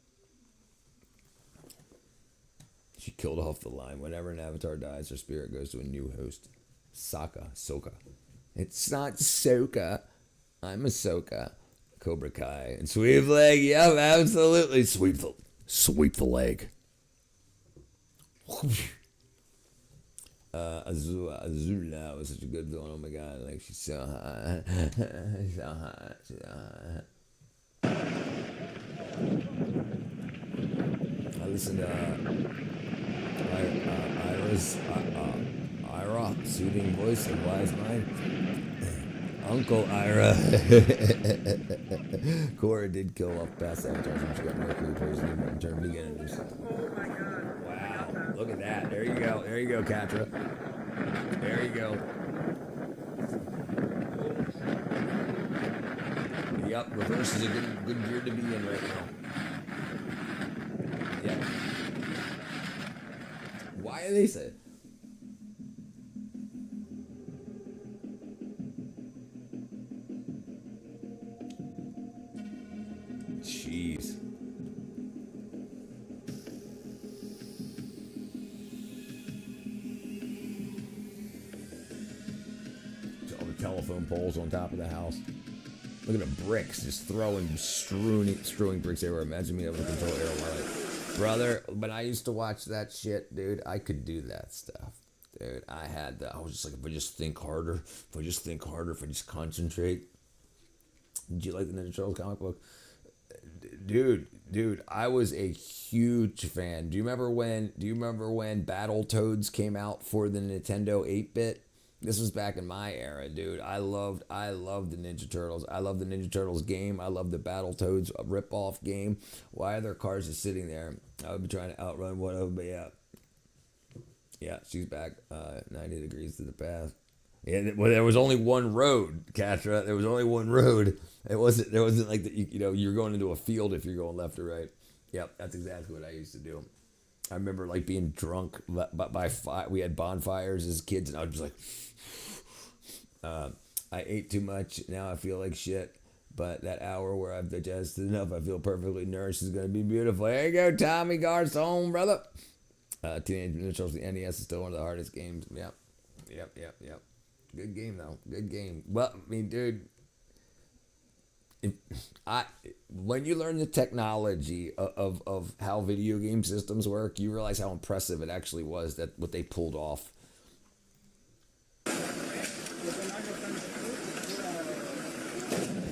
She killed off the line. Whenever an avatar dies, their spirit goes to a new host. Soka. It's not Soka. I'm Ahsoka. Cobra Kai. And sweep the leg. Yep, absolutely. Sweep the leg. Azula was such a good villain. Oh my god. Like, she's so hot. So hot. I listened to Ira, soothing voice and wise mind. Uncle Ira. Cora did kill off past avatars when she got Mercury poisoning and turned vegan and herself. Wow, look at that. There you go, Katra. There you go. Yep, reverse is a good gear to be in right now. Yep. Why are they saying? Jeez. All the telephone poles on top of the house. Look at the bricks, just strewing bricks everywhere. Imagine me able to control air while brother, when I used to watch that shit, dude, I could do that stuff. Dude, I was just like, if I just think harder, if I just concentrate. Did you like the Ninja Turtles comic book? Dude, I was a huge fan. Do you remember when Battletoads came out for the Nintendo 8-bit? This was back in my era, dude. I loved the Ninja Turtles. I love the Ninja Turtles game. I love the Battletoads rip-off game. Why are their cars just sitting there? I would be trying to outrun one of them, but yeah. Yeah, she's back 90 degrees to the past. Yeah, well, there was only one road, Katra. There was only one road. There wasn't like that. You're going into a field if you're going left or right. Yep, that's exactly what I used to do. I remember like being drunk by we had bonfires as kids, and I was just like, I ate too much. Now I feel like shit. But that hour where I've digested enough, I feel perfectly nourished, is going to be beautiful. There you go, Tommy Garcon, brother. Teenage Mutant Ninja Turtles, the NES is still one of the hardest games. Yep. Good game, though. Good game. Well, I mean, dude, when you learn the technology of how video game systems work, you realize how impressive it actually was, that what they pulled off.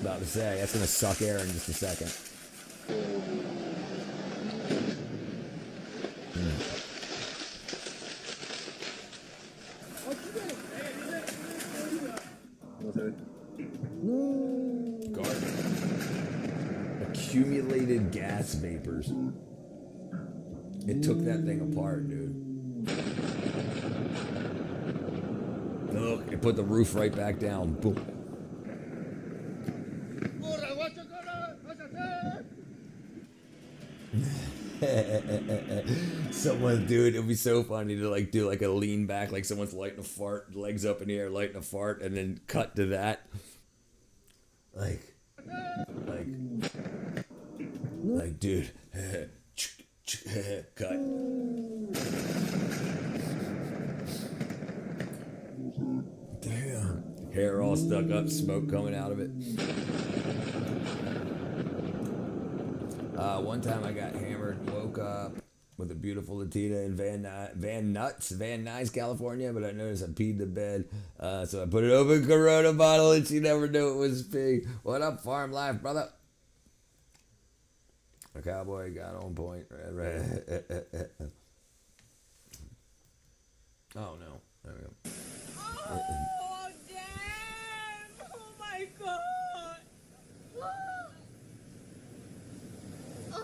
About to say, that's gonna suck air in just a second. Accumulated gas vapors. It took that thing apart, dude. Look, it put the roof right back down. Boom. Someone, dude, it would be so funny to like do like a lean back, like someone's lighting a fart, legs up in the air, lighting a fart, and then cut to that. Like Like, dude, cut. Damn. Hair all stuck up, smoke coming out of it. One time I got hammered, woke up with a beautiful Latina in Van Nuys, California, but I noticed I peed the bed. So I put an open Corona bottle and she never knew it was pee. What up, farm life, brother? A cowboy got on point. Oh no. There we go. Oh, damn! Oh my god! Oh!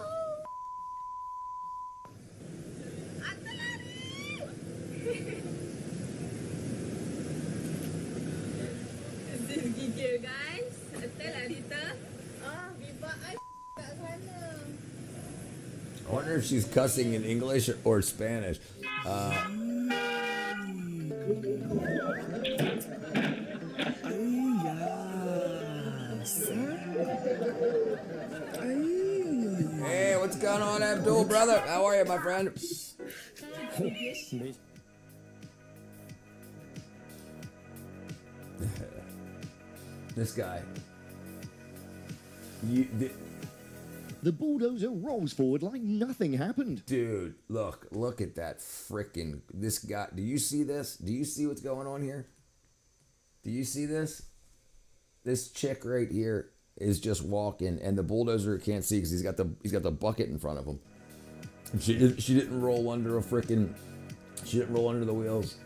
This is gigil, guys. Tell Arita. Biba ay kat sana. I wonder if she's cussing in English or Spanish. Hey, what's going on, Abdul, brother? How are you, my friend? This guy. The bulldozer rolls forward like nothing happened. Dude, look at that frickin' this guy. Do you see this? Do you see what's going on here? Do you see this? This chick right here is just walking, and the bulldozer can't see because he's got the bucket in front of him. She didn't roll under a frickin'. She didn't roll under the wheels.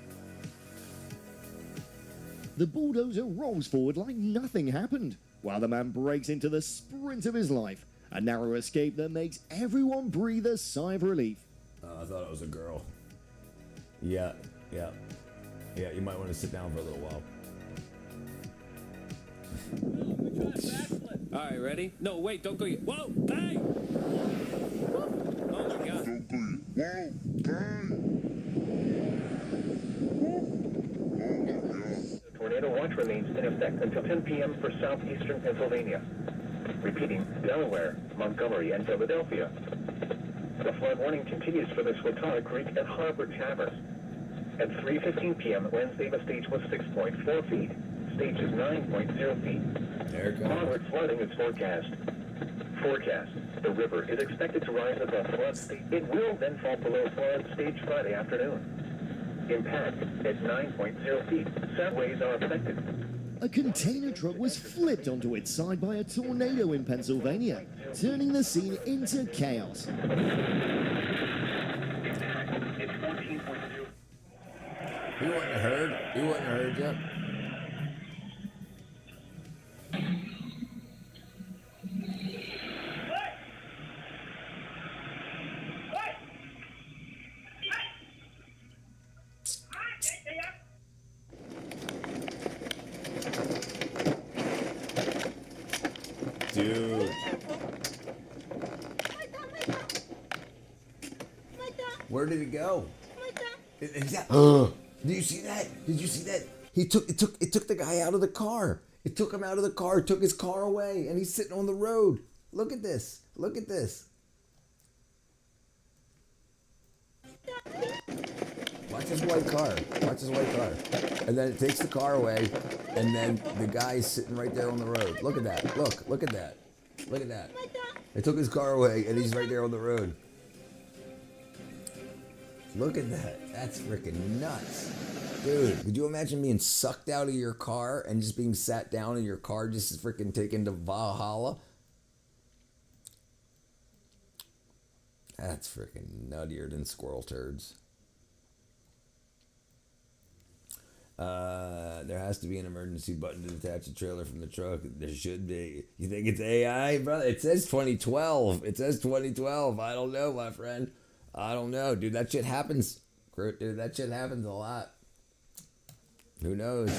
The bulldozer rolls forward like nothing happened, while the man breaks into the sprint of his life. A narrow escape that makes everyone breathe a sigh of relief. I thought it was a girl. Yeah. You might want to sit down for a little while. All right, ready? No, wait, don't go yet. Whoa, hey! Oh my God. Tornado watch remains in effect until 10 p.m. for southeastern Pennsylvania. Repeating, Delaware, Montgomery, and Philadelphia. The flood warning continues for the Swatara Creek and Harbor Tavern. At 3:15 p.m. Wednesday, the stage was 6.4 feet. Stage is 9.0 feet. There it goes. Moderate flooding is forecast. The river is expected to rise above flood stage. It will then fall below flood stage Friday afternoon. Impact at 9.0 feet. Subways are affected. A container truck was flipped onto its side by a tornado in Pennsylvania, turning the scene into chaos. You wouldn't have heard. You wouldn't have heard yet. Dude. Where did it go? Did you see that? Did you see that? It took the guy out of the car. It took him out of the car, took his car away, and he's sitting on the road. Look at this. Look at this. Watch his white car. Watch his white car. And then it takes the car away, and then the guy's sitting right there on the road. Look at that. Look at that. Look at that. It took his car away, and he's right there on the road. Look at that. That's freaking nuts. Dude, could you imagine being sucked out of your car and just being sat down in your car just freaking taken to Valhalla? That's freaking nuttier than squirrel turds. There has to be an emergency button to detach a trailer from the truck. There should be. You think it's AI, brother? It says 2012. It says 2012. I don't know, my friend. I don't know, dude. That shit happens. Dude, that shit happens a lot. Who knows?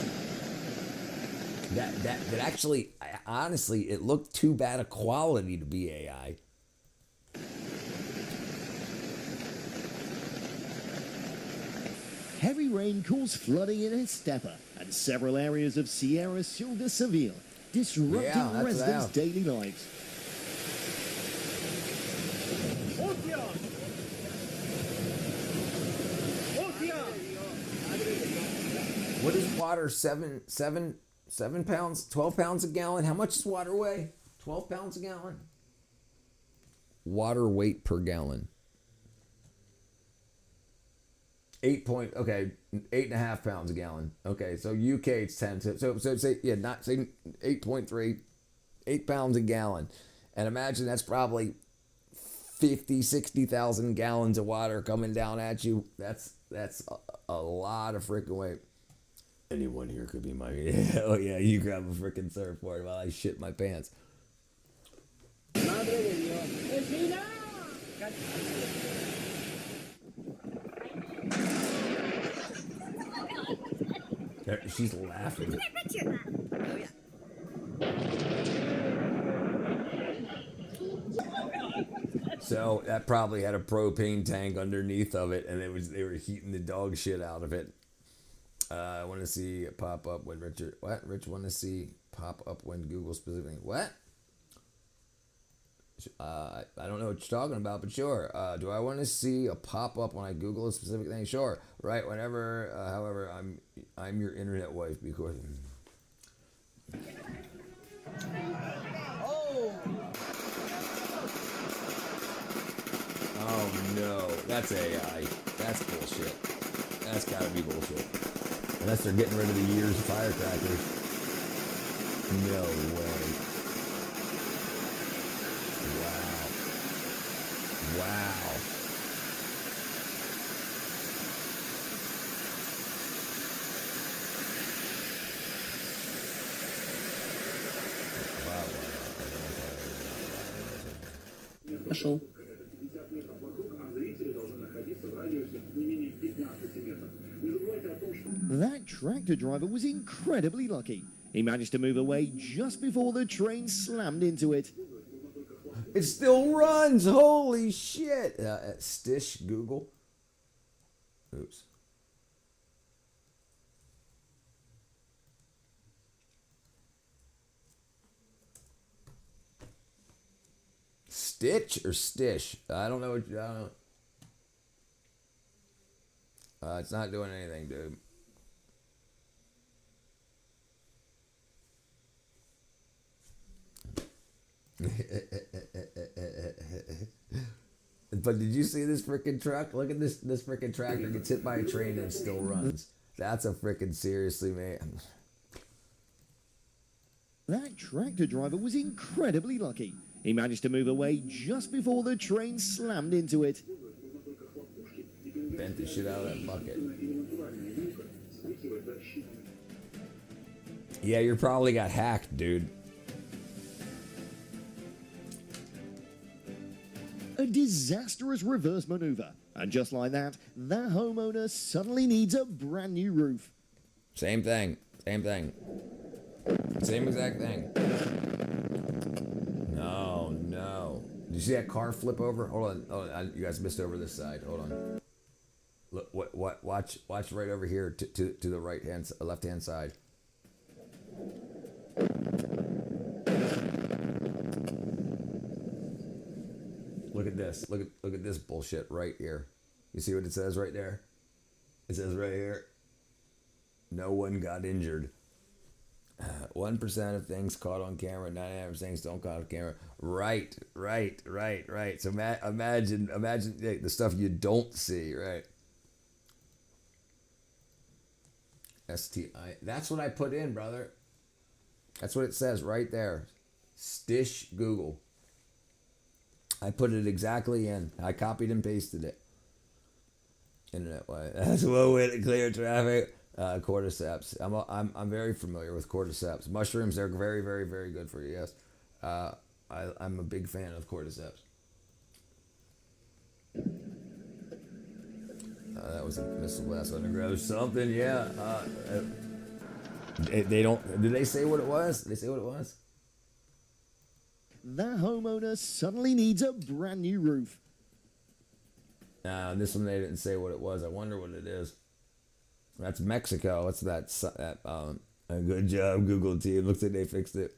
That actually, honestly, it looked too bad a quality to be AI. Heavy rain caused flooding in Estepa and several areas of Sierra de Seville, disrupting residents' daily lives. What is water? 7 pounds? 12 pounds a gallon? How much does water weigh? 12 pounds a gallon? Water weight per gallon. 8.5 pounds a gallon. Okay, so UK it's 10. So say not say 8.3, 8 pounds a gallon. And imagine that's probably 60,000 gallons of water coming down at you. That's a lot of freaking weight. Anyone here could be my oh yeah, you grab a freaking surfboard while I shit my pants. She's laughing. So that probably had a propane tank underneath of it, and they were heating the dog shit out of it. I want to see it pop up when Rich want to see pop up when Google specifically what? I don't know what you're talking about, but sure. Do I want to see a pop up when I Google a specific thing? Sure. Right. Whenever. However, I'm your internet wife because. Oh no, that's AI. That's bullshit. That's gotta be bullshit. Unless they're getting rid of the years of firecrackers. No way. Wow. Пошел. That tractor driver was incredibly lucky. He managed to move away just before the train slammed into it. It still runs. Holy shit. Stish Google. Oops. Stitch or Stish? I don't know. I don't know. It's not doing anything, dude. But did you see this freaking truck? Look at this freaking tractor gets hit by a train and still runs. That's a freaking seriously, man. That tractor driver was incredibly lucky. He managed to move away just before the train slammed into it. Bent the shit out of that bucket. Yeah, you probably got hacked, dude. A disastrous reverse maneuver. And just like that, the homeowner suddenly needs a brand new roof. Same thing. Same thing. Same exact thing. No, no. Did you see that car flip over? Hold on. You guys missed over this side. Hold on. Look, watch right over here to the left hand side. Look at this. Look at this bullshit right here. You see what it says right there? It says right here. No one got injured. 1% of things caught on camera, 99% of things don't caught on camera. Right. So imagine the stuff you don't see, right? STI. That's what I put in, brother. That's what it says right there. Stish Google. I put it exactly in. I copied and pasted it. Internet way. That's one way to clear traffic. Cordyceps. I'm very familiar with cordyceps. Mushrooms, they're very, very, very good for you. Yes. I'm a big fan of cordyceps. That was a missile blast underground. Something, yeah. They don't. Did they say what it was? Did they say what it was? The homeowner suddenly needs a brand new roof. This one they didn't say what it was. I wonder what it is. That's Mexico. What's that? A good job, Google team. Looks like they fixed it.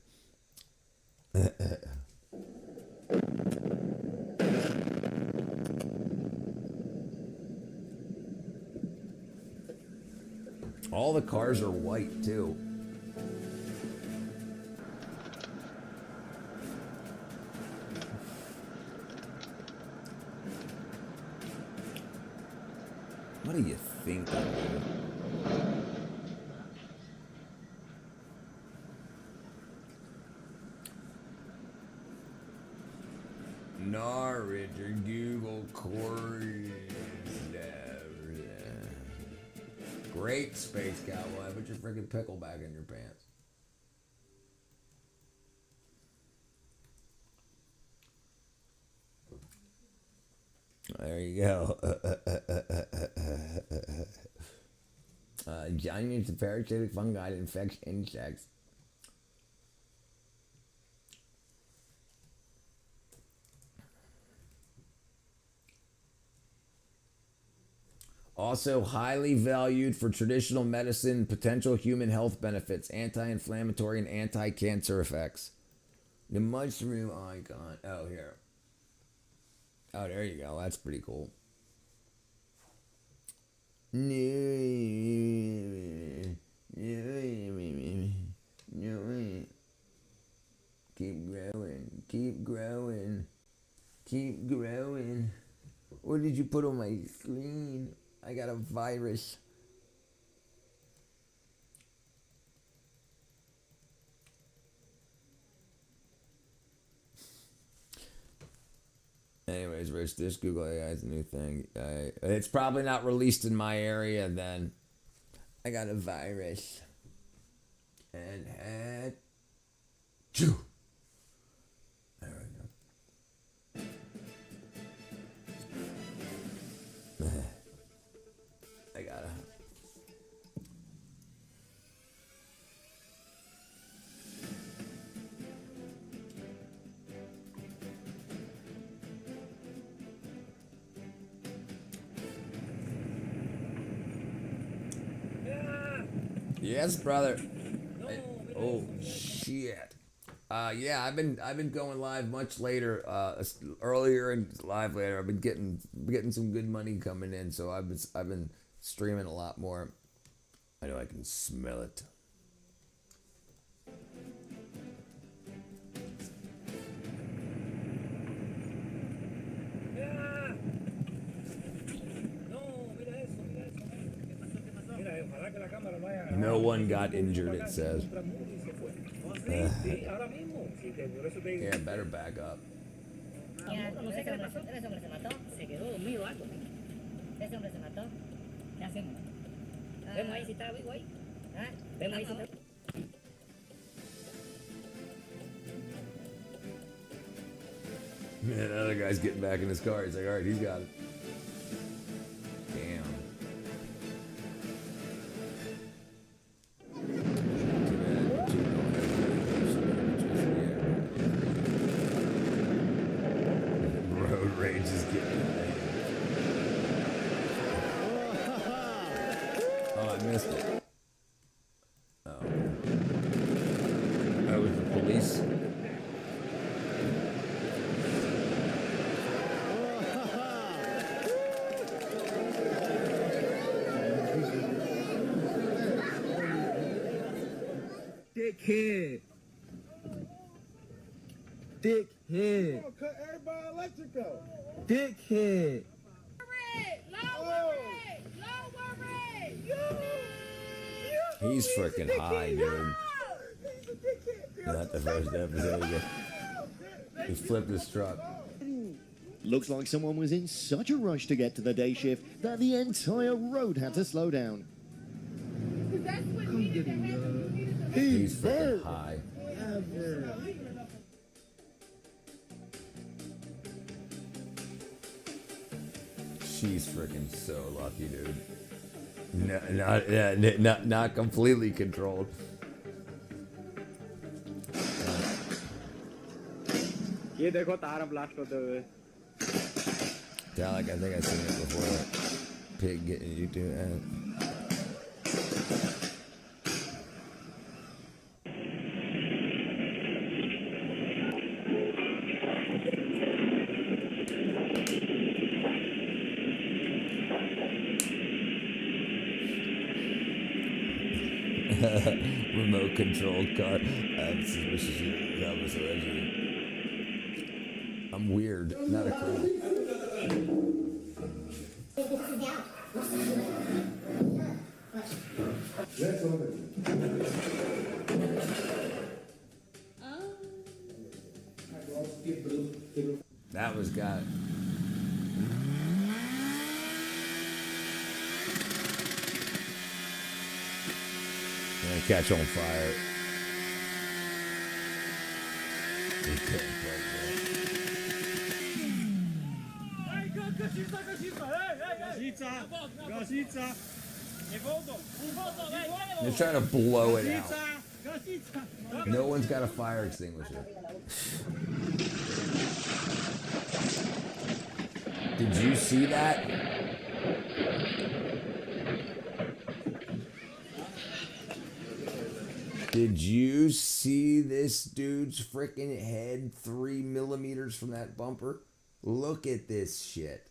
All the cars are white too. What do you think of it? Norwich or Google course. Great, Space Cowboy. Put your freaking pickle back in your pants. There you go. Johnny needs a parasitic fungi that infects insects. Also highly valued for traditional medicine, potential human health benefits, anti-inflammatory and anti-cancer effects. The mushroom icon. Oh, here. Oh, there you go. That's pretty cool. Keep growing. Keep growing. Keep growing. What did you put on my screen? I got a virus. Anyways, Rich, this Google AI is a new thing. It's probably not released in my area then. I got a virus. And had... Choo! There we go. I gotta... Yes, brother. Oh shit. Yeah, I've been going live much later, earlier and live later. I've been getting some good money coming in, so I've been streaming a lot more. I know I can smell it. No one got injured, it says. Yeah, better back up. Man, the other guy's getting back in his car. He's like, all right, he's got it. Damn. Road rage is getting bad. Oh, I missed it. Oh. That was the police. Dickhead. Dickhead. Oh, cut everybody electrical. Dickhead. He's freaking high, dude. Not the first episode yet. He flipped his truck. Looks like someone was in such a rush to get to the day shift that the entire road had to slow down. Come get him, He's freaking high. She's freaking so lucky, dude. No, not completely controlled. ये देखो तारा blast होते हुए. Yeah, like I think I've seen it before. That pig getting you to that. remote controlled car. I'm suspicious you got so edgy. I'm weird, not a criminal. That was got. Gonna catch on fire. They're trying to blow it out. No one's got a fire extinguisher. Did you see that? Did you see this dude's freaking head 3 millimeters from that bumper? Look at this shit.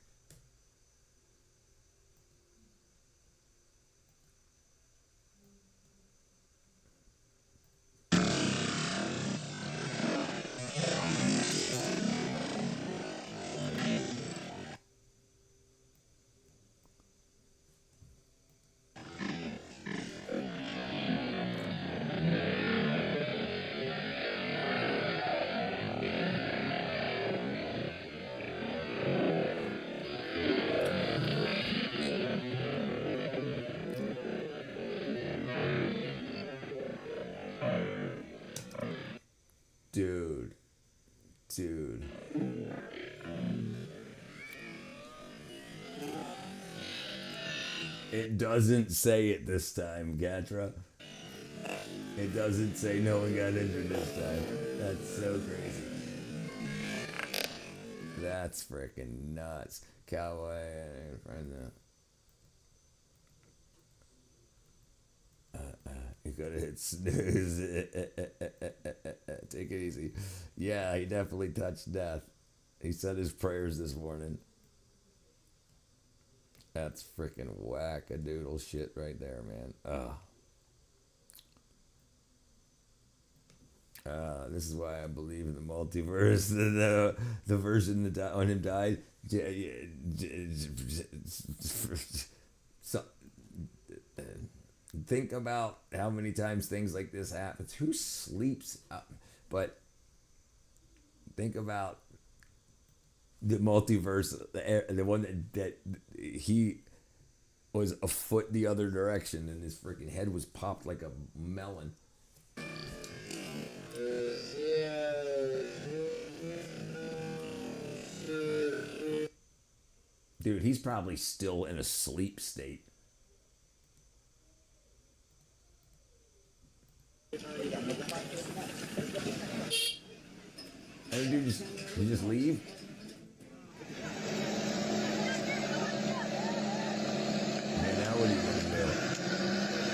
Dude. It doesn't say it this time, Gatra. It doesn't say no one got injured this time. That's so crazy. That's freaking nuts. Cowboy, you gotta hit snooze. Take it easy. Yeah, he definitely touched death. He said his prayers this morning. That's freaking whack-a-doodle shit right there, man. This is why I believe in the multiverse. The version that on him died. So, think about how many times things like this happen. Who sleeps up? But think about the multiverse, the one that he was a foot the other direction and his freaking head was popped like a melon. Dude, he's probably still in a sleep state. And dude, you just leave? And now what are you gonna do?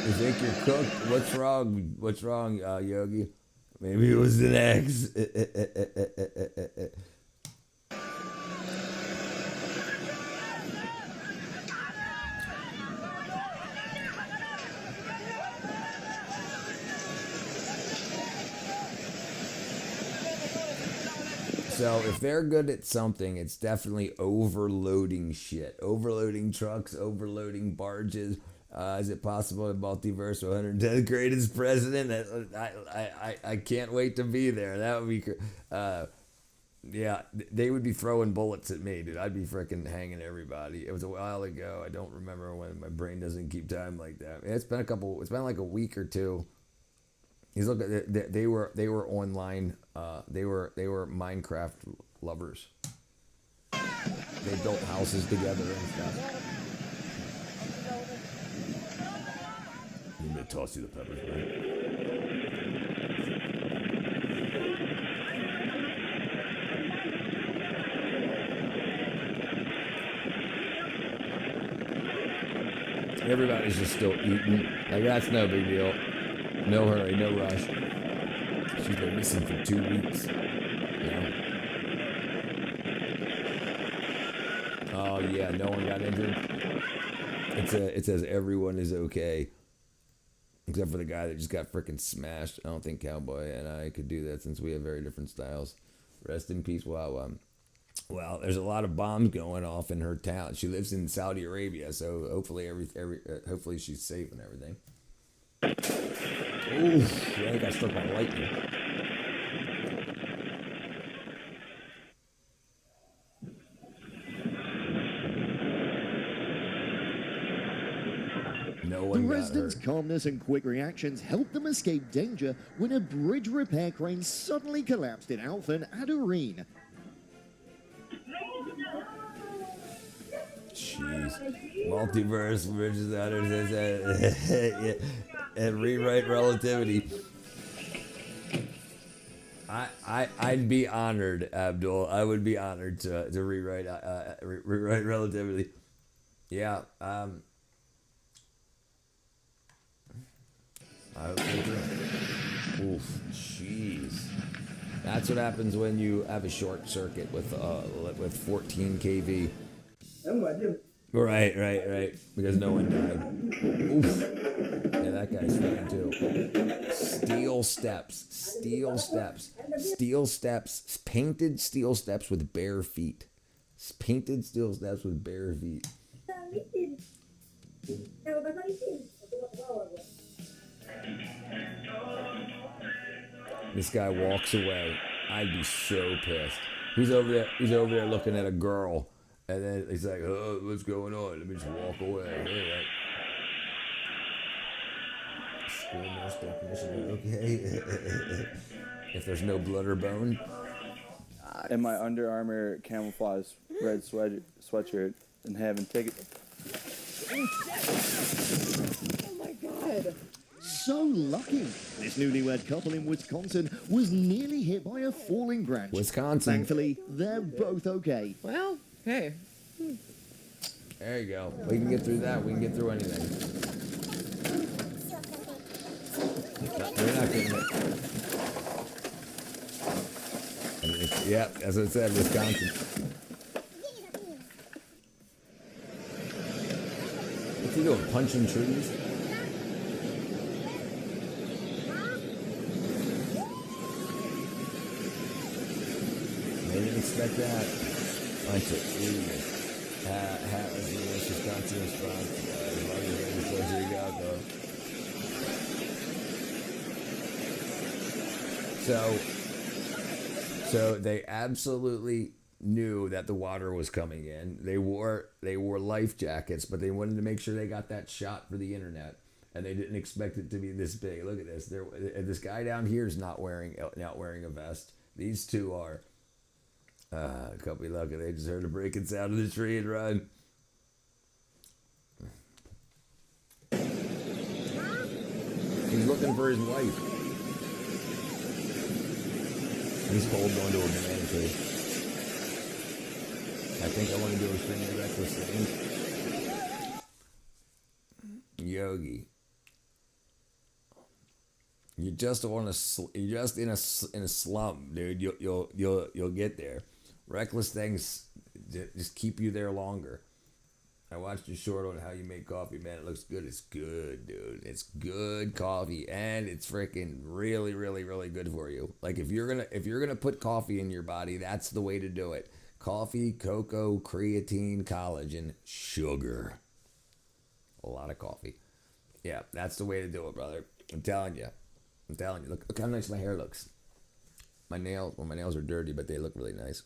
You think you're cooked? What's wrong? What's wrong, Yogi? Maybe it was an ex. So if they're good at something, it's definitely overloading shit. Overloading trucks, overloading barges. Is it possible in multiverse 110th greatest president? I can't wait to be there. That would be yeah, they would be throwing bullets at me, dude. I'd be freaking hanging everybody. It was a while ago. I don't remember when. My brain doesn't keep time like that. It's been like a week or two. He's looking. They were online. They were Minecraft lovers. They built houses together and stuff. I'm gonna toss you the peppers, man. Everybody's just still eating. Like, that's no big deal. No hurry, no rush. She's been missing for 2 weeks. Oh yeah, no one got injured. It says everyone is okay. Except for the guy that just got freaking smashed. I don't think Cowboy and I could do that since we have very different styles. Rest in peace, Wow. Well, there's a lot of bombs going off in her town. She lives in Saudi Arabia, so hopefully hopefully she's safe and everything. Ooh, yeah, I got struck by lightning. The residents' calmness and quick reactions helped them escape danger when a bridge repair crane suddenly collapsed in Alphen at Areen. Jeez. Multiverse bridges out and rewrite relativity. I'd be honored, Abdul. I would be honored to rewrite relativity. Yeah. Oof, jeez. That's what happens when you have a short circuit with 14 kV. Right. Because no one died. Oof. Yeah, that guy's fine too. Steel steps. Painted steel steps with bare feet. Painted steel steps with bare feet. This guy walks away. I'd be so pissed. He's over there looking at a girl, and then he's like, "Oh, what's going on? Let me just walk away." Anyway. School nurse definition, okay. If there's no blood or bone. In my Under Armour camouflage red sweatshirt and having tickets. Oh my God. So lucky. This newlywed couple in Wisconsin was nearly hit by a falling branch. Wisconsin. Thankfully, they're both okay. Well, hey. There you go. We can get through that. We can get through anything. They're not getting it. Yeah, as I said, Wisconsin. What's he doing? Punching trees? They didn't expect that. Bunch of idiots. Hat was the most Wisconsin response. As long as they says you got though. So they absolutely knew that the water was coming in. They wore life jackets, but they wanted to make sure they got that shot for the internet, and they didn't expect it to be this big. Look at this. This guy down here is not wearing a vest. These two are. Can't be lucky. They just heard a breaking sound of the tree and run. He's looking for his wife. He's holding onto a banana tree. I think I want to do a string of reckless things. Yogi. You're just in a slum, dude. You'll get there. Reckless things just keep you there longer. I watched your short on how you make coffee, man. It looks good. It's good, dude. It's good coffee, and it's freaking really, really, really good for you. Like if you're gonna put coffee in your body, that's the way to do it. Coffee, cocoa, creatine, collagen, sugar. A lot of coffee. Yeah, that's the way to do it, brother. I'm telling you. Look how nice my hair looks. My nails are dirty, but they look really nice.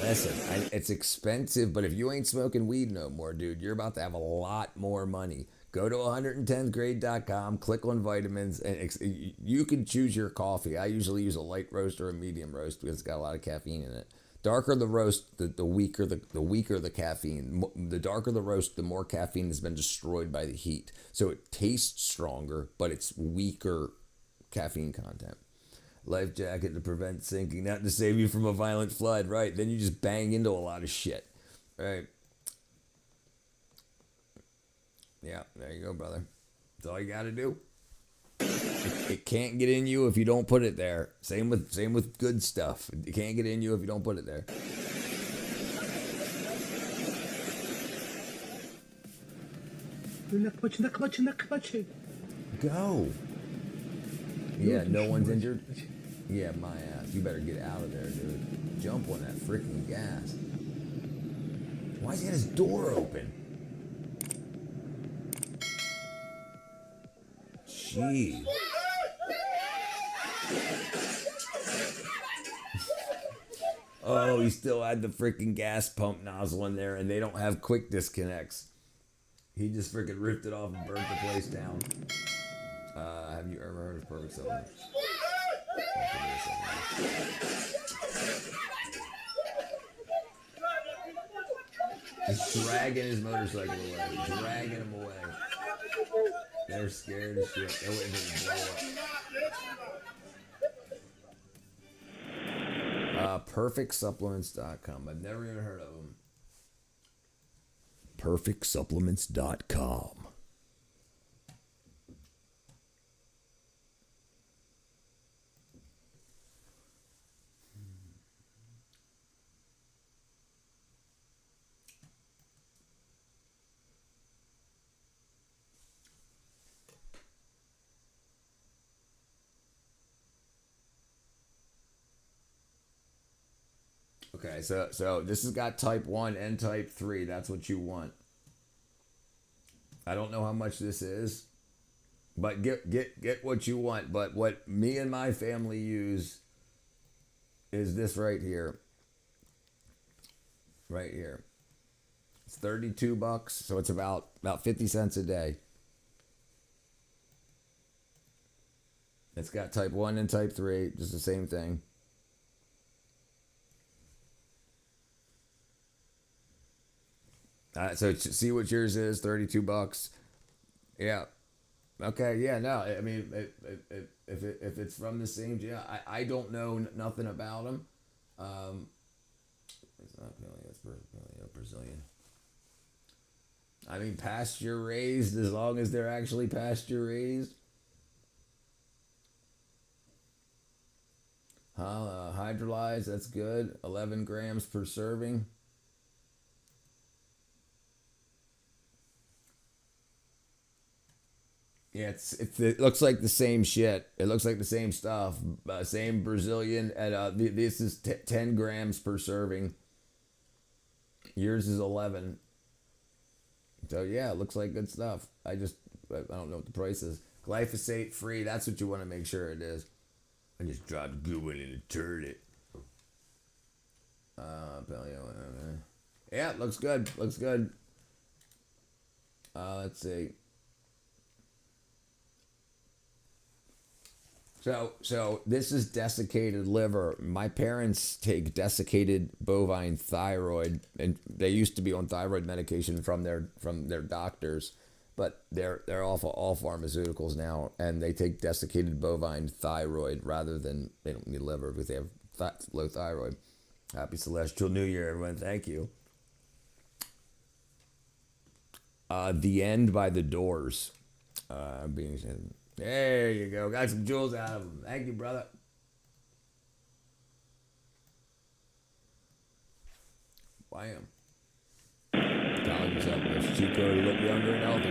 Listen, it's expensive, but if you ain't smoking weed no more, dude, you're about to have a lot more money. Go to 110thgrade.com, click on vitamins, and you can choose your coffee. I usually use a light roast or a medium roast because it's got a lot of caffeine in it. Darker the roast, the weaker the caffeine. The darker the roast, the more caffeine has been destroyed by the heat. So it tastes stronger, but it's weaker caffeine content. Life jacket to prevent sinking, not to save you from a violent flood, right? Then you just bang into a lot of shit, right? Yeah, there you go, brother. That's all you got to do. It can't get in you if you don't put it there. Same with good stuff. It can't get in you if you don't put it there. Go. Yeah, no one's injured. Yeah, my ass. You better get out of there, dude. Jump on that freaking gas. Why's he got his door open? Jeez. Oh, he still had the freaking gas pump nozzle in there, and they don't have quick disconnects. He just freaking ripped it off and burnt the place down. Have you ever heard of perfect supplement? Just dragging his motorcycle away. Dragging him away. They're scared as shit. They wouldn't even blow up. Perfectsupplements.com. I've never even heard of them. Perfectsupplements.com. Okay, so this has got type 1 and type 3. That's what you want. I don't know how much this is, but get what you want. But what me and my family use is this right here. Right here. It's $32, so it's about 50 cents a day. It's got type 1 and type 3, just the same thing. So see what yours is, $32. Yeah. Okay. Yeah. No. I mean, if it's from the same, yeah. I don't know nothing about them. It's not paleo. It's Brazilian. I mean, pasture raised, as long as they're actually pasture raised. Hydrolyzed. That's good. 11 grams per serving. Yeah, it looks like the same shit. It looks like the same stuff. Same Brazilian. And this is 10 grams per serving. Yours is 11. So yeah, it looks like good stuff. I don't know what the price is. Glyphosate free. That's what you want to make sure it is. I just dropped goo in and turned it. Paleo. Yeah, it looks good. Looks good. Let's see. So this is desiccated liver. My parents take desiccated bovine thyroid, and they used to be on thyroid medication from their doctors, but they're off of all pharmaceuticals now, and they take desiccated bovine thyroid rather than, they don't need liver because they have low thyroid. Happy Celestial New Year, everyone! Thank you. The End by the Doors, being said. There you go. Got some jewels out of them. Thank you, brother. Bam. Telling yourself it's Chico to look younger and healthy.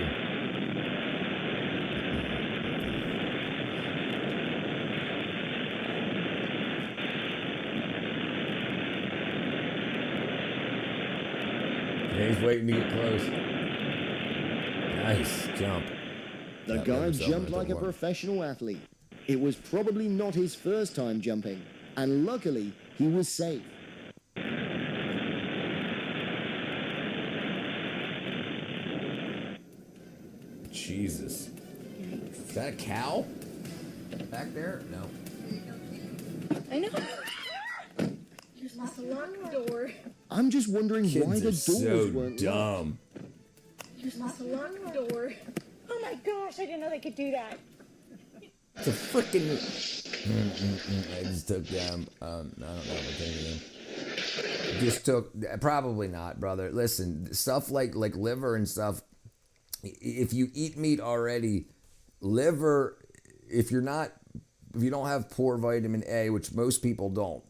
Yeah, he's waiting to get close. Nice jump. The guy jumped like a professional athlete. It was probably not his first time jumping, and luckily, he was safe. Jesus. Is that a cow? Back there? No. I know. You just lost a locked door. I'm just wondering why the doors so weren't dumb. You just lost a locked door. Oh my gosh, I didn't know they could do that. It's a freaking. I just took them. I don't know what I'm taking them. Just took. Probably not, brother. Listen, stuff like liver and stuff. If you eat meat already, liver. If you don't have poor vitamin A, which most people don't.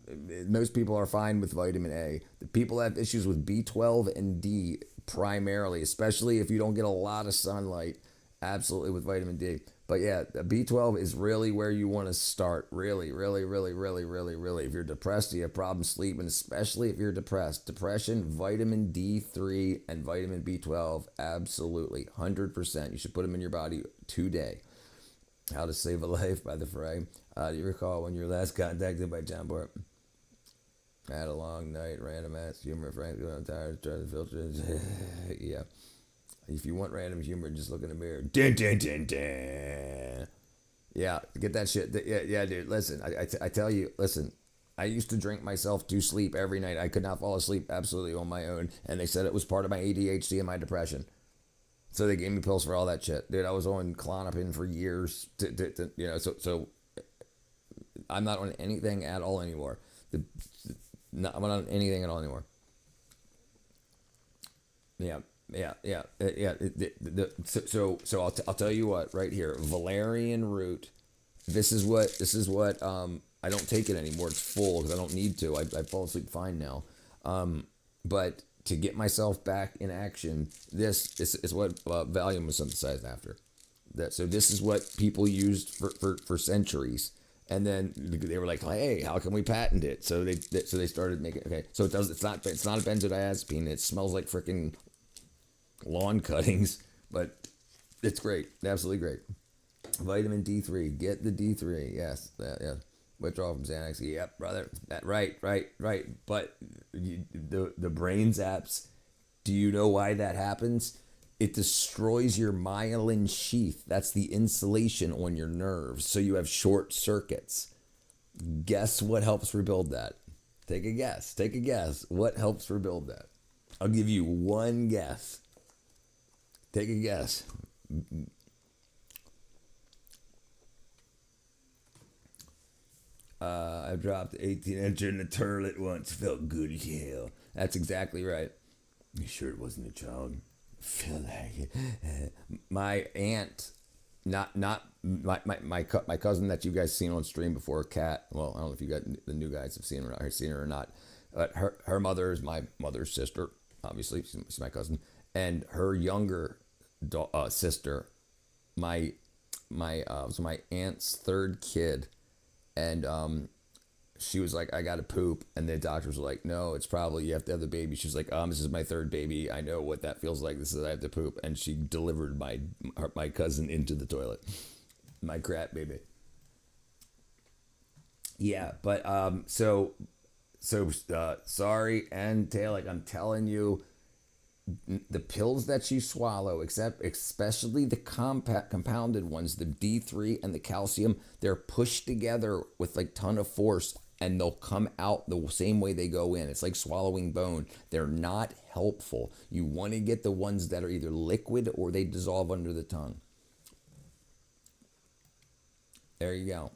Most people are fine with vitamin A. The people that have issues with B12 and D primarily, especially if you don't get a lot of sunlight. Absolutely with vitamin D. But yeah, the B12 is really where you want to start. Really, really, really, really, really, really. If you're depressed, you have problems sleeping, especially if you're depressed. Depression, vitamin D3 and vitamin B12, absolutely, 100%. You should put them in your body today. How to Save a Life by The Fray. Do you recall when you were last contacted by John Bort? I had a long night, random ass humor, frankly, I'm tired, trying to filter it. Yeah. If you want random humor, just look in the mirror. Dun, dun, dun, dun. Yeah, get that shit. Yeah, dude, listen, I tell you, listen, I used to drink myself to sleep every night. I could not fall asleep absolutely on my own, and they said it was part of my ADHD and my depression. So they gave me pills for all that shit. Dude, I was on Klonopin for years. So I'm not on anything at all anymore. I'm not on anything at all anymore. Yeah. So I'll tell you what right here. Valerian root. This is what I don't take it anymore. It's full because I don't need to. I fall asleep fine now. But to get myself back in action, this is what Valium was synthesized after. So this is what people used for centuries. And then they were like, "Hey, how can we patent it?" So they started making. Okay, so it's not a benzodiazepine. It smells like freaking lawn cuttings, but it's great, absolutely great. Vitamin D3, get the D3. Yes, yeah. Withdrawal from Xanax. Yep, brother. Right. But the brain zaps. Do you know why that happens? It destroys your myelin sheath. That's the insulation on your nerves. So you have short circuits. Guess what helps rebuild that? Take a guess. What helps rebuild that? I'll give you one guess. Take a guess. I dropped 18-incher in the toilet once. Felt good as hell. That's exactly right. You sure it wasn't a child? Feel like it. My aunt, not my cousin that you guys seen on stream before, Kat. Well, I don't know if you got the new guys have seen her or not. But her mother is my mother's sister. Obviously, she's my cousin, and her younger sister, my aunt's third kid, and she was like, I gotta poop, and the doctors were like, no, it's probably you have to have the baby. She was like, this is my third baby. I know what that feels like. This is I have to poop, and she delivered my cousin into the toilet, my crap baby. Yeah, but so sorry, and Taylor, like I'm telling you. The pills that you swallow, especially the compounded ones, the D3 and the calcium, they're pushed together with like ton of force and they'll come out the same way they go in. It's like swallowing bone. They're not helpful. You want to get the ones that are either liquid or they dissolve under the tongue. There you go.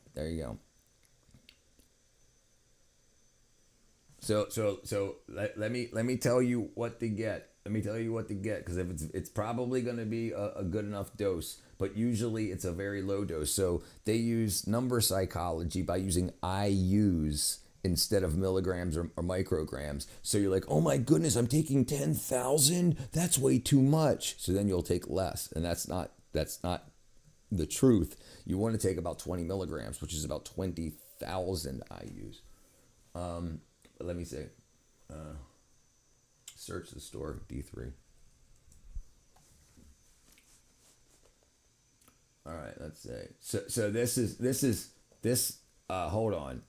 So let me tell you what to get. Because if it's probably going to be a good enough dose, but usually it's a very low dose. So they use number psychology by using IUs instead of milligrams or micrograms. So you're like, oh my goodness, I'm taking 10,000. That's way too much. So then you'll take less, and that's not the truth. You want to take about 20 milligrams, which is about 20,000 IUs. But let me see. Search the store D3. All right, let's see. So this hold on.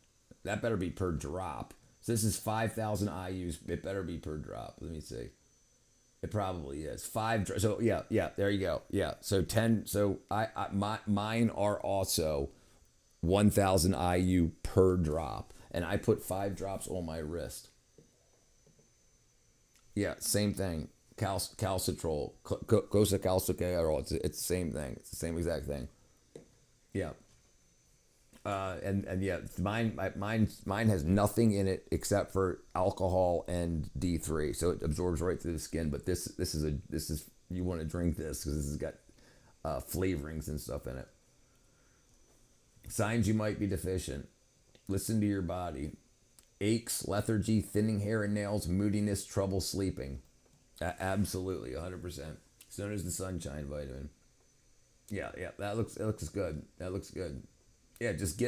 That better be per drop. So this is 5,000 IUs. It better be per drop. Let me see. It probably is. So yeah, there you go. Yeah. So 10 so mine are also 1,000 IU per drop, and I put 5 drops on my wrist. Yeah, same thing. Calcitrol, Cosacalcicarol. It's the same thing. It's the same exact thing. Yeah. And yeah, mine has nothing in it except for alcohol and D3, so it absorbs right through the skin. But this is you want to drink this because this has got flavorings and stuff in it. Signs you might be deficient: listen to your body. Aches, lethargy, thinning hair and nails, moodiness, trouble sleeping. Absolutely, 100%. It's known as the sunshine vitamin. Yeah, that looks good. That looks good. Yeah, just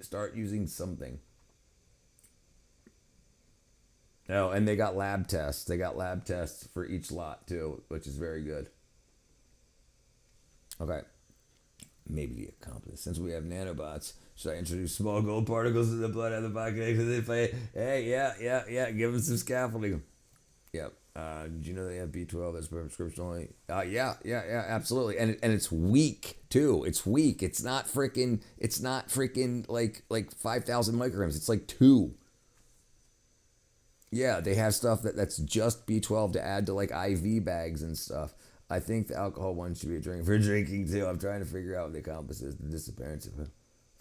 start using something. Oh, and they got lab tests. They got lab tests for each lot too, which is very good. Okay. Maybe the accomplice. Since we have nanobots, should I introduce small gold particles in the blood of the body? Hey, yeah. Give them some scaffolding. Yep. Did you know they have B12 as prescription only? Yeah, absolutely. And it's weak too. It's weak. It's not freaking like 5,000 micrograms. It's like 2. Yeah, they have stuff that's just B12 to add to like IV bags and stuff. I think the alcohol one should be a drink for drinking too. I'm trying to figure out what the compass is. The disappearance of a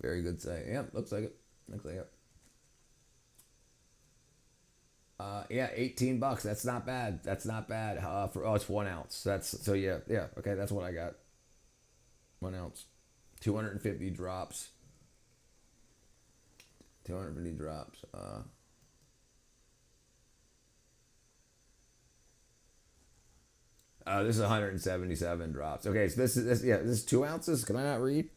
very good site. Yeah, looks like it. Yeah, $18. That's not bad. It's 1 ounce. Okay, that's what I got. 1 ounce, 250 drops. 250 drops. This is 177 drops. Okay, so this is 2 ounces. Can I not read?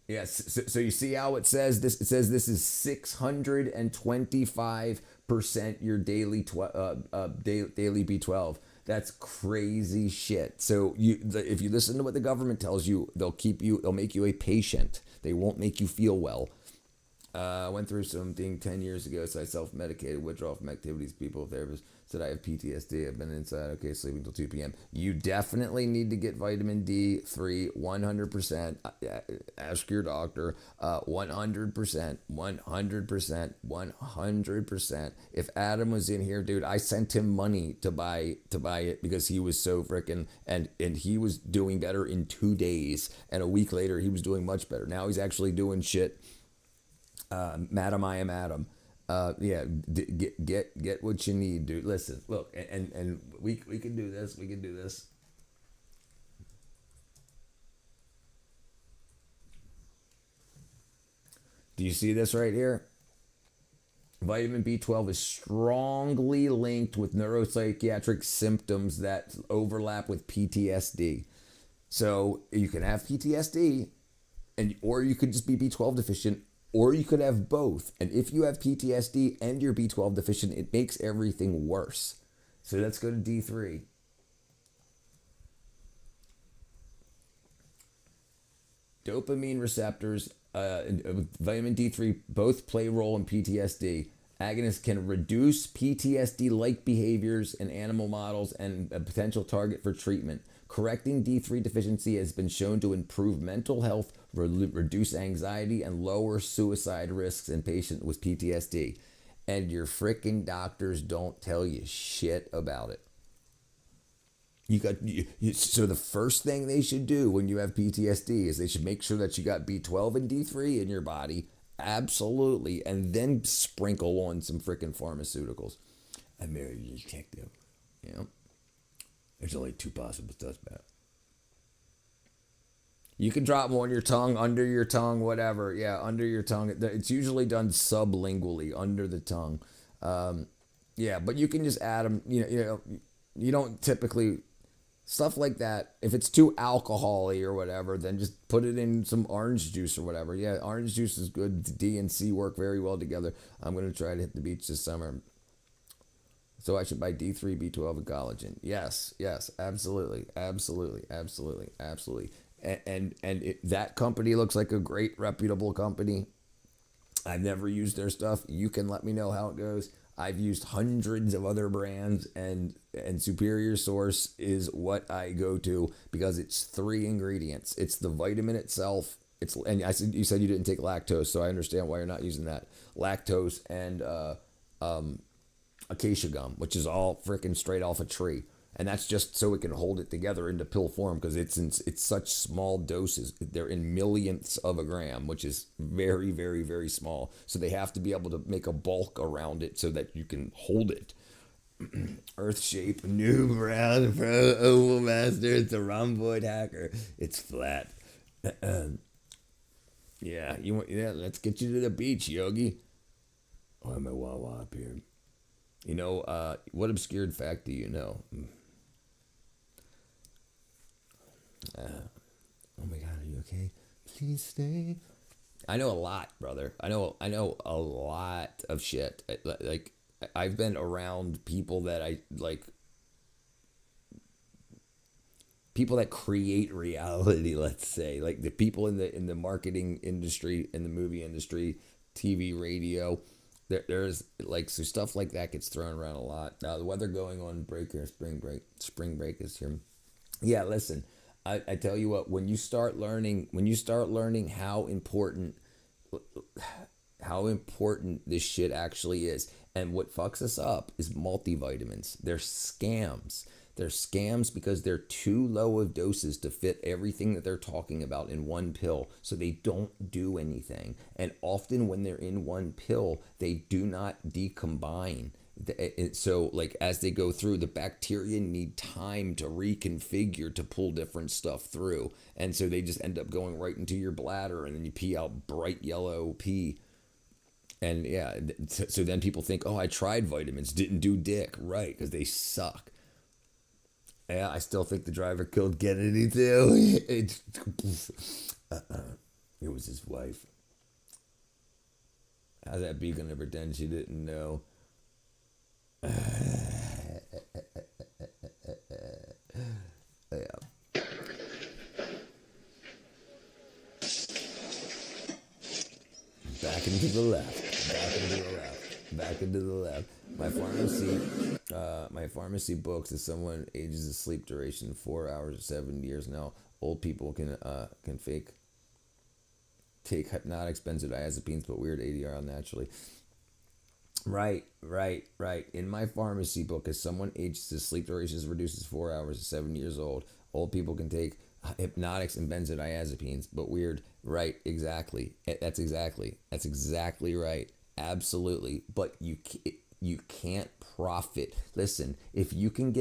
Yes. So you see how it says this? It says this is 625% your daily daily B12. That's crazy shit. So if you listen to what the government tells you, they'll make you a patient. They won't make you feel well. I went through something 10 years ago, so I self-medicated, withdrawal from activities. People, therapists said I have PTSD. I've been inside, sleeping till 2 p.m. You definitely need to get vitamin D3, 100%. Ask your doctor, 100%, 100%. If Adam was in here, dude, I sent him money to buy it because he was so freaking, and he was doing better in 2 days. And a week later, he was doing much better. Now he's actually doing shit. Madam, I am Adam. Get what you need, dude. Listen, look, and we can do this. We can do this. Do you see this right here? Vitamin B12 is strongly linked with neuropsychiatric symptoms that overlap with PTSD. So you can have PTSD, or you could just be B12 deficient, or you could have both. And if you have PTSD and you're B12 deficient, it makes everything worse. So let's go to D3. Dopamine receptors, vitamin D3, both play a role in PTSD. Agonists can reduce PTSD-like behaviors in animal models and a potential target for treatment. Correcting D3 deficiency has been shown to improve mental health, reduce anxiety, and lower suicide risks in patients with PTSD. And your freaking doctors don't tell you shit about it. So the first thing they should do when you have PTSD is they should make sure that you got B12 and D3 in your body. Absolutely. And then sprinkle on some freaking pharmaceuticals. I married a detective. There's only 2 possible suspects. You can drop them on your tongue, under your tongue, whatever. Yeah, under your tongue. It's usually done sublingually, under the tongue. But you can just add them. You don't typically, stuff like that. If it's too alcohol-y or whatever, then just put it in some orange juice or whatever. Yeah, orange juice is good. D and C work very well together. I'm going to try to hit the beach this summer. So I should buy D3, B12, and collagen. Yes, absolutely. And that company looks like a great, reputable company. I've never used their stuff. You can let me know how it goes. I've used hundreds of other brands, and Superior Source is what I go to because it's 3 ingredients. It's the vitamin itself. You said you didn't take lactose, so I understand why you're not using that. Lactose and acacia gum, which is all freaking straight off a tree. And that's just so it can hold it together into pill form because it's such small doses. They're in millionths of a gram, which is very, very, very small. So they have to be able to make a bulk around it so that you can hold it. Earth shape, new brown pro oval master. It's a rhomboid hacker. It's flat. Let's get you to the beach, Yogi. Why am I Wawa up here? You know, what obscured fact do you know? Oh my God, are you okay? Please stay. I know a lot, brother. I know a lot of shit. Like I've been around people that I like, people that create reality, let's say, like the people in the marketing industry, in the movie industry, TV, radio. There's like, so stuff like that gets thrown around a lot. Now the weather going on break here, spring break is here. Yeah, listen, I tell you what, when you start learning how important this shit actually is, and what fucks us up is multivitamins. They're scams. They're scams because they're too low of doses to fit everything that they're talking about in one pill, so they don't do anything. And often when they're in one pill, they do not decombine. So like as they go through, the bacteria need time to reconfigure to pull different stuff through, and so they just end up going right into your bladder, and then you pee out bright yellow pee. And yeah, so then people think, oh, I tried vitamins, didn't do dick, right? Because they suck. Yeah, I still think the driver killed Kennedy too. It was his wife. How's that bee gonna pretend she didn't know? Yeah. Back into the left. Back into the left. Back into the left. My pharmacy books as someone ages a sleep duration 4 hours or 7 years now. Old people can take hypnotics, benzodiazepines, but weird ADR naturally. Right. In my pharmacy book, as someone ages his sleep duration reduces 4 hours to 7 years old, old people can take hypnotics and benzodiazepines, but weird. Right, exactly. That's exactly right. Absolutely. But you can't profit. Listen, if you can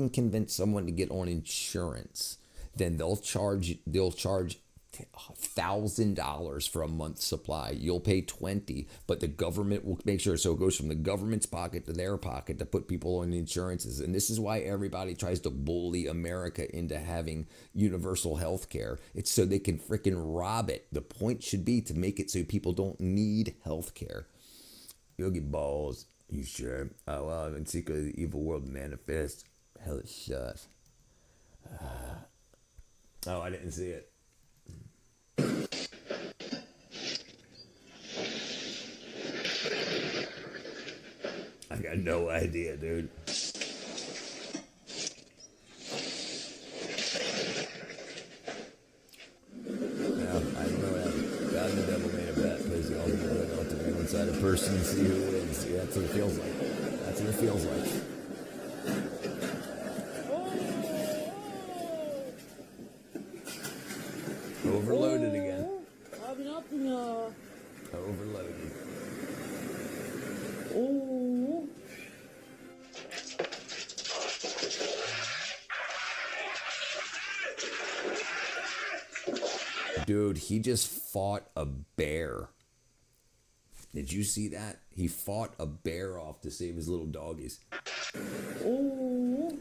convince someone to get on insurance, then they'll charge $1,000 for a month's supply. You'll pay $20, but the government will make sure. So it goes from the government's pocket to their pocket to put people on insurances. And this is why everybody tries to bully America into having universal health care. It's so they can freaking rob it. The point should be to make it so people don't need health care. Yogi balls. You sure? Oh, well, I'm in Secret of the Evil World Manifest. Hell, it's shut. Oh, I didn't see it. I got no idea, dude. Yeah, I don't know. God and the devil made a bet. Plays the ultimate good out to the inside a person and see who wins. Yeah, that's what it feels like. That's what it feels like. Overloaded again. Overloaded. Oh. Dude, he just fought a bear. Did you see that? He fought a bear off to save his little doggies. Oh.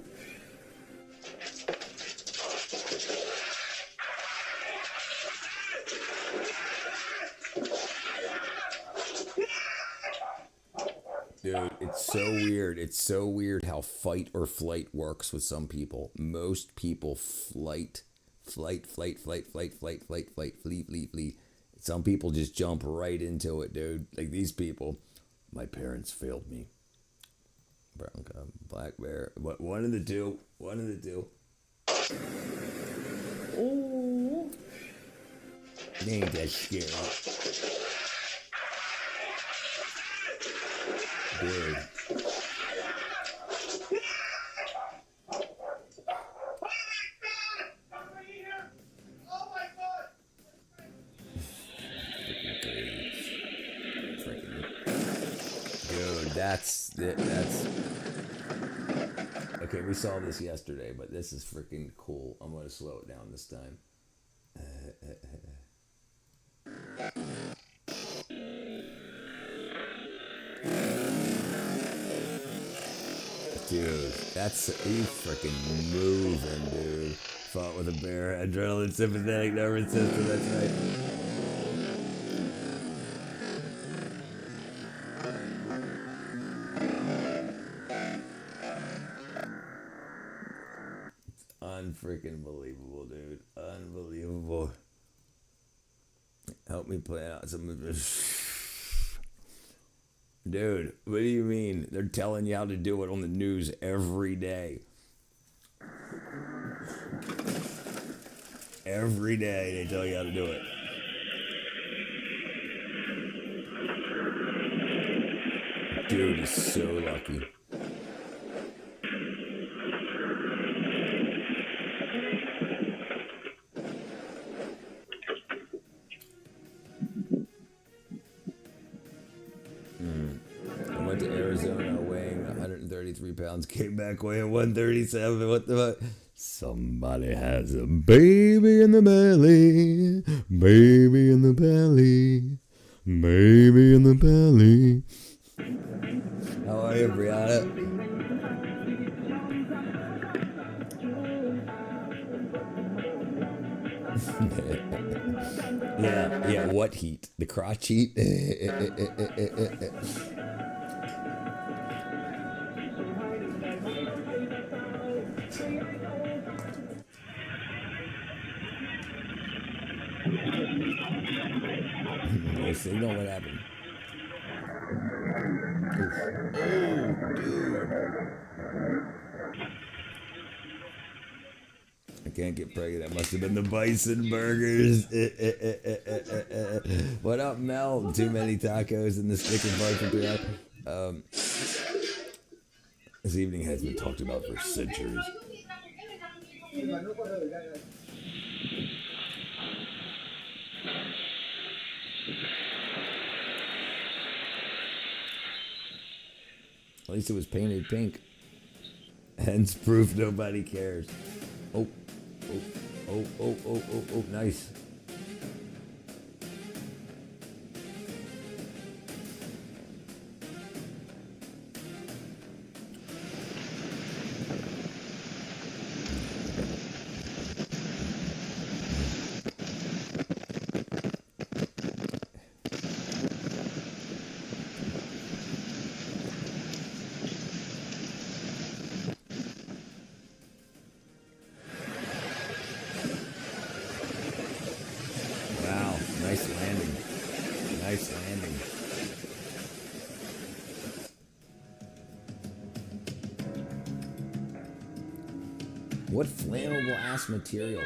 Dude, it's so weird. It's so weird how fight or flight works with some people. Most people flight. Some people just jump right into it, dude. Like these people. My parents failed me. Brown cub, black bear. What? One of the two. Oh. They ain't that scary. Dude. That's okay. We saw this yesterday, but this is freaking cool. I'm gonna slow it down this time. Dude, he's freaking moving, dude. Fought with a bear, adrenaline, sympathetic nervous system, that's right. Unfreaking believable, dude. Unbelievable. Help me plan out some of this. Dude, what do you mean? They're telling you how to do it on the news every day. Every day they tell you how to do it. Dude is so lucky. I went to Arizona weighing 133 pounds, came back weighing 137. What the fuck? Somebody has a baby in the belly, baby in the belly, baby in the belly. How are you, Brianna? Yeah, what heat? The crotch heat? No signal, what happened? Oh, dude. I can't get pregnant. That must have been the bison burgers. What up, Mel? Too many tacos in the sticker bar for 3 hours. This evening has been talked about for centuries. At least it was painted pink. Hence proof nobody cares. Oh, nice. Nice landing. What flammable ass material?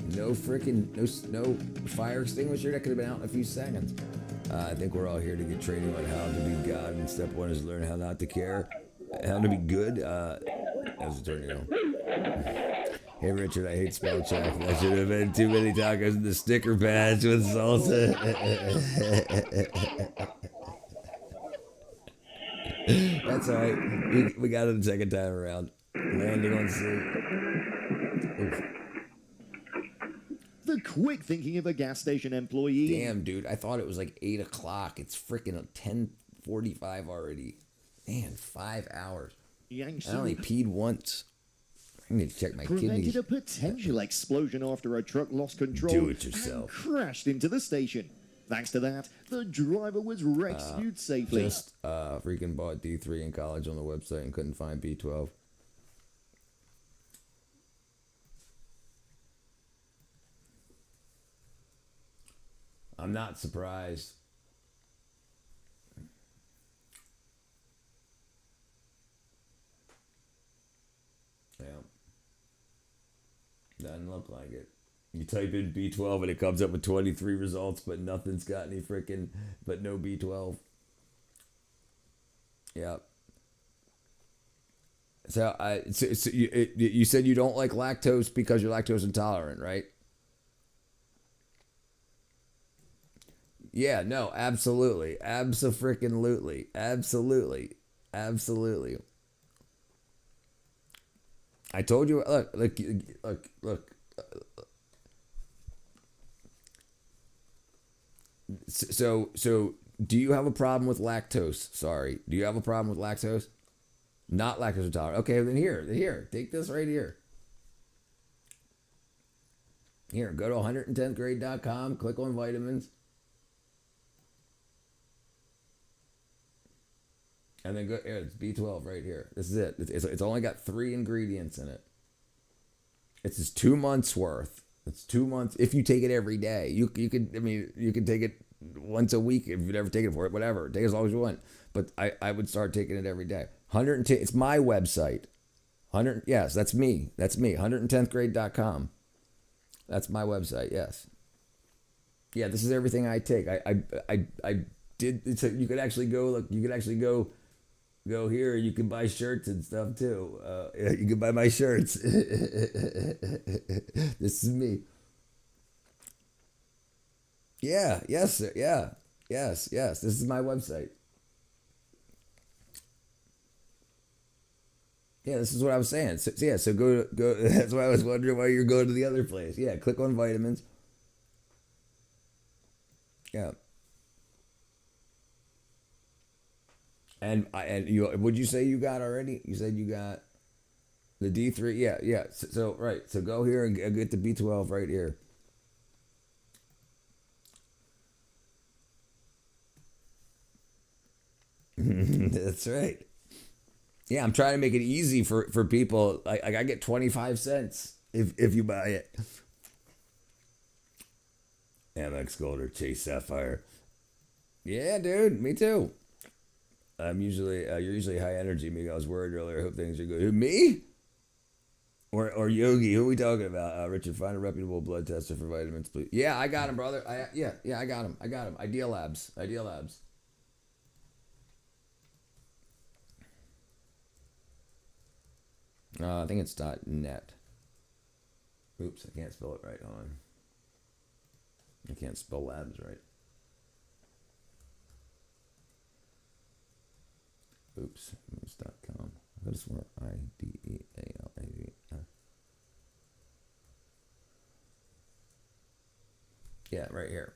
No freaking no fire extinguisher. That could have been out in a few seconds. I think we're all here to get training on how to be God, and step one is learn how not to care, how to be good. That was a tornado. Hey Richard, I hate spell check. That should have been too many tacos in the sticker patch with salsa. That's all right. We got it the second time around. Landing on sea. Oof. The quick thinking of a gas station employee. Damn, dude. I thought it was like 8 o'clock. It's freaking 10:45 already. Man, 5 hours. I only peed once. I need to check my kidneys. Prevented a potential explosion after a truck lost control. Do it yourself. And crashed into the station. Thanks to that, the driver was rescued safely. Just freaking bought D3 in college on the website and couldn't find B12. I'm not surprised. Yeah. Doesn't look like it. You type in B12 and it comes up with 23 results, but nothing's got any freaking, but no B12. Yep. So you said you don't like lactose because you're lactose intolerant, right? Yeah, no, absolutely. Abso-freaking-lutely. Absolutely. Absolutely. I told you, look. So do you have a problem with lactose? Sorry. Do you have a problem with lactose? Not lactose intolerant. Okay, then here. Take this right here. Here, go to 110thgrade.com, click on vitamins. And then go, here, it's B12 right here. This is it. It's only got 3 ingredients in it. It's just 2 months worth. It's 2 months. If you take it every day, you could, I mean, you could take it once a week if you've never taken it for it, whatever. Take as long as you want. But I would start taking it every day. 110, it's my website. 100, yes, that's me. That's me. 110thgrade.com. That's my website, yes. Yeah, this is everything I take. I did, so you could actually go, look, you could actually go here. You can buy shirts and stuff too. You can buy my shirts. This is me. Yeah, yes, sir. Yeah, yes. This is my website. Yeah, this is what I was saying. So go. That's why I was wondering why you're going to the other place. Yeah, click on vitamins. Yeah. And you, would you say you got already? You said you got the D3. Yeah. So right. So go here and get the B12 right here. That's right. Yeah, I'm trying to make it easy for people. Like I get 25 cents if you buy it. Amex Gold or Chase Sapphire. Yeah, dude, me too. I'm usually you're usually high energy. Me, I was worried earlier. I hope things are good. Who, me? Or Yogi? Who are we talking about? Richard, find a reputable blood tester for vitamins, please. Yeah, I got him, brother. Yeah, I got him. Ideal Labs. I think it's .net. Oops, I can't spell it right. Hold on. I can't spell labs right. Oops, it's .com. I just want IDEALAV. Yeah, right here.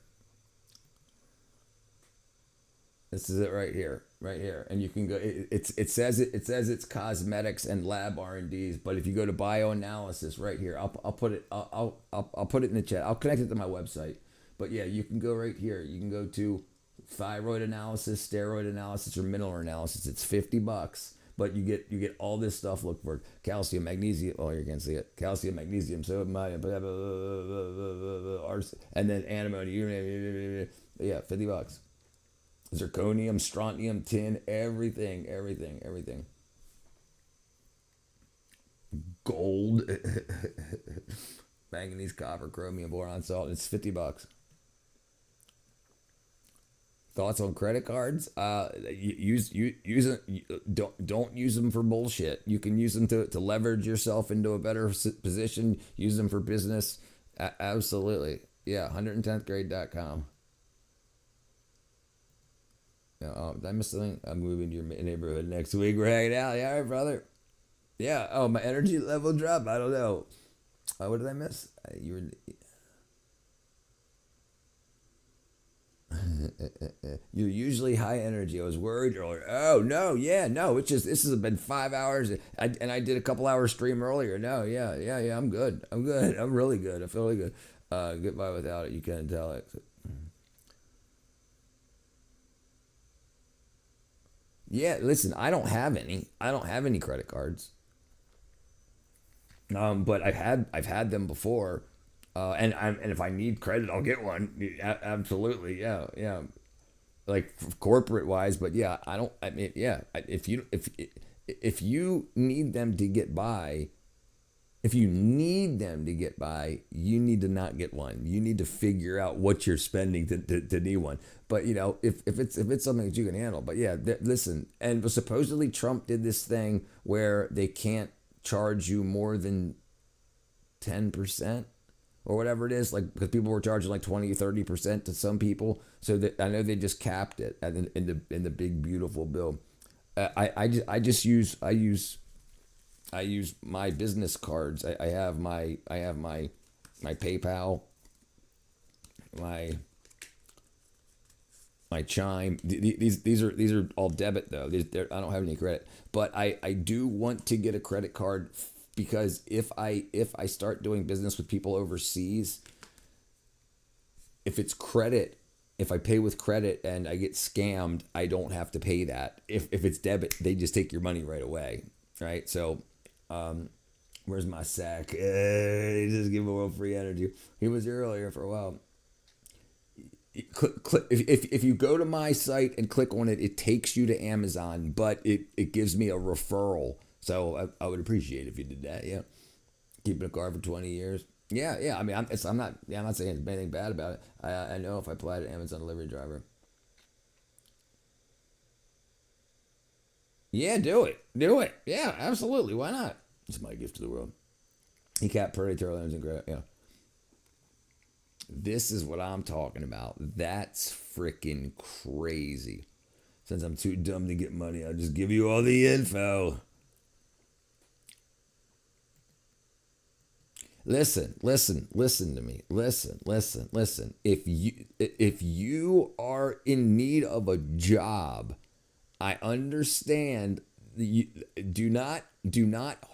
This is it right here, and you can go. It says it's cosmetics and lab R&Ds, but if you go to bioanalysis right here, I'll put it I'll put it in the chat. I'll connect it to my website. But yeah, you can go right here. You can go to thyroid analysis, steroid analysis, or mineral analysis. It's $50, but you get all this stuff. Look for calcium, magnesium. Oh, you can't see it. Calcium, magnesium, sodium, and then antimony. Yeah, $50. Zirconium, strontium, tin, everything. Gold, manganese, copper, chromium, boron, salt. It's $50. Thoughts on credit cards? Use them. Don't use them for bullshit. You can use them to leverage yourself into a better position. Use them for business. Absolutely. Yeah. 110thgrade.com. Did I miss something? I'm moving to your neighborhood next week. We're hanging out. Yeah, all right, brother. Yeah. Oh, my energy level dropped. I don't know. What did I miss? You were. You're usually high energy. I was worried earlier. Oh no, yeah, no. It's just this has been 5 hours. And I did a couple hours stream earlier. No, yeah. I'm good. I'm really good. I feel really good. Get by without it. You can't tell it. Yeah, listen, I don't have any credit cards. But I've had them before. And if I need credit, I'll get one. Absolutely, yeah. Like corporate wise, but yeah, I don't. I mean, yeah. If you need them to get by, you need to not get one. You need to figure out what you're spending to need one. But if it's something that you can handle. But yeah, listen. And supposedly Trump did this thing where they can't charge you more than 10%. Or whatever it is, like because people were charging like 20 or 30% to some people, so that I know they just capped it in the big beautiful bill. I use my business cards. I have my PayPal, my my Chime. These are all debit though. I don't have any credit, but I do want to get a credit card because if I start doing business with people overseas, if it's credit, if I pay with credit and I get scammed, I don't have to pay that. If it's debit, they just take your money right away, right? So, where's my sack? Just give away free energy. He was here earlier for a while. Click, if you go to my site and click on it, it takes you to Amazon, but it gives me a referral. So I would appreciate it if you did that. Yeah, keeping a car for 20 years. Yeah. I mean, I'm not saying anything bad about it. I know if I apply to Amazon delivery driver. Yeah, do it. Yeah, absolutely. Why not? It's my gift to the world. He cat pretty turtles and great. Yeah. This is what I'm talking about. That's freaking crazy. Since I'm too dumb to get money, I'll just give you all the info. Listen to me. Listen. If you are in need of a job, I understand. Do not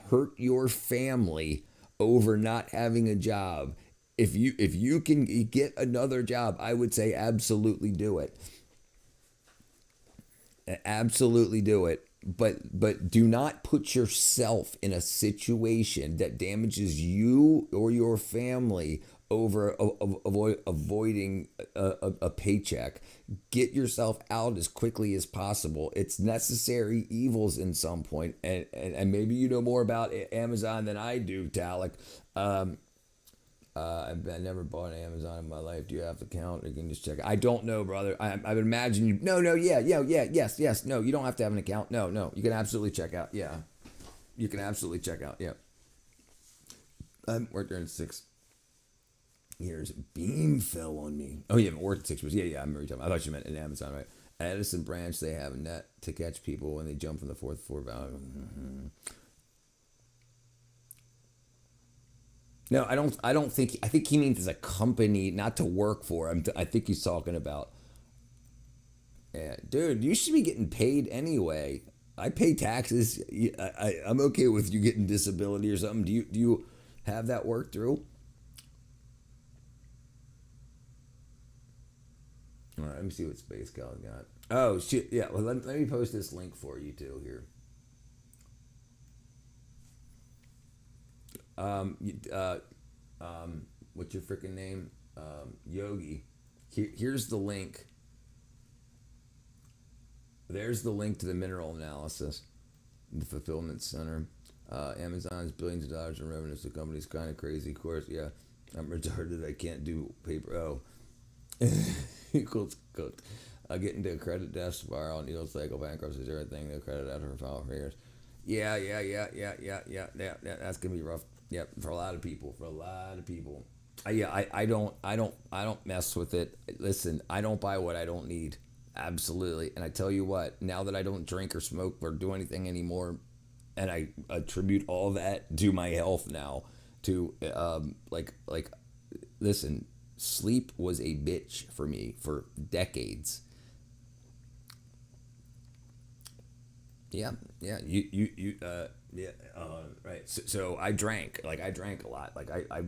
hurt your family over not having a job. If you can get another job, I would say absolutely do it. Absolutely do it. But do not put yourself in a situation that damages you or your family over avoiding a paycheck. Get yourself out as quickly as possible. It's necessary evils in some point. And maybe you know more about Amazon than I do, Talik. I've never bought an Amazon in my life. Do you have an account? You can just check. I don't know, brother. I would imagine you. No. Yes. No, you don't have to have an account. No. You can absolutely check out. Yeah. You can absolutely check out. Yeah. I've worked there in 6 years. Beam fell on me. Oh, you haven't worked in 6 years. Yeah. I remember you talking. I thought you meant in Amazon, right? At Edison Branch, they have a net to catch people when they jump from the 4th floor. Mm-hmm. No, I don't think. I think he means as a company, not to work for. I think he's talking about. Yeah, dude, you should be getting paid anyway. I pay taxes. I'm okay with you getting disability or something. Do you have that worked through? All right, let me see what Space Cal got. Oh shit, yeah. Well, let me post this link for you too here. What's your freaking name? Yogi. Here's the link. There's the link to the mineral analysis, the fulfillment center. Amazon's billions of dollars in revenues. The company's kind of crazy, of course. Yeah, I'm retarded. I can't do paper. Oh, cool. Getting to a credit debt spiral, needle cycle, bankruptcies, everything. The credit after file for years. Yeah. That's gonna be rough. Yeah, for a lot of people. I don't mess with it. Listen, I don't buy what I don't need. Absolutely. And I tell you what, now that I don't drink or smoke or do anything anymore, and I attribute all that to my health now, to listen, sleep was a bitch for me for decades. Yeah. Right. So I drank. I drank a lot. I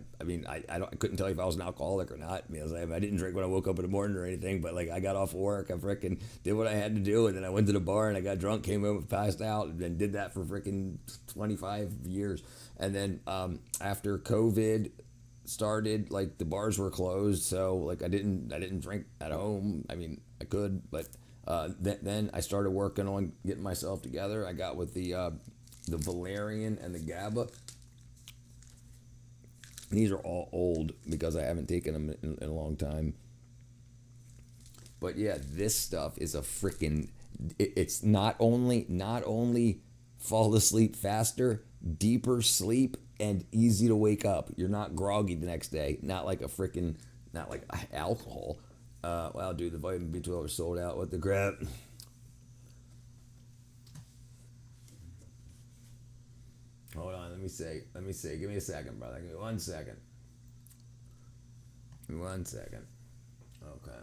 couldn't tell you if I was an alcoholic or not. I didn't drink when I woke up in the morning or anything. But I got off work. I freaking did what I had to do, and then I went to the bar and I got drunk, came home, passed out, and then did that for freaking 25 years. And then after COVID started, the bars were closed, so I didn't drink at home. I could, but. Then I started working on getting myself together. I got with the Valerian and the GABA. These are all old because I haven't taken them in a long time. But yeah, this stuff is a freaking. It's not only fall asleep faster, deeper sleep, and easy to wake up. You're not groggy the next day. Not like alcohol. Wow, dude, the vitamin B12 are sold out. What the crap? Hold on, let me see. Give me a second, brother. Give me 1 second. Okay.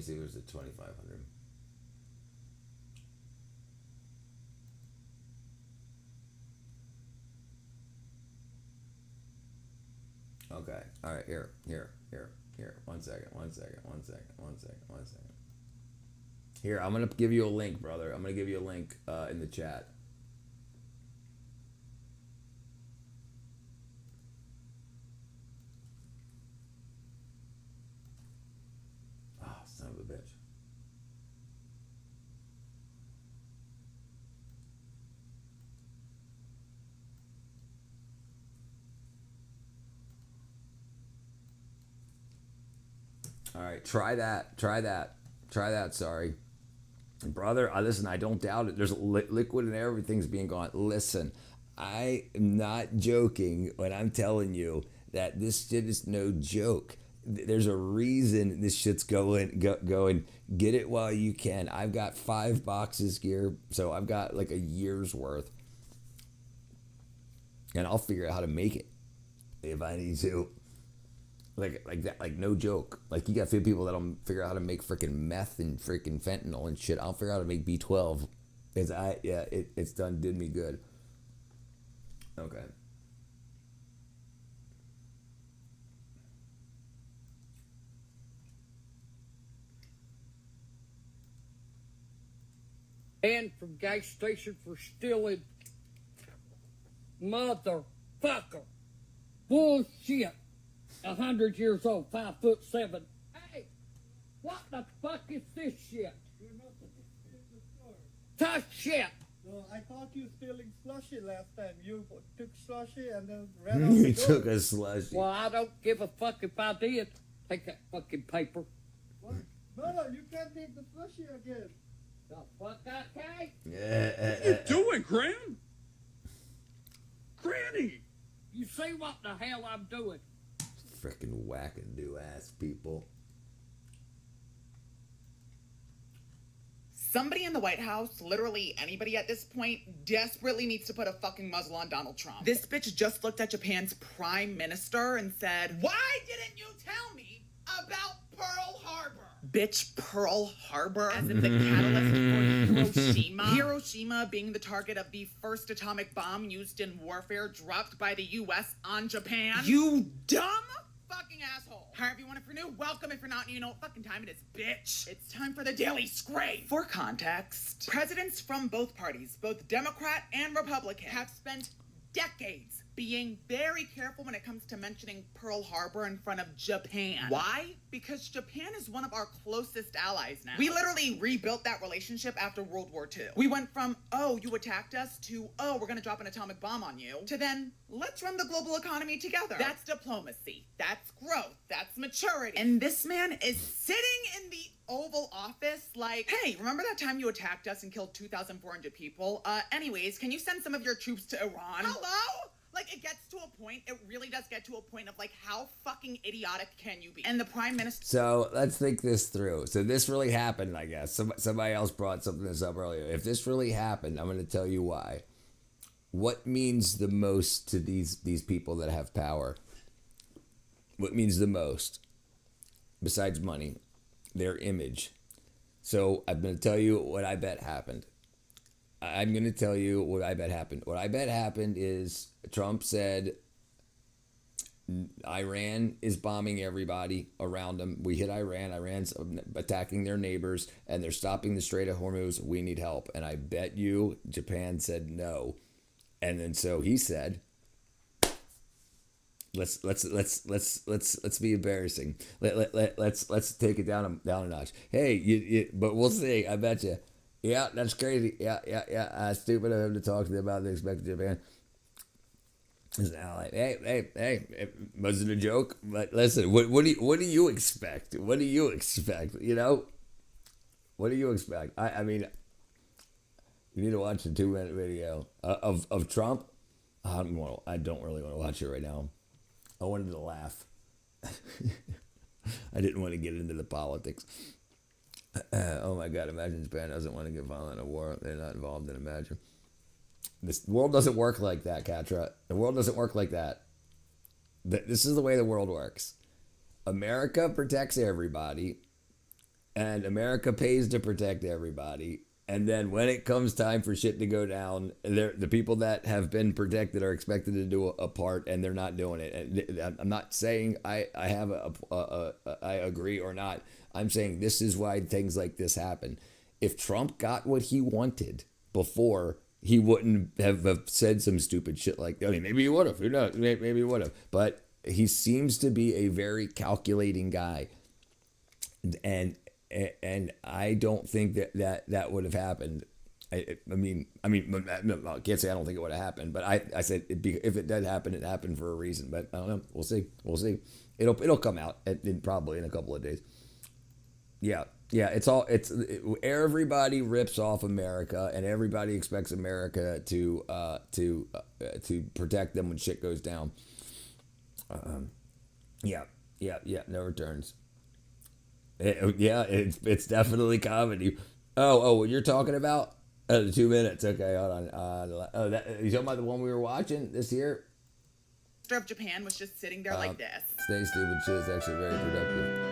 me see if there's a 2,500. Okay. All right. Here. 1 second. Here, I'm gonna give you a link, brother. I'm gonna give you a link in the chat. Oh, son of a bitch. All right, try that. Sorry, brother. Listen, I don't doubt it. There's liquid and everything's being gone. Listen, I am not joking when I'm telling you that this shit is no joke. There's a reason this shit's going. Get it while you can. I've got 5 boxes here, so I've got like a year's worth, and I'll figure out how to make it if I need to. Like that, like no joke. Like you got 50 people that'll figure out how to make freaking meth and freaking fentanyl and shit. I'll figure out how to make B12. It's did me good. Okay. And from gas station for stealing. Motherfucker. Bullshit. 100 years old, 5'7". Hey, what the fuck is this shit? Tough shit. No, I thought you were stealing slushy last time. You took slushy and then ran off You the door. took a slushy. Well, I don't give a fuck if I did. Take that fucking paper. What? No, you can't take the slushy again. The fuck I can't? Yeah. What you doing, Gran? Granny! You see what the hell I'm doing? Freaking wackadoo ass people. Somebody in the White House, literally anybody at this point, desperately needs to put a fucking muzzle on Donald Trump. This bitch just looked at Japan's prime minister and said, "Why didn't you tell me about Pearl Harbor?" Bitch, Pearl Harbor, as in the catalyst for Hiroshima. Hiroshima being the target of the first atomic bomb used in warfare dropped by the U.S. on Japan. You dumb fucking asshole. However you want, if you're new, welcome. If you're not new, you know what fucking time it is, bitch. It's time for the Daily Scrape. For context, presidents from both parties, both Democrat and Republican, have spent decades being very careful when it comes to mentioning Pearl Harbor in front of Japan. Why? Because Japan is one of our closest allies now. We literally rebuilt that relationship after World War II. We went from, oh, you attacked us, to, oh, we're gonna drop an atomic bomb on you, to then, let's run the global economy together. That's diplomacy. That's growth. That's maturity. And this man is sitting in the Oval Office like, hey, remember that time you attacked us and killed 2,400 people? Anyways, can you send some of your troops to Iran? Hello? Like, it gets to a point, it really does get to a point of, like, how fucking idiotic can you be? And the prime minister... So let's think this through. So this really happened, I guess. Somebody else brought this up earlier. If this really happened, I'm going to tell you why. What means the most to these people that have power? What means the most? Besides money, their image. So I'm going to tell you what I bet happened. I'm going to tell you what I bet happened. What I bet happened is Trump said Iran is bombing everybody around them. We hit Iran. Iran's attacking their neighbors, and they're stopping the Strait of Hormuz. We need help. And I bet you Japan said no. And then so he said, let's be embarrassing. Let's take it down a notch. Hey, but we'll see. I bet you. Yeah, that's crazy. Yeah. Stupid of him to talk to them about the expected Japan. It's now like, hey, was it a joke? But listen, what do you expect? What do you expect? You know, what do you expect? I mean, you need to watch the 2-minute video of Trump. I don't really want to watch it right now. I wanted to laugh. I didn't want to get into the politics. Oh my God, imagine Japan doesn't want to get violent in a war. They're not involved in Imagine. The world doesn't work like that, Katra. The world doesn't work like that. This is the way the world works. America protects everybody. and America pays to protect everybody. And then when it comes time for shit to go down, the people that have been protected are expected to do a part, and they're not doing it. And I'm not saying I agree or not. I'm saying this is why things like this happen. If Trump got what he wanted before, he wouldn't have said some stupid shit like that. I mean, maybe he would have. Who knows? Maybe he would have. But he seems to be a very calculating guy, and I don't think that would have happened. I can't say I don't think it would have happened, but I said if it did happen, it happened for a reason. But I don't know. We'll see. It'll come out probably in a couple of days. Yeah. Everybody rips off America, and everybody expects America to protect them when shit goes down. No returns. It's definitely comedy. What you're talking about? The 2 minutes. Okay, hold on. You talking about the one we were watching this year? Of Japan was just sitting there like this. Stay stupid shit is actually very productive.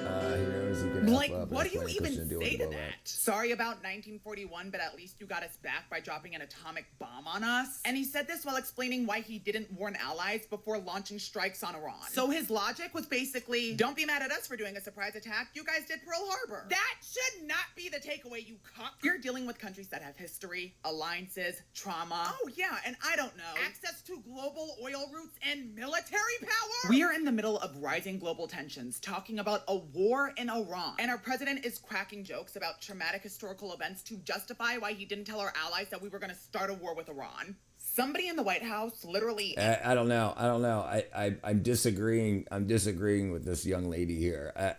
He knows he can Like, F up, what do you and even Christian say to blow that? up. Sorry about 1941, but at least you got us back by dropping an atomic bomb on us. And he said this while explaining why he didn't warn allies before launching strikes on Iran. So his logic was basically, don't be mad at us for doing a surprise attack. You guys did Pearl Harbor. That should not be the takeaway, you cuck. You're dealing with countries that have history, alliances, trauma. Oh yeah, and I don't know, access to global oil routes and military power. We are in the middle of rising global tensions, talking about a war in Iran. And our president is cracking jokes about traumatic historical events to justify why he didn't tell our allies that we were going to start a war with Iran. Somebody in the White House literally... I don't know. I'm disagreeing. I'm disagreeing with this young lady here.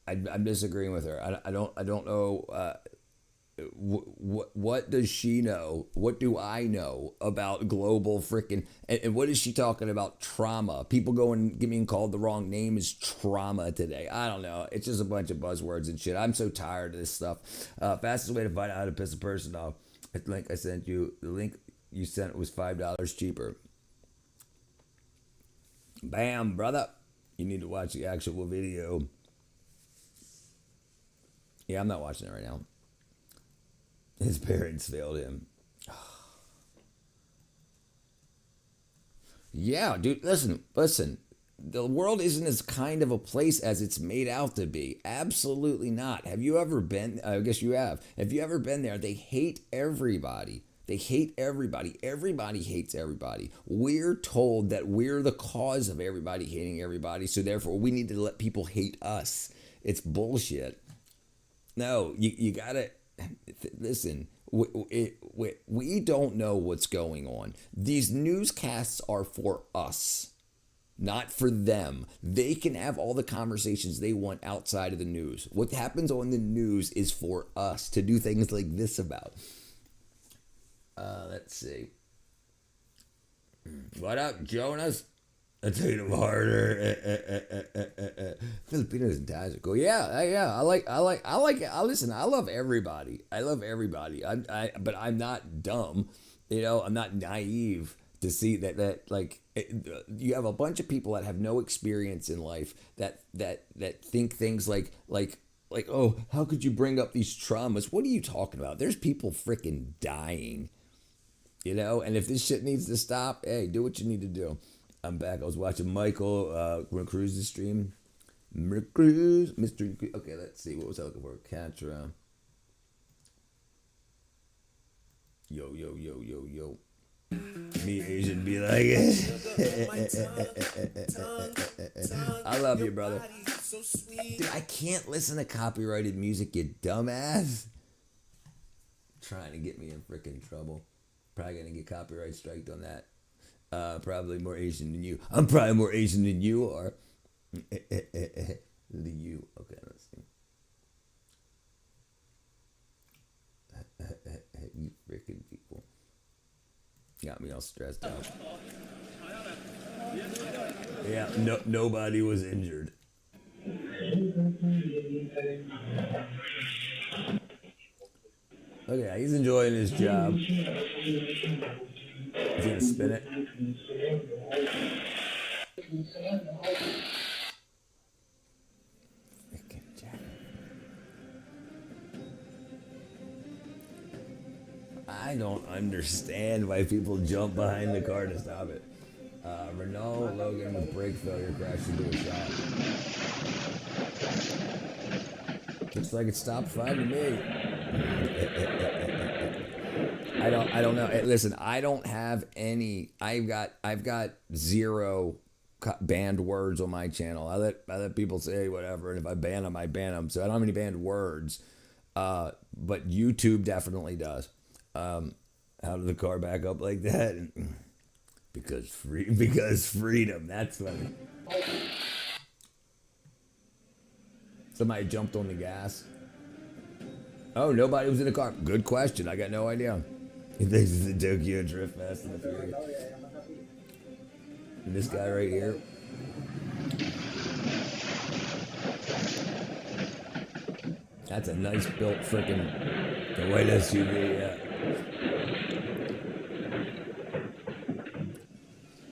I'm disagreeing with her. I don't know. What does she know? What do I know about global freaking... And what is she talking about? Trauma. People going getting called the wrong name is trauma today. I don't know. It's just a bunch of buzzwords and shit. I'm so tired of this stuff. Fastest way to find out how to piss a person off. The link I sent you. The link you sent was $5 cheaper. Bam, brother. You need to watch the actual video. Yeah, I'm not watching it right now. His parents failed him. Yeah, dude, listen. The world isn't as kind of a place as it's made out to be. Absolutely not. Have you ever been? I guess you have. Have you ever been there? They hate everybody. They hate everybody. Everybody hates everybody. We're told that we're the cause of everybody hating everybody, so therefore we need to let people hate us. It's bullshit. No, you gotta... Listen, we don't know what's going on. These newscasts are for us, not for them. They can have all the conversations they want outside of the news. What happens on the news is for us to do things like this about. Let's see. What up, Jonas? I take them harder. Filipinos and Thais are cool. Yeah. I like it. Listen, I love everybody. But I'm not dumb. I'm not naive to see that you have a bunch of people that have no experience in life that think things like, oh, how could you bring up these traumas? What are you talking about? There's people freaking dying, and if this shit needs to stop, hey, do what you need to do. I'm back. I was watching Michael Cruz's stream. Mr. Cruz. Okay, let's see. What was I looking for? Catra. Yo. Me Asian be like it. I love you, brother. Dude, I can't listen to copyrighted music, you dumbass. Trying to get me in freaking trouble. Probably gonna get copyright striked on that. Probably more Asian than you. I'm probably more Asian than you are. Okay, let's see. You freaking people. Got me all stressed out. Yeah, nobody was injured. Okay, he's enjoying his job. He's gonna spin it. I don't understand why people jump behind the car to stop it. Renault Logan with brake failure crashed into a shop. Looks like it stopped fine to me. I don't know. Hey, listen, I don't have any. I've got 0 banned words on my channel. I let people say whatever, and if I ban them, I ban them. So I don't have any banned words. But YouTube definitely does. How did the car back up like that? Because freedom. That's funny. Somebody jumped on the gas. Oh, nobody was in the car. Good question. I got no idea. He thinks it's the Tokyo Drift Fast and the Furious. And this guy right here. That's a nice built freaking the white SUV, yeah.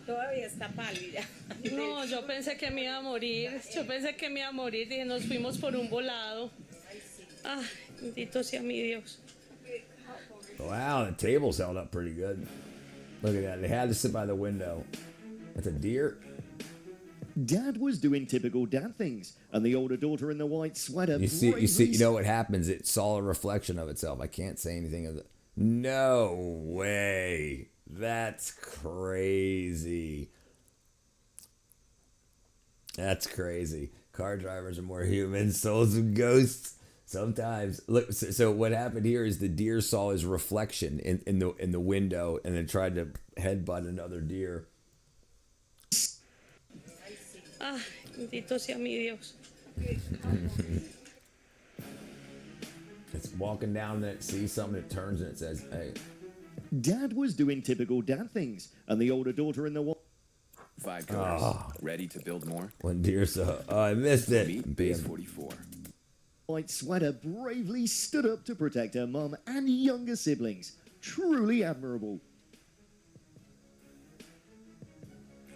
Todavía está pálida. No, yo pensé que me iba a morir. Yo pensé que me iba a morir y nos fuimos por un volado. Ah, bendito sea mi Dios. Wow, the table's held up pretty good. Look at that. They had to sit by the window. That's a deer. Dad was doing typical dad things, and the older daughter in the white sweater. You know what happens? It saw a reflection of itself. I can't say anything of it. No way. That's crazy. That's crazy. Car drivers are more human. Souls of ghosts. Sometimes. Look. So what happened here is the deer saw his reflection in the window and then tried to headbutt another deer. Ah, bendito sea mi Dios. It's walking down and it sees something, it turns and it says, hey. Dad was doing typical dad things, and the older daughter in the white. 5 cars. Ready to build more? One deer saw. Oh, I missed it. Meet base 44. White sweater bravely stood up to protect her mum and younger siblings. Truly admirable.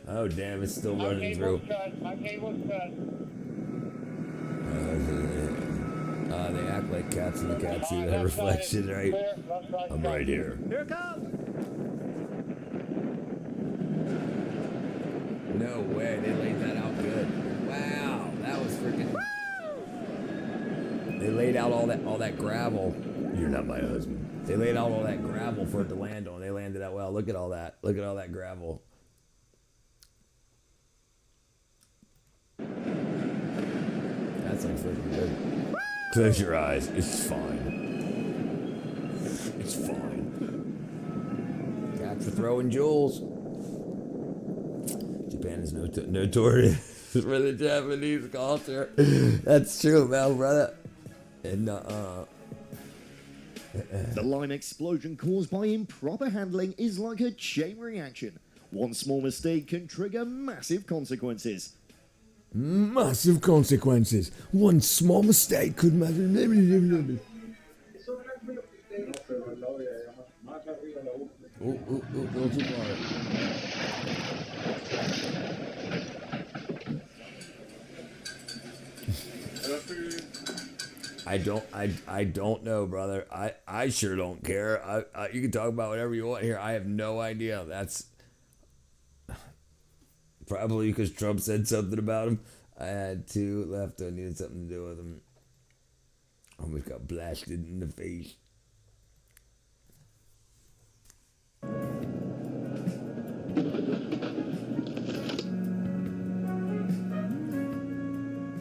Oh, damn, it's still running through. My cable's cut. They act like cats in the cat see that reflection, right? I'm right here. Here it comes. No way, they laid that out good. Wow, that was freaking. They laid out all that gravel. You're not my husband. They laid out all that gravel for it to land on. They landed out well. Look at all that. Look at all that gravel. That's like freaking good. Close your eyes. It's fine. It's fine. Cats for throwing jewels. Japan is notorious for the Japanese culture. That's true, man, brother. And The lime explosion caused by improper handling is like a chain reaction. One small mistake can trigger massive consequences. Massive consequences. One small mistake could matter. Go too far. I don't know, brother. I sure don't care. You can talk about whatever you want here. I have no idea. That's probably because Trump said something about him. I had 2 left. I needed something to do with them. Almost got blasted in the face.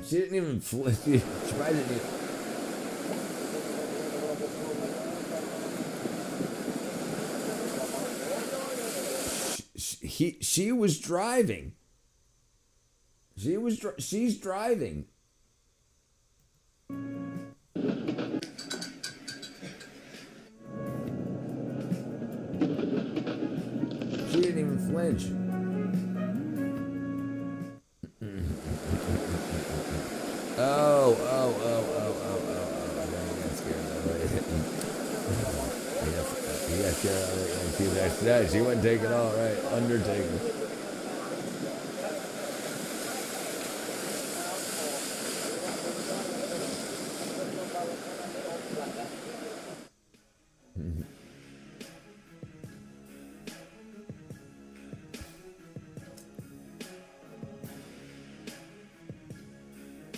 She didn't even flip. She probably didn't even. She was driving. She's driving. She didn't even flinch. Oh. I got scared of it. She wouldn't take it all right. Undertaker.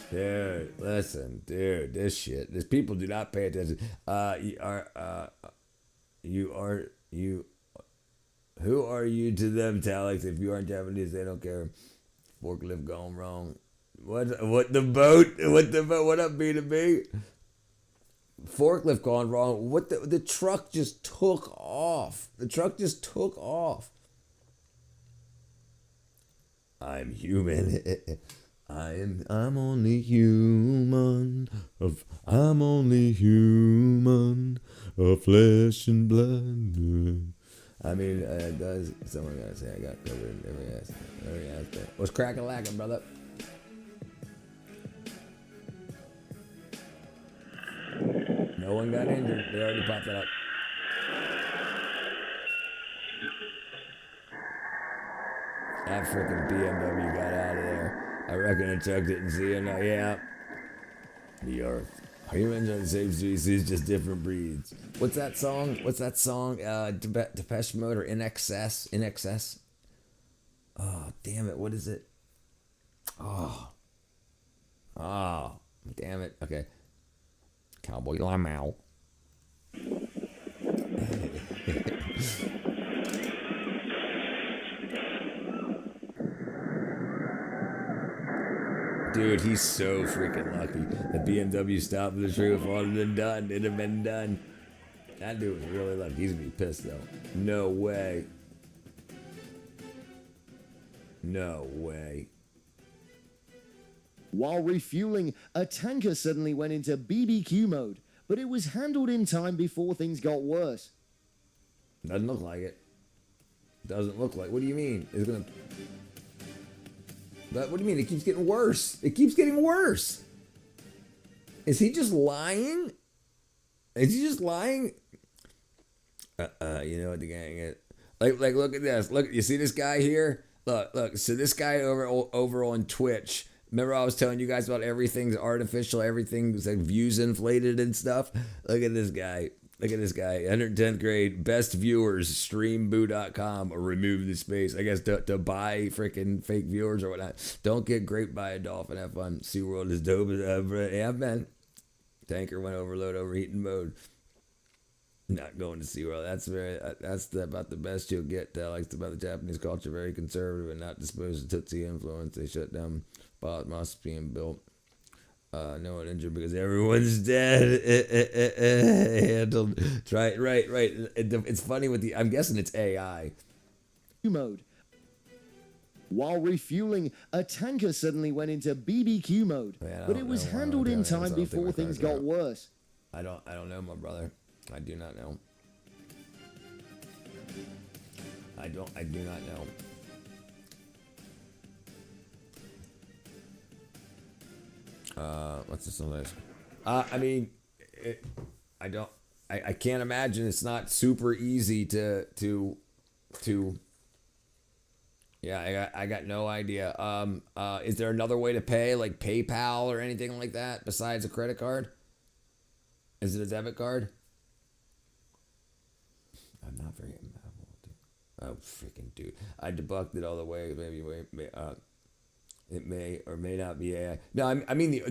Dude, listen, dude, this shit. These people do not pay attention. Who are you to them, Talix? If you aren't Japanese, they don't care. Forklift gone wrong. What the boat? What up, B2B? Forklift gone wrong. What the truck just took off. The truck just took off. I'm human. I'm only human. I'm only human of flesh and blood. I mean, does someone gotta say I got covered in every aspect? What's cracking lacking, brother? No one got injured. They already popped it up. That freaking BMW got out of there. I reckon the truck didn't see it. No, yeah. The earth. Humans are the same species, just different breeds. What's that song? Depeche Mode or In Excess? In Excess? Oh, damn it. What is it? Oh, damn it. Okay. Cowboy Lamau. Dude, he's so freaking lucky. The BMW stopped the tree if all had been done. It'd have been done. That dude was really lucky. He's gonna be pissed though. No way. No way. While refueling, a tanker suddenly went into BBQ mode, but it was handled in time before things got worse. Doesn't look like it. Doesn't look like. What do you mean? It's gonna. But what do you mean? It keeps getting worse. It keeps getting worse. Is he just lying? Is he just lying? You know what the gang is? Like, look at this. Look, you see this guy here? Look. So this guy over on Twitch. Remember I was telling you guys about everything's artificial, everything's like views inflated and stuff? Look at this guy. Look at this guy. 110th grade, best viewers, streamboo.com, or remove the space. I guess to buy freaking fake viewers or whatnot. Don't get graped by a dolphin. Have fun. SeaWorld is dope as ever. Yeah, man. Tanker went overload, overheating mode. Not going to SeaWorld. That's about the best you'll get. Likes about the Japanese culture. Very conservative and not disposed to Tootsie influence. They shut down mosques being built. No one injured because everyone's dead. Handled. Right. It's funny with the. I'm guessing it's AI. Mode. While refueling, a tanker suddenly went into BBQ mode, but it was handled in time before things got worse. I don't know, my brother. I do not know. I do not know. What's this one? I mean, I can't imagine it's not super easy to yeah, I got no idea. Is there another way to pay, like PayPal or anything like that besides a credit card? Is it a debit card? I'm not very amenable. Oh, freaking dude. I debunked it all the way. Maybe it may or may not be AI. No, I mean the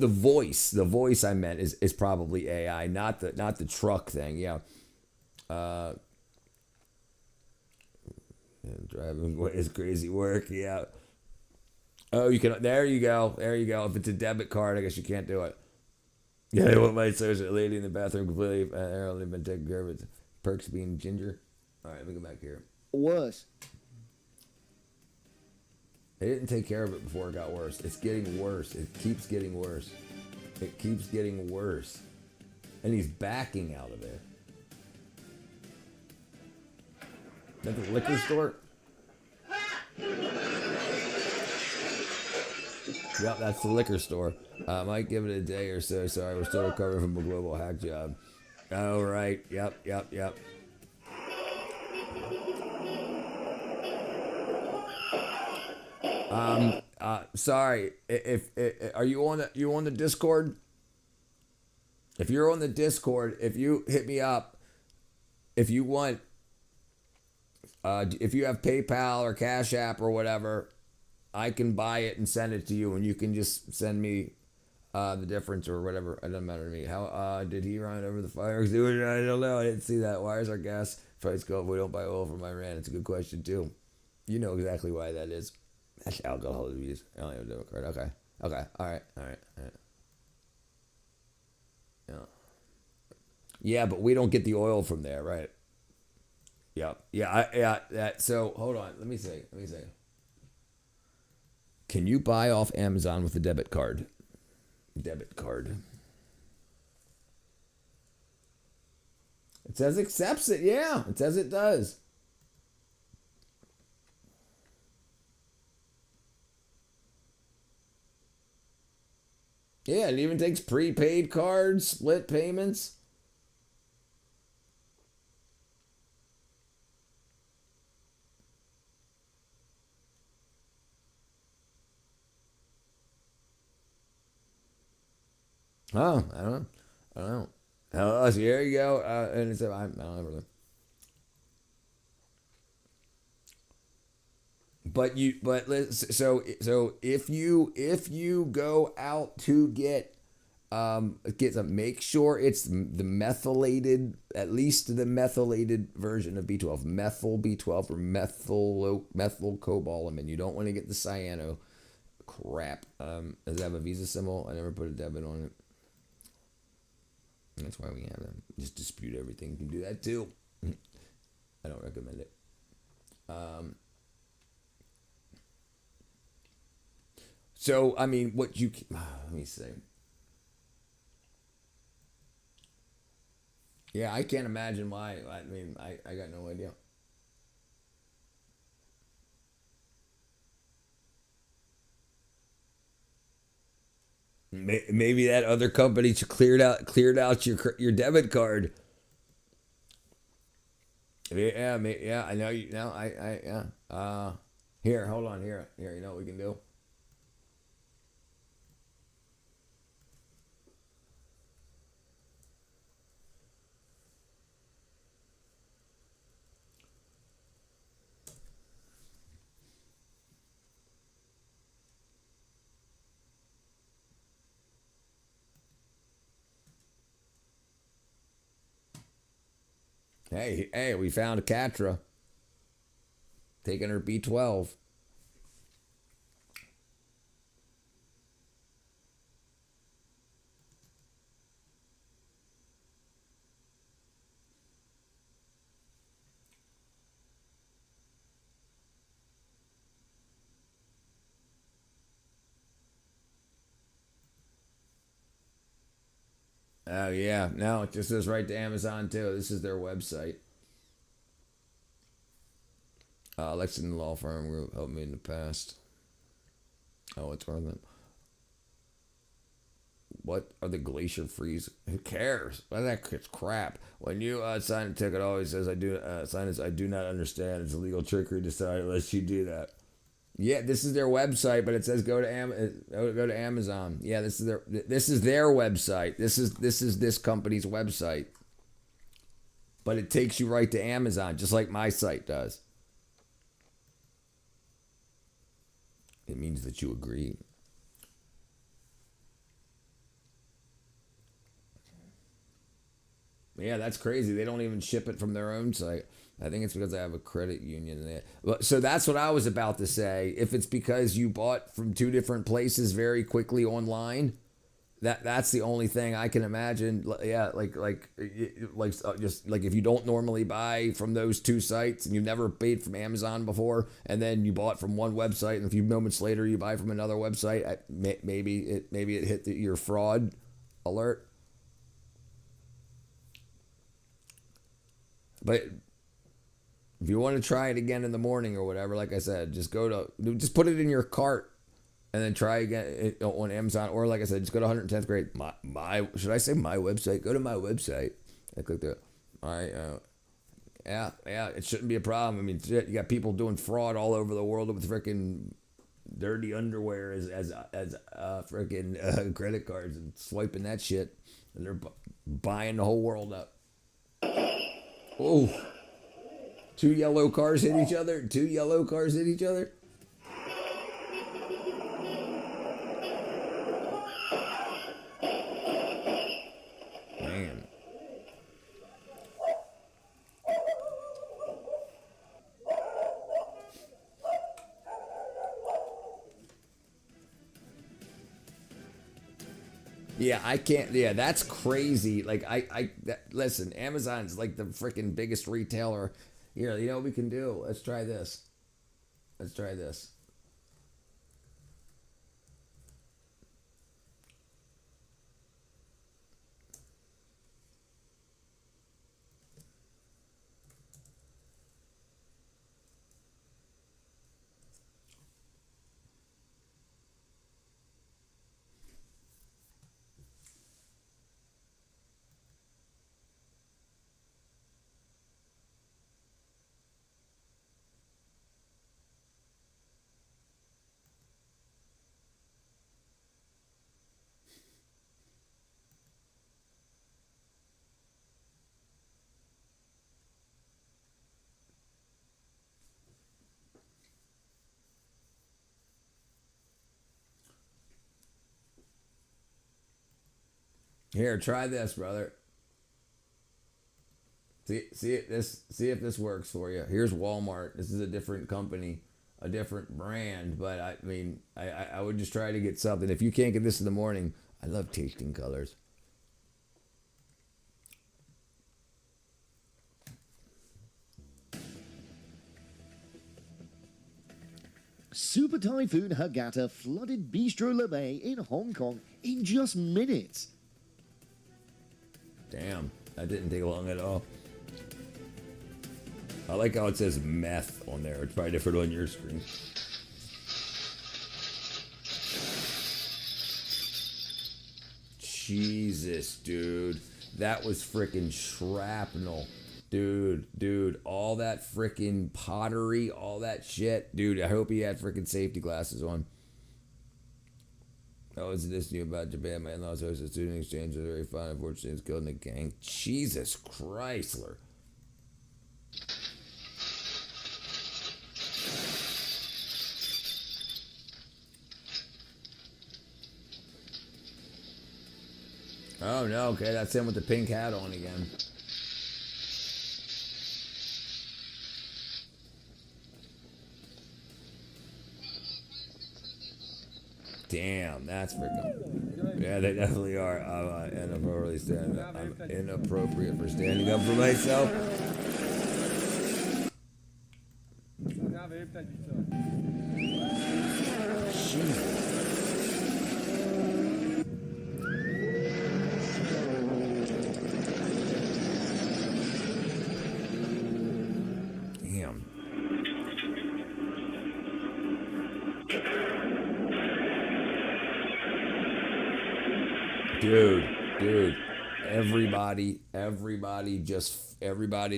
voice. The voice I meant is probably AI, not the truck thing. Yeah. Driving is crazy work. Yeah. Oh, you can. There you go. If it's a debit card, I guess you can't do it. Yeah, I want my social lady in the bathroom completely. Only been taking care of it. Perks being ginger. All right, let me go back here. Worse. They didn't take care of it before it got worse. It's getting worse. It keeps getting worse. It keeps getting worse. And he's backing out of there. Is that the liquor store? Yep, that's the liquor store. Might give it a day or so. Sorry, we're still recovering from a global hack job. Oh, right. Yep. Sorry. If are you on the Discord? If you're on the Discord, if you hit me up, if you want, if you have PayPal or Cash App or whatever, I can buy it and send it to you, and you can just send me the difference or whatever. It doesn't matter to me. How did he run over the fires? I don't know. I didn't see that. Why is our gas price go up? We don't buy oil from Iran. It's a good question too. You know exactly why that is. That's alcohol abuse. I only have a debit card. Okay. Okay. All right. Yeah. Yeah, but we don't get the oil from there, right? Yep. Yeah. So hold on. Let me see. Can you buy off Amazon with a debit card? Debit card. It says accepts it. Yeah, it says it does. Yeah, it even takes prepaid cards, split payments. Oh, I don't know. Oh, so here you go. And it's I don't know. So if you go out to get some, make sure it's the methylated, at least the methylated version of B12, methyl B12 or methylcobalamin. You don't want to get the cyano crap. Does it have a Visa symbol? I never put a debit on it. That's why we have them. Just dispute everything. You can do that too. I don't recommend it. So, I mean, what you... Let me see. Yeah, I can't imagine why. I mean, I got no idea. Maybe that other company cleared out your debit card. Yeah, I know you. No, yeah. Here, hold on. Here. You know what we can do? Hey, we found a Catra. Taking her B12. Oh, yeah. No, it just goes right to Amazon, too. This is their website. Lexington Law Firm Group helped me in the past. Oh, it's one of them. What are the glacier freeze? Who cares? Well, that's crap. When you sign a ticket, it always says, I do not understand. It's illegal trickery to sign unless you do that. Yeah, this is their website, but it says go to Amazon. Yeah, this is their website. This is this company's website. But it takes you right to Amazon, just like my site does. It means that you agree. Yeah, that's crazy. They don't even ship it from their own site. I think it's because I have a credit union there. So that's what I was about to say. If it's because you bought from two different places very quickly online, that's the only thing I can imagine. Yeah, just like if you don't normally buy from those two sites and you've never paid from Amazon before, and then you bought from one website and a few moments later you buy from another website, maybe it hit your fraud alert. But if you want to try it again in the morning or whatever, like I said, just put it in your cart and then try again on Amazon. Or like I said, just go to 110th grade. Should I say my website? Go to my website. I click there. All right. Yeah. It shouldn't be a problem. I mean, you got people doing fraud all over the world with freaking dirty underwear as freaking credit cards and swiping that shit, and they're buying the whole world up. Oh. Two yellow cars hit each other. Yeah, I can't. Yeah, that's crazy. Like listen, Amazon's like the freaking biggest retailer. Here, you know what we can do? Let's try this. Let's try this. Here, try this, brother. See if this works for you. Here's Walmart. This is a different company, a different brand, but I mean, I would just try to get something. If you can't get this in the morning, I love tasting colors. Super Typhoon Hagata flooded Bistro Le Bay in Hong Kong in just minutes. Damn, that didn't take long at all. I like how it says meth on there. It's probably different on your screen. Jesus, dude. That was freaking shrapnel. Dude, all that freaking pottery, all that shit. Dude, I hope he had freaking safety glasses on. I was listening about Japan. My in-laws hosted a student exchange. It was very fun. Unfortunately, he was killed in a gang. Jesus Chrysler. Oh, no. Okay, that's him with the pink hat on again. Damn, that's freaking. Yeah, they definitely are. I'm inappropriately standing up. I'm inappropriate for standing up for myself. Damn. Dude, everybody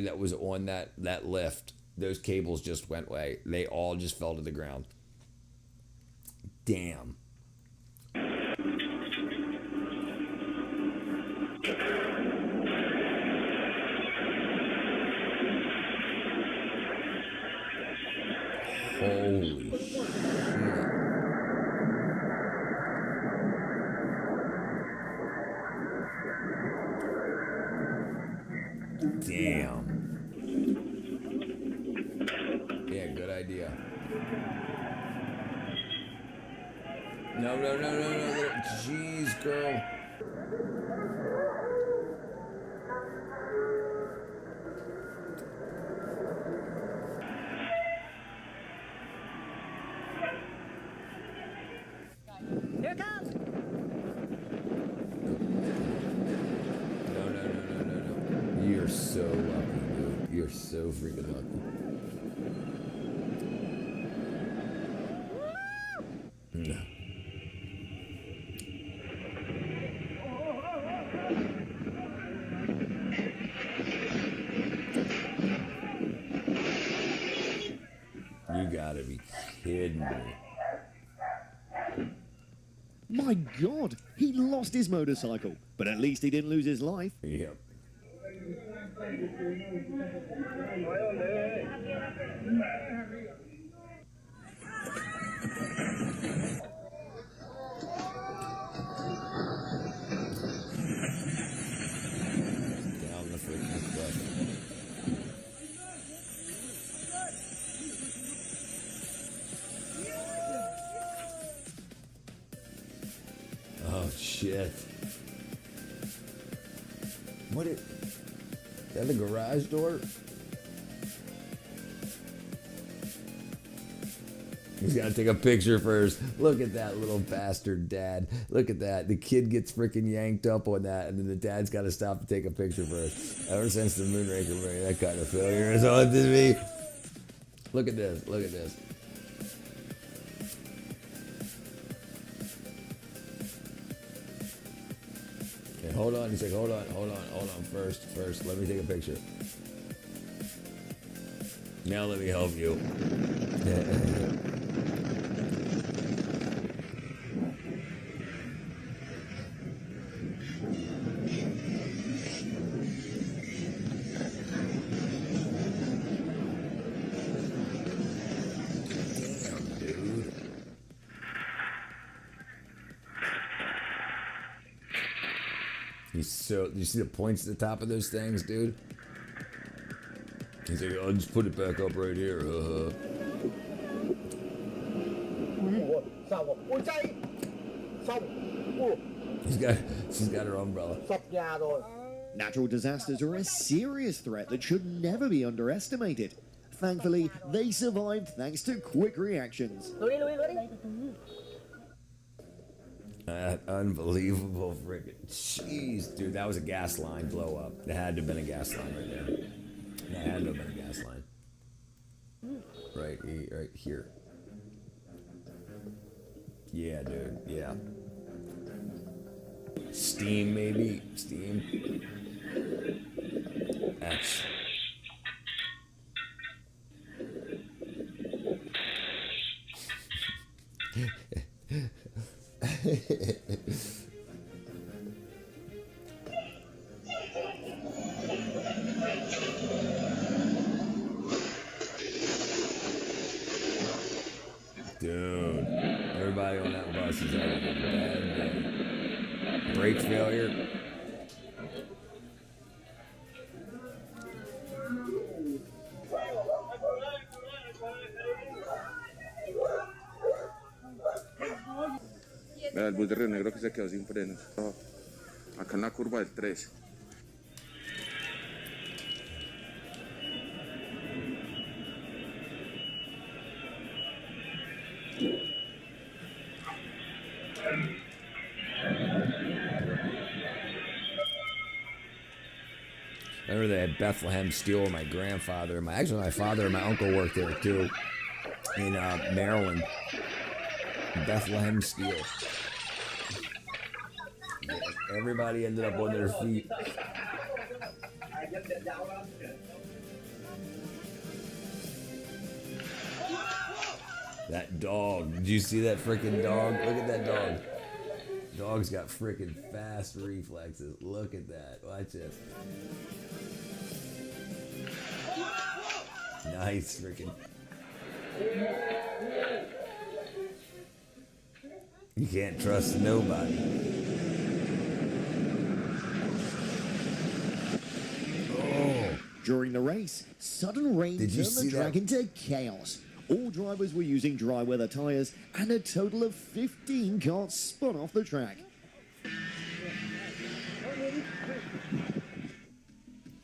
that was on that lift, those cables just went away. They all just fell to the ground. Damn. Holy shit. Damn. Yeah, good idea. No. Jeez, girl. Here it comes. No. You're so lucky, dude. You're so freaking lucky. No. You gotta be kidding me. My God, he lost his motorcycle, but at least he didn't lose his life. Yep. Down the freaking cliff. Oh shit. What is that? The garage door? He's got to take a picture first. Look at that little bastard dad. Look at that. The kid gets freaking yanked up on that, and then the dad's got to stop to take a picture first. Ever since the Moonraker movie, that kind of failure is on to me. Look at this. Look at this. Okay, hold on. He's like, hold on. First, let me take a picture. Now let me help you. He's so. You see the points at the top of those things, dude? He's like, I'll just put it back up right here. She's got her umbrella. Natural disasters are a serious threat that should never be underestimated. Thankfully, they survived thanks to quick reactions. Unbelievable freaking. Jeez, dude, that was a gas line blow up. There had to have been a gas line right there. There had to have been a gas line. Right here. Yeah, dude, yeah. Steam, maybe? Steam? That's... Dude, everybody on that bus is having a bad day. Brake failure. Vea el bus de Río Negro que se quedó sin frenos. Acá en la curva del 3. Remember they had Bethlehem Steel. My grandfather, my father and my uncle worked there too, in Maryland. Bethlehem Steel. Yeah, everybody ended up on their feet. That dog. Did you see that freaking dog? Look at that dog. Dog's got freaking fast reflexes. Look at that. Watch this. Nice freaking. You can't trust nobody. Oh. During the race, sudden rain Did you turned see the track that? into chaos. All drivers were using dry weather tyres, and a total of 15 cars spun off the track.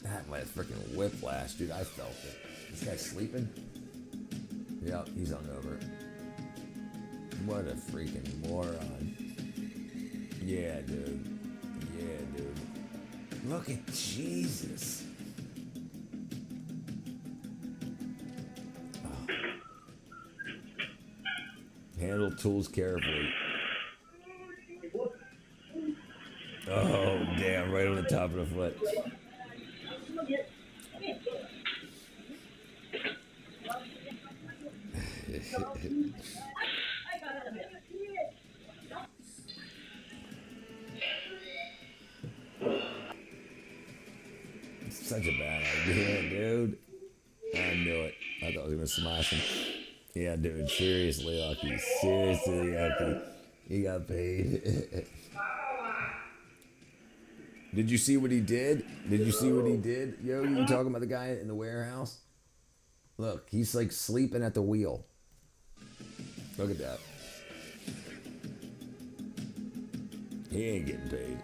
That was freaking whiplash, dude. I felt it. This guy's sleeping? Yep, he's hungover. What a freaking moron. Yeah, dude. Yeah, dude. Look at Jesus. Oh. Handle tools carefully. Oh, damn, right on the top of the foot. It's such a bad idea, dude. I knew it. I thought we were gonna smash him. Yeah, dude. Seriously, Lucky. Seriously, Lucky. He got paid. Did you see what he did? Did you see what he did? Yo, you talking about the guy in the warehouse? Look, he's like sleeping at the wheel. Look at that. He ain't getting paid.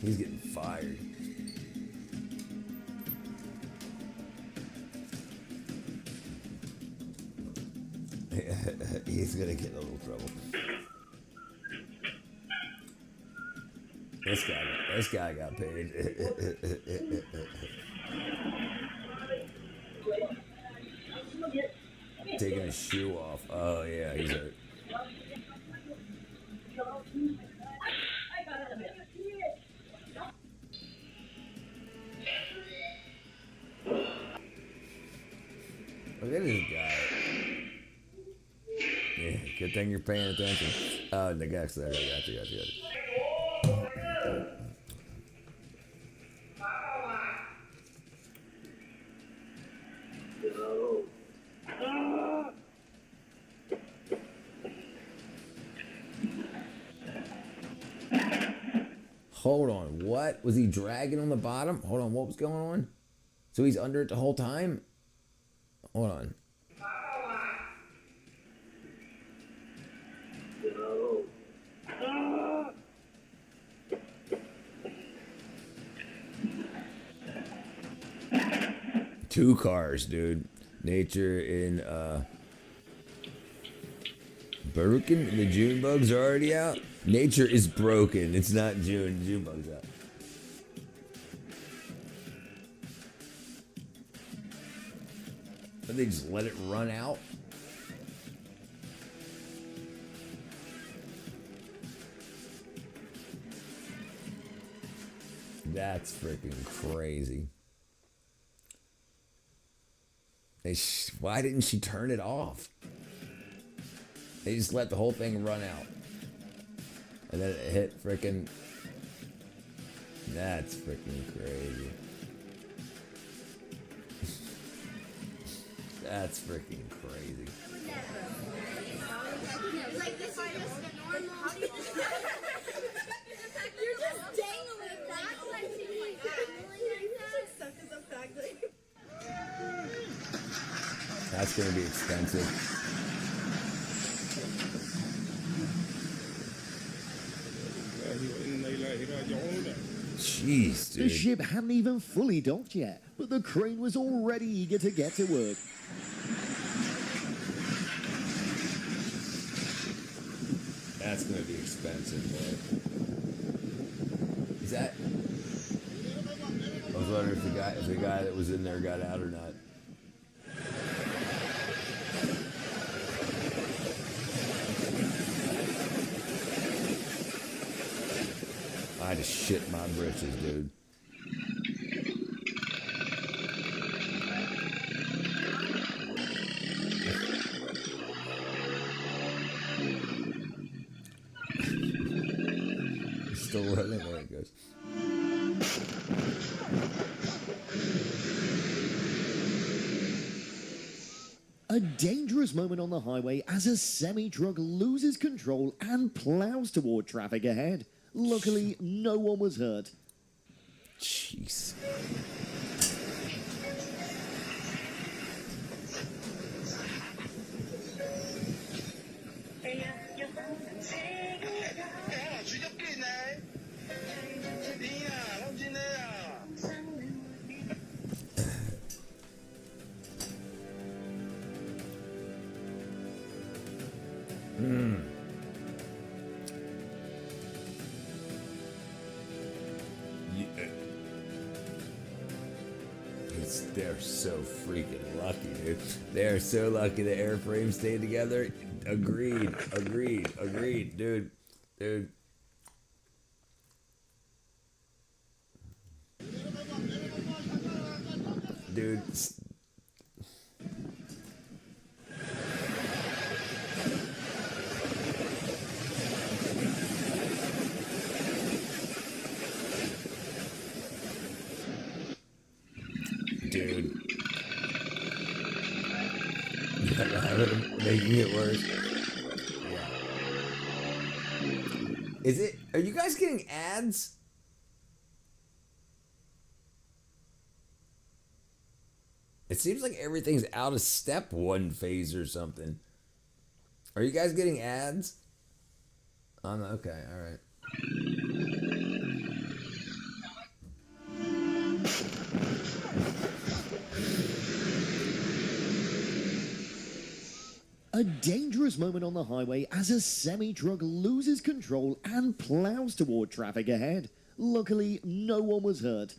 He's getting fired. He's gonna get in a little trouble. This guy got paid. Taking his shoe off. Oh yeah, he's hurt. Look at this guy. Yeah, good thing you're paying attention. Oh, the guy's there. Got you. Hold on, what? Was he dragging on the bottom? Hold on, what was going on? So he's under it the whole time? Hold on. Two cars, dude. Nature in broken. The June bugs are already out. Nature is broken. It's not June. June bugs out. But they just let it run out. That's freaking crazy. Why didn't she turn it off? They just let the whole thing run out. And then it hit freaking... That's freaking crazy. That's freaking crazy. Like this is just normal. You're just dangling that like suck as a fact that That's gonna be expensive. Jeez, dude. The ship hadn't even fully docked yet, but the crane was already eager to get to work. That's gonna be expensive, boy. Is that? I was wondering if the guy that was in there got out or not. I just shit my britches, dude. Still running, there it goes. A dangerous moment on the highway as a semi-truck loses control and plows toward traffic ahead. Luckily, no one was hurt. Jeez. They're so freaking lucky, dude. They're so lucky the airframes stayed together. Agreed, dude. Dude. Dude. Making it worse. Yeah. Is it? Are you guys getting ads? It seems like everything's out of step one phase or something. Are you guys getting ads? Okay, all right. A dangerous moment on the highway as a semi-truck loses control and plows toward traffic ahead. Luckily, no one was hurt.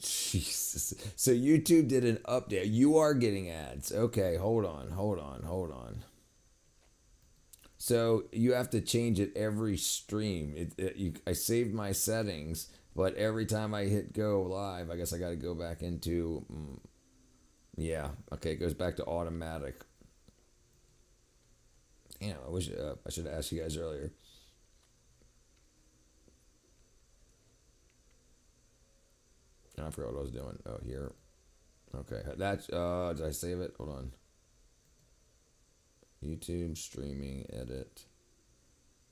Jesus. So YouTube did an update. You are getting ads. Okay, hold on. So you have to change it every stream. I saved my settings, but every time I hit go live, I guess I got to go back into... yeah, okay, it goes back to automatic. Damn, I wish I should have asked you guys earlier. I forgot what I was doing. Oh, here. Okay, that's... did I save it? Hold on. YouTube, streaming, edit,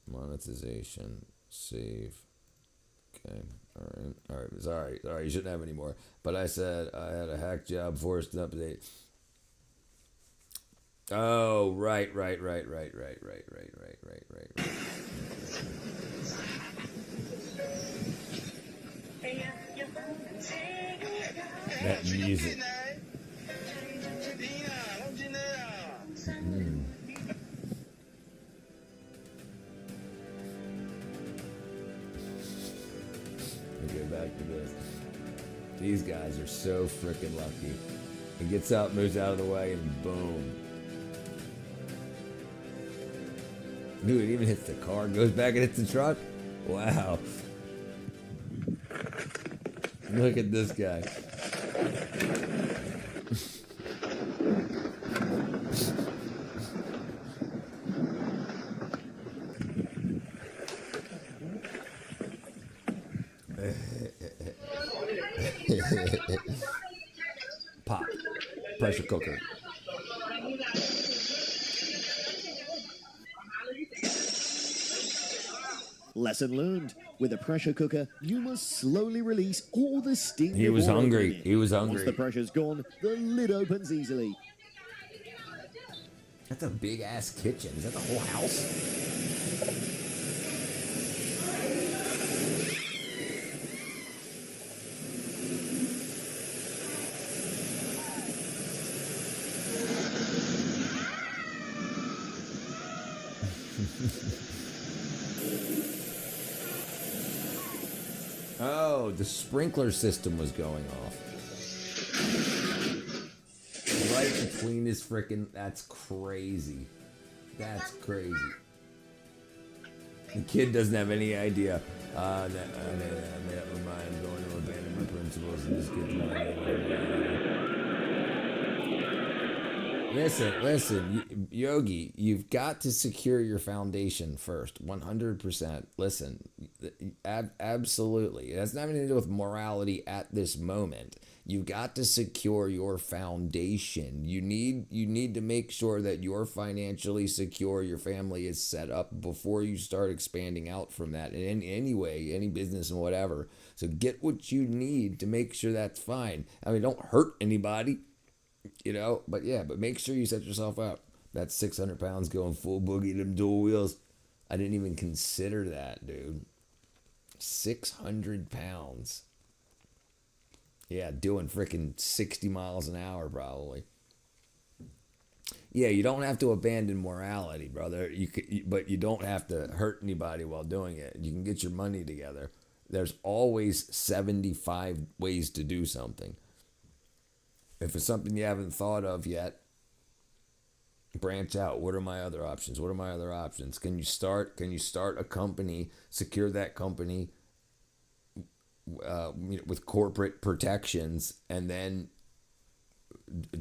monetization, save. Okay, all right, sorry, you shouldn't have any more. But I said I had a hack job, forced an update. Oh, right. That music. Go back to this. These guys are so freaking lucky. He gets up, moves out of the way, and boom. Dude, it even hits the car, goes back and hits the truck. Wow. Look at this guy. Pop. Pressure cooker. Lesson learned. With a pressure cooker, you must slowly release all the steam. He was hungry. Once the pressure's gone, the lid opens easily. That's a big ass kitchen. Is that the whole house? Oh, the sprinkler system was going off. Right between his frickin'... That's crazy. That's crazy. The kid doesn't have any idea. I made up my mind. I'm going to abandon my principles and just get my... Listen, Yogi, you've got to secure your foundation first, 100%. Listen, absolutely. It has nothing to do with morality at this moment. You've got to secure your foundation. You need to make sure that you're financially secure, your family is set up before you start expanding out from that in any way, any business and whatever. So get what you need to make sure that's fine. I mean, don't hurt anybody. You know, but make sure you set yourself up. That's 600 pounds going full boogie, them dual wheels. I didn't even consider that, dude. 600 pounds. Yeah, doing freaking 60 miles an hour probably. Yeah, you don't have to abandon morality, brother. But you don't have to hurt anybody while doing it. You can get your money together. There's always 75 ways to do something. If it's something you haven't thought of yet, branch out. What are my other options? Can you start a company, secure that company with corporate protections, and then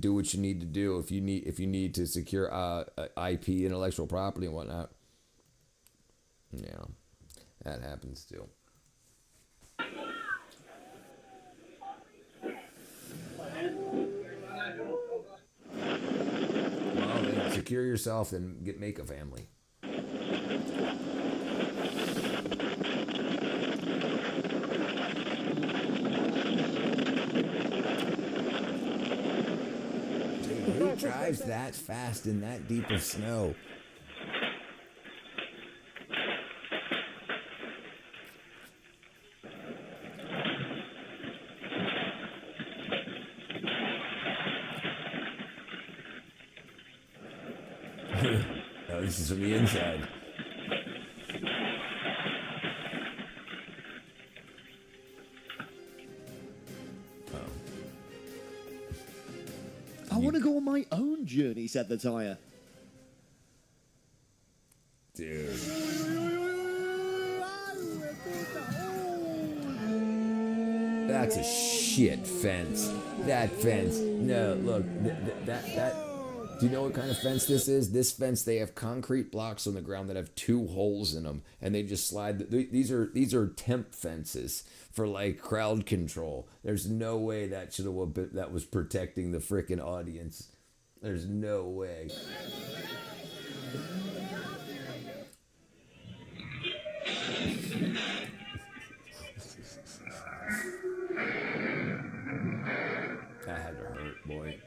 do what you need to do if you need to secure IP, intellectual property and whatnot. Yeah, that happens too. Secure yourself and make a family. Dude, who drives that fast in that deep of snow? this is from the inside. I want to go on my own journey, said the tyre. Dude. That's a shit fence. That fence. No, look, that. Do you know what kind of fence this is? This fence, they have concrete blocks on the ground that have 2 holes in them, and they just slide. These are temp fences for like crowd control. There's no way that should have that was protecting the frickin' audience. There's no way. That had to hurt, boy.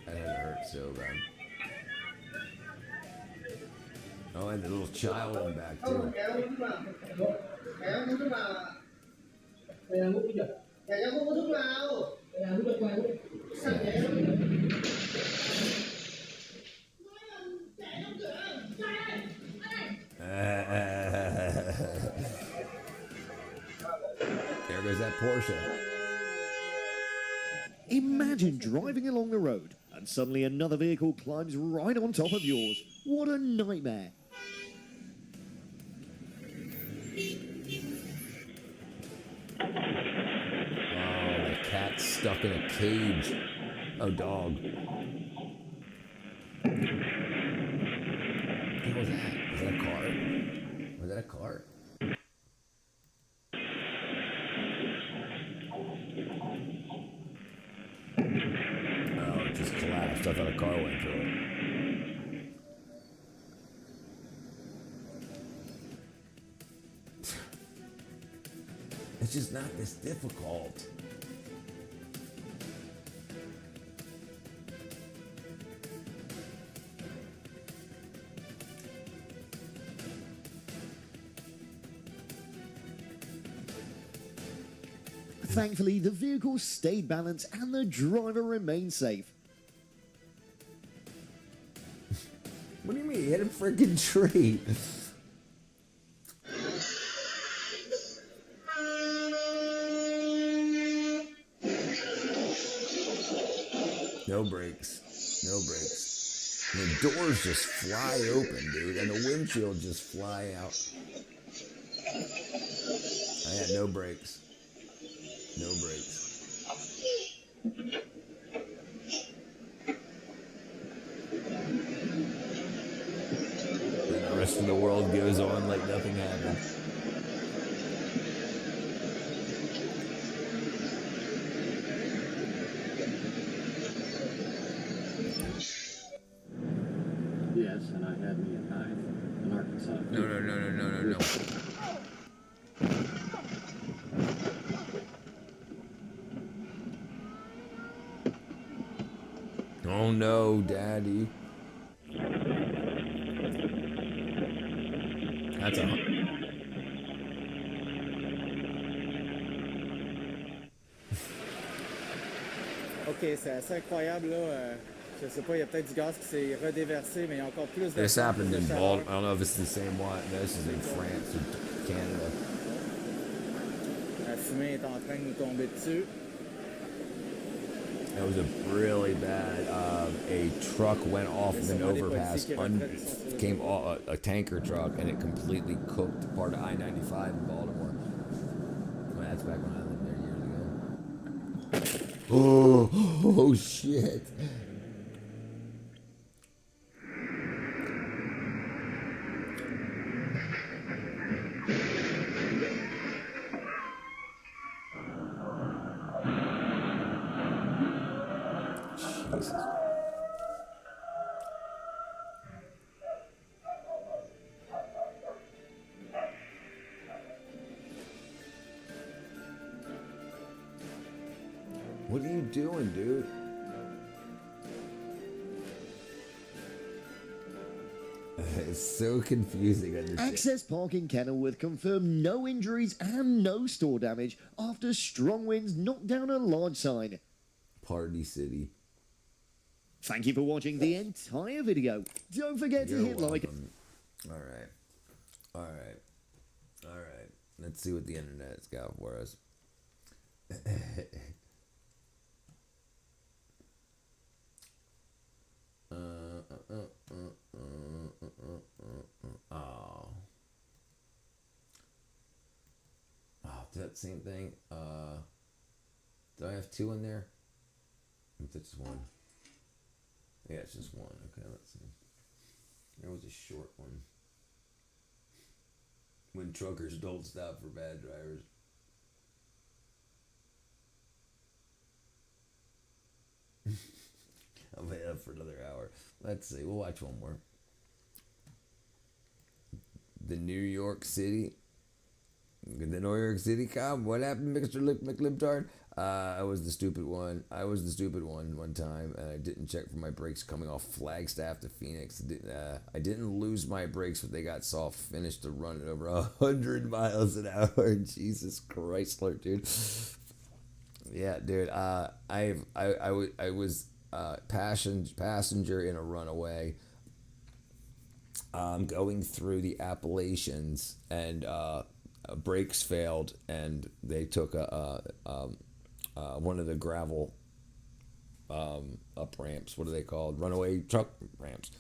That had to hurt so bad. Oh, and the little child in the back, too. There goes that Porsche. Imagine driving along the road and suddenly another vehicle climbs right on top of yours. What a nightmare. Oh, the cat's stuck in a cage. Oh, dog. What was that? Was that a car? Was that a car? Oh, it just collapsed. I thought a car went through it. It's just not this difficult. Thankfully, the vehicle stayed balanced and the driver remained safe. What do you mean? He hit a freaking tree. No brakes. No brakes. The doors just fly open, dude, and the windshield just fly out. I had no brakes. No brakes. And the rest of the world goes on like nothing happened. Yes, and I had me a knife in Arkansas. No. Oh no, Daddy. That's a... Ok, c'est assez incroyable là. Je sais pas, il y a peut-être du gaz qui s'est redéversé, mais il y a encore plus de. This happened in Baltimore. I don't know if it's the same one. No, this is in France or Canada. La fumée est en train de nous tomber dessus. That was a really bad. A truck went off of an overpass, came a tanker truck, and it completely cooked part of I-95 in Baltimore. Well, that's back when I lived there years ago. Oh shit. Jesus. What are you doing, dude? It's so confusing. Access Park in Kenilworth confirmed no injuries and no store damage after strong winds knocked down a large sign. Party City. Thank you for watching the entire video. Don't forget to hit like. All right. All right. All right. Let's see what the internet's got for us. Is that the same thing? Do I have two in there? It's just one. Yeah, it's just one. Okay, let's see. There was a short one. When truckers don't stop for bad drivers. I'll be up for another hour. Let's see. We'll watch one more. The New York City cop. What happened, Mr. McLibtard? I was the stupid one. One time, and I didn't check for my brakes coming off Flagstaff to Phoenix. I didn't lose my brakes, but they got soft. Finished the run at over 100 miles an hour. Jesus Christ, dude. Yeah, dude. I was passenger in a runaway. Going through the Appalachians, and brakes failed, and they took one of the gravel up ramps. What are they called? Runaway truck ramps.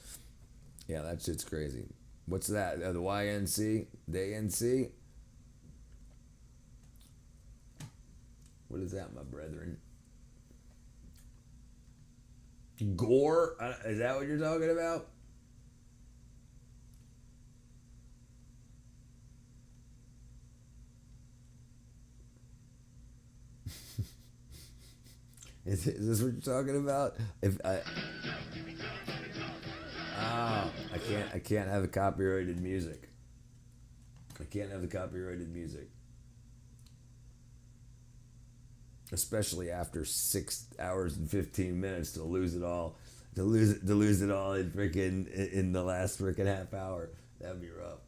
Yeah, that shit's crazy. What's that? The YNC? The ANC? What is that, my brethren? Gore? Is that what you're talking about? Is this what you're talking about? I can't have the copyrighted music. I can't have the copyrighted music. Especially after 6 hours and 15 minutes to lose it all. To lose it all in the last freaking half hour. That'd be rough.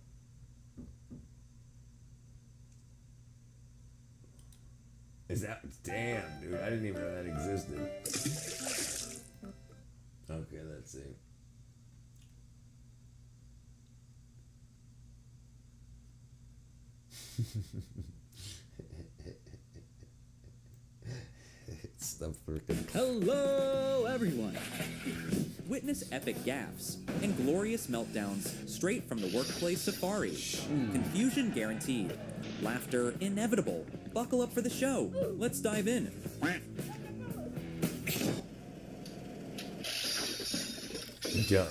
Is that damn, dude? I didn't even know that existed. Okay, let's see. It's the freaking. Hello, everyone. Witness epic gaffes and glorious meltdowns straight from the workplace safari. Confusion guaranteed. Laughter inevitable. Buckle up for the show. Let's dive in. Jump.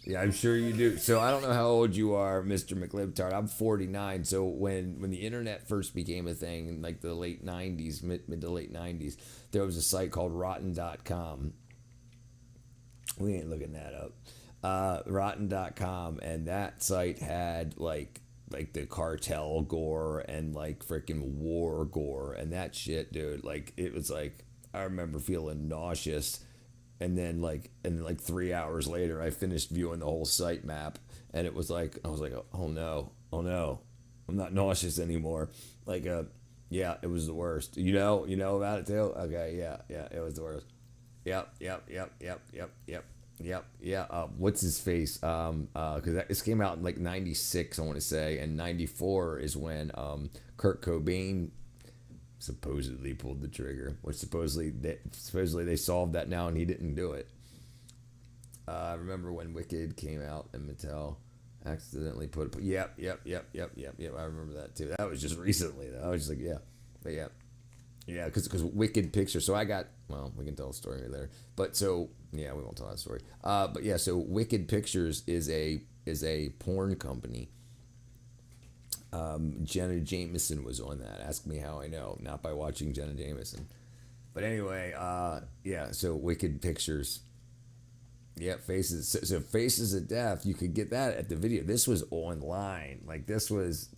Yeah, I'm sure you do. So I don't know how old you are, Mr. McLibtard. I'm 49. So when the internet first became a thing in like the late 90s, mid to late 90s, there was a site called rotten.com. We ain't looking that up. Rotten.com, and that site had like the cartel gore and like freaking war gore and that shit, dude. Like it was like I remember feeling nauseous. And then 3 hours later, I finished viewing the whole site map, and it was like I was like, oh no, I'm not nauseous anymore. Yeah, it was the worst. You know about it too. Okay, yeah, it was the worst. Yep. What's his face? Because this came out in like '96, I want to say, and '94 is when Kurt Cobain supposedly pulled the trigger, which supposedly they solved that now, and he didn't do it. I remember when Wicked came out and Mattel accidentally put. Yep. I remember that too. That was just recently though. I was just like, yeah, because Wicked Pictures. So I got. Well, we can tell a story later. But so yeah, we won't tell that story. But yeah, so Wicked Pictures is a porn company. Jenna Jameson was on that. Ask me how I know. Not by watching Jenna Jameson. But anyway, yeah, so Wicked Pictures. Yeah, Faces. So Faces of Death, you could get that at the video. This was online. Like this was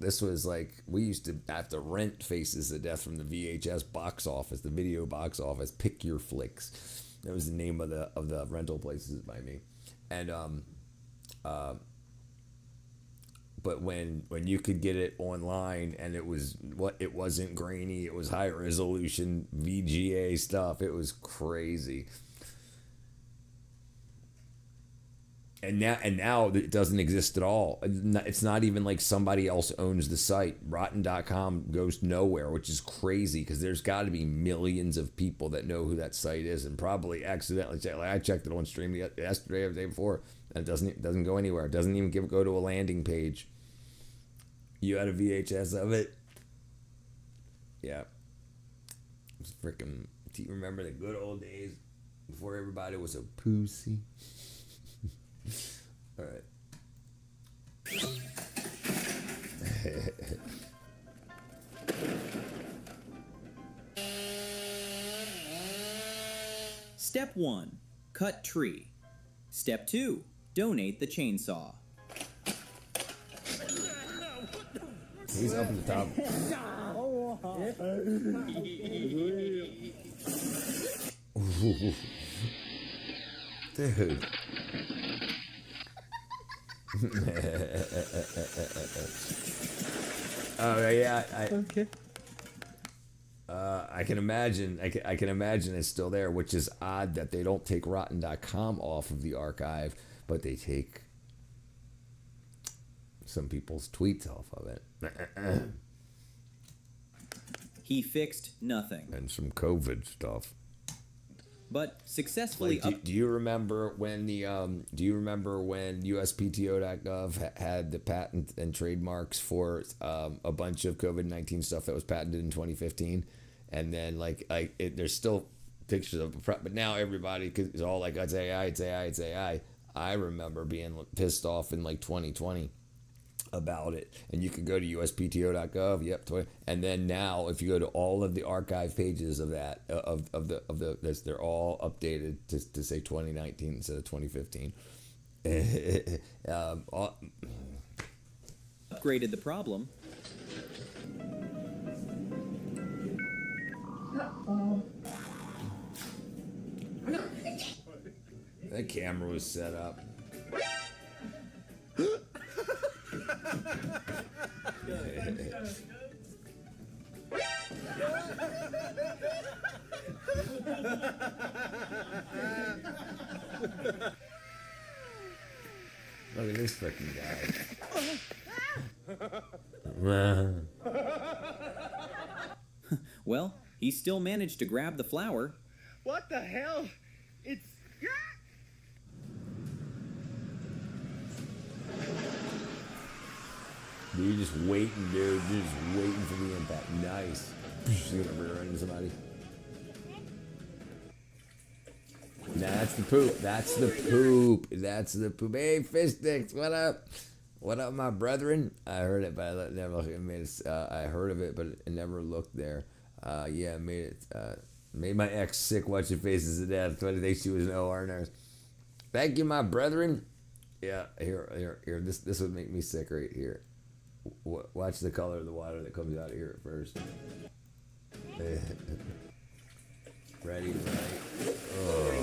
like we used to have to rent Faces of Death from the VHS box office, the video box office, Pick Your Flicks. That was the name of the rental places by me. And but when you could get it online and it wasn't grainy, it was high resolution VGA stuff. It was crazy. And now it doesn't exist at all. It's not even like somebody else owns the site. Rotten.com goes nowhere, which is crazy because there's got to be millions of people that know who that site is and probably accidentally checked. Like I checked it on stream yesterday or the day before, and it doesn't go anywhere. It doesn't even go to a landing page. You had a VHS of it? Yeah. It's freaking. Do you remember the good old days before everybody was a pussy? All right. Step 1. Cut tree. Step 2. Donate the chainsaw. He's up at the top. Dude. Oh yeah, okay. I can imagine. I can imagine it's still there, which is odd that they don't take Rotten.com off of the archive, but they take some people's tweets off of it. He fixed nothing. And some COVID stuff. But successfully. Do you remember when USPTO.gov had the patent and trademarks for a bunch of COVID-19 stuff that was patented in 2015, and then there's still pictures of, but now everybody is all like, it's AI, it's AI, it's AI. I remember being pissed off in 2020 about it, and you can go to USPTO.gov. Yep, and then now if you go to all of the archive pages of that they're all updated to say 2019 instead of 2015. Upgraded the problem. That camera was set up. Look at this freaking guy. Well, he still managed to grab the flower. What the hell? It's... You're just waiting, dude. You're just waiting for the impact. Nice. You're gonna rear into somebody. Nah, that's the poop. That's the poop. That's the poop. Hey, fish sticks, what up? What up, my brethren? I heard it, but I never made it. I heard of it, but it never looked there. Yeah, made it. Made my ex sick watching Faces of Death. But I think she was an OR nurse. Thank you, my brethren. Yeah, here. This would make me sick right here. Watch the color of the water that comes out of here at first. Ready, right? Oh.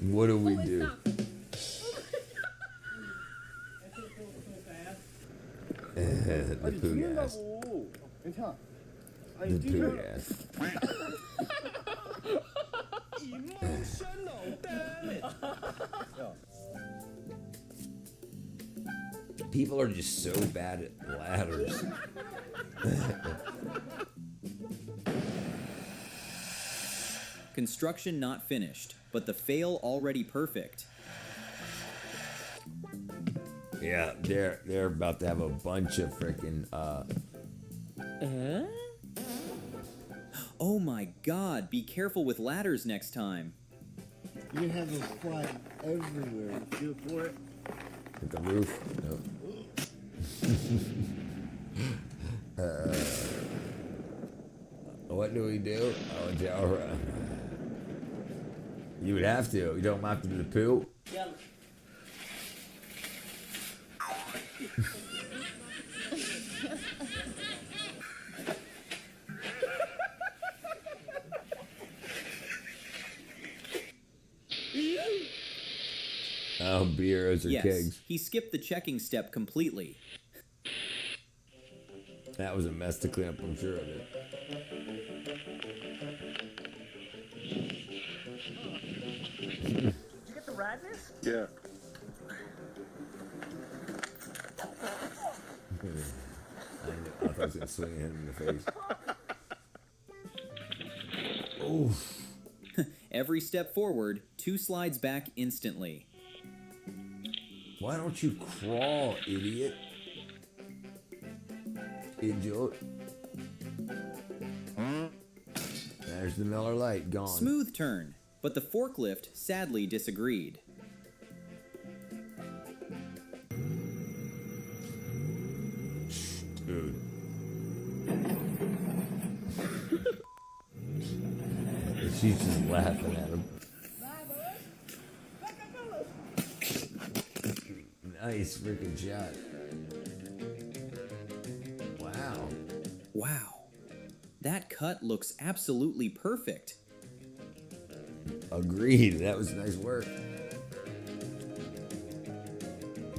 What do we do? The poo gas. The poo gas. Emotional, damn it! People are just so bad at ladders. Construction not finished, but the fail already perfect. Yeah, they're about to have a bunch of freaking Oh my god, be careful with ladders next time. You can have those flying everywhere. Feel for it? At the roof. No. What do we do? Oh, Jara. You would have to. You don't have to do the poo. Yeah. Oh, beers or Yes, kegs. he skipped the checking step completely. That was a mess to clean up, I'm sure of it. Did you get the radness? Yeah. I thought I was going to swing him in the face. Oof. Every step forward, 2 slides back instantly. Why don't you crawl, idiot? Idiot. There's the Miller Lite, gone. Smooth turn, but the forklift sadly disagreed. Dude. She's just laughing at him. Nice freaking shot. Wow. Wow. That cut looks absolutely perfect. Agreed. That was nice work.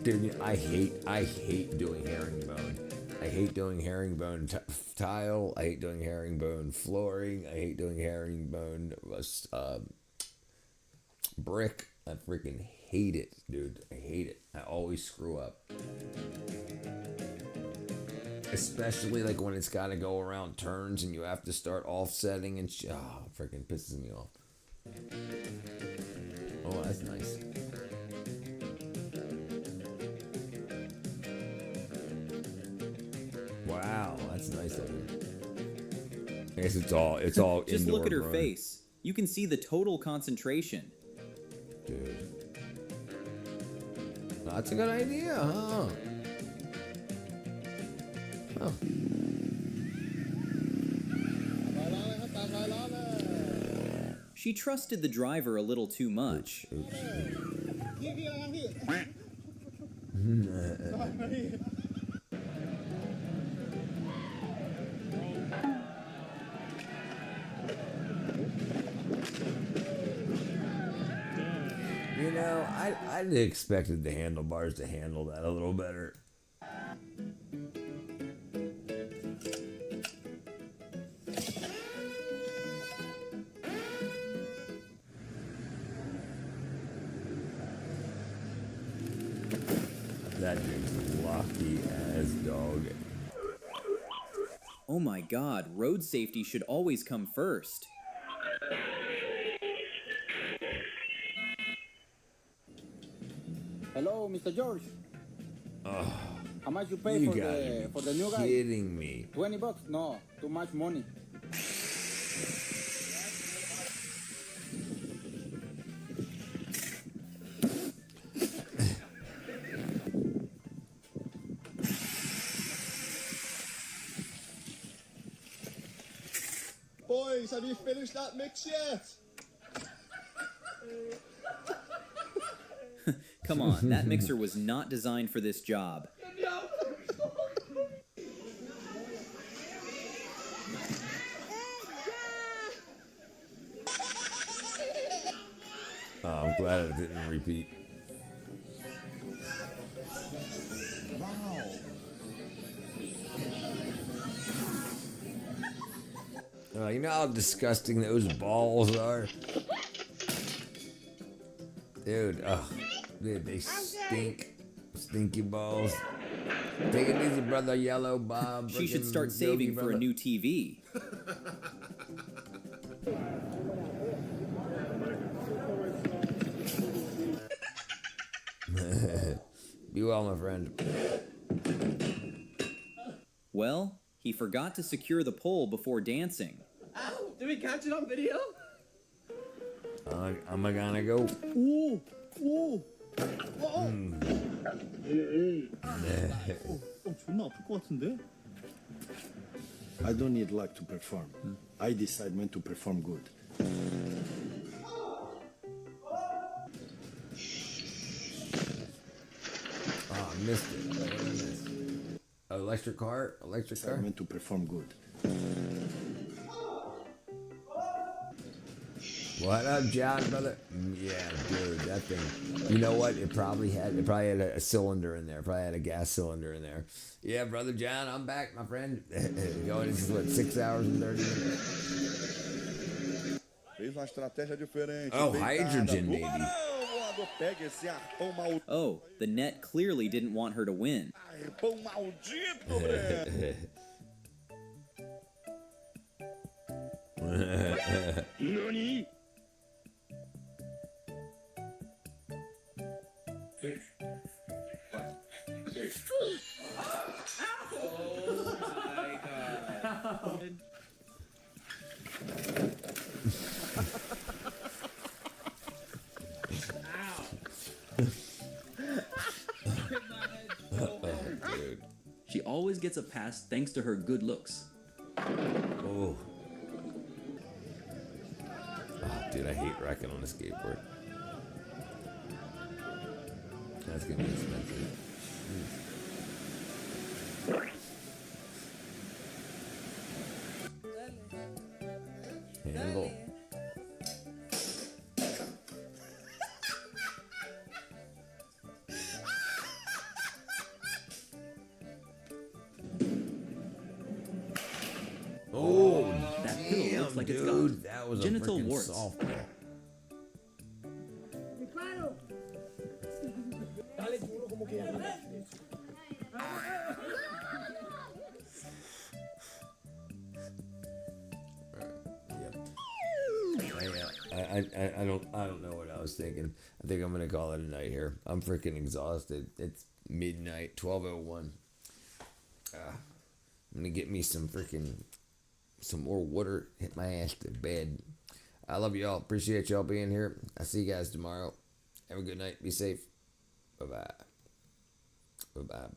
Dude, I hate doing herringbone. I hate doing herringbone tile. I hate doing herringbone flooring. I hate doing herringbone brick. I freaking hate it, dude. I hate it. I always screw up. Especially like when it's got to go around turns and you have to start offsetting and oh, freaking pisses me off. Oh, that's nice. Wow, that's nice of you. I guess it's all Just indoor look at her grown. face. You can see the total concentration. Dude. That's a good idea, huh? Oh. She trusted the driver a little too much. You know, I'd expected the handlebars to handle that a little better. That dude's lucky as dog. Oh my god, road safety should always come first. Hello, Mr. George. Oh, How much you pay you for gotta the be new guy? kidding me. $20? No, too much money. Boys, have you finished that mix yet? Come on, that mixer was not designed for this job. Oh, I'm glad it didn't repeat. You know how disgusting those balls are? Dude, dude, they stink. Stinky balls. Take it easy, brother Yellow Bob. She should Frickin' start Yogi saving for brother. a new TV. Be well, my friend. Well, he forgot to secure the pole before dancing. Ow! Did we catch it on video? I'm gonna go. Ooh! Ooh! 존나 아플 것 같은데? I don't need luck to perform. I decide when to perform good. Oh, I missed it. What did I miss? Electric car? Electric car? When to perform good. What up, John, brother? Yeah, dude, that thing. You know what? It probably had a cylinder in there. Probably had a gas cylinder in there. Yeah, brother John, I'm back, my friend. Going, this is what, 6 hours and 30 minutes. Fez uma estratégia diferente. Oh, hydrogen, maybe. Pega esse arpão maldito. Oh, the net clearly didn't want her to win. Arpão maldito, Breno. Nani? 6, 5, 6. Oh my god. Dude. She always gets a pass thanks to her good looks. Oh. Oh, dude, I hate wrecking on a skateboard. That's gonna be expensive. Handle. Oh, that pillow looks like dude, it's got that was genital a freaking warts. softball. I don't know what I was thinking. I think I'm gonna call it a night here. I'm freaking exhausted. It's midnight, 12:01. I'm gonna get me some more water. Hit my ass to bed. I love y'all. Appreciate y'all being here. I'll see you guys tomorrow. Have a good night. Be safe. Bye bye. Bye bye.